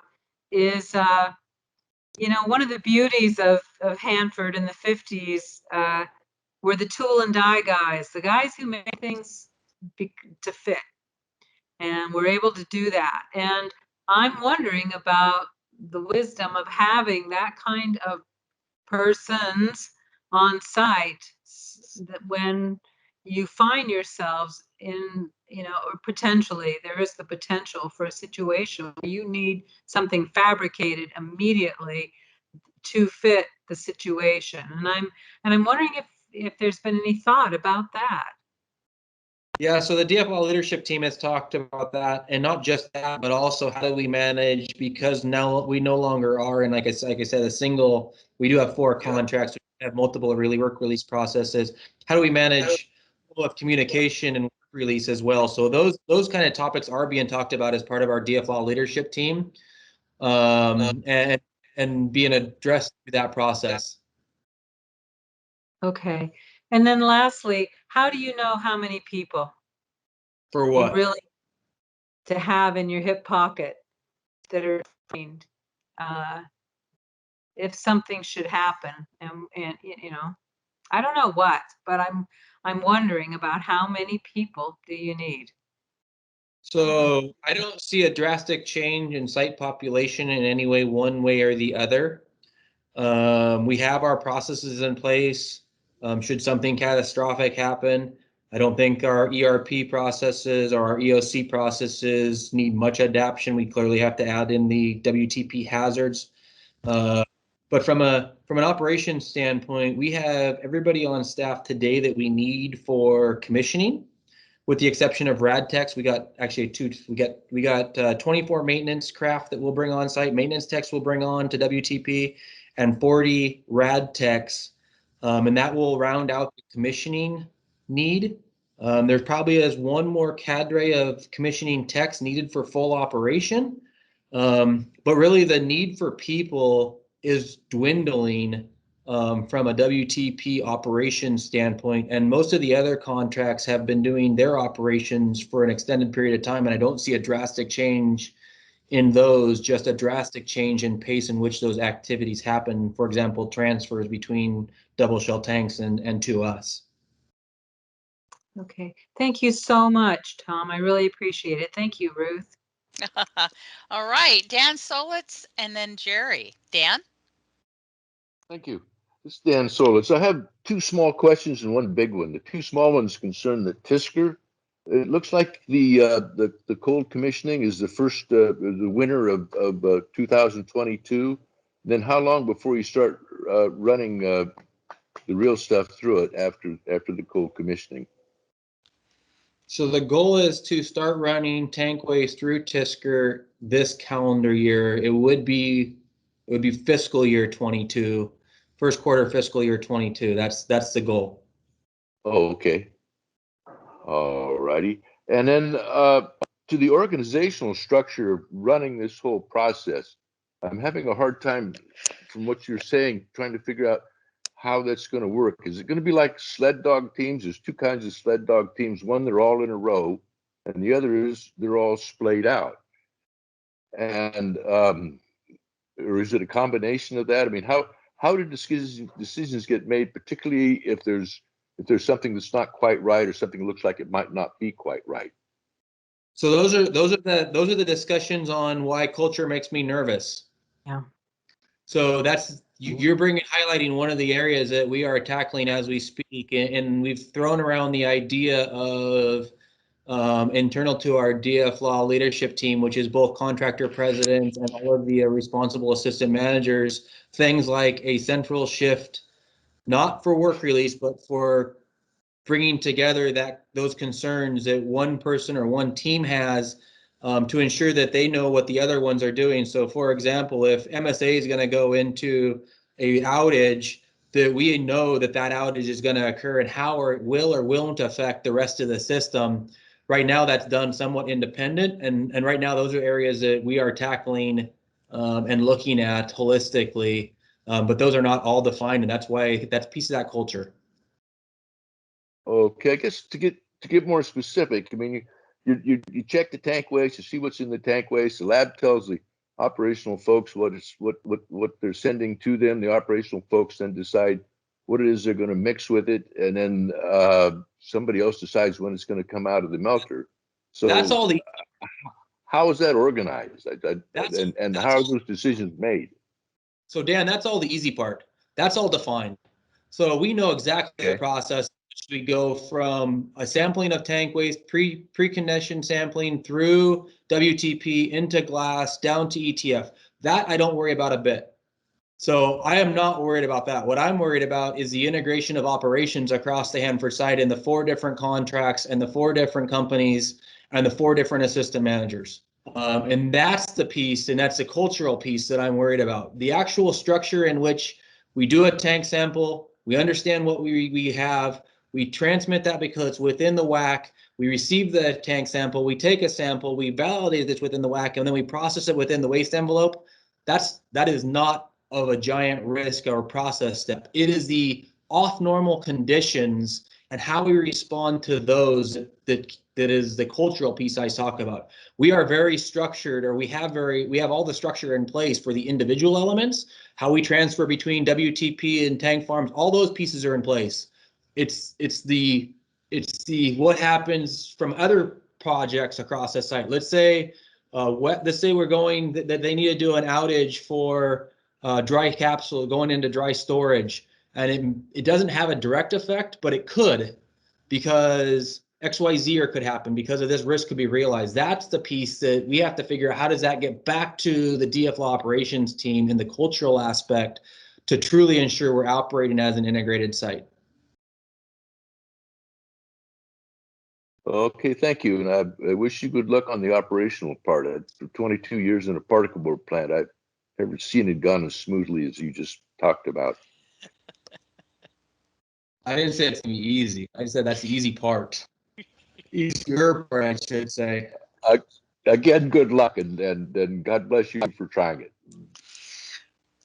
Speaker 18: is, one of the beauties of Hanford in the 50s were the tool and die guys, the guys who made things to fit, and we're able to do that. And I'm wondering about the wisdom of having that kind of persons on site, that when you find yourselves in, or potentially there is the potential for a situation where you need something fabricated immediately to fit the situation. And I'm wondering if there's been any thought about that.
Speaker 10: Yeah, so the DFL leadership team has talked about that, and not just that, but also how do we manage, because now we no longer are in, like I said, a single, we do have 4 contracts, we have multiple work release processes. How do we manage of communication and work release as well? So those kind of topics are being talked about as part of our DFL leadership team, and being addressed through that process.
Speaker 18: Okay. And then lastly, how do you know how many people
Speaker 10: For what?
Speaker 18: you really to have in your hip pocket that are trained, if something should happen? And I don't know what, but I'm wondering about how many people do you need?
Speaker 10: So I don't see a drastic change in site population in any way, one way or the other. We have our processes in place. Should something catastrophic happen, I don't think our ERP processes or our EOC processes need much adaptation. We clearly have to add in the WTP hazards. But from an operations standpoint, we have everybody on staff today that we need for commissioning, with the exception of rad techs. We got actually we got 24 maintenance craft that we'll bring on site. Maintenance techs will bring on to WTP, and 40 rad techs, and that will round out the commissioning need. There probably is one more cadre of commissioning techs needed for full operation, but really the need for people is dwindling from a WTP operations standpoint, and most of the other contracts have been doing their operations for an extended period of time, and I don't see a drastic change in those, just a drastic change in pace in which those activities happen. For example, transfers between double shell tanks and to us.
Speaker 18: Okay, thank you so much, Tom. I really appreciate it. Thank you, Ruth.
Speaker 1: All right, Dan Solitz and then Jerry. Dan?
Speaker 13: Thank you. This is Dan Solitz. I have 2 small questions and 1 big one. The 2 small ones concern the Tisker. It looks like the cold commissioning is the winter of 2022. Then how long before you start running the real stuff through it after the cold commissioning?
Speaker 10: So the goal is to start running tankways through Tisker this calendar year. It would be fiscal year 22, first quarter fiscal year 22. That's the goal.
Speaker 13: Oh, okay. All righty. And then to the organizational structure of running this whole process, I'm having a hard time, from what you're saying, trying to figure out how that's going to work. Is it going to be like sled dog teams? There's two kinds of sled dog teams. One, they're all in a row, and the other is they're all splayed out. And or is it a combination of that? I mean, how do decisions get made, particularly if there's something that's not quite right or something that looks like it might not be quite right?
Speaker 10: So those are the discussions on why culture makes me nervous.
Speaker 8: Yeah.
Speaker 10: So that's you're highlighting one of the areas that we are tackling as we speak, and we've thrown around the idea of internal to our DF-Law leadership team, which is both contractor presidents and all of the responsible assistant managers, things like a central shift, not for work release, but for bringing together those concerns that one person or one team has to ensure that they know what the other ones are doing. So for example, if MSA is going to go into a outage, that we know that outage is going to occur and how it will or won't affect the rest of the system. Right now, that's done somewhat independent. And right now, those are areas that we are tackling and looking at holistically. But those are not all defined. And that's why that's a piece of that culture.
Speaker 13: Okay, I guess to get more specific, I mean, you check the tank waste, you see what's in the tank waste. The lab tells the operational folks what they're sending to them. The operational folks then decide what it is they're going to mix with it, and then somebody else decides when it's going to come out of the melter. So
Speaker 10: that's all the.
Speaker 13: How is that organized? And how are those decisions made?
Speaker 10: So Dan, that's all the easy part. That's all defined. So we know exactly the process. We go from a sampling of tank waste, precondition sampling through WTP into glass down to ETF. That I don't worry about a bit. So I am not worried about that. What I'm worried about is the integration of operations across the Hanford site in the 4 different contracts and the 4 different companies and the 4 different assistant managers. And that's the piece, and that's the cultural piece that I'm worried about. The actual structure in which we do a tank sample, we understand what we have, we transmit that because it's within the WAC, we receive the tank sample, we take a sample, we validate this within the WAC, and then we process it within the waste envelope. That is not of a giant risk or process step. It is the off normal conditions and how we respond to those that is the cultural piece I talk about. We are very structured, or we have all the structure in place for the individual elements, how we transfer between WTP and tank farms, all those pieces are in place. It's the what happens from other projects across the site. Let's say we're going that they need to do an outage for dry capsule going into dry storage, and it doesn't have a direct effect, but it could, because XYZ or could happen because of this risk could be realized. That's the piece that we have to figure out. How does that get back to the DF-Law operations team in the cultural aspect to truly ensure we're operating as an integrated site?
Speaker 13: Okay, thank you. And I wish you good luck on the operational part. For 22 years in a particle board plant, I've never seen it gone as smoothly as you just talked about.
Speaker 10: I didn't say it's going to be easy. I said that's the easy part. Easier part, I should say.
Speaker 13: Again, good luck, and God bless you for trying it.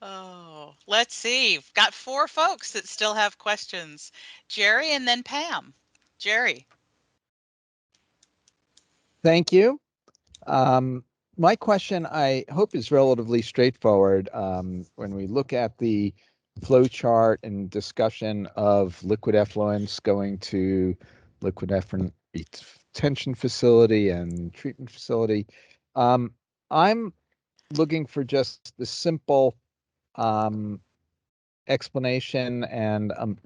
Speaker 1: Oh, let's see. We've got 4 folks that still have questions. Jerry and then Pam. Jerry.
Speaker 2: Thank you. My question, I hope, is relatively straightforward. When we look at the flow chart and discussion of liquid effluents going to liquid effluent retention facility and treatment facility, I'm looking for just the simple explanation and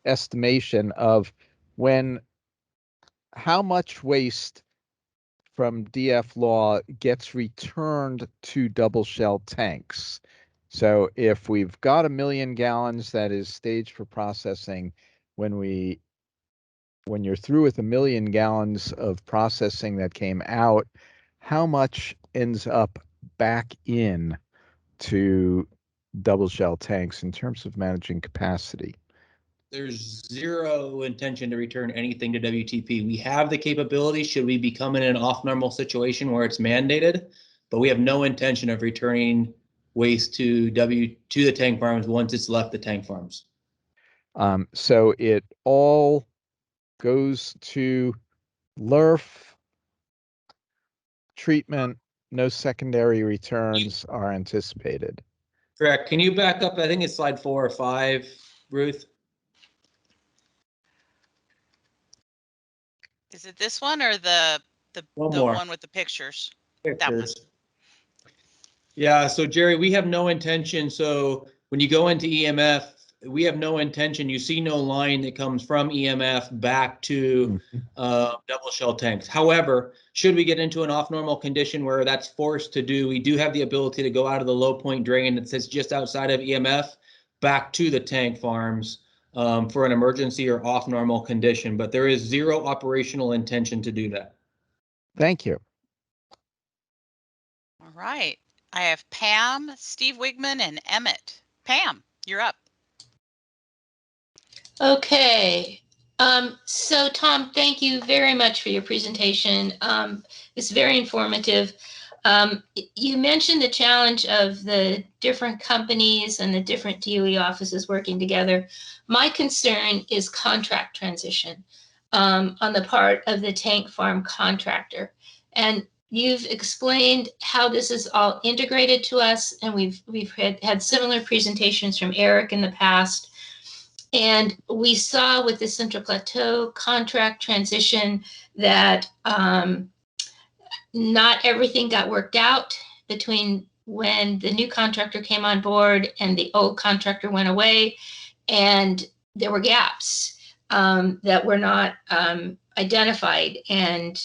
Speaker 2: estimation of how much waste from DF-Law gets returned to double shell tanks. So if we've got 1 million gallons that is staged for processing, when you're through with 1 million gallons of processing that came out, how much ends up back in to double shell tanks in terms of managing capacity?
Speaker 10: There's zero intention to return anything to WTP. We have the capability should we become in an off normal situation where it's mandated, but we have no intention of returning waste to the tank farms once it's left the tank farms.
Speaker 2: So it all goes to LRF treatment. No secondary returns are anticipated.
Speaker 10: Correct. Can you back up? I think it's slide 4 or 5, Ruth.
Speaker 1: Is it this one or the
Speaker 10: One more.
Speaker 1: one with the pictures? That one.
Speaker 10: Yeah, so Jerry, we have no intention. So when you go into EMF, we have no intention. You see no line that comes from EMF back to double shell tanks. However, should we get into an off normal condition where that's forced to do, we do have the ability to go out of the low point drain that sits just outside of EMF back to the tank farms for an emergency or off normal condition. But there is zero operational intention to do that.
Speaker 2: Thank you.
Speaker 1: All right. I have Pam, Steve Wigman, and Emmett. Pam, you're up.
Speaker 5: Okay. So Tom, thank you very much for your presentation. It's very informative. You mentioned the challenge of the different companies and the different DOE offices working together. My concern is contract transition on the part of the tank farm contractor. And you've explained how this is all integrated to us, and we've had similar presentations from Eric in the past. And we saw with the Central Plateau contract transition that not everything got worked out between when the new contractor came on board and the old contractor went away. And there were gaps that were not identified, and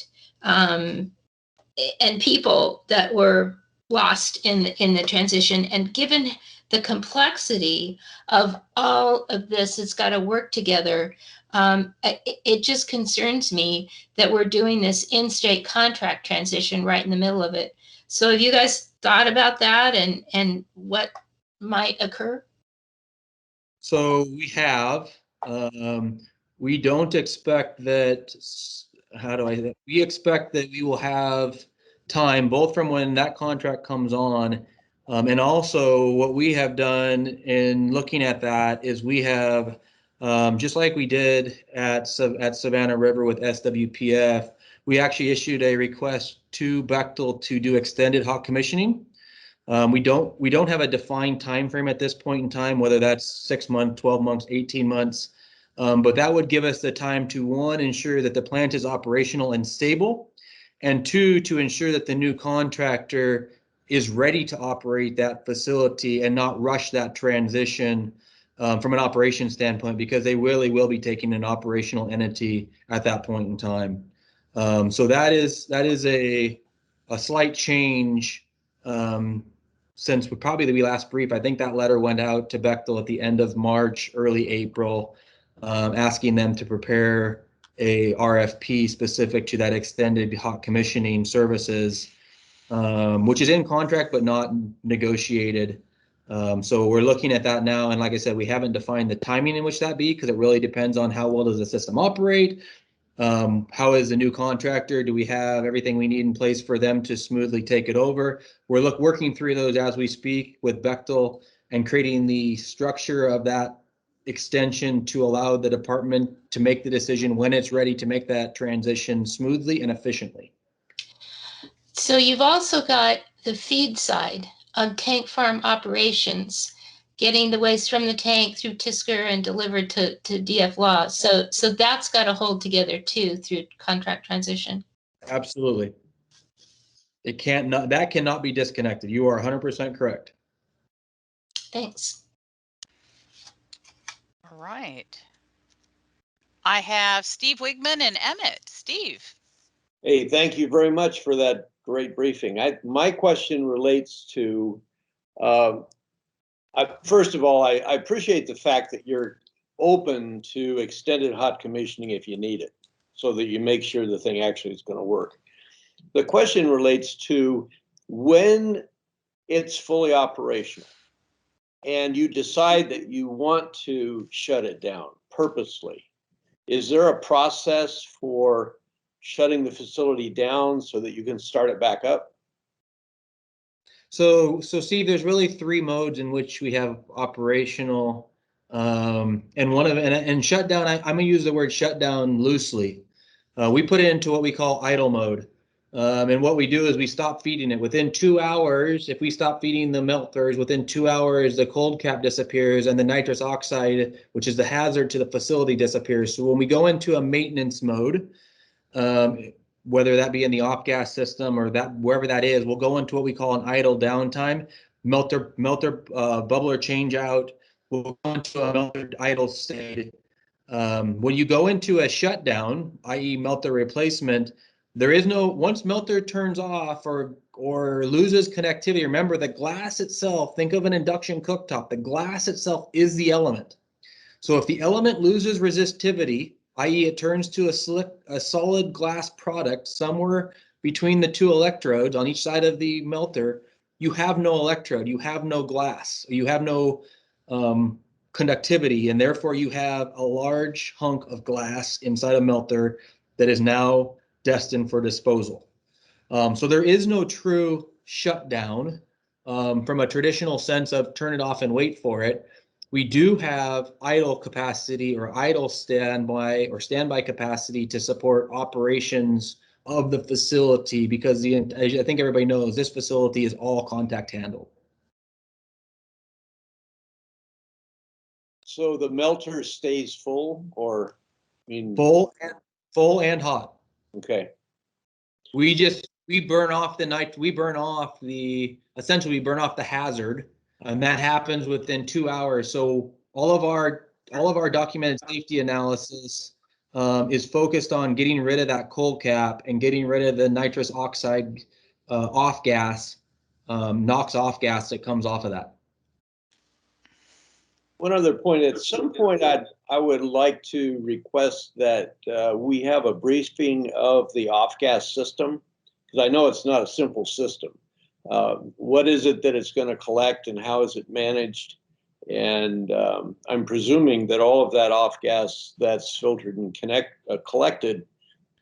Speaker 5: people that were lost in the transition. And given the complexity of all of this, it's got to work together. It just concerns me that we're doing this in-state contract transition right in the middle of it. So have you guys thought about that and what might occur?
Speaker 10: So we have, we don't expect that, we expect that we will have time both from when that contract comes on. And also what we have done in looking at that is we have, just like we did at Savannah River with SWPF, we actually issued a request to Bechtel to do extended hot commissioning. We don't have a defined time frame at this point in time, whether that's 6 months, 12 months, 18 months. But that would give us the time to, one, ensure that the plant is operational and stable, and two, to ensure that the new contractor is ready to operate that facility and not rush that transition from an operation standpoint, because they really will be taking an operational entity at that point in time. So that is a slight change since probably we last briefed. I think that letter went out to Bechtel at the end of March, early April, asking them to prepare a RFP specific to that extended hot commissioning services, which is in contract but not negotiated. So we're looking at that now, and like I said, we haven't defined the timing in which that be, because it really depends on how well does the system operate. How is the new contractor? Do we have everything we need in place for them to smoothly take it over? We're working through those as we speak with Bechtel and creating the structure of that extension to allow the department to make the decision when it's ready to make that transition smoothly and efficiently.
Speaker 5: So you've also got the feed side of tank farm operations, getting the waste from the tank through Tisker and delivered to DF Law. So that's got to hold together too through contract transition.
Speaker 10: Absolutely. That cannot be disconnected. You are 100% correct.
Speaker 5: Thanks.
Speaker 1: All right. I have Steve Wigman and Emmett. Steve.
Speaker 4: Hey, thank you very much for that great briefing. My question relates to, first of all, I appreciate the fact that you're open to extended hot commissioning if you need it, so that you make sure the thing actually is going to work. The question relates to when it's fully operational and you decide that you want to shut it down purposely. Is there a process for shutting the facility down so that you can start it back up?
Speaker 10: So Steve, there's really 3 modes in which we have operational And and shutdown, I'm going to use the word shutdown loosely. We put it into what we call idle mode. And what we do is we stop feeding it. Within 2 hours, if we stop feeding the melters, within 2 hours, the cold cap disappears and the nitrous oxide, which is the hazard to the facility, disappears. So when we go into a maintenance mode, whether that be in the off gas system or that wherever that is, we'll go into what we call an idle downtime, melter bubbler change out. We'll go into a melter idle state. When you go into a shutdown, i.e. melter replacement, there is no, once melter turns off or loses connectivity, remember the glass itself, think of an induction cooktop, the glass itself is the element. So if the element loses resistivity, i.e. it turns to a solid glass product somewhere between the two electrodes on each side of the melter, you have no electrode, you have no glass, you have no conductivity, and therefore you have a large hunk of glass inside a melter that is now destined for disposal. So there is no true shutdown from a traditional sense of turn it off and wait for it. We do have idle capacity or idle standby or standby capacity to support operations of the facility because I think everybody knows this facility is all contact handled.
Speaker 4: So the melter stays full, or I mean
Speaker 10: full and hot.
Speaker 4: Okay.
Speaker 10: We burn off essentially we burn off the hazard, and that happens within 2 hours. So all of our documented safety analysis is focused on getting rid of that cold cap and getting rid of the nitrous oxide off gas, NOx off gas that comes off of that.
Speaker 4: One other point, at some point I would like to request that we have a briefing of the off-gas system, because I know it's not a simple system. What is it that it's going to collect and how is it managed? And I'm presuming that all of that off-gas that's filtered and collected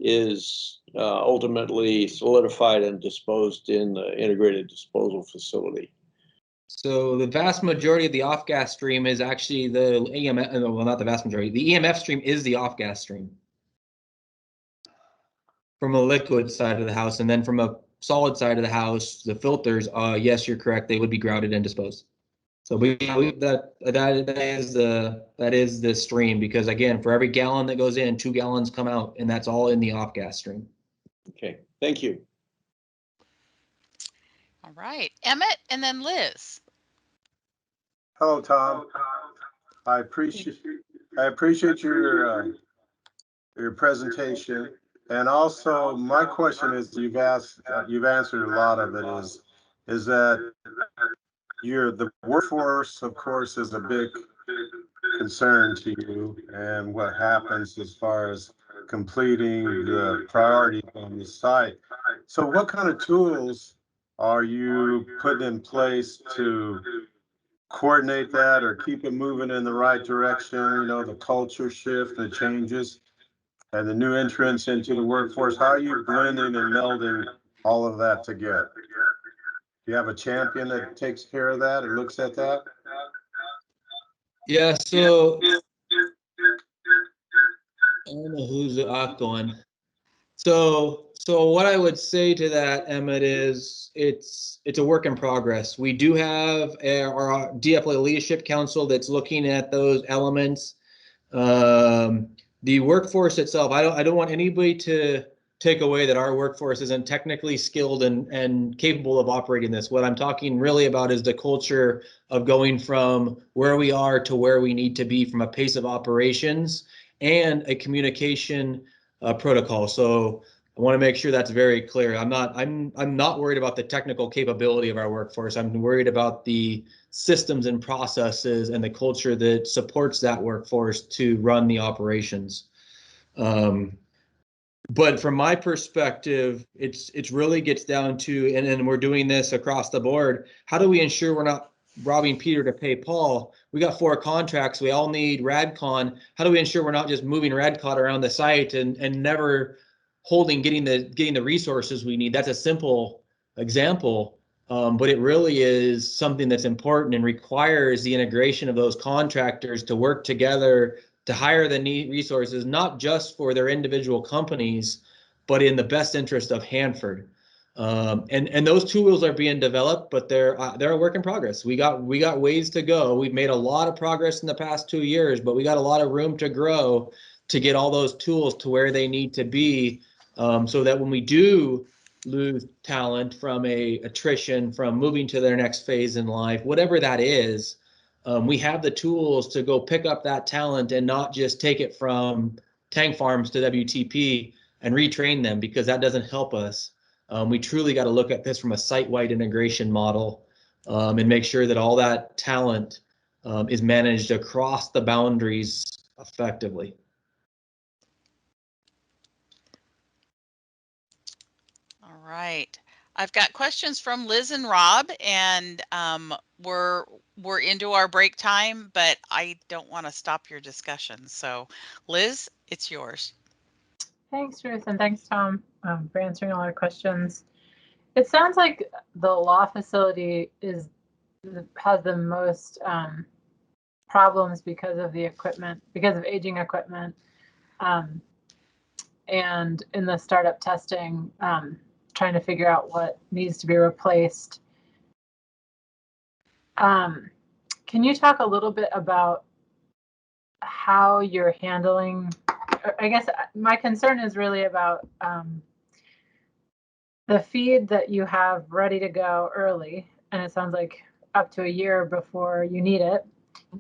Speaker 4: is ultimately solidified and disposed in the integrated disposal facility.
Speaker 10: So the vast majority of the off-gas stream is actually the EMF, well, not the vast majority, the EMF stream is the off-gas stream from a liquid side of the house. And then from a solid side of the house, the filters, yes, you're correct, they would be grouted and disposed. So that is the stream, because again, for every gallon that goes in, 2 gallons come out, and that's all in the off-gas stream.
Speaker 4: Okay, thank you.
Speaker 1: All right, Emmett and then Liz.
Speaker 17: Hello, Tom. I appreciate your presentation, and also my question is, you've answered a lot of it, is that the workforce, of course, is a big concern to you, and what happens as far as completing the priorities on the site. So what kind of tools are you putting in place to coordinate that or keep it moving in the right direction? You know, the culture shift, the changes, and the new entrants into the workforce. How are you blending and melding all of that together? Do you have a champion that takes care of that and looks at that?
Speaker 10: Yeah, so I don't know who's going. So what I would say to that, Emmett, is it's a work in progress. We do have our DFLA Leadership Council that's looking at those elements. The workforce itself, I don't want anybody to take away that our workforce isn't technically skilled and capable of operating this. What I'm talking really about is the culture of going from where we are to where we need to be from a pace of operations and a communication protocol. So I want to make sure that's very clear. I'm not worried about the technical capability of our workforce. I'm worried about the systems and processes and the culture that supports that workforce to run the operations. But from my perspective, it's really gets down to, and we're doing this across the board, how do we ensure we're not robbing Peter to pay Paul? We got 4 contracts. We all need RadCon. How do we ensure we're not just moving RadCon around the site and never getting the resources we need? That's a simple example. But it really is something that's important and requires the integration of those contractors to work together to hire the need resources, not just for their individual companies, but in the best interest of Hanford. And those tools are being developed, but they're a work in progress. We got ways to go. We've made a lot of progress in the past 2 years, but we got a lot of room to grow to get all those tools to where they need to be, so that when we do lose talent from attrition, from moving to their next phase in life, whatever that is, we have the tools to go pick up that talent and not just take it from tank farms to WTP and retrain them, because that doesn't help us. We truly got to look at this from a site-wide integration model, and make sure that all that talent is managed across the boundaries effectively.
Speaker 1: All right. I've got questions from Liz and Rob, and we're into our break time, but I don't want to stop your discussion. So, Liz, it's yours.
Speaker 14: Thanks, Ruth, and thanks, Tom, for answering all our questions. It sounds like the law facility has the most problems because of the equipment, because of aging equipment, and in the startup testing, trying to figure out what needs to be replaced. Can you talk a little bit about how you're handling, I guess my concern is really about the feed that you have ready to go early, and it sounds like up to a year before you need it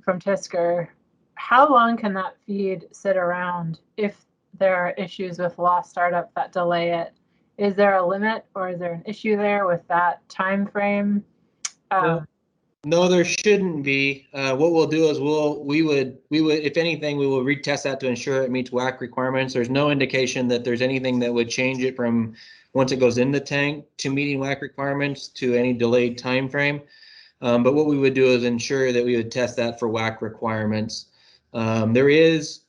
Speaker 14: from Tisker. How long can that feed sit around if there are issues with law startup that delay it? Is there a limit, or is there an issue there with that time frame?
Speaker 10: No, there shouldn't be. What we'll do is we would, if anything, we will retest that to ensure it meets WAC requirements. There's no indication that there's anything that would change it from once it goes in the tank to meeting WAC requirements to any delayed time frame. But what we would do is ensure that we would test that for WAC requirements. There is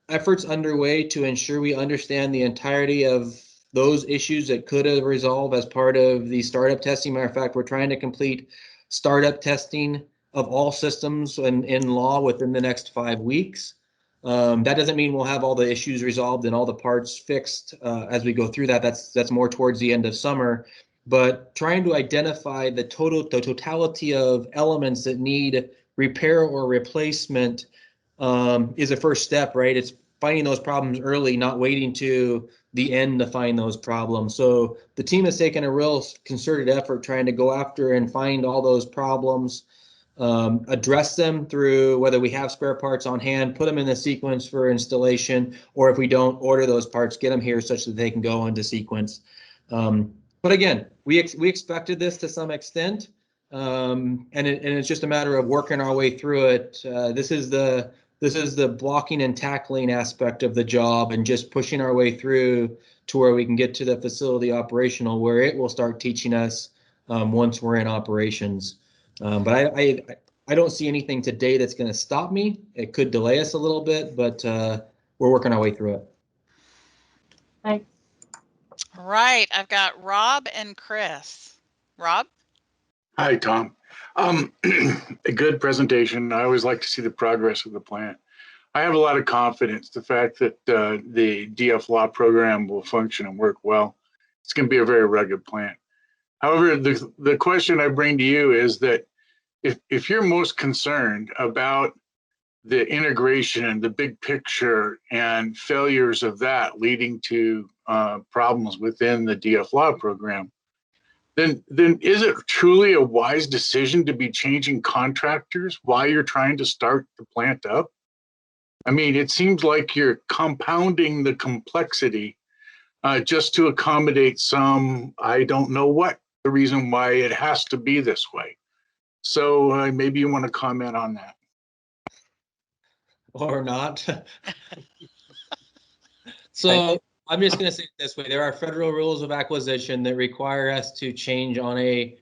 Speaker 10: efforts underway to ensure we understand the entirety of those issues that could have resolved as part of the startup testing. Matter of fact, we're trying to complete startup testing of all systems in law within the next 5 weeks. That doesn't mean we'll have all the issues resolved and all the parts fixed as we go through that. That's more towards the end of summer. But trying to identify the totality of elements that need repair or replacement is a first step, right? It's finding those problems early, not waiting to the end to find those problems. So the team has taken a real concerted effort trying to go after and find all those problems, address them through whether we have spare parts on hand, put them in the sequence for installation, or if we don't, order those parts, get them here such that they can go into sequence. But again, we expected this to some extent, and it's just a matter of working our way through it. This is the blocking and tackling aspect of the job, and just pushing our way through to where we can get to the facility operational, where it will start teaching us once we're in operations. But I don't see anything today that's going to stop me. It could delay us a little bit, but we're working our way through it.
Speaker 14: Thanks.
Speaker 1: All right, I've got Rob and Chris. Rob?
Speaker 19: Hi, Tom. A good presentation. I always like to see the progress of the plant. I have a lot of confidence the fact that the DF Law program will function and work well. It's going to be a very rugged plant. However, the question I bring to you is that if you're most concerned about the integration and the big picture and failures of that leading to problems within the DF Law program, then is it truly a wise decision to be changing contractors while you're trying to start the plant up? I mean, it seems like you're compounding the complexity just to accommodate some, I don't know what the reason why it has to be this way. So maybe you want to comment on that.
Speaker 10: Or not. So I'm just going to say it this way. There are federal rules of acquisition that require us to change on a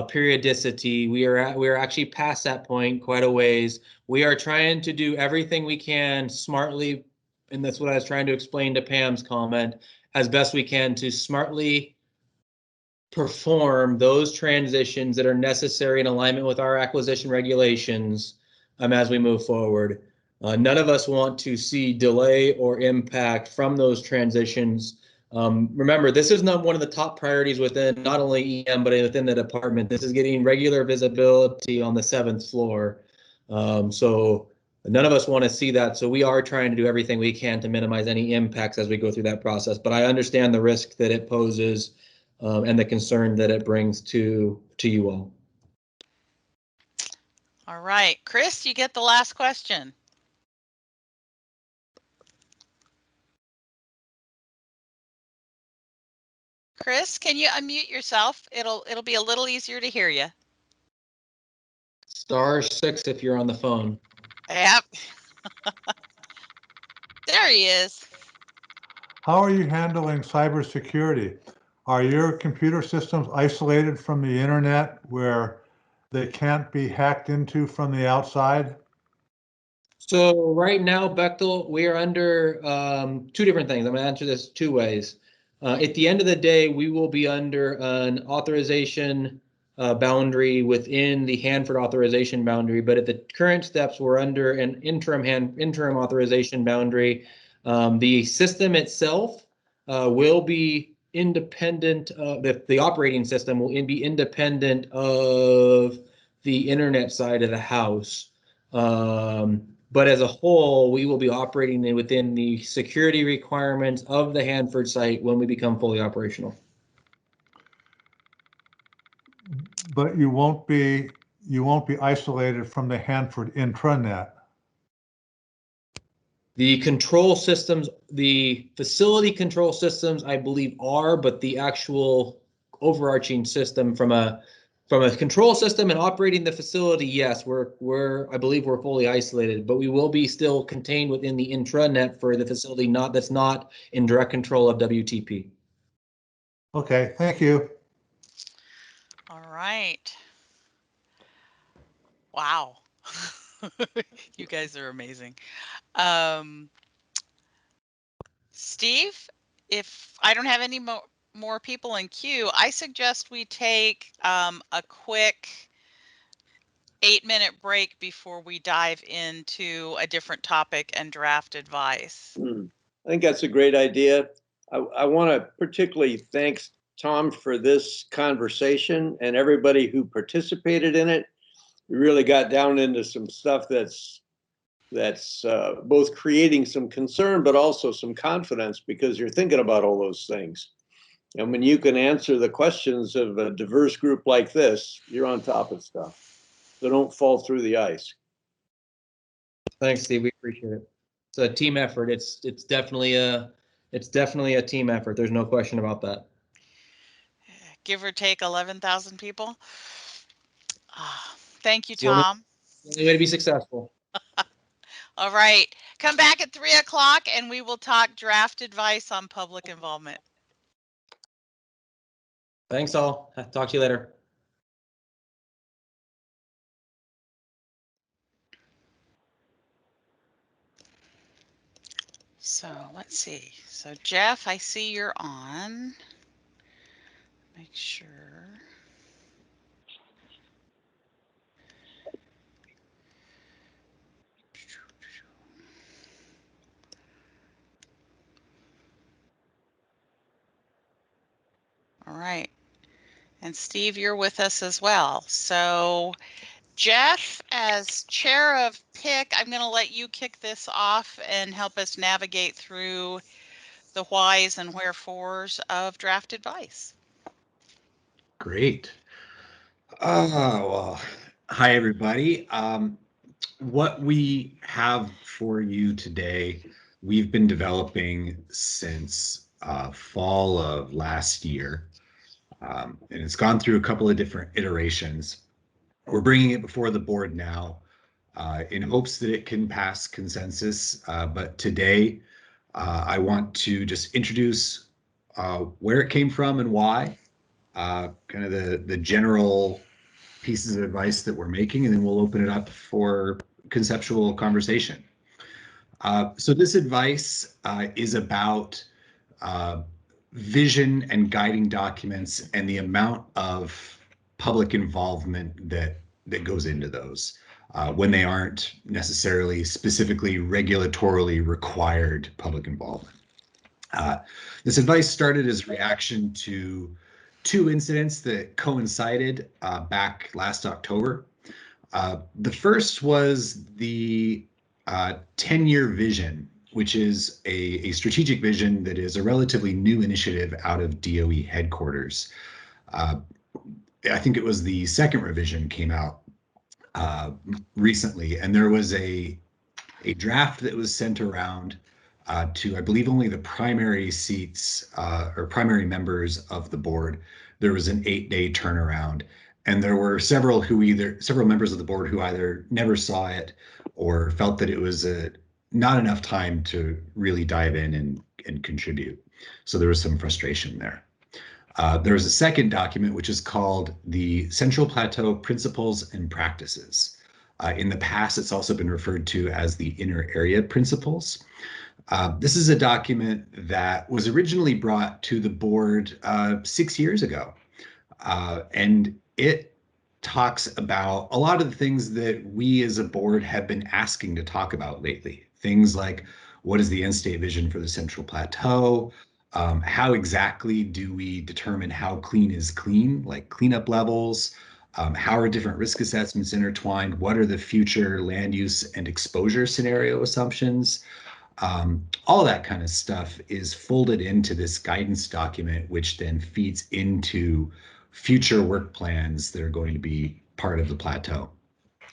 Speaker 10: periodicity. We are actually past that point quite a ways. We are trying to do everything we can smartly, and that's what I was trying to explain to Pam's comment, as best we can to smartly perform those transitions that are necessary in alignment with our acquisition regulations as we move forward. None of us want to see delay or impact from those transitions. Remember, this is not one of the top priorities within not only EM, but within the department. This is getting regular visibility on the 7th floor. So none of us want to see that. So we are trying to do everything we can to minimize any impacts as we go through that process. But I understand the risk that it poses and the concern that it brings to you all.
Speaker 1: All right, Chris, you get the last question. Chris, can you unmute yourself? It'll be a little easier to hear you.
Speaker 10: *6 if you're on the phone.
Speaker 1: Yep. There he is.
Speaker 9: How are you handling cybersecurity? Are your computer systems isolated from the internet where they can't be hacked into from the outside?
Speaker 10: So right now, Bechtel, we are under 2 different things. I'm going to answer this 2 ways. At the end of the day, we will be under an authorization boundary within the Hanford authorization boundary, but at the current steps, we're under an interim authorization boundary. The system itself will be independent. The operating system will be independent of the internet side of the house. But as a whole, we will be operating within the security requirements of the Hanford site when we become fully operational.
Speaker 9: But you won't be isolated from the Hanford intranet.
Speaker 10: The control systems, the facility control systems, I believe are, but the actual overarching system from a control system and operating the facility, yes, I believe we're fully isolated, but we will be still contained within the intranet for the facility that's not in direct control of WTP.
Speaker 9: Okay, thank you.
Speaker 1: All right. Wow. You guys are amazing. Steve, if I don't have any more people in queue, I suggest we take a quick 8-minute break before we dive into a different topic and draft advice.
Speaker 4: I think that's a great idea. I want to particularly thank Tom for this conversation and everybody who participated in it. We really got down into some stuff that's both creating some concern, but also some confidence because you're thinking about all those things. And when you can answer the questions of a diverse group like this, you're on top of stuff. So don't fall through the ice.
Speaker 10: Thanks, Steve. We appreciate it. It's a team effort. It's definitely a team effort. There's no question about that.
Speaker 1: Give or take 11,000 people. Thank you, Tom.
Speaker 10: The only way to be successful.
Speaker 1: All right. Come back at 3 o'clock and we will talk draft advice on public involvement.
Speaker 10: Thanks all. Talk to you later.
Speaker 1: So let's see. So Jeff, I see you're on. Make sure. All right. And Steve, you're with us as well. So Jeff, as chair of PIC, I'm going to let you kick this off and help us navigate through the whys and wherefores of draft advice.
Speaker 23: Great. Well, hi, everybody. What we have for you today, we've been developing since fall of last year. And it's gone through a couple of different iterations. We're bringing it before the board now in hopes that it can pass consensus. But today, I want to just introduce where it came from and why, kind of the general pieces of advice that we're making, and then we'll open it up for conceptual conversation. So this advice is about vision and guiding documents and the amount of public involvement that goes into those when they aren't necessarily specifically regulatorily required public involvement. This advice started as reaction to two incidents that coincided back last October. The first was the 10-year vision, which is a strategic vision that is a relatively new initiative out of DOE headquarters. I think it was the second revision came out recently, and there was a draft that was sent around to, I believe, only the primary seats or primary members of the board. There was an 8-day turnaround, and there were several members of the board who either never saw it or felt that it was not enough time to really dive in and contribute. So there was some frustration there. There was a second document, which is called the Central Plateau Principles and Practices. In the past, it's also been referred to as the Inner Area Principles. This is a document that was originally brought to the board 6 years ago. And it talks about a lot of the things that we as a board have been asking to talk about lately. Things like, what is the end state vision for the Central Plateau? How exactly do we determine how clean is clean, like cleanup levels? How are different risk assessments intertwined? What are the future land use and exposure scenario assumptions? All that kind of stuff is folded into this guidance document, which then feeds into future work plans that are going to be part of the plateau.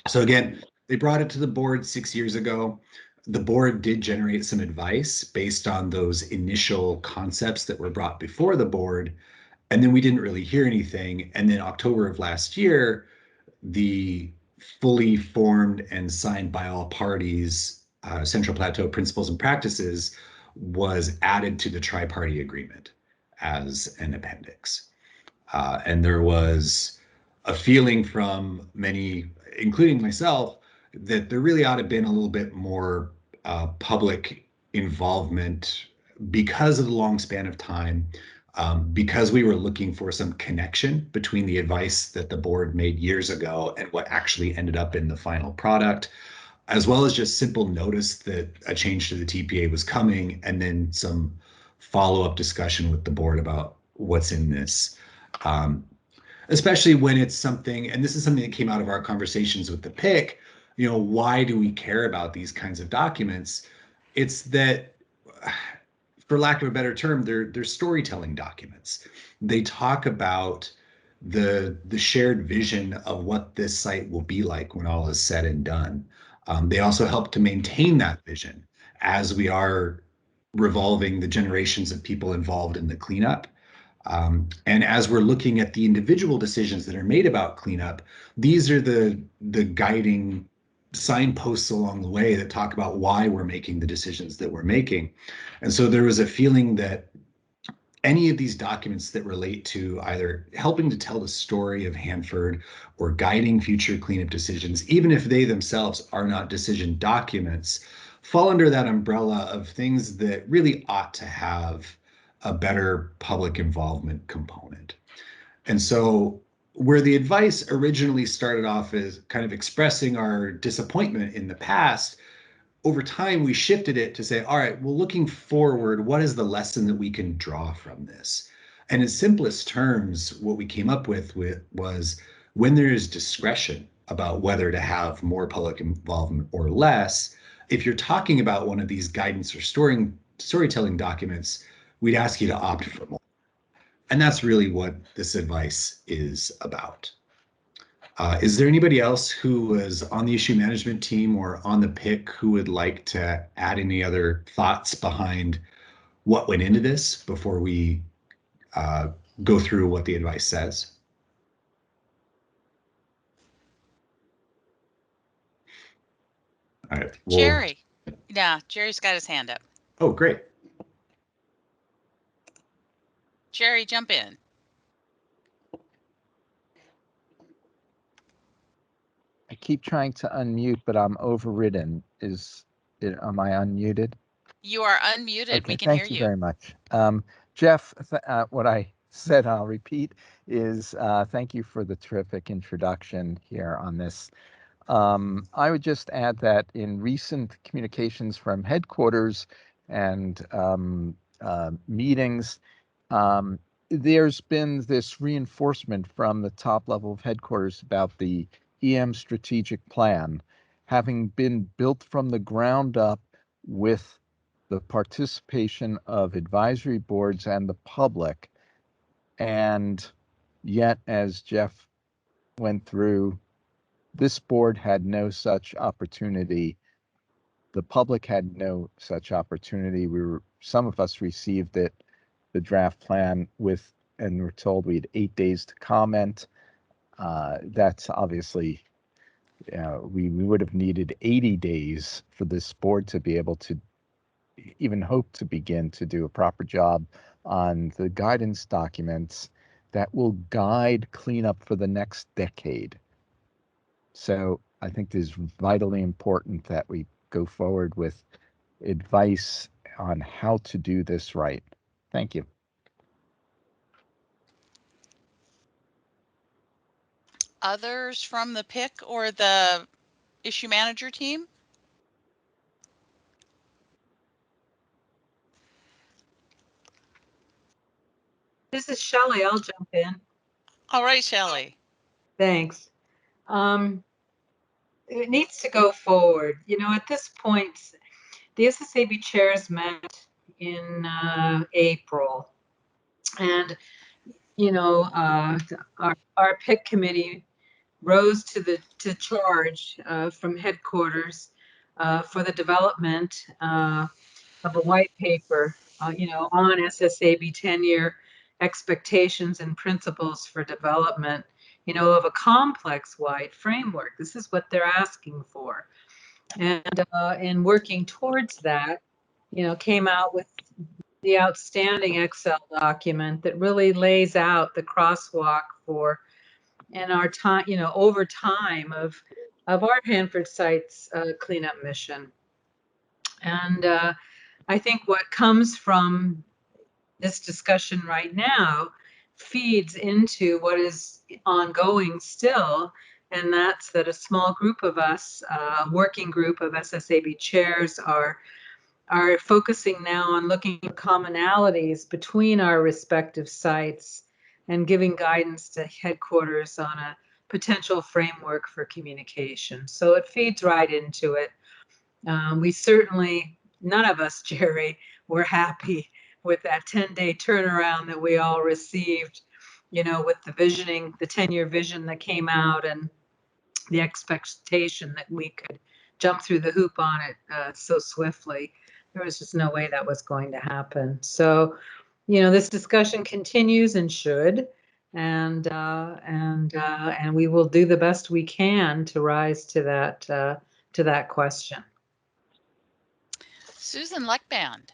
Speaker 23: So again, they brought it to the board 6 years ago. The board did generate some advice based on those initial concepts that were brought before the board. And then we didn't really hear anything. And then October of last year, the fully formed and signed by all parties Central Plateau Principles and Practices was added to the tri-party agreement as an appendix. And there was a feeling from many, including myself, that there really ought to have been a little bit more public involvement because of the long span of time, because we were looking for some connection between the advice that the board made years ago and what actually ended up in the final product, as well as just simple notice that a change to the TPA was coming, and then some follow-up discussion with the board about what's in this. Especially when it's something, and this is something that came out of our conversations with the PIC, why do we care about these kinds of documents? It's that, for lack of a better term, they're storytelling documents. They talk about the shared vision of what this site will be like when all is said and done. They also help to maintain that vision as we are revolving the generations of people involved in the cleanup. And as we're looking at the individual decisions that are made about cleanup, these are the guiding signposts along the way that talk about why we're making the decisions that we're making. And so there was a feeling that any of these documents that relate to either helping to tell the story of Hanford or guiding future cleanup decisions, even if they themselves are not decision documents, fall under that umbrella of things that really ought to have a better public involvement component. And so where the advice originally started off as kind of expressing our disappointment in the past, over time we shifted it to say, all right, well, looking forward, what is the lesson that we can draw from this? And in simplest terms, what we came up with was when there is discretion about whether to have more public involvement or less, if you're talking about one of these guidance or storytelling documents, we'd ask you to opt for more. And that's really what this advice is about. Is there anybody else who was on the issue management team or on the PIC who would like to add any other thoughts behind what went into this before we go through what the advice says? All right. Well,
Speaker 1: Jerry. Yeah, Jerry's got his hand up.
Speaker 23: Oh, great.
Speaker 1: Jerry, jump in.
Speaker 2: I keep trying to unmute, but I'm overridden. Am I unmuted?
Speaker 1: You are unmuted.
Speaker 2: Okay,
Speaker 1: We can hear
Speaker 2: thank you
Speaker 1: you.
Speaker 2: very much. Jeff, what I said, I'll repeat, is thank you for the terrific introduction here on this. I would just add that in recent communications from headquarters and meetings, there's been this reinforcement from the top level of headquarters about the EM strategic plan having been built from the ground up with the participation of advisory boards and the public. And yet, as Jeff went through, this board had no such opportunity. The public had no such opportunity. Some of us received it, the draft plan, and were told we had 8 days to comment. That's obviously, we would have needed 80 days for this board to be able to even hope to begin to do a proper job on the guidance documents that will guide cleanup for the next decade. So I think it is vitally important that we go forward with advice on how to do this right. Thank you.
Speaker 1: Others from the PIC or the issue manager team?
Speaker 18: This is Shelley. I'll jump in.
Speaker 1: All right, Shelley.
Speaker 18: Thanks. It needs to go forward. At this point, the SSAB chairs met in April, and our PIC committee rose to charge from headquarters for the development of a white paper, on SSAB 10-year expectations and principles for development, of a complex wide framework. This is what they're asking for. And in working towards that, came out with the outstanding Excel document that really lays out the crosswalk for, and our time, over time of our Hanford sites cleanup mission. And I think what comes from this discussion right now feeds into what is ongoing still, and that's that a small group of us, working group of SSAB chairs, are focusing now on looking at commonalities between our respective sites and giving guidance to headquarters on a potential framework for communication. So it feeds right into it. We certainly, none of us, Jerry, were happy with that 10-day turnaround that we all received, with the visioning, the 10-year vision that came out, and the expectation that we could jump through the hoop on it so swiftly. There was just no way that was going to happen. So, this discussion continues and should, and we will do the best we can to rise to that question.
Speaker 1: Susan Leckband.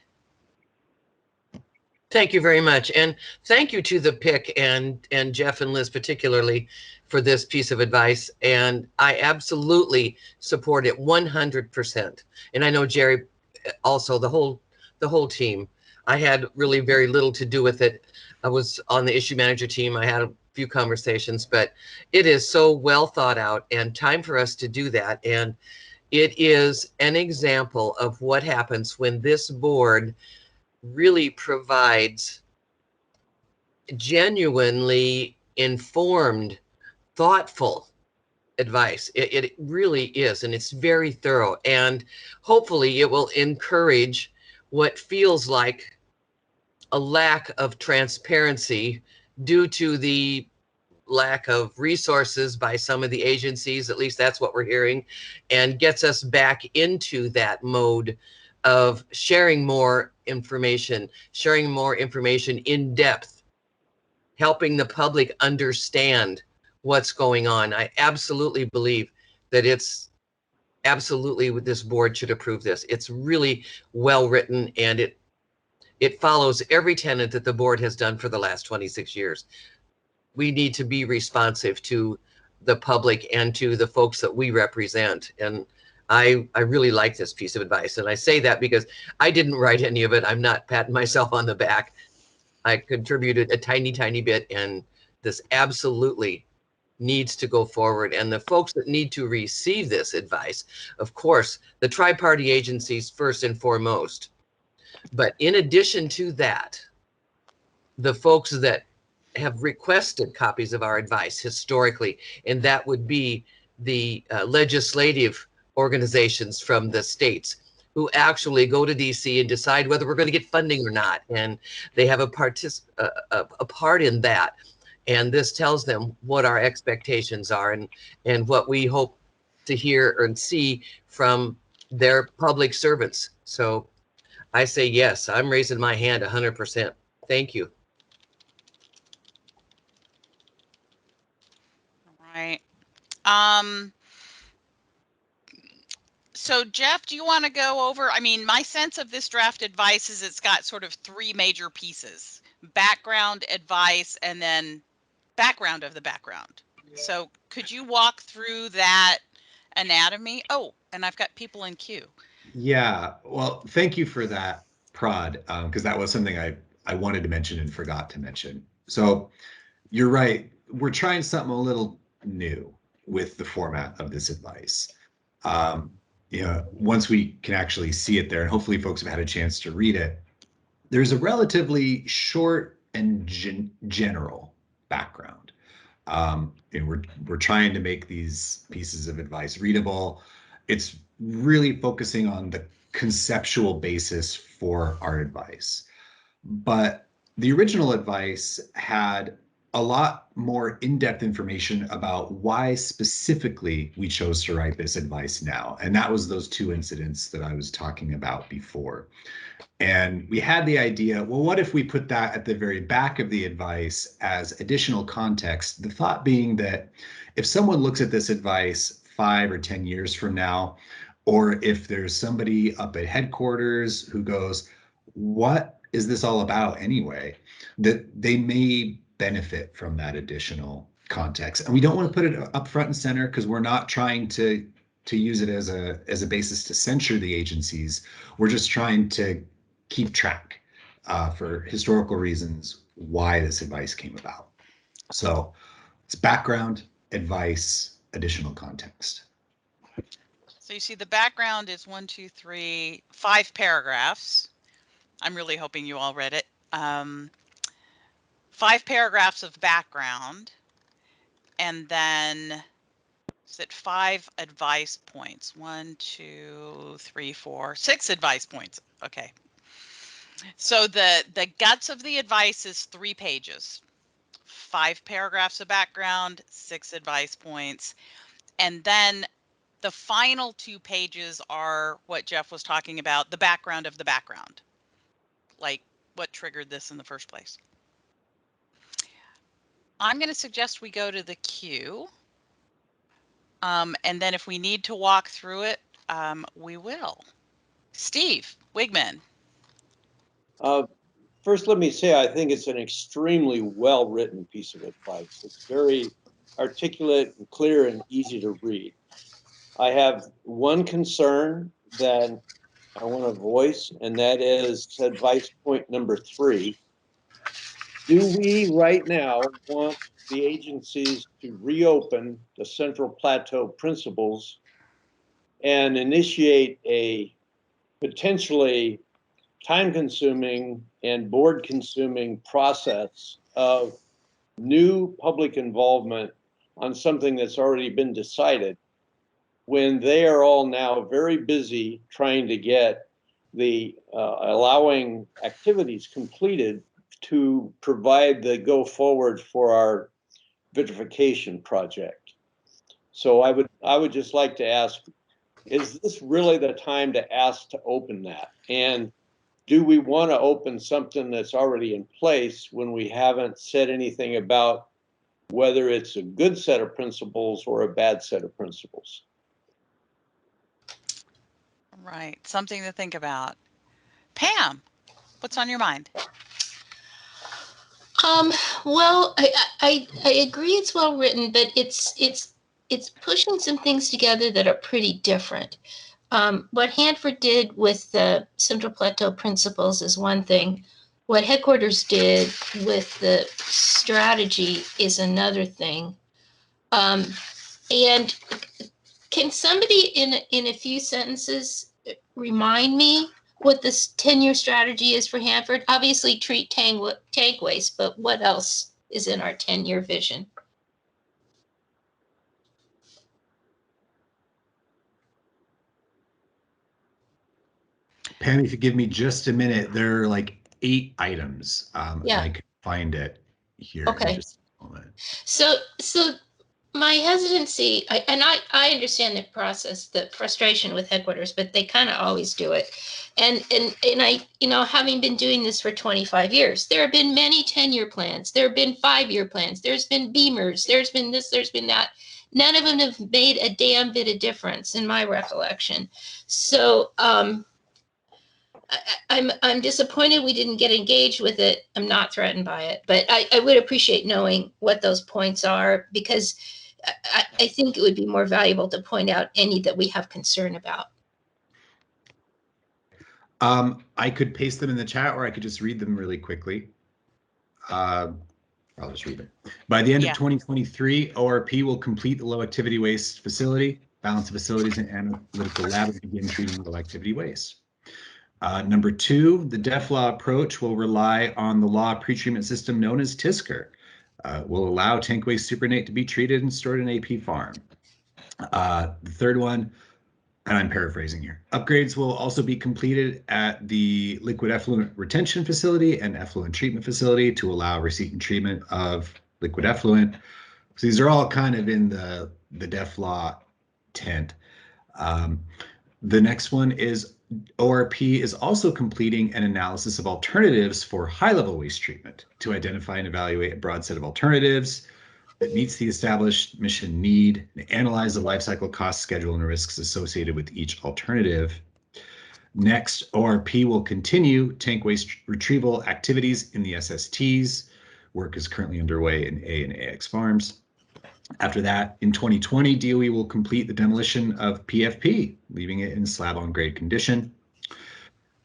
Speaker 16: Thank you very much. And thank you to the PIC and Jeff and Liz particularly for this piece of advice. And I absolutely support it 100%. And I know Jerry also, the whole team. I had really very little to do with it. I was on the issue manager team. I had a few conversations, but it is so well thought out and time for us to do that. And it is an example of what happens when this board really provides genuinely informed, thoughtful advice. It really is, and it's very thorough. And hopefully it will encourage what feels like a lack of transparency due to the lack of resources by some of the agencies, at least that's what we're hearing, and gets us back into that mode of sharing more information in depth, helping the public understand what's going on. I absolutely believe that it's absolutely this board should approve this. It's really well written, and it follows every tenet that the board has done for the last 26 years. We need to be responsive to the public and to the folks that we represent. And I really like this piece of advice. And I say that because I didn't write any of it. I'm not patting myself on the back. I contributed a tiny, tiny bit, and this absolutely needs to go forward. And the folks that need to receive this advice, of course, the tri-party agencies first and foremost. But in addition to that, the folks that have requested copies of our advice historically, and that would be the legislative organizations from the states who actually go to DC and decide whether we're going to get funding or not. And they have a part in that. And this tells them what our expectations are and what we hope to hear and see from their public servants. So I say, yes, I'm raising my hand 100%. Thank you.
Speaker 1: Right. So Jeff, do you want to go over, I mean, my sense of this draft advice is it's got sort of three major pieces: background, advice, and then background of the background. So could you walk through that anatomy? Oh, and I've got people in queue.
Speaker 23: Yeah, well, thank you for that, Prod, because that was something I wanted to mention and forgot to mention. So you're right. We're trying something a little new with the format of this advice. Once we can actually see it there, and hopefully folks have had a chance to read it, there's a relatively short and general background. We're trying to make these pieces of advice readable. It's really focusing on the conceptual basis for our advice. But the original advice had a lot more in-depth information about why specifically we chose to write this advice now. And that was those two incidents that I was talking about before. And we had the idea, well, what if we put that at the very back of the advice as additional context? The thought being that if someone looks at this advice 5 or 10 years from now, or if there's somebody up at headquarters who goes, what is this all about anyway? That they may benefit from that additional context. And we don't want to put it up front and center because we're not trying to use it as a basis to censure the agencies. We're just trying to keep track for historical reasons why this advice came about. So it's background, advice, additional context.
Speaker 1: So you see the background is 5 paragraphs. I'm really hoping you all read it. 5 paragraphs of background, and then is it 5 advice points? 1, 2, 3, 4, 6 advice points. Okay. So the guts of the advice is 3 pages. 5 paragraphs of background, 6 advice points, and then the final 2 pages are what Jeff was talking about, the background of the background. Like what triggered this in the first place. I'm going to suggest we go to the queue. And then if we need to walk through it, we will. Steve Wigman.
Speaker 4: First, let me say I think it's an extremely well-written piece of advice. It's very articulate and clear and easy to read. I have one concern that I want to voice, and that is advice point number 3. Do we right now want the agencies to reopen the Central Plateau principles and initiate a potentially time-consuming and board-consuming process of new public involvement on something that's already been decided, when they are all now very busy trying to get the allowing activities completed to provide the go forward for our vitrification project? So I would just like to ask, is this really the time to ask to open that? And do we want to open something that's already in place when we haven't said anything about whether it's a good set of principles or a bad set of principles?
Speaker 1: Right, something to think about. Pam, what's on your mind?
Speaker 5: Well, I agree it's well written, but it's pushing some things together that are pretty different. What Hanford did with the Central Plateau principles is one thing. what headquarters did with the strategy is another thing. And can somebody in a few sentences remind me what this 10-year strategy is for Hanford? Obviously treat tank waste, but what else is in our 10-year vision?
Speaker 23: Pam, if you give me just a minute, there are like 8 items.
Speaker 5: Yeah.
Speaker 23: And I can find it here
Speaker 5: Okay.
Speaker 23: in just a moment.
Speaker 5: So my hesitancy, I understand the process, the frustration with headquarters, but they kind of always do it. And I, having been doing this for 25 years, there have been many 10-year plans. There have been 5-year plans. There's been beamers. There's been this, there's been that. None of them have made a damn bit of difference in my recollection. So, I'm disappointed we didn't get engaged with it. I'm not threatened by it, but I would appreciate knowing what those points are, because I think it would be more valuable to point out any that we have concern about.
Speaker 23: I could paste them in the chat, or I could just read them really quickly. I'll just read them. By the end of 2023, ORP will complete the low activity waste facility, balance of facilities, and analytical lab, and begin treating low activity waste. Number 2, the DEFLAW approach will rely on the law pretreatment system known as TSCR. Will allow tank waste supernatant to be treated and stored in AP farm. The third one, and I'm paraphrasing here, upgrades will also be completed at the liquid effluent retention facility and effluent treatment facility to allow receipt and treatment of liquid effluent. So these are all kind of in the DEFLAW tent. The next one is ORP is also completing an analysis of alternatives for high-level waste treatment to identify and evaluate a broad set of alternatives that meets the established mission need and analyze the life cycle cost schedule and risks associated with each alternative. Next, ORP will continue tank waste retrieval activities in the SSTs. Work is currently underway in A and AX farms. After that, in 2020, DOE will complete the demolition of PFP, leaving it in slab on grade condition.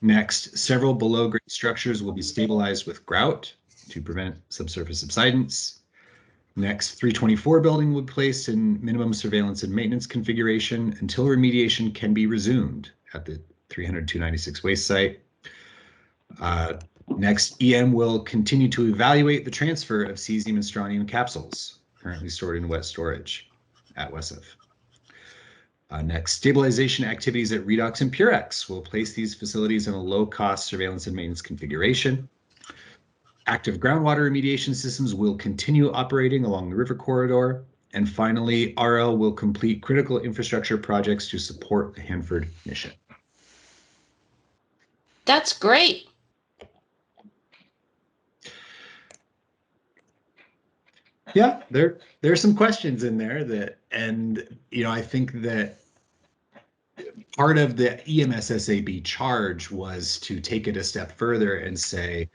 Speaker 23: Next, several below grade structures will be stabilized with grout to prevent subsurface subsidence. Next, 324 building will be placed in minimum surveillance and maintenance configuration until remediation can be resumed at the 300-296 waste site. Next, EM will continue to evaluate the transfer of cesium and strontium capsules currently stored in wet storage at WESF. Next, stabilization activities at Redox and Purex will place these facilities in a low-cost surveillance and maintenance configuration. Active groundwater remediation systems will continue operating along the river corridor. And finally, RL will complete critical infrastructure projects to support the Hanford mission.
Speaker 5: That's great.
Speaker 23: Yeah, there's some questions in there that, and I think that part of the EMSSAB charge was to take it a step further and say,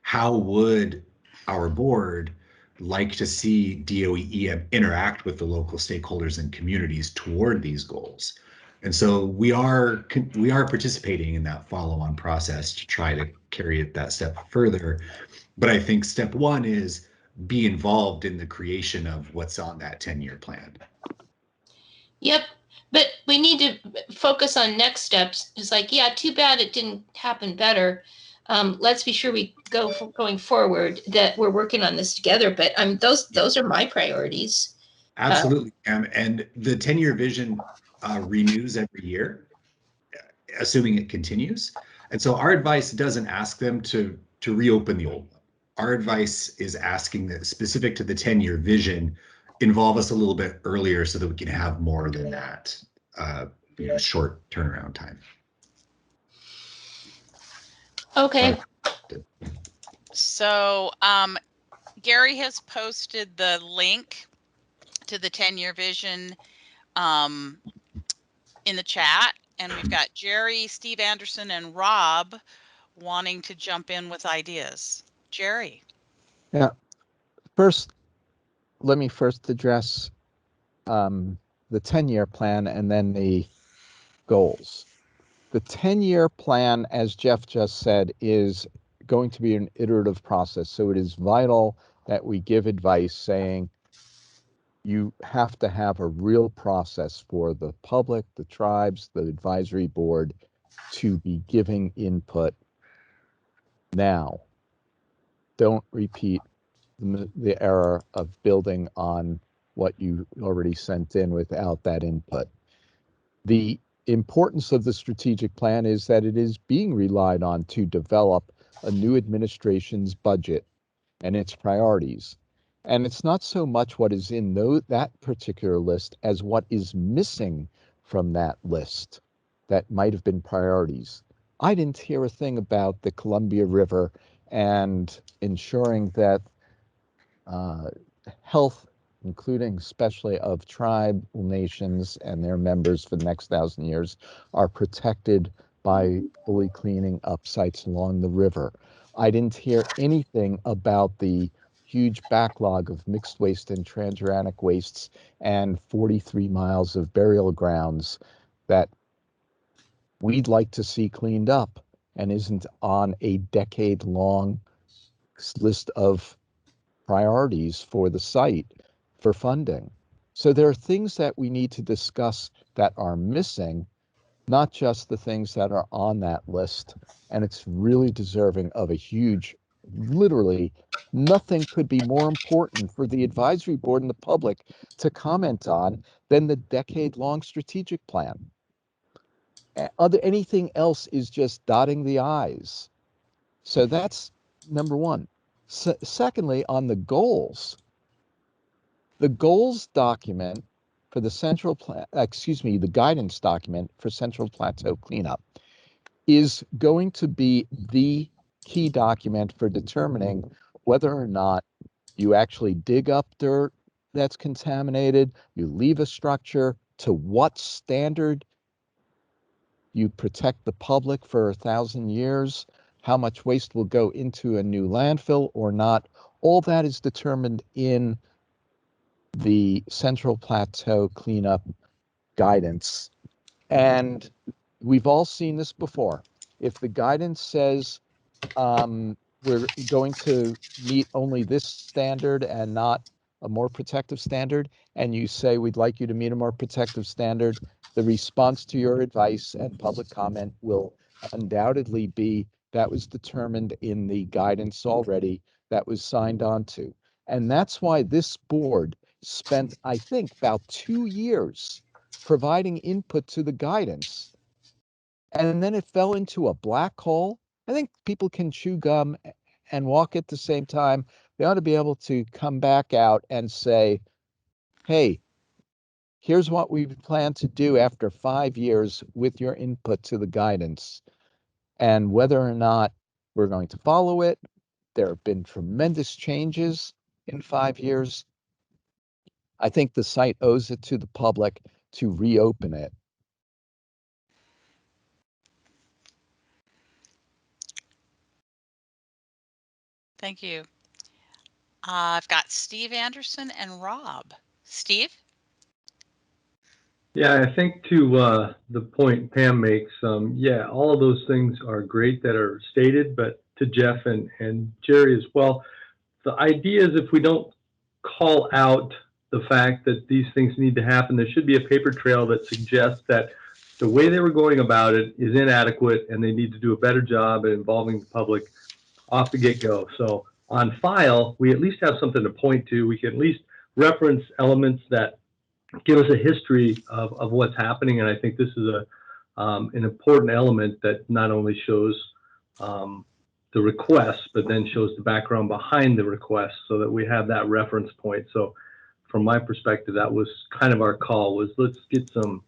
Speaker 23: how would our board like to see DOE EM interact with the local stakeholders and communities toward these goals? And so we are participating in that follow-on process to try to carry it that step further. But I think step 1 is be involved in the creation of what's on that 10-year plan.
Speaker 5: Yep. But we need to focus on next steps. It's like, yeah, too bad it didn't happen better. Let's be sure we going forward that we're working on this together. But those are my priorities.
Speaker 23: Absolutely, and the 10-year vision renews every year, assuming it continues. And so our advice doesn't ask them to reopen the old one. Our advice is asking that specific to the 10-year vision, involve us a little bit earlier so that we can have more than that short turnaround time.
Speaker 5: Okay.
Speaker 1: So Gary has posted the link to the 10-year vision in the chat, and we've got Jerry, Steve Anderson, and Rob wanting to jump in with ideas. Jerry.
Speaker 2: Yeah. Let me first address the 10-year plan and then the goals. The 10-year plan, as Jeff just said, is going to be an iterative process. So it is vital that we give advice saying you have to have a real process for the public, the tribes, the advisory board to be giving input now. Don't repeat the error of building on what you already sent in without that input. The importance of the strategic plan is that it is being relied on to develop a new administration's budget and its priorities. And it's not so much what is in that particular list as what is missing from that list that might have been priorities. I didn't hear a thing about the Columbia River and ensuring that health, including especially of tribal nations and their members for the next 1,000 years, are protected by fully cleaning up sites along the river. I didn't hear anything about the huge backlog of mixed waste and transuranic wastes and 43 miles of burial grounds that we'd like to see cleaned up and isn't on a decade-long list of priorities for the site for funding. So there are things that we need to discuss that are missing, not just the things that are on that list. And it's really deserving of a huge, literally, nothing could be more important for the advisory board and the public to comment on than the decade-long strategic plan. Anything else is just dotting the I's. So that's number one. Secondly, on the goals document for the the guidance document for Central Plateau cleanup is going to be the key document for determining whether or not you actually dig up dirt that's contaminated, you leave a structure, to what standard you protect the public for 1,000 years, how much waste will go into a new landfill or not. All that is determined in the Central Plateau cleanup guidance. And we've all seen this before. If the guidance says we're going to meet only this standard and not a more protective standard, and you say we'd like you to meet a more protective standard, the response to your advice and public comment will undoubtedly be that was determined in the guidance already, that was signed on to. And that's why this board spent, I think, about 2 years providing input to the guidance. And then it fell into a black hole. I think people can chew gum and walk at the same time. They ought to be able to come back out and say, hey, here's what we plan to do after 5 years with your input to the guidance. And whether or not we're going to follow it, there have been tremendous changes in 5 years. I think the site owes it to the public to reopen it.
Speaker 1: Thank you. I've got Steve Anderson and Rob. Steve?
Speaker 6: Yeah, I think to the point Pam makes, yeah, all of those things are great that are stated, but to Jeff and Jerry as well, the idea is if we don't call out the fact that these things need to happen, there should be a paper trail that suggests that the way they were going about it is inadequate and they need to do a better job at involving the public off the get-go. So on file, we at least have something to point to. We can at least reference elements that give us a history of what's happening. And I think this is an important element that not only shows the request, but then shows the background behind the request so that we have that reference point. So from my perspective, that was kind of our call, was let's get some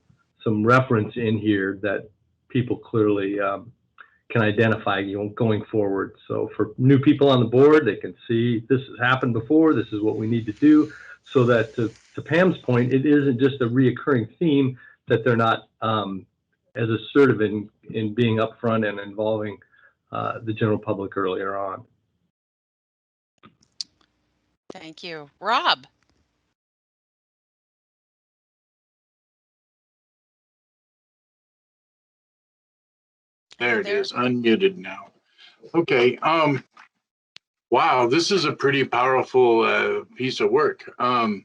Speaker 6: reference in here that people clearly can identify, going forward. So for new people on the board, they can see this has happened before, this is what we need to do, so that to Pam's point, it isn't just a reoccurring theme, that they're not as assertive in being upfront and involving the general public earlier on.
Speaker 1: Thank you. Rob?
Speaker 19: There it is, unmuted now. Okay. Wow, this is a pretty powerful piece of work. I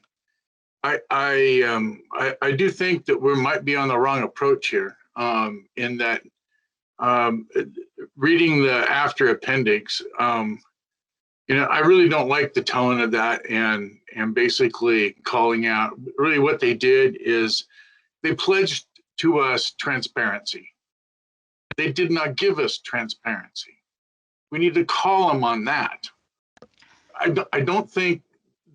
Speaker 19: do think that we might be on the wrong approach here. In that, reading the after appendix, I really don't like the tone of that, and basically calling out. Really, what they did is they pledged to us transparency. They did not give us transparency. We need to call them on that. I don't think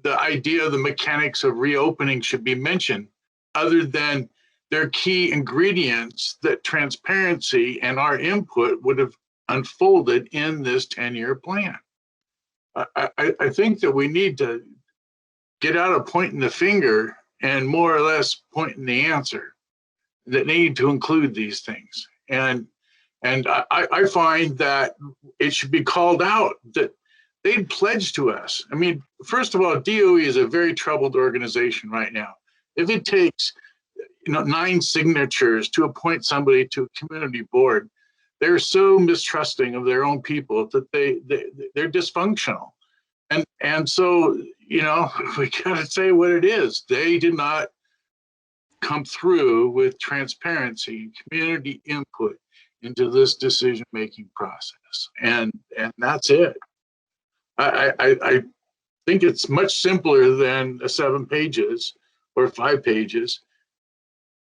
Speaker 19: the idea of the mechanics of reopening should be mentioned, other than their key ingredients that transparency and our input would have unfolded in this 10-year plan. I think that we need to get out of pointing the finger and more or less pointing the answer, that need to include these things. And I find that it should be called out that they'd pledged to us. I mean, first of all, DOE is a very troubled organization right now. If it takes 9 signatures to appoint somebody to a community board, they're so mistrusting of their own people that they're dysfunctional. And so, we gotta say what it is. They did not come through with transparency and community input into this decision-making process. And that's it. I think it's much simpler than 7 pages or 5 pages.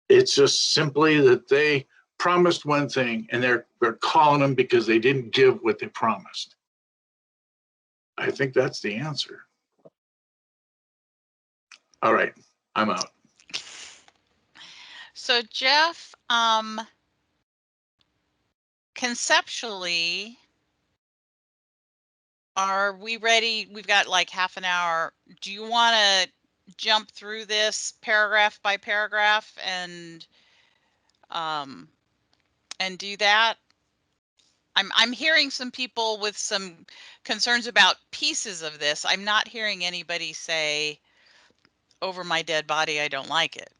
Speaker 19: It's just simply that they promised one thing and they're calling them because they didn't give what they promised. I think that's the answer. All right, I'm out.
Speaker 1: So Jeff, conceptually, are we ready? We've got like half an hour. Do you want to jump through this paragraph by paragraph and do that? I'm hearing some people with some concerns about pieces of this. I'm not hearing anybody say, over my dead body, I don't like it.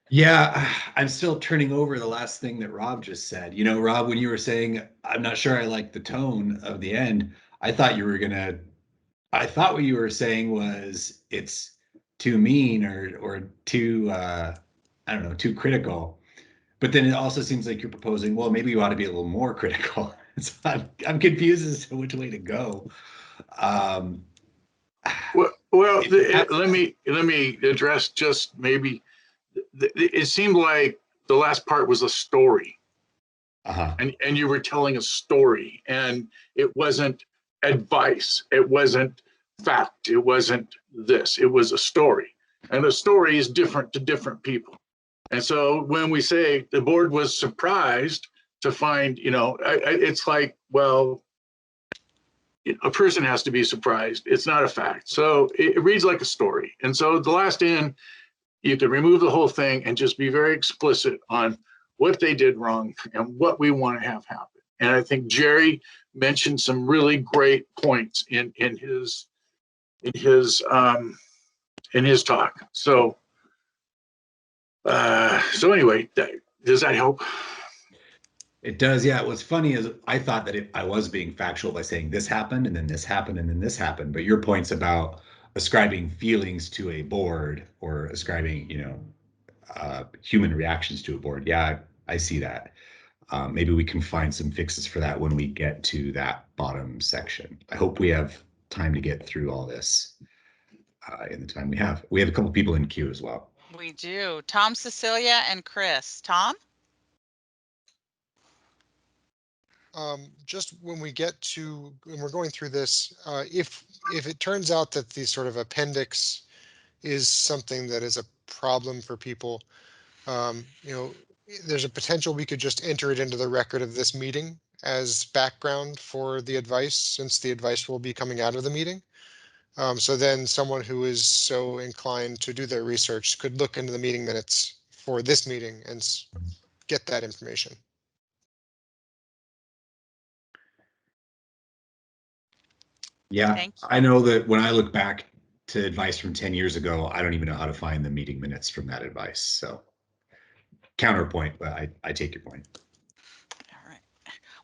Speaker 23: Yeah, I'm still turning over the last thing that Rob just said. Rob, when you were saying, I'm not sure I like the tone of the end, I thought what you were saying was it's too mean or too, I don't know, too critical. But then it also seems like you're proposing, well, maybe you ought to be a little more critical. So I'm confused as to which way to go.
Speaker 19: Well, let me address just maybe. It seemed like the last part was a story, and you were telling a story, and it wasn't advice, it wasn't fact, it wasn't this. It was a story, and a story is different to different people. And so when we say the board was surprised to find, it's like, well, a person has to be surprised. It's not a fact. So it reads like a story. And so the last end, you could remove the whole thing and just be very explicit on what they did wrong and what we want to have happen. And I think Jerry mentioned some really great points in his talk. So anyway, does that help?
Speaker 23: It does, yeah. What's funny is I thought that I was being factual by saying this happened and then this happened and then this happened. But your points about ascribing feelings to a board or ascribing, human reactions to a board, yeah, I see that. Maybe we can find some fixes for that when we get to that bottom section. I hope we have time to get through all this in the time we have. We have a couple people in queue as well.
Speaker 1: We do. Tom, Cecilia, and Chris. Tom?
Speaker 11: Just when we're going through this, if it turns out that the sort of appendix is something that is a problem for people, there's a potential we could just enter it into the record of this meeting as background for the advice, since the advice will be coming out of the meeting. So then someone who is so inclined to do their research could look into the meeting minutes for this meeting and get that information.
Speaker 23: Yeah, I know that when I look back to advice from 10 years ago, I don't even know how to find the meeting minutes from that advice. So counterpoint, but I take your point.
Speaker 1: All right.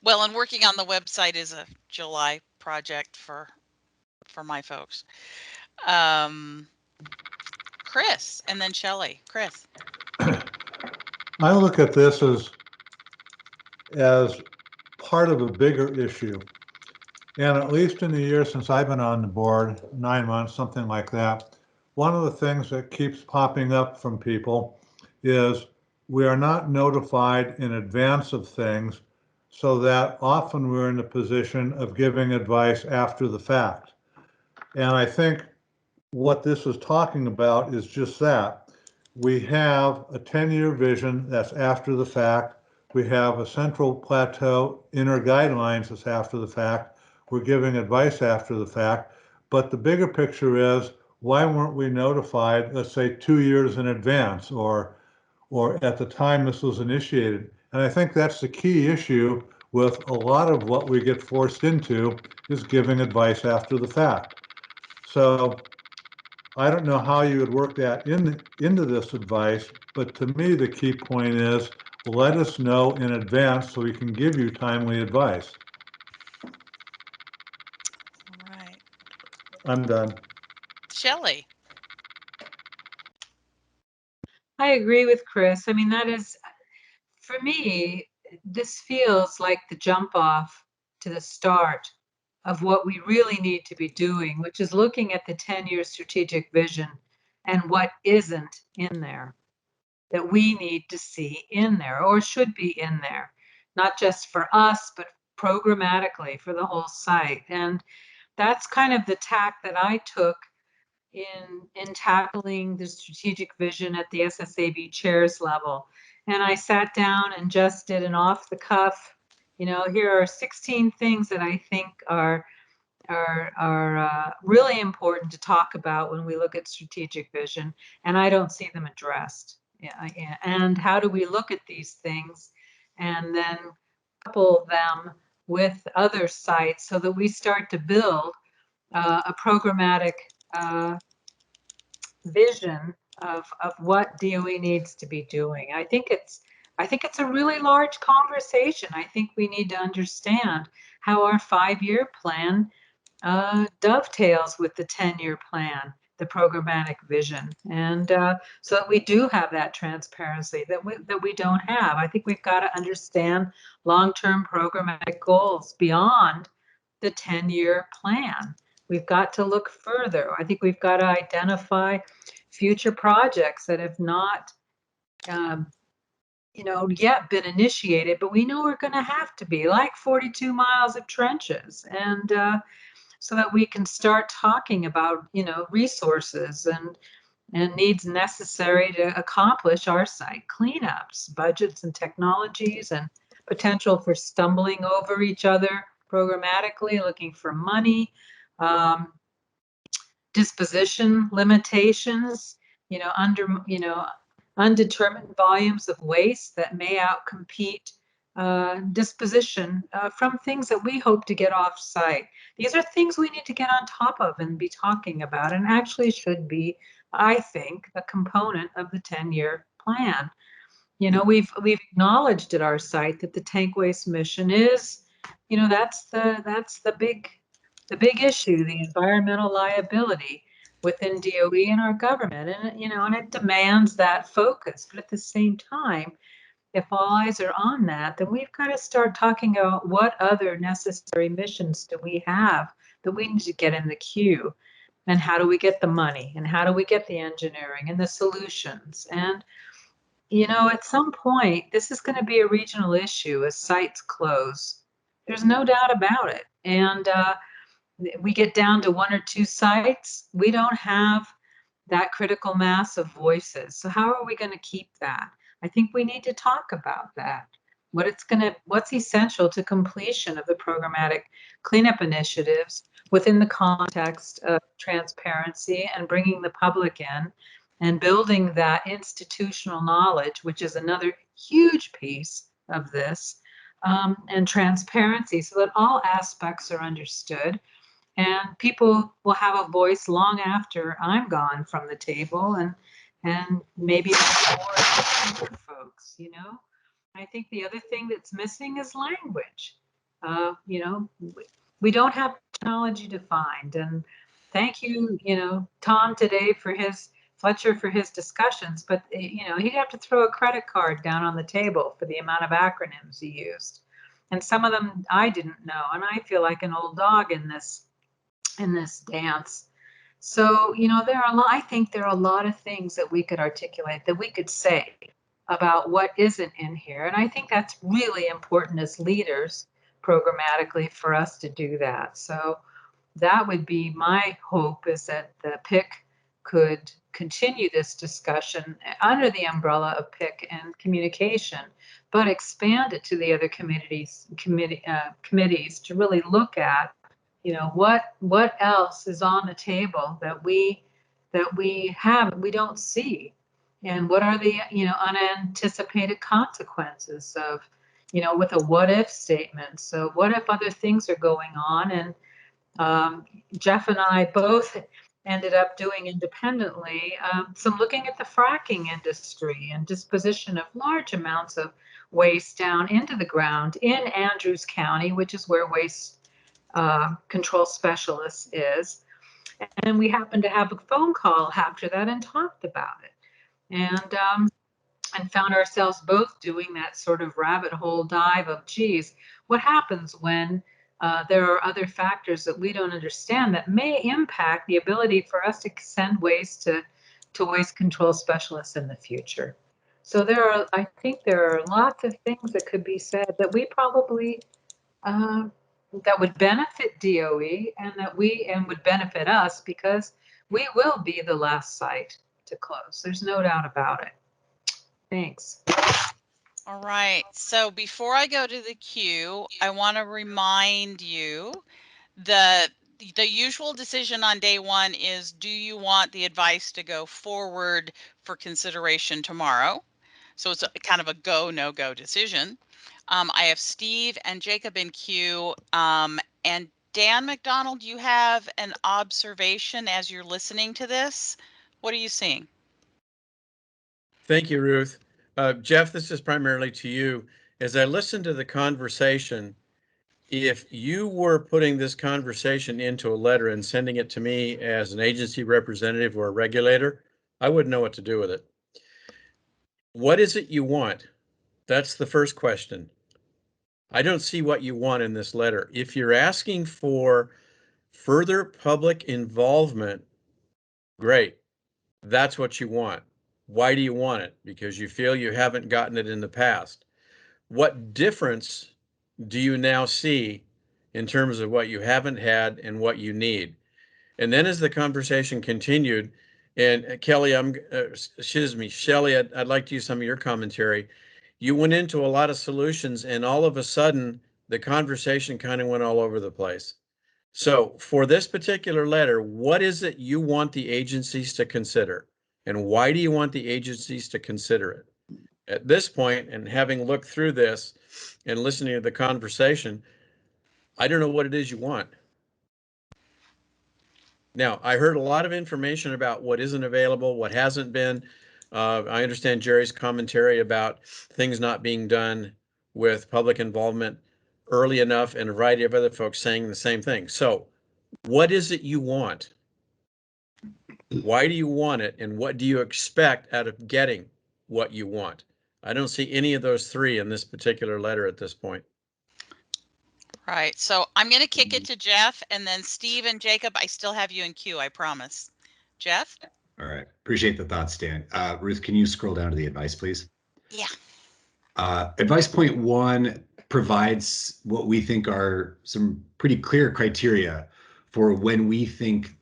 Speaker 1: Well, and working on the website is a July project for my folks. Chris, and then Shelley. Chris.
Speaker 9: I look at this as part of a bigger issue. And at least in the year since I've been on the board, 9 months, something like that, one of the things that keeps popping up from people is we are not notified in advance of things, so that often we're in the position of giving advice after the fact. And I think what this is talking about is just that. We have a 10-year vision that's after the fact. We have a central plateau inner guidelines that's after the fact. We're giving advice after the fact. But the bigger picture is, why weren't we notified, let's say 2 years in advance or at the time this was initiated? And I think that's the key issue with a lot of what we get forced into is giving advice after the fact. So I don't know how you would work that into this advice, but to me, the key point is let us know in advance so we can give you timely advice.
Speaker 1: All right.
Speaker 9: I'm done.
Speaker 1: Shelley.
Speaker 18: I agree with Chris. I mean, that is, for me, this feels like the jump off to the start of what we really need to be doing, which is looking at the 10-year strategic vision and what isn't in there that we need to see in there or should be in there, not just for us, but programmatically for the whole site. And that's kind of the tack that I took in tackling the strategic vision at the SSAB chairs level. And I sat down and just did an off the cuff, here are 16 things that I think are really important to talk about when we look at strategic vision, and I don't see them addressed. Yeah. And how do we look at these things and then couple them with other sites so that we start to build a programmatic vision of what DOE needs to be doing. I think it's a really large conversation. I think we need to understand how our 5-year plan dovetails with the 10-year plan, the programmatic vision, and so that we do have that transparency that we don't have. I think we've got to understand long-term programmatic goals beyond the 10-year plan. We've got to look further. I think we've got to identify future projects that have not yet been initiated, but we know we're going to have to be, like 42 miles of trenches, and so that we can start talking about, resources and needs necessary to accomplish our site cleanups, budgets and technologies, and potential for stumbling over each other programmatically, looking for money, disposition limitations, undetermined volumes of waste that may outcompete disposition from things that we hope to get off site. These are things we need to get on top of and be talking about, and actually should be, I think, a component of the 10-year plan. We've acknowledged at our site that the tank waste mission is, that's the big issue, the environmental liability within DOE and our government, and it demands that focus. But at the same time, if all eyes are on that, then we've got to start talking about what other necessary missions do we have that we need to get in the queue, and how do we get the money, and how do we get the engineering and the solutions. And at some point, this is going to be a regional issue as sites close. There's no doubt about it. And we get down to 1 or 2 sites, we don't have that critical mass of voices. So how are we going to keep that? I think we need to talk about that. What's essential to completion of the programmatic cleanup initiatives within the context of transparency and bringing the public in and building that institutional knowledge, which is another huge piece of this, and transparency so that all aspects are understood. And people will have a voice long after I'm gone from the table, and maybe more folks. I think the other thing that's missing is language. You know, we don't have technology defined. And thank you, you know, Tom today for his, Fletcher for his discussions, but you know, he'd have to throw a credit card down on the table for the amount of acronyms he used. And some of them I didn't know, and I feel like an old dog in this dance. So, you know, I think there are a lot of things that we could articulate, that we could say about what isn't in here. And I think that's really important as leaders programmatically for us to do that. So that would be my hope, is that the PIC could continue this discussion under the umbrella of PIC and communication, but expand it to the other committees to really look at, you know, what else is on the table that we don't see, and what are the, you know, unanticipated consequences of, you know, with a what if statement. So what if other things are going on? And Jeff and I both ended up doing independently some looking at the fracking industry and disposition of large amounts of waste down into the ground in Andrews County, which is where waste control specialist is. And we happened to have a phone call after that and talked about it. And found ourselves both doing that sort of rabbit hole dive of, geez, what happens when there are other factors that we don't understand that may impact the ability for us to send waste to waste control specialists in the future. So I think there are lots of things that could be said that we probably, that would benefit DOE and would benefit us, because we will be the last site to close. There's no doubt about it. Thanks.
Speaker 1: All right. So before I go to the queue, I want to remind you the usual decision on day one is, do you want the advice to go forward for consideration tomorrow? So it's kind of a go, no go decision. I have Steve and Jacob in queue. And Dan McDonald, you have an observation as you're listening to this. What are you seeing?
Speaker 15: Thank you, Ruth. Jeff, this is primarily to you. As I listened to the conversation, if you were putting this conversation into a letter and sending it to me as an agency representative or a regulator, I wouldn't know what to do with it. What is it you want? That's the first question. I don't see what you want in this letter. If you're asking for further public involvement, great. That's what you want. Why do you want it? Because you feel you haven't gotten it in the past. What difference do you now see in terms of what you haven't had and what you need? And then as the conversation continued, and Kelly, Shelley, I'd like to use some of your commentary. You went into a lot of solutions, and all of a sudden, the conversation kind of went all over the place. So for this particular letter, what is it you want the agencies to consider? And why do you want the agencies to consider it? At this point, and having looked through this and listening to the conversation, I don't know what it is you want. Now, I heard a lot of information about what isn't available, what hasn't been. I understand Jerry's commentary about things not being done with public involvement early enough, and a variety of other folks saying the same thing. So what is it you want? Why do you want it? And what do you expect out of getting what you want? I don't see any of those three in this particular letter at this point.
Speaker 1: Right. So I'm going to kick it to Jeff, and then Steve and Jacob, I still have you in queue, I promise. Jeff?
Speaker 23: All right. Appreciate the thoughts, Dan. Ruth, can you scroll down to the advice, please?
Speaker 1: Yeah.
Speaker 23: Advice point 1 provides what we think are some pretty clear criteria for when we think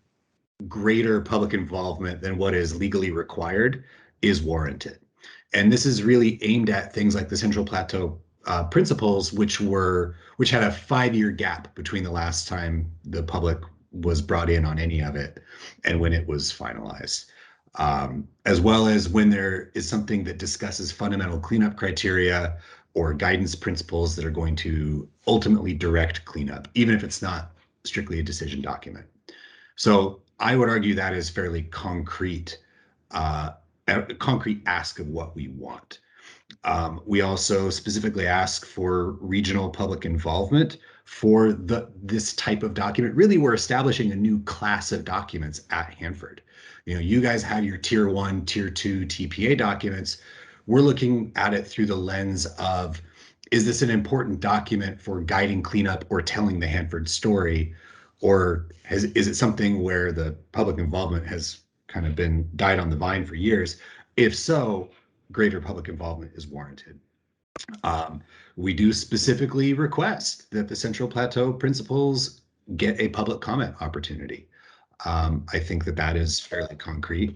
Speaker 23: greater public involvement than what is legally required is warranted. And this is really aimed at things like the Central Plateau principles, which had a 5-year gap between the last time the public was brought in on any of it and when it was finalized. As well as when there is something that discusses fundamental cleanup criteria or guidance principles that are going to ultimately direct cleanup, even if it's not strictly a decision document. So I would argue that is fairly concrete, a concrete ask of what we want. We also specifically ask for regional public involvement for this type of document. Really, we're establishing a new class of documents at Hanford. You know, you guys have your tier 1, tier 2 TPA documents. We're looking at it through the lens of, is this an important document for guiding cleanup or telling the Hanford story? Or is it something where the public involvement has kind of been died on the vine for years? If so, greater public involvement is warranted. We do specifically request that the Central Plateau principals get a public comment opportunity. I think that is fairly concrete.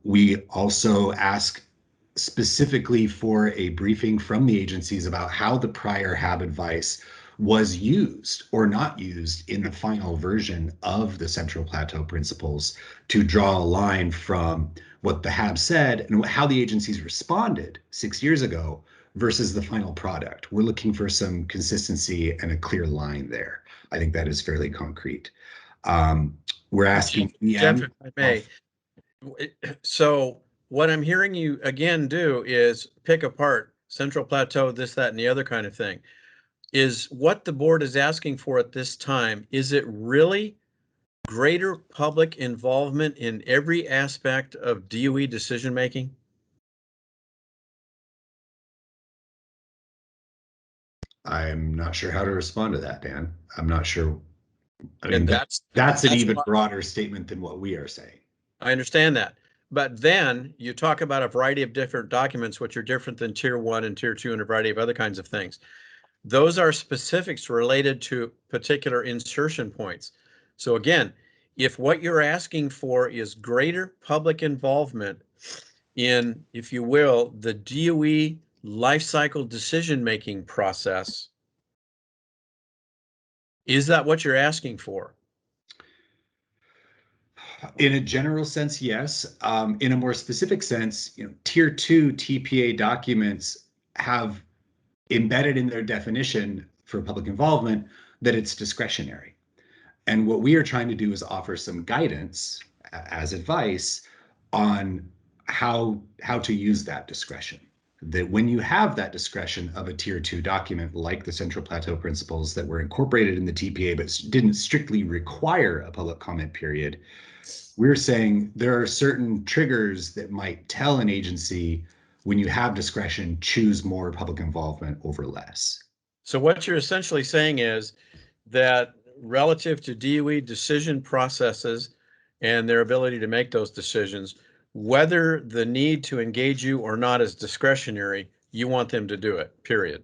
Speaker 23: We also ask specifically for a briefing from the agencies about how the prior HAB advice was used or not used in the final version of the Central Plateau Principles, to draw a line from what the HAB said and how the agencies responded 6 years ago versus the final product. We're looking for some consistency and a clear line there. I think that is fairly concrete. We're asking
Speaker 15: Jeff, if I may. So what I'm hearing you again do is pick apart Central Plateau, this, that, and the other kind of thing. Is what the board is asking for at this time, is it really greater public involvement in every aspect of DOE decision making?
Speaker 23: I'm not sure how to respond to that, Dan. I'm not sure. I mean,
Speaker 15: And
Speaker 23: that's an even broader statement than what we are saying.
Speaker 15: I understand that. But then you talk about a variety of different documents, which are different than tier 1 and tier 2 and a variety of other kinds of things. Those are specifics related to particular insertion points. So again, if what you're asking for is greater public involvement in, if you will, the DOE life cycle decision-making process, is that what you're asking for?
Speaker 23: In a general sense, yes. In a more specific sense, tier 2 TPA documents have embedded in their definition for public involvement that it's discretionary. And what we are trying to do is offer some guidance as advice on how to use that discretion. That when you have that discretion of a tier 2 document like the Central Plateau Principles that were incorporated in the TPA but didn't strictly require a public comment period, we're saying there are certain triggers that might tell an agency, when you have discretion, choose more public involvement over less.
Speaker 15: So what you're essentially saying is that relative to DOE decision processes and their ability to make those decisions, whether the need to engage you or not is discretionary, you want them to do it, period.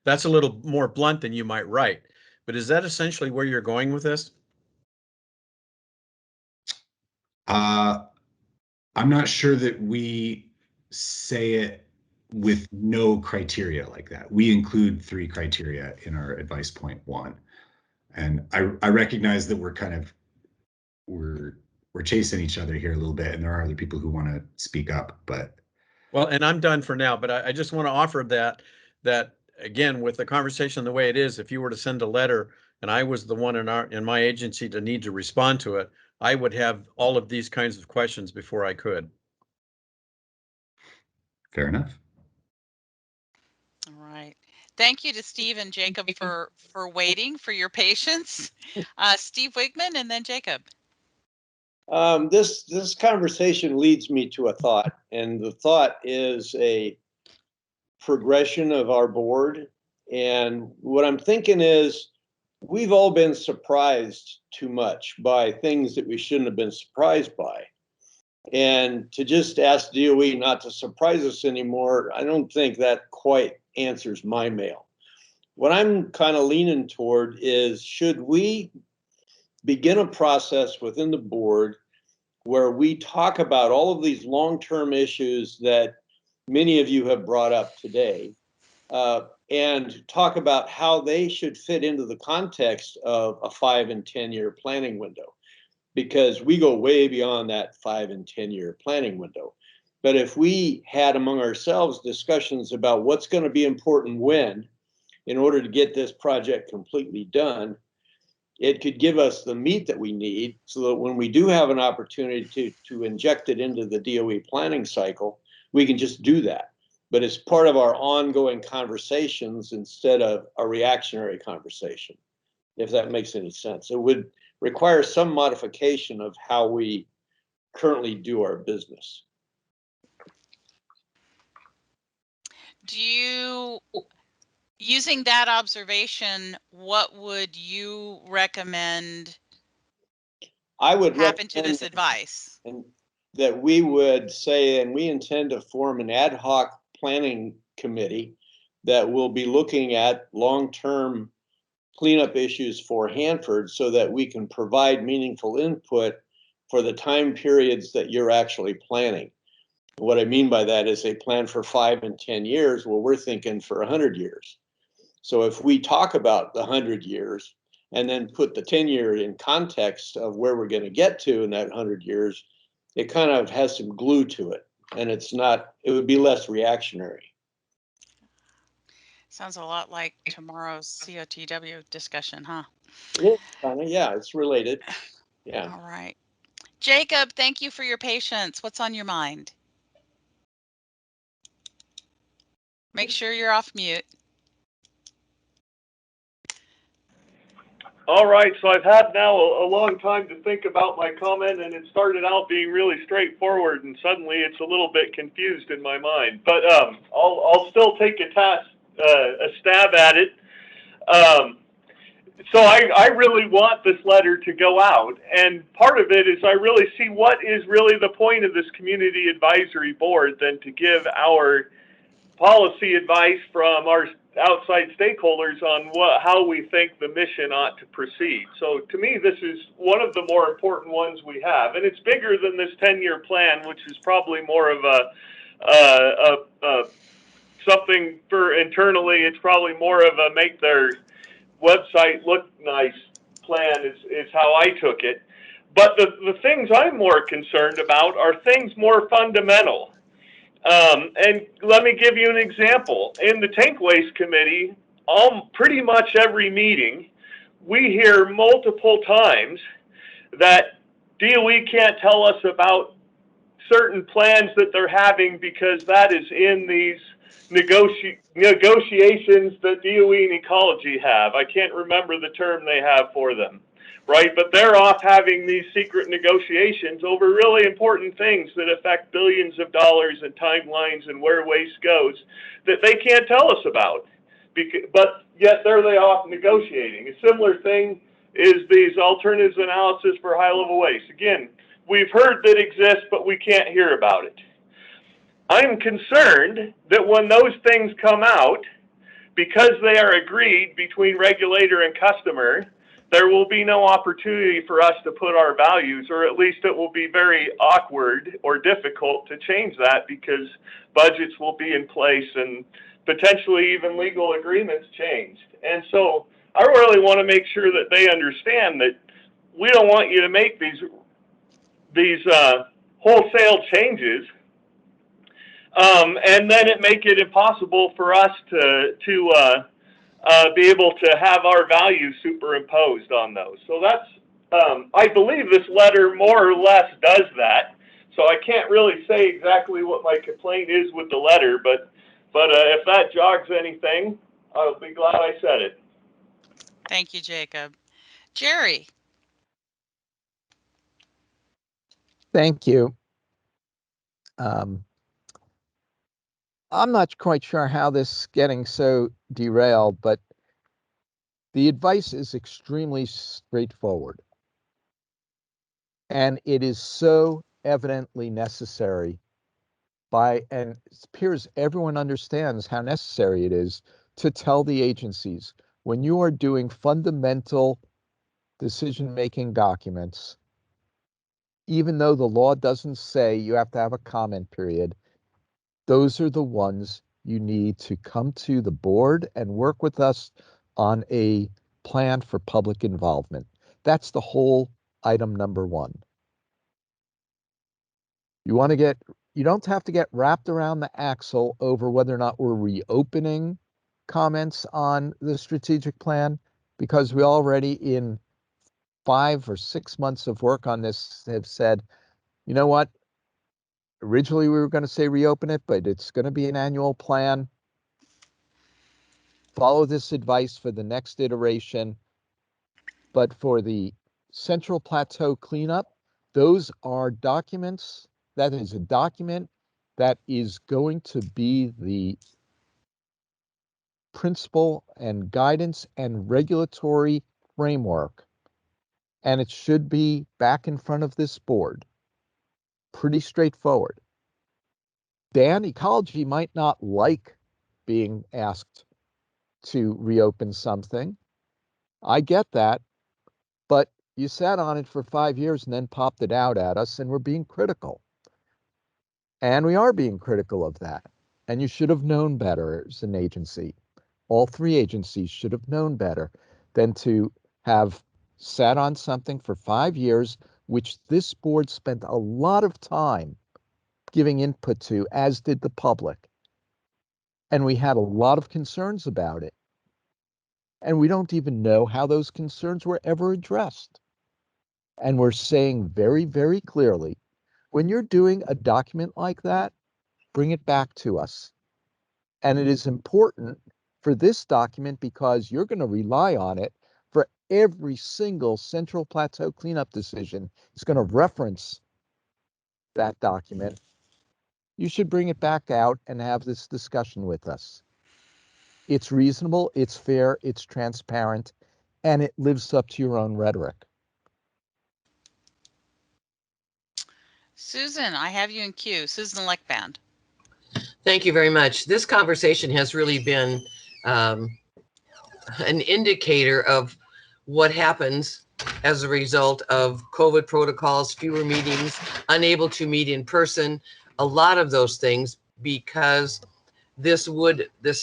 Speaker 15: That's a little more blunt than you might write, but is that essentially where you're going with this?
Speaker 23: I'm not sure that we say it with no criteria like that. We include 3 criteria in our advice point 1. And I recognize that we're chasing each other here a little bit, and there are other people who want to speak up, but.
Speaker 15: Well, and I'm done for now, but I just want to offer that again, with the conversation the way it is, if you were to send a letter and I was the one in my agency to need to respond to it, I would have all of these kinds of questions before I could.
Speaker 23: Fair enough.
Speaker 1: All right. Thank you to Steve and Jacob for waiting, for your patience. Steve Wigman and then Jacob.
Speaker 4: This conversation leads me to a thought, and the thought is a progression of our board. And what I'm thinking is, we've all been surprised too much by things that we shouldn't have been surprised by. And to just ask DOE not to surprise us anymore, I don't think that quite answers my mail. What I'm kind of leaning toward is, should we begin a process within the board where we talk about all of these long-term issues that many of you have brought up today, and talk about how they should fit into the context of a 5 and 10-year planning window, because we go way beyond that 5 and 10-year planning window. But if we had among ourselves discussions about what's going to be important when, in order to get this project completely done, it could give us the meat that we need so that when we do have an opportunity to inject it into the DOE planning cycle, we can just do that. but it's part of our ongoing conversations instead of a reactionary conversation, if that makes any sense. It would require some modification of how we currently do our business.
Speaker 1: Do you, using that observation, what would you recommend
Speaker 4: I would
Speaker 1: happen to
Speaker 4: recommend
Speaker 1: this advice?
Speaker 4: and that we would say, and we intend to form an ad hoc planning committee that will be looking at long-term cleanup issues for Hanford so that we can provide meaningful input for the time periods that you're actually planning. What I mean by that is they plan for 5 and 10 years. Well, we're thinking for 100 years. So if we talk about the 100 years and then put the 10-year in context of where we're going to get to in that 100 years, it kind of has some glue to it. And it's not, it would be less reactionary.
Speaker 1: Sounds a lot like tomorrow's COTW discussion, huh?
Speaker 4: It is kind of, yeah, it's related. Yeah.
Speaker 1: All right. Jacob, thank you for your patience. What's on your mind? Make sure you're off mute.
Speaker 12: All right, so I've had now a long time to think about my comment, and it started out being really straightforward, and suddenly it's a little bit confused in my mind. But I'll still take a stab at it. So I really want this letter to go out, and part of it is I really see what is really the point of this community advisory board than to give our policy advice from our outside stakeholders on how we think the mission ought to proceed. So to me, this is one of the more important ones we have, and it's bigger than this 10-year plan, which is probably more of a something for internally. It's probably more of a make their website look nice plan is how I took it. But the things I'm more concerned about are things more fundamental. And let me give you an example. In the Tank Waste Committee, pretty much every meeting, we hear multiple times that DOE can't tell us about certain plans that they're having because that is in these negotiations that DOE and Ecology have. I can't remember the term they have for them, right? But they're off having these secret negotiations over really important things that affect billions of dollars and timelines and where waste goes that they can't tell us about. But yet there they off negotiating. A similar thing is these alternatives analysis for high-level waste. Again, we've heard that exists, but we can't hear about it. I'm concerned that when those things come out, because they are agreed between regulator and customer, there will be no opportunity for us to put our values, or at least it will be very awkward or difficult to change that because budgets will be in place and potentially even legal agreements changed. And so I really want to make sure that they understand that we don't want you to make these wholesale changes and then it make it impossible for us to be able to have our values superimposed on those. So that's, I believe this letter more or less does that. So I can't really say exactly what my complaint is with the letter, but if that jogs anything, I'll be glad I said it.
Speaker 1: Thank you, Jacob. Jerry.
Speaker 2: Thank you. I'm not quite sure how this is getting so derailed, but the advice is extremely straightforward. And it is so evidently necessary and it appears everyone understands how necessary it is to tell the agencies when you are doing fundamental decision-making documents, even though the law doesn't say you have to have a comment period, those are the ones you need to come to the board and work with us on a plan for public involvement. That's the whole item number one. You don't have to get wrapped around the axle over whether or not we're reopening comments on the strategic plan, because we already in 5 or 6 months of work on this have said, you know what? Originally, we were going to say reopen it, but it's going to be an annual plan. Follow this advice for the next iteration. But for the Central Plateau cleanup, those are documents. That is a document that is going to be the principle and guidance and regulatory framework. And it should be back in front of this board. Pretty straightforward. Dan, ecology might not like being asked to reopen something. I get that, but you sat on it for 5 years and then popped it out at us, and we're being critical. And we are being critical of that. And you should have known better as an agency. All 3 agencies should have known better than to have sat on something for 5 years, which this board spent a lot of time giving input to, as did the public. And we had a lot of concerns about it. And we don't even know how those concerns were ever addressed. And we're saying very, very clearly, when you're doing a document like that, bring it back to us. And it is important for this document because you're going to rely on it for every single Central Plateau cleanup decision. It's going to reference that document. You should bring it back out and have this discussion with us. It's reasonable, it's fair, it's transparent, and it lives up to your own rhetoric.
Speaker 1: Susan, I have you in queue. Susan Leckband.
Speaker 16: Thank you very much. This conversation has really been an indicator of what happens as a result of COVID protocols, fewer meetings, unable to meet in person, a lot of those things, because this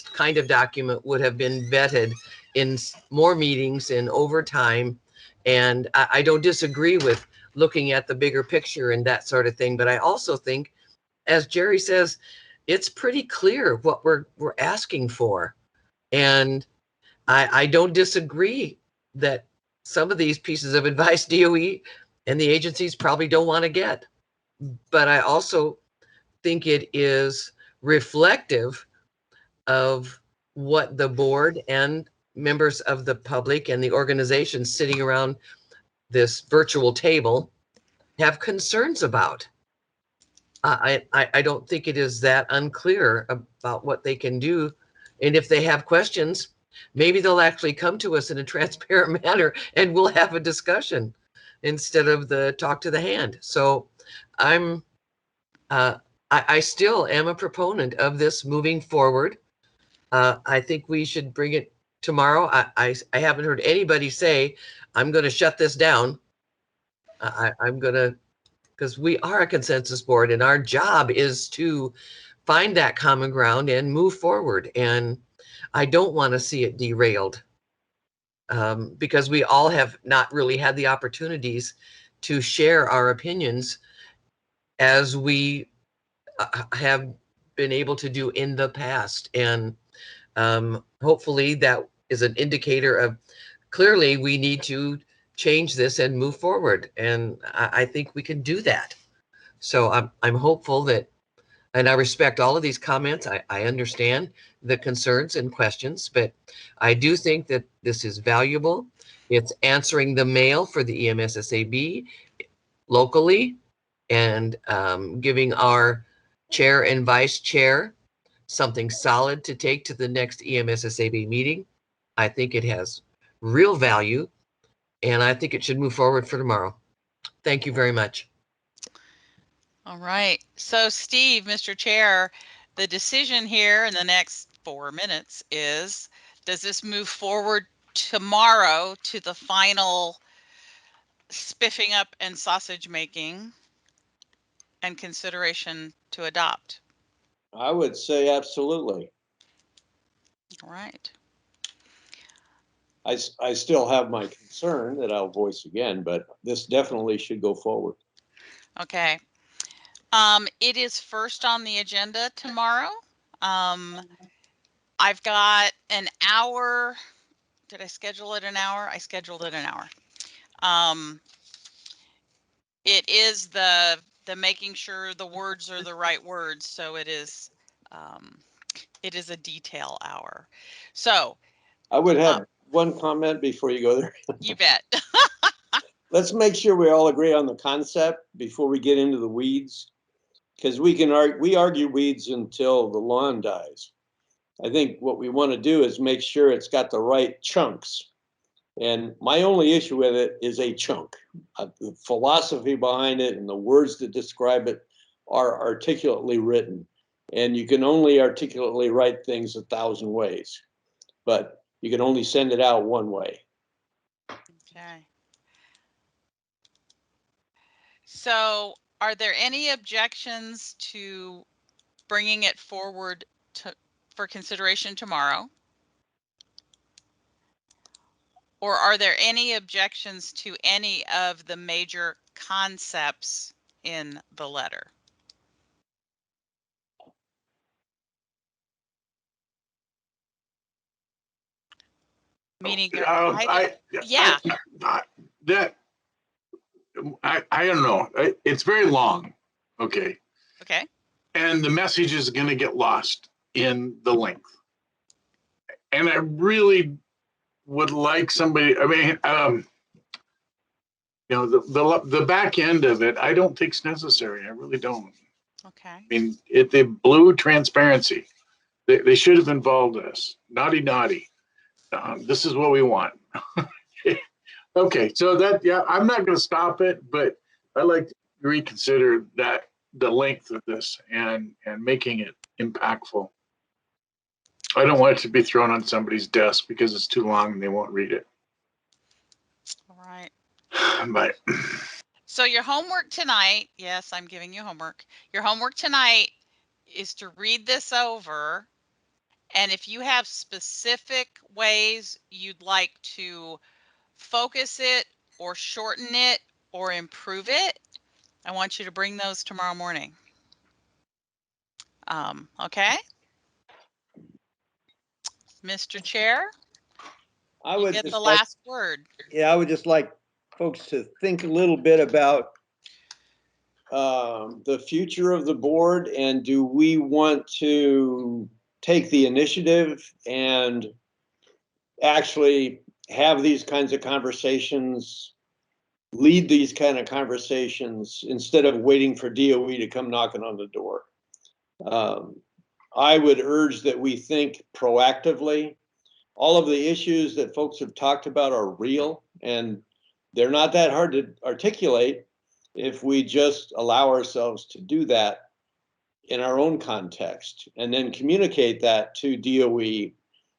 Speaker 16: kind of document would have been vetted in more meetings and over time. And I don't disagree with looking at the bigger picture and that sort of thing. But I also think, as Jerry says, it's pretty clear what we're asking for. And I don't disagree that some of these pieces of advice DOE and the agencies probably don't want to get. But I also think it is reflective of what the board and members of the public and the organizations sitting around this virtual table have concerns about. I don't think it is that unclear about what they can do. And if they have questions, maybe they'll actually come to us in a transparent manner and we'll have a discussion instead of the talk to the hand. So I still am a proponent of this moving forward. I think we should bring it tomorrow. I haven't heard anybody say, I'm going to shut this down. I'm going to, because we are a consensus board and our job is to find that common ground and move forward. And I don't want to see it derailed because we all have not really had the opportunities to share our opinions as we have been able to do in the past. And hopefully that is an indicator of clearly we need to change this and move forward. And I think we can do that. So I'm hopeful that, and I respect all of these comments. I understand the concerns and questions, but I do think that this is valuable. It's answering the mail for the EMSSAB locally and giving our chair and vice chair something solid to take to the next EMSSAB meeting. I think it has real value, and I think it should move forward for tomorrow. Thank you very much.
Speaker 1: All right. So Steve, Mr. Chair, the decision here in the next 4 minutes is, does this move forward tomorrow to the final spiffing up and sausage making and consideration to adopt?
Speaker 4: I would say absolutely.
Speaker 1: All right.
Speaker 4: I still have my concern that I'll voice again, but this definitely should go forward.
Speaker 1: Okay. It is first on the agenda tomorrow. I've got an hour. Did I schedule it an hour? I scheduled it an hour. It is the the making sure the words are the right words. So it is a detail hour. So
Speaker 4: I would have one comment before you go there.
Speaker 1: you bet.
Speaker 4: Let's make sure we all agree on the concept before we get into the weeds, because we argue weeds until the lawn dies. I think what we want to do is make sure it's got the right chunks. And my only issue with it is a chunk. The philosophy behind it and the words that describe it are articulately written. And you can only articulately write things 1,000 ways, but you can only send it out one way.
Speaker 1: Okay. So are there any objections to bringing it forward for consideration tomorrow? Or are there any objections to any of the major concepts in the letter? Meaning,
Speaker 19: I don't know. It's very long. Okay.
Speaker 1: Okay.
Speaker 19: And the message is going to get lost in the length. And I really would like somebody, I mean, you know, the back end of it, I don't think is necessary. I really don't.
Speaker 1: Okay.
Speaker 19: I mean, they blew transparency. They should have involved us. Naughty, naughty. This is what we want. Okay, so that, yeah, I'm not going to stop it, but I like to reconsider the length of this and making it impactful. I don't want it to be thrown on somebody's desk because it's too long and they won't read it.
Speaker 1: All right.
Speaker 19: But
Speaker 1: so your homework tonight, yes, I'm giving you homework. Your homework tonight is to read this over. And if you have specific ways you'd like to focus it or shorten it or improve it, I want you to bring those tomorrow morning. Okay. Mr. Chair,
Speaker 4: I
Speaker 1: you
Speaker 4: would
Speaker 1: get
Speaker 4: just
Speaker 1: the
Speaker 4: like,
Speaker 1: last word.
Speaker 4: yeah, I would just like folks to think a little bit about the future of the board, and do we want to take the initiative and actually have these kinds of conversations, lead these kind of conversations instead of waiting for DOE to come knocking on the door. I would urge that we think proactively. All of the issues that folks have talked about are real, and they're not that hard to articulate if we just allow ourselves to do that in our own context and then communicate that to DOE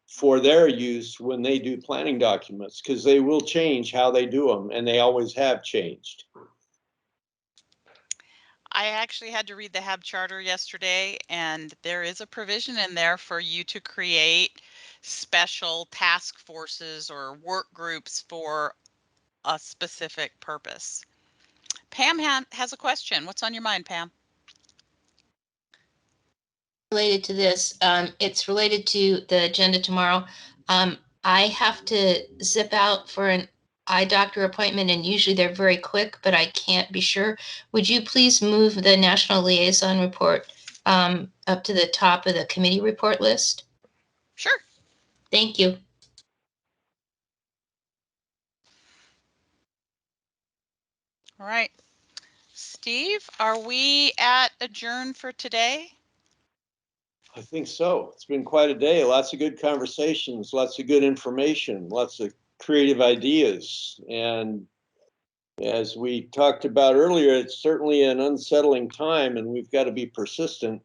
Speaker 4: for their use when they do planning documents, because they will change how they do them, and they always have changed.
Speaker 1: I actually had to read the HAB charter yesterday, and there is a provision in there for you to create special task forces or work groups for a specific purpose. Pam has a question. What's on your mind, Pam?
Speaker 5: Related to this, it's related to the agenda tomorrow. I have to zip out for an eye doctor appointment, and usually they're very quick, but I can't be sure. Would you please move the National Liaison Report up to the top of the committee report list?
Speaker 1: Sure.
Speaker 5: Thank you.
Speaker 1: All right. Steve, are we at adjourn for today?
Speaker 4: I think so. It's been quite a day. Lots of good conversations, lots of good information, lots of creative ideas. And as we talked about earlier, it's certainly an unsettling time, and we've got to be persistent.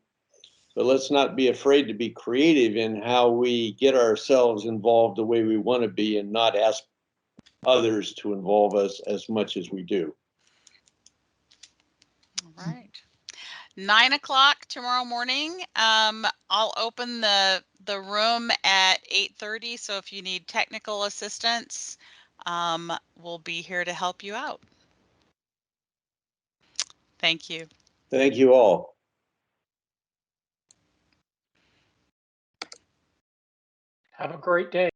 Speaker 4: But let's not be afraid to be creative in how we get ourselves involved the way we want to be, and not ask others to involve us as much as we do.
Speaker 1: All right. 9 o'clock tomorrow morning. I'll open the room at 8:30. So if you need technical assistance, we'll be here to help you out. Thank you.
Speaker 4: Thank you all.
Speaker 21: Have a great day.